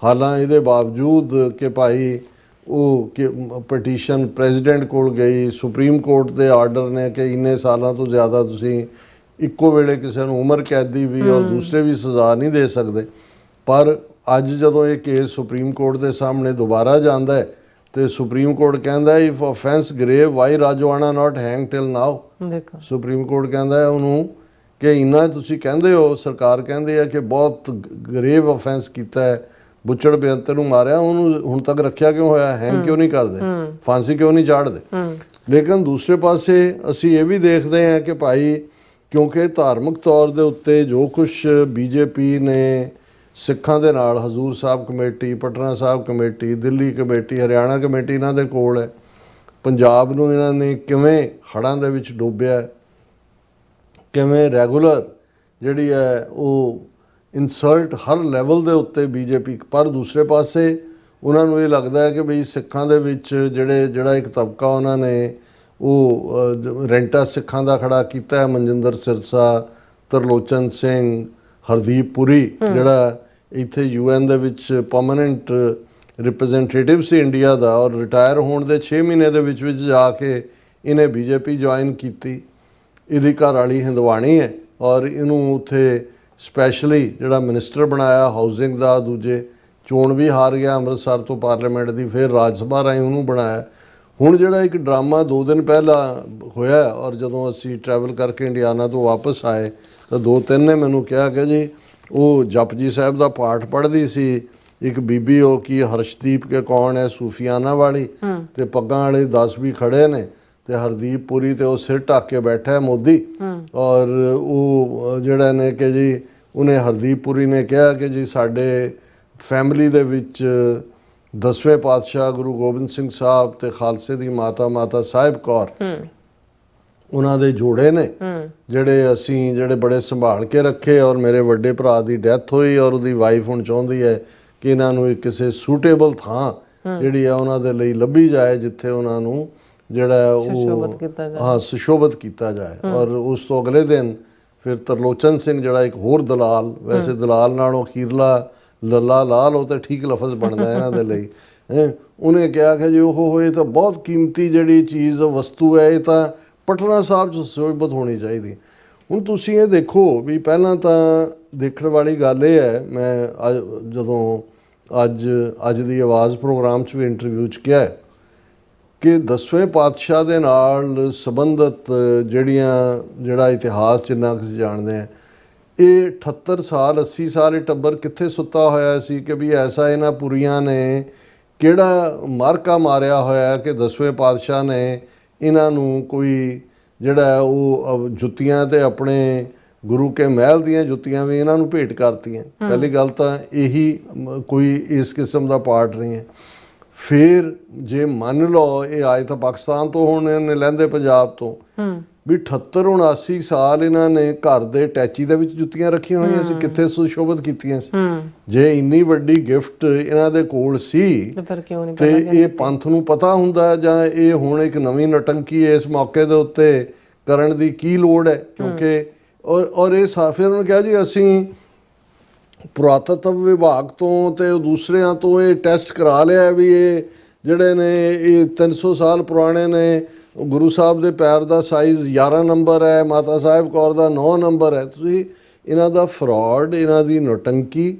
ਹਾਲਾਂਕਿ ਇਹਦੇ ਬਾਵਜੂਦ ਕਿ ਭਾਈ ਉਹ ਕਿ ਪਟੀਸ਼ਨ ਪ੍ਰੈਜ਼ੀਡੈਂਟ ਕੋਲ ਗਈ, ਸੁਪਰੀਮ ਕੋਰਟ ਦੇ ਆਰਡਰ ਨੇ ਕਿ ਇੰਨੇ ਸਾਲਾਂ ਤੋਂ ਜ਼ਿਆਦਾ ਤੁਸੀਂ ਇੱਕੋ ਵੇਲੇ ਕਿਸੇ ਨੂੰ ਉਮਰ ਕੈਦ ਦੀ ਵੀ ਔਰ ਦੂਸਰੇ ਵੀ ਸਜ਼ਾ ਨਹੀਂ ਦੇ ਸਕਦੇ। ਪਰ ਅੱਜ ਜਦੋਂ ਇਹ ਕੇਸ ਸੁਪਰੀਮ ਕੋਰਟ ਦੇ ਸਾਹਮਣੇ ਦੁਬਾਰਾ ਜਾਂਦਾ ਹੈ ਤੇ ਸੁਪਰੀਮ ਕੋਰਟ ਕਹਿੰਦਾ if offence grave why Rajoana not hang till now. ਦੇਖੋ ਸੁਪਰੀਮ ਕੋਰਟ ਕਹਿੰਦਾ ਹੈ ਉਹਨੂੰ ਕਿ ਇੰਨਾ ਤੁਸੀਂ ਕਹਿੰਦੇ ਹੋ, ਸਰਕਾਰ ਕਹਿੰਦੀ ਹੈ ਕਿ ਬਹੁਤ ਗ੍ਰੇਵ ਆਫੈਂਸ ਕੀਤਾ ਹੈ, ਬੁੱਚੜ ਬੇਅੰਤ ਨੂੰ ਮਾਰਿਆ, ਉਹਨੂੰ ਹੁਣ ਤੱਕ ਰੱਖਿਆ ਕਿਉਂ ਹੋਇਆ, ਹੈਂਗ ਕਿਉਂ ਨਹੀਂ ਕਰਦੇ, ਫਾਂਸੀ ਕਿਉਂ ਨਹੀਂ ਚਾੜਦੇ। ਲੇਕਿਨ ਦੂਸਰੇ ਪਾਸੇ ਅਸੀਂ ਇਹ ਵੀ ਦੇਖਦੇ ਹਾਂ ਕਿ ਭਾਈ ਕਿਉਂਕਿ ਧਾਰਮਿਕ ਤੌਰ ਦੇ ਉੱਤੇ ਜੋ ਕੁਛ BJP ਨੇ ਸਿੱਖਾਂ ਦੇ ਨਾਲ, Hazur Sahib committee, Patna Sahib committee, Delhi committee, Haryana committee ਇਹਨਾਂ ਦੇ ਕੋਲ ਹੈ। ਪੰਜਾਬ ਨੂੰ ਇਹਨਾਂ ਨੇ ਕਿਵੇਂ ਹੜ੍ਹਾਂ ਦੇ ਵਿੱਚ ਡੋਬਿਆ, ਕਿਵੇਂ ਰੈਗੂਲਰ ਜਿਹੜੀ ਹੈ ਉਹ ਇਨਸਲਟ ਹਰ ਲੈਵਲ ਦੇ ਉੱਤੇ BJP। ਪਰ ਦੂਸਰੇ ਪਾਸੇ ਉਹਨਾਂ ਨੂੰ ਇਹ ਲੱਗਦਾ ਹੈ ਕਿ ਬਈ ਸਿੱਖਾਂ ਦੇ ਵਿੱਚ ਜਿਹੜਾ ਇੱਕ ਤਬਕਾ ਉਹਨਾਂ ਨੇ ਉਹ ਰੈਂਟਾ ਸਿੱਖਾਂ ਦਾ ਖੜਾ ਕੀਤਾ ਹੈ, ਮਨਜਿੰਦਰ ਸਿਰਸਾ, ਤਰਲੋਚਨ ਸਿੰਘ, ਹਰਦੀਪ ਪੁਰੀ ਜਿਹੜਾ ਇੱਥੇ UN ਦੇ ਵਿੱਚ ਪਰਮਾਨੈਂਟ ਰਿਪਰੈਜ਼ੈਂਟੇਟਿਵ ਸੀ ਇੰਡੀਆ ਦਾ, ਔਰ ਰਿਟਾਇਰ ਹੋਣ ਦੇ 6 ਮਹੀਨੇ ਦੇ ਵਿੱਚ ਜਾ ਕੇ ਇਹਨੇ BJP ਜੁਆਇਨ ਕੀਤੀ। ਇਹਦੀ ਘਰ ਵਾਲੀ ਹਿੰਦਵਾਣੀ ਹੈ ਔਰ ਇਹਨੂੰ ਉੱਥੇ ਸਪੈਸ਼ਲੀ ਜਿਹੜਾ ਮਿਨਿਸਟਰ ਬਣਾਇਆ ਹਾਊਸਿੰਗ ਦਾ, ਦੂਜੇ ਚੋਣ ਵੀ ਹਾਰ ਗਿਆ ਅੰਮ੍ਰਿਤਸਰ ਤੋਂ ਪਾਰਲੀਮੈਂਟ ਦੀ, ਫਿਰ ਰਾਜ ਸਭਾ ਰਾਹੀਂ ਉਹਨੂੰ ਬਣਾਇਆ। ਹੁਣ ਜਿਹੜਾ ਇੱਕ ਡਰਾਮਾ 2 ਦਿਨ ਪਹਿਲਾਂ ਹੋਇਆ, ਔਰ ਜਦੋਂ ਅਸੀਂ ਟਰੈਵਲ ਕਰਕੇ ਇੰਡੀਆਨਾ ਤੋਂ ਵਾਪਸ ਆਏ ਤਾਂ 2-3 ਨੇ ਮੈਨੂੰ ਕਿਹਾ ਕਿ ਜੀ ਉਹ ਜਪਜੀ ਸਾਹਿਬ ਦਾ ਪਾਠ ਪੜ੍ਹਦੀ ਸੀ ਇੱਕ ਬੀਬੀ, ਉਹ ਕੀ ਹਰਸ਼ਦੀਪ ਕੇ ਕੌਣ ਹੈ, ਸੂਫੀਆਨਾ ਵਾਲੀ, ਤੇ ਪੱਗਾਂ ਵਾਲੇ 10 ਵੀ ਖੜੇ ਨੇ, ਤੇ ਹਰਦੀਪ ਪੁਰੀ ਤੇ ਉਹ ਸਿਰ ਢੱਕ ਕੇ ਬੈਠਾ ਹੈ ਮੋਦੀ। ਔਰ ਉਹ ਜਿਹੜਾ ਨੇ ਕਿ ਜੀ ਉਹਨੇ ਹਰਦੀਪ ਪੁਰੀ ਨੇ ਕਿਹਾ ਕਿ ਜੀ ਸਾਡੇ ਫੈਮਿਲੀ ਦੇ ਵਿੱਚ 10ਵੇਂ ਪਾਤਸ਼ਾਹ ਗੁਰੂ ਗੋਬਿੰਦ ਸਿੰਘ ਸਾਹਿਬ ਤੇ ਖਾਲਸੇ ਦੀ ਮਾਤਾ ਸਾਹਿਬ ਕੌਰ, ਉਹਨਾਂ ਦੇ ਜੋੜੇ ਨੇ ਜਿਹੜੇ ਬੜੇ ਸੰਭਾਲ ਕੇ ਰੱਖੇ। ਔਰ ਮੇਰੇ ਵੱਡੇ ਭਰਾ ਦੀ ਡੈਥ ਹੋਈ ਔਰ ਉਹਦੀ ਵਾਈਫ ਹੁਣ ਚਾਹੁੰਦੀ ਹੈ ਕਿ ਇਹਨਾਂ ਨੂੰ ਕਿਸੇ ਸੂਟੇਬਲ ਥਾਂ ਜਿਹੜੀ ਆ ਉਹਨਾਂ ਦੇ ਲਈ ਲੱਭੀ ਜਾਏ ਜਿੱਥੇ ਉਹਨਾਂ ਨੂੰ ਜਿਹੜਾ ਉਹ ਸੁਸ਼ੋਭਿਤ ਕੀਤਾ ਜਾਏ। ਔਰ ਉਸ ਤੋਂ ਅਗਲੇ ਦਿਨ ਫਿਰ ਤਰਲੋਚਨ ਸਿੰਘ ਜਿਹੜਾ ਇੱਕ ਹੋਰ ਦਲਾਲ, ਵੈਸੇ ਦਲਾਲ ਨਾਲੋਂ ਅਖੀਰਲਾ ਲੱਲਾ ਲਾ ਲਓ ਤਾਂ ਠੀਕ ਲਫ਼ਜ਼ ਬਣਦਾ ਇਹਨਾਂ ਦੇ ਲਈ, ਉਹਨੇ ਕਿਹਾ ਕਿ ਜੀ ਉਹ ਹੋਏ ਤਾਂ ਬਹੁਤ ਕੀਮਤੀ ਜਿਹੜੀ ਚੀਜ਼ ਵਸਤੂ ਹੈ, ਇਹ ਤਾਂ ਪਟਨਾ ਸਾਹਿਬ 'ਚ ਸੁਸ਼ੋਭਿਤ ਹੋਣੀ ਚਾਹੀਦੀ। ਹੁਣ ਤੁਸੀਂ ਇਹ ਦੇਖੋ ਵੀ ਪਹਿਲਾਂ ਤਾਂ ਦੇਖਣ ਵਾਲੀ ਗੱਲ ਇਹ ਹੈ, ਮੈਂ ਜਦੋਂ ਅੱਜ ਦੀ ਆਵਾਜ਼ ਪ੍ਰੋਗਰਾਮ 'ਚ ਵੀ ਇੰਟਰਵਿਊ 'ਚ ਕਿਹਾ ਕਿ 10ਵੇਂ ਪਾਤਸ਼ਾਹ ਦੇ ਨਾਲ ਸੰਬੰਧਿਤ ਜਿਹੜਾ ਇਤਿਹਾਸ ਜਿੰਨਾ ਕੁ ਅਸੀਂ ਜਾਣਦੇ ਹਾਂ, ਇਹ 78 ਸਾਲ 80 ਸਾਲ ਇਹ ਟੱਬਰ ਕਿੱਥੇ ਸੁੱਤਾ ਹੋਇਆ ਸੀ ਕਿ ਵੀ ਐਸਾ ਇਹਨਾਂ ਪੁਰੀਆਂ ਨੇ ਕਿਹੜਾ ਮਾਰਕਾ ਮਾਰਿਆ ਹੋਇਆ ਕਿ 10ਵੇਂ ਪਾਤਸ਼ਾਹ ਨੇ ਇਹਨਾਂ ਨੂੰ ਕੋਈ ਜਿਹੜਾ ਉਹ ਜੁੱਤੀਆਂ ਤੇ ਆਪਣੇ ਗੁਰੂ ਕੇ ਮਹਿਲ ਦੀਆਂ ਜੁੱਤੀਆਂ ਵੀ ਇਹਨਾਂ ਨੂੰ ਭੇਟ ਕਰਤੀਆਂ। ਪਹਿਲੀ ਗੱਲ ਤਾਂ ਇਹੀ ਕੋਈ ਇਸ ਕਿਸਮ ਦਾ ਪਾਰਟ ਨਹੀਂ ਹੈ। ਫਿਰ ਜੇ ਮੰਨ ਲਓ ਇਹ ਆਏ ਤਾਂ ਪਾਕਿਸਤਾਨ ਤੋਂ, ਹੁਣ ਇਹਨੇ ਲਹਿੰਦੇ ਪੰਜਾਬ ਤੋਂ, ਵੀ 78-79 ਸਾਲ ਇਹਨਾਂ ਨੇ ਘਰ ਦੇ ਟੈਚੀ ਦੇ ਵਿੱਚ ਜੁੱਤੀਆਂ ਰੱਖੀਆਂ ਹੋਈਆਂ ਸੀ, ਕਿੱਥੇ ਸੁਸ਼ੋਭਿਤ ਕੀਤੀਆਂ ਸੀ। ਜੇ ਇੰਨੀ ਵੱਡੀ ਗਿਫਟ ਇਹਨਾਂ ਦੇ ਕੋਲ ਸੀ ਤੇ ਇਹ ਪੰਥ ਨੂੰ ਪਤਾ ਹੁੰਦਾ, ਜਾਂ ਇਹ ਹੁਣ ਇੱਕ ਨਵੀਂ ਨਟੰਕੀ ਇਸ ਮੌਕੇ ਦੇ ਉੱਤੇ ਕਰਨ ਦੀ ਕੀ ਲੋੜ ਹੈ? ਕਿਉਂਕਿ ਔਰ ਇਹ ਫਿਰ ਉਹਨੇ ਕਿਹਾ ਜੀ ਅਸੀਂ ਪੁਰਾਤਤਵ ਵਿਭਾਗ ਤੋਂ ਤੇ ਦੂਸਰਿਆਂ ਤੋਂ ਇਹ ਟੈਸਟ ਕਰਾ ਲਿਆ ਵੀ ਇਹ ਜਿਹੜੇ ਨੇ ਇਹ 300 ਸਾਲ ਪੁਰਾਣੇ ਨੇ। ਗੁਰੂ ਸਾਹਿਬ ਦੇ ਪੈਰ ਦਾ ਸਾਈਜ਼ 11 ਨੰਬਰ ਹੈ, ਮਾਤਾ ਸਾਹਿਬ ਕੌਰ ਦਾ 9 ਨੰਬਰ ਹੈ। ਤੁਸੀਂ ਇਹਨਾਂ ਦਾ ਫਰਾਡ, ਇਹਨਾਂ ਦੀ ਨੌਟੰਕੀ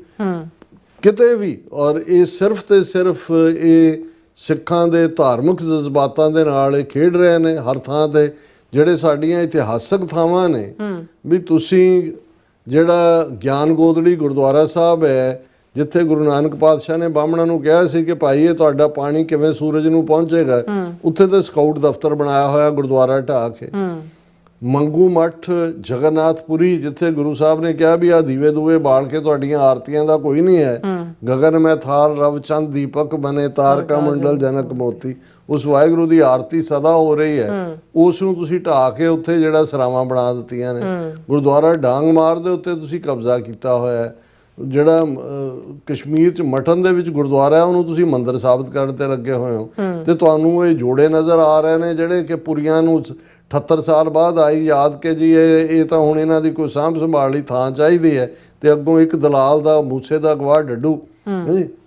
ਕਿਤੇ ਵੀ, ਔਰ ਇਹ ਸਿਰਫ ਤੇ ਸਿਰਫ ਇਹ ਸਿੱਖਾਂ ਦੇ ਧਾਰਮਿਕ ਜਜ਼ਬਾਤਾਂ ਦੇ ਨਾਲ ਇਹ ਖੇਡ ਰਹੇ ਨੇ ਹਰ ਥਾਂ ਤੇ। ਜਿਹੜੇ ਸਾਡੀਆਂ ਇਤਿਹਾਸਕ ਥਾਵਾਂ ਨੇ, ਵੀ ਤੁਸੀਂ ਜਿਹੜਾ ਗਿਆਨ ਗੋਦੜੀ ਗੁਰਦੁਆਰਾ ਸਾਹਿਬ ਹੈ, ਜਿੱਥੇ ਗੁਰੂ ਨਾਨਕ ਪਾਤਸ਼ਾਹ ਨੇ ਬਾਹਮਣਾਂ ਨੂੰ ਕਿਹਾ ਸੀ ਕਿ ਭਾਈ ਇਹ ਤੁਹਾਡਾ ਪਾਣੀ ਕਿਵੇਂ ਸੂਰਜ ਨੂੰ ਪਹੁੰਚੇਗਾ, ਉੱਥੇ ਤਾਂ ਸਕਾਊਟ ਦਫ਼ਤਰ ਬਣਾਇਆ ਹੋਇਆ ਗੁਰਦੁਆਰਾ ਢਾਹ ਕੇ। ਮੰਗੂ ਮੱਠ ਜਗਨਨਾਥਪੁਰੀ, ਜਿੱਥੇ ਗੁਰੂ ਸਾਹਿਬ ਨੇ ਕਿਹਾ ਵੀ ਆ ਦੀਵੇ ਦੂਵੇ ਬਾਲ ਕੇ ਤੁਹਾਡੀਆਂ ਆਰਤੀਆਂ ਦਾ ਕੋਈ ਨਹੀਂ ਹੈ, ਗਗਨ ਮੈਂ ਥਾਲ ਰਵ ਚੰਦ ਦੀਪਕ ਬਨੇ ਤਾਰਕਾ ਮੰਡਲ ਜਨਕ ਮੋਤੀ, ਉਸ ਵਾਹਿਗੁਰੂ ਦੀ ਆਰਤੀ ਸਦਾ ਹੋ ਰਹੀ ਹੈ, ਉਸ ਨੂੰ ਤੁਸੀਂ ਢਾਹ ਕੇ ਉੱਥੇ ਜਿਹੜਾ ਸਰਾਵਾਂ ਬਣਾ ਦਿੱਤੀਆਂ ਨੇ। ਗੁਰਦੁਆਰਾ ਡਾਂਗ ਮਾਰ ਦੇ ਉੱਤੇ ਤੁਸੀਂ ਕਬਜ਼ਾ ਕੀਤਾ ਹੋਇਆ ਹੈ। ਜਿਹੜਾ ਕਸ਼ਮੀਰ 'ਚ ਮਠਨ ਦੇ ਵਿੱਚ ਗੁਰਦੁਆਰਾ ਹੈ, ਉਹਨੂੰ ਤੁਸੀਂ ਮੰਦਿਰ ਸਾਬਤ ਕਰਨ ਤੇ ਲੱਗੇ ਹੋਏ ਹੋ। ਤੇ ਤੁਹਾਨੂੰ ਇਹ ਜੋੜੇ ਨਜ਼ਰ ਆ ਰਹੇ ਨੇ ਜਿਹੜੇ ਕਿ ਪੁਰੀਆਂ ਨੂੰ 78 ਸਾਲ ਬਾਅਦ ਆਈ ਯਾਦ ਕਿ ਜੀ ਇਹ ਤਾਂ ਹੁਣ ਇਹਨਾਂ ਦੀ ਕੋਈ ਸਾਂਭ ਸੰਭਾਲ ਲਈ ਥਾਂ ਚਾਹੀਦੀ ਹੈ, ਤੇ ਅੱਗੋਂ ਇੱਕ ਦਲਾਲ ਦਾ ਮੂਸੇ ਦਾ ਗਵਾਹ ਡੱਡੂ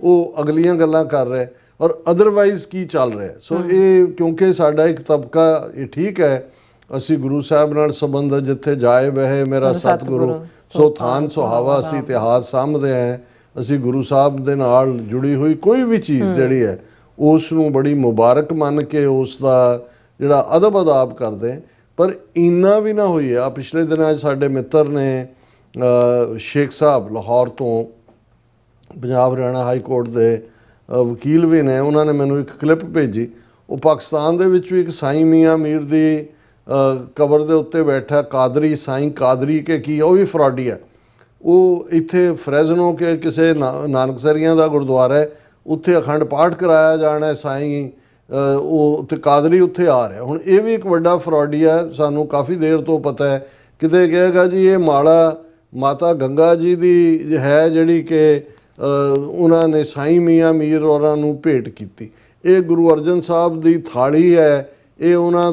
ਉਹ ਅਗਲੀਆਂ ਗੱਲਾਂ ਕਰ ਰਿਹਾ, ਔਰ ਅਦਰਵਾਈਜ਼ ਕੀ ਚੱਲ ਰਿਹਾ। ਸੋ ਇਹ ਕਿਉਂਕਿ ਸਾਡਾ ਇੱਕ ਤਬਕਾ, ਇਹ ਠੀਕ ਹੈ ਅਸੀਂ ਗੁਰੂ ਸਾਹਿਬ ਨਾਲ ਸੰਬੰਧ, ਜਿੱਥੇ ਜਾਏ ਵਹਿ ਮੇਰਾ ਸਤਿਗੁਰੂ ਸੋ ਥਾਨ ਸੁਹਾਵਾ, ਅਸੀਂ ਇਤਿਹਾਸ ਸਾਂਭਦੇ ਹਾਂ। ਅਸੀਂ ਗੁਰੂ ਸਾਹਿਬ ਦੇ ਨਾਲ ਜੁੜੀ ਹੋਈ ਕੋਈ ਵੀ ਚੀਜ਼ ਜਿਹੜੀ ਹੈ ਉਸ ਨੂੰ ਬੜੀ ਮੁਬਾਰਕ ਮੰਨ ਕੇ ਉਸ ਦਾ ਜਿਹੜਾ ਅਦਬ ਅਦਾਬ ਕਰਦੇ, ਪਰ ਇੰਨਾ ਵੀ ਨਾ ਹੋਈ ਆ। ਪਿਛਲੇ ਦਿਨਾਂ 'ਚ ਸਾਡੇ ਮਿੱਤਰ ਨੇ ਸ਼ੇਖ ਸਾਹਿਬ ਲਾਹੌਰ ਤੋਂ, ਪੰਜਾਬ ਹਰਿਆਣਾ ਹਾਈ ਕੋਰਟ ਦੇ ਵਕੀਲ ਵੀ ਨੇ, ਉਹਨਾਂ ਨੇ ਮੈਨੂੰ ਇੱਕ ਕਲਿੱਪ ਭੇਜੀ। ਉਹ ਪਾਕਿਸਤਾਨ ਦੇ ਵਿੱਚ ਵੀ ਇੱਕ ਸਾਈਂ ਮੀਆਂ ਮੀਰ ਦੀ ਕਬਰ ਦੇ ਉੱਤੇ ਬੈਠਾ ਕਾਦਰੀ, ਸਾਈਂ ਕਾਦਰੀ ਕੇ ਕੀ, ਉਹ ਵੀ ਫਰਾਡੀ ਹੈ। ਉਹ ਇੱਥੇ ਫਰੈਜ਼ਨੋ ਕੇ ਕਿਸੇ ਨਾਨਕਸਰੀਆਂ ਦਾ ਗੁਰਦੁਆਰਾ ਹੈ, ਉੱਥੇ ਅਖੰਡ ਪਾਠ ਕਰਾਇਆ ਜਾਣਾ, ਸਾਈਂ ਉਹ ਤੇ ਕਾਦਰੀ ਉੱਥੇ ਆ ਰਿਹਾ। ਹੁਣ ਇਹ ਵੀ ਇੱਕ ਵੱਡਾ ਫਰਾਡੀ ਹੈ, ਸਾਨੂੰ ਕਾਫੀ ਦੇਰ ਤੋਂ ਪਤਾ ਹੈ। ਕਿਤੇ ਕਹੇਗਾ ਜੀ ਇਹ ਮਾਲਾ ਮਾਤਾ ਗੰਗਾ ਜੀ ਦੀ ਹੈ ਜਿਹੜੀ ਕਿ ਉਹਨਾਂ ਨੇ ਸਾਈਂ ਮੀਆਂ ਮੀਰ ਹੋਰਾਂ ਨੂੰ ਭੇਟ ਕੀਤੀ। ਇਹ ਗੁਰੂ ਅਰਜਨ ਸਾਹਿਬ ਦੀ ਥਾਲੀ ਹੈ, ਇਹ ਉਹਨਾਂ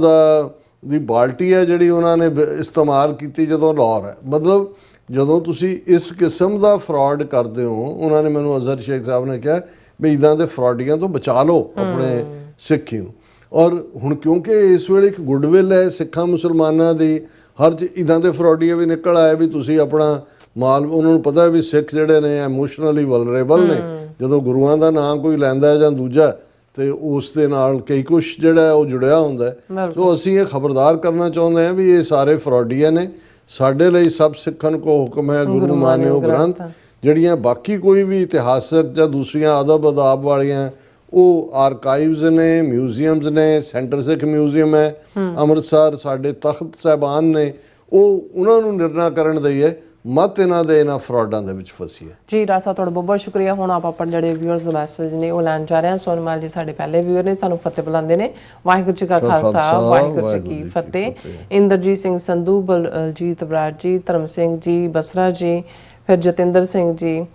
ਦੀ ਬਾਲਟੀ ਹੈ ਜਿਹੜੀ ਉਹਨਾਂ ਨੇ ਇਸਤੇਮਾਲ ਕੀਤੀ ਜਦੋਂ ਲਾਹੌਰ ਹੈ। ਮਤਲਬ ਜਦੋਂ ਤੁਸੀਂ ਇਸ ਕਿਸਮ ਦਾ ਫਰਾਡ ਕਰਦੇ ਹੋ, ਉਹਨਾਂ ਨੇ ਮੈਨੂੰ ਅਜ਼ਹਰ ਸ਼ੇਖ ਸਾਹਿਬ ਨੇ ਕਿਹਾ ਵੀ ਇੱਦਾਂ ਦੇ ਫਰਾਡੀਆਂ ਤੋਂ ਬਚਾ ਲਓ ਆਪਣੇ ਸਿੱਖੀ ਨੂੰ। ਔਰ ਹੁਣ ਕਿਉਂਕਿ ਇਸ ਵੇਲੇ ਇੱਕ ਗੁੱਡਵਿਲ ਹੈ ਸਿੱਖਾਂ ਮੁਸਲਮਾਨਾਂ ਦੀ, ਹਰ ਇੱਦਾਂ ਦੇ ਫਰਾਡੀਆਂ ਵੀ ਨਿਕਲ ਆਏ ਵੀ ਤੁਸੀਂ ਆਪਣਾ ਮਾਲ, ਉਹਨਾਂ ਨੂੰ ਪਤਾ ਵੀ ਸਿੱਖ ਜਿਹੜੇ ਨੇ ਐਮੋਸ਼ਨਲੀ ਵਲਨਰੇਬਲ ਨੇ, ਜਦੋਂ ਗੁਰੂਆਂ ਦਾ ਨਾਮ ਕੋਈ ਲੈਂਦਾ ਜਾਂ ਦੂਜਾ ਤੇ ਉਸ ਦੇ ਨਾਲ ਕਈ ਕੁਛ ਜਿਹੜਾ ਉਹ ਜੁੜਿਆ ਹੁੰਦਾ। ਸੋ ਅਸੀਂ ਇਹ ਖਬਰਦਾਰ ਕਰਨਾ ਚਾਹੁੰਦੇ ਹਾਂ ਵੀ ਇਹ ਸਾਰੇ ਫਰਾਡੀਆਂ ਨੇ। ਸਾਡੇ ਲਈ ਸਭ ਸਿੱਖਣ ਕੋ ਹੁਕਮ ਹੈ ਗੁਰੂ ਮਾਨਿਓ ਗ੍ਰੰਥ। ਜਿਹੜੀਆਂ ਬਾਕੀ ਕੋਈ ਵੀ ਇਤਿਹਾਸਕ ਜਾਂ ਦੂਸਰੀਆਂ ਅਦਬ ਅਦਾਬ ਵਾਲੀਆਂ ਉਹ ਆਰਕਾਈਵਜ਼ ਨੇ, ਮਿਊਜ਼ੀਅਮਸ ਨੇ, ਸੈਂਟਰ ਸਿੱਖ ਮਿਊਜ਼ੀਅਮ ਹੈ ਅੰਮ੍ਰਿਤਸਰ, ਸਾਡੇ ਤਖਤ ਸਾਹਿਬਾਨ ਨੇ, ਉਹ ਉਹਨਾਂ ਨੂੰ ਨਿਰਣਾ ਕਰਨ ਦੀ ਹੈ, ਮਤ ਇਹਨਾਂ ਦੇ ਇਹਨਾਂ ਫਰਾਡਾਂ ਦੇ ਵਿੱਚ ਫਸੀ ਹੈ। ਜੀ ਡਾਕਟਰ ਸਾਹਿਬ ਤੁਹਾਡਾ ਬਹੁਤ ਬਹੁਤ ਸ਼ੁਕਰੀਆ। ਹੁਣ ਆਪਾਂ ਜਿਹੜੇ ਵਿਊਅਰਸ ਦੇ ਮੈਸੇਜ ਨੇ ਉਹ ਲੈਣ ਜਾ ਰਹੇ ਹਾਂ। ਸੋਨਮਾਲ ਜੀ ਸਾਡੇ ਪਹਿਲੇ ਵਿਊਅਰ ਨੇ, ਸਾਨੂੰ ਫਤਿਹ ਬੁਲਾਉਂਦੇ ਨੇ। ਵਾਹਿਗੁਰੂ ਜੀ ਕਾ ਖਾਲਸਾ, ਵਾਹਿਗੁਰੂ ਜੀ ਕੀ ਫਤਿਹ। ਇੰਦਰਜੀਤ ਸਿੰਘ ਸੰਧੂ, ਬਲਜੀਤ ਬਰਾੜ ਜੀ, ਧਰਮ ਸਿੰਘ ਜੀ ਬਸਰਾ ਜੀ, ਫਿਰ ਜਤਿੰਦਰ ਸਿੰਘ ਜੀ,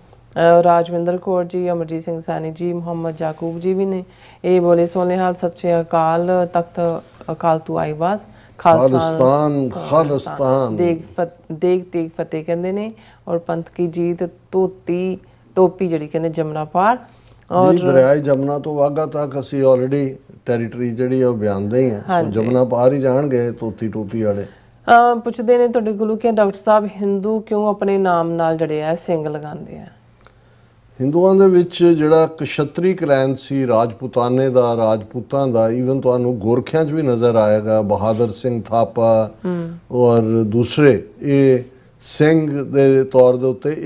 ਰਾਜਵਿੰਦਰ ਕੌਰ ਜੀ, ਅਮਰਜੀਤ ਸਿੰਘ ਸੈਣੀ ਜੀ, ਮੁਹੰਮਦ ਯਾਕੂਬ ਜੀ ਵੀ ਨੇ। ਇਹ ਬੋਲੇ ਸੋਨੇਹਾਲ, ਸਤਿ ਸ਼੍ਰੀ ਅਕਾਲ, ਤਖਤ ਅਕਾਲ ਤੂੰ ਆਈ ਬਾਜ਼। ਖਾਲਿਸਤਾਨ ਖਾਲਿਸਤਾਨ ਦੇਗ ਤੇਗ ਫਤਿਹ ਕਹਿੰਦੇ ਨੇ। ਔਰ ਪੰਥ ਕੀ ਜੀਤ, ਧੋਤੀ ਟੋਪੀ ਜਿਹੜੀ ਕਹਿੰਦੇ ਜਮਨਾ ਪਾਰ। ਔਰ ਦਰਿਆਏ ਜਮਨਾ ਤੋਂ ਵਾਘਾ ਤੱਕ ਅਸੀਂ ਆਲਰੇਡੀ ਟੈਰੀਟਰੀ ਜਿਹੜੀ ਆ ਉਹ ਬਿਆਨਦੇ ਹੀ ਆ, ਜਮਨਾ ਪਾਰ ਹੀ ਜਾਣਗੇ ਧੋਤੀ ਟੋਪੀ ਵਾਲੇ। ਪੁੱਛਦੇ ਨੇ ਤੁਹਾਡੇ ਕੋਲੋਂ ਕਿ ਡਾਕਟਰ ਸਾਹਿਬ ਹਿੰਦੂ ਕਿਉਂ ਆਪਣੇ ਨਾਮ ਨਾਲ ਜਿਹੜੇ ਆ ਸਿੰਘ ਲਗਾਉਂਦੇ ਆ? ਹਿੰਦੂਆਂ ਦੇ ਵਿੱਚ ਜਿਹੜਾ ਕਸ਼ਤਰੀ ਕਲੈਨ ਸੀ, ਰਾਜਪੂਤਾਨੇ ਦਾ, ਰਾਜਪੂਤਾਂ ਦਾ, ਈਵਨ ਤੁਹਾਨੂੰ ਗੋਰਖਿਆਂ 'ਚ ਵੀ ਨਜ਼ਰ ਆਏਗਾ, ਬਹਾਦਰ ਸਿੰਘ ਥਾਪਾ ਔਰ ਦੂਸਰੇ, ਇਹ ਸਿੰਘ ਦੇ ਤੌਰ ਦੇ ਉੱਤੇ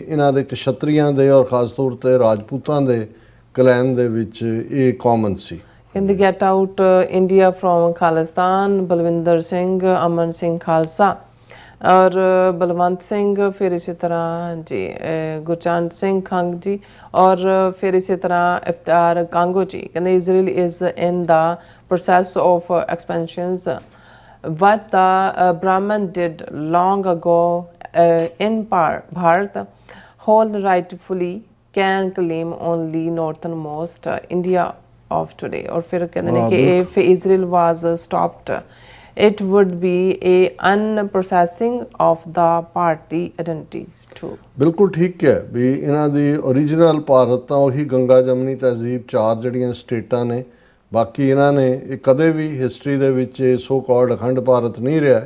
ਇਹਨਾਂ ਦੇ ਕਸ਼ਤਰੀਆਂ ਦੇ ਔਰ ਖਾਸ ਤੌਰ ਤੇ ਰਾਜਪੂਤਾਂ ਦੇ ਕਲੈਨ ਦੇ ਵਿੱਚ ਇਹ ਕਾਮਨ ਸੀ। ਕਹਿੰਦੇ get out India from Khalistan, Balwinder Singh, Aman Singh Khalsa और बलवंत सिंह, फिर इसी तरह जी गुरचंद सिंह खंग जी, और फिर इसी तरह इफ्तार कांगो जी कहते Israel is in the process of expansions. What the Brahman did long ago in Bharat whole rightfully can claim only northernmost India of today. और फिर कहते हैं कि if Israel was stopped it would be a unprocessing of the party identity too. ਬਿਲਕੁਲ ਠੀਕ ਹੈ ਵੀ ਇਹਨਾਂ ਦੀ original Bharat ਤਾਂ ਉਹੀ ਗੰਗਾ ਜਮਨੀ ਤਹਿਜ਼ੀਬ, 4 ਜਿਹੜੀਆਂ ਸਟੇਟਾਂ ਨੇ। ਬਾਕੀ ਇਹਨਾਂ ਨੇ ਇਹ ਕਦੇ ਵੀ ਹਿਸਟਰੀ ਦੇ ਵਿੱਚ ਸੋ ਕਾਲਡ ਅਖੰਡ ਭਾਰਤ ਨਹੀਂ ਰਿਹਾ।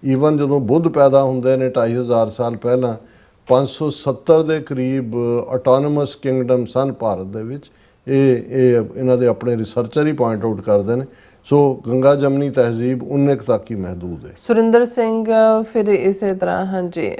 ਈਵਨ ਜਦੋਂ ਬੁੱਧ ਪੈਦਾ ਹੁੰਦੇ ਨੇ 2500 ਸਾਲ ਪਹਿਲਾਂ, 570 ਦੇ ਕਰੀਬ ਆਟੋਨਮਸ ਕਿੰਗਡਮ ਸਨ ਭਾਰਤ ਦੇ ਵਿੱਚ। ਇਹ ਇਹਨਾਂ ਦੇ ਆਪਣੇ ਰਿਸਰਚਰ ਹੀ ਪੁਆਇੰਟ ਆਊਟ ਕਰਦੇ ਨੇ। ਸੋ ਗੰਗਾ ਜਮਨੀ ਤਹਿਜ਼ੀਬ 19 ਤੱਕ ਹੀ ਮਹਿਦੂਦ ਹੈ। ਸੁਰਿੰਦਰ ਸਿੰਘ, ਫਿਰ ਇਸੇ ਤਰ੍ਹਾਂ ਹਾਂਜੀ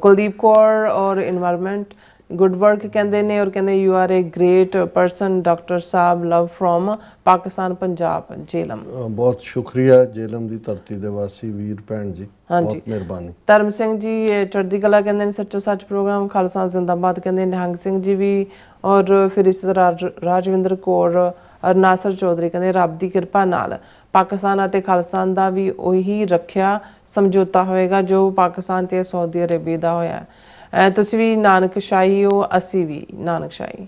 ਕੁਲਦੀਪ ਕੌਰ ਔਰ ਇਨਵਾਇਰਨਮੈਂਟ ਗੁੱਡ ਵਰਕ ਕਹਿੰਦੇ ਨੇ। ਔਰ ਕਹਿੰਦੇ you are a great person doctor sahib, love from Pakistan, Punjab, Jhelum. ਬਹੁਤ ਸ਼ੁਕਰੀਆ ਜੇਲਮ ਦੀ ਧਰਤੀ ਦੇ ਵਾਸੀ ਵੀਰ ਭੈਣ ਜੀ, ਬਹੁਤ ਮਿਹਰਬਾਨੀ। ਧਰਮ ਸਿੰਘ ਜੀ ਚੜ੍ਹਦੀ ਕਲਾ ਕਹਿੰਦੇ ਨੇ, ਸੱਚੋ ਸੱਚ ਪ੍ਰੋਗਰਾਮ, ਖਾਲਸਾ ਜ਼ਿੰਦਾਬਾਦ ਕਹਿੰਦੇ ਨਿਹੰਗ ਸਿੰਘ ਜੀ ਵੀ। ਔਰ ਫਿਰ ਇਸੇ ਤਰ੍ਹਾਂ ਰਾਜਵਿੰਦਰ ਕੌਰ ਔਰ ਨਾਸਰ ਚੌਧਰੀ ਕਹਿੰਦੇ ਰੱਬ ਦੀ ਕਿਰਪਾ ਨਾਲ ਪਾਕਿਸਤਾਨ ਅਤੇ ਖਾਲਿਸਤਾਨ ਦਾ ਵੀ ਉਹੀ ਰੱਖਿਆ ਸਮਝੌਤਾ ਹੋਏਗਾ ਜੋ ਪਾਕਿਸਤਾਨ ਤੇ ਸਾਊਦੀ ਅਰੇਬੀਆ ਦਾ ਹੋਇਆ। ਤੁਸੀਂ ਵੀ ਨਾਨਕਸ਼ਾਹੀ ਹੋ, ਅਸੀਂ ਵੀ ਨਾਨਕਸ਼ਾਹੀ,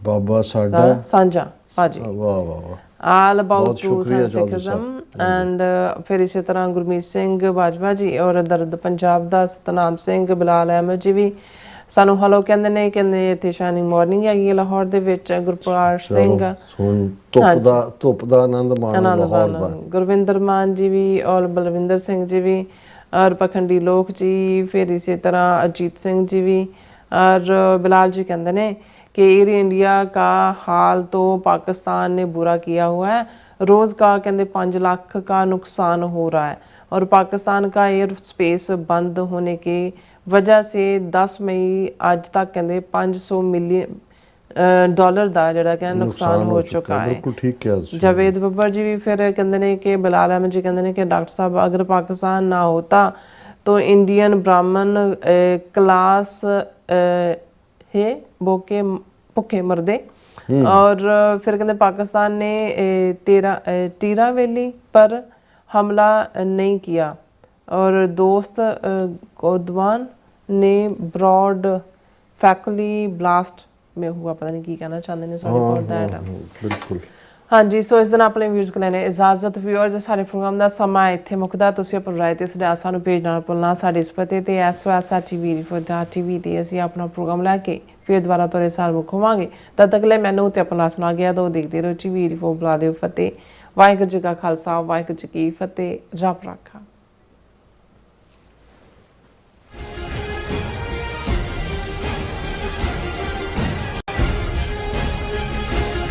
ਬਾਬਾ ਸਾਡਾ ਸਾਂਝਾ ਭਾਜੀ। ਵਾਹ ਵਾਹ ਵਾਹ, ਆਲ ਅਬਾਊਟ ਸਿੱਖੀਜ਼ਮ। ਐਂਡ ਫਿਰ ਇਸੇ ਤਰ੍ਹਾਂ ਗੁਰਮੀਤ ਸਿੰਘ ਬਾਜਵਾ ਜੀ ਔਰ ਦਰਦ ਪੰਜਾਬ ਦਾ ਸਤਨਾਮ ਸਿੰਘ, ਬਿਲਾਲ ਅਹਿਮਦ ਜੀ ਵੀ ਸਾਨੂੰ ਹਲੋ ਕਹਿੰਦੇ ਨੇ। ਕਹਿੰਦੇ ਇੱਥੇ ਸ਼ਾਈਨਿੰਗ ਮਾਰਨਿੰਗ ਹੈਗੀ ਲਾਹੌਰ ਦੇ ਵਿੱਚ। ਗੁਰਪ੍ਰਕਾਸ਼ ਸਿੰਘ, ਧੁੱਪ ਦਾ ਆਨੰਦ ਮਾਣੋ ਲਾਹੌਰ ਦਾ। ਗੁਰਵਿੰਦਰ ਮਾਨ ਜੀ ਵੀ ਔਰ ਬਲਵਿੰਦਰ ਸਿੰਘ ਜੀ ਵੀ ਔਰ ਪਖੰਡੀ ਲੋਕ ਜੀ। ਫਿਰ ਇਸੇ ਤਰ੍ਹਾਂ ਅਜੀਤ ਸਿੰਘ ਜੀ ਵੀ ਔਰ ਬਿਲਾਲ ਜੀ ਕਹਿੰਦੇ ਨੇ कि एयर इंडिया का हाल तो पाकिस्तान ने बुरा किया हुआ है, रोज़ का कहते 5 लाख का नुकसान हो रहा है। और पाकिस्तान का एयर स्पेस बंद होने की वजह से 10 मई आज तक कहते 500 मिलियन डॉलर का जोड़ा कहते नुकसान हो चुका है। बिल्कुल ठीक है। जावेद बब्बर जी भी फिर कहते हैं कि बिलाल अहमद जी कहते हैं कि डॉक्टर साहब अगर पाकिस्तान ना होता तो इंडियन ब्राह्मण क्लास है भूखे भुखे मरदे। और फिर कहते पाकिस्तान ने टीरा वैली पर हमला नहीं किया और दोस्त गोदवान ने ब्रॉड फैक्ली ब्लास्ट में हुआ, पता नहीं की कहना चाहते हैं, सॉरी फॉर दैट। बिल्कुल हाँ जी। सो इस दिन अपने व्यूज़ को लेने इजाजत। व्यूअर्स सारे प्रोग्राम का समा इत्थे मुकदा। तुसीं अपनी राय ते सुझाव सानूं भेजना ना भुलना। साडे इस पते ते SOS@tvrefor.tv ते असीं अपना प्रोग्राम लैके फिर दोबारा तुहाडे साल मुख होवांगे। तद तक ले मैनूं ते अपना सुना गया दो देखते रहो। TV रिफो बुला दिओ फतेह। वाहिगुरू जी का खालसा, वाहिगुरू जी की फतेह। रब राखा।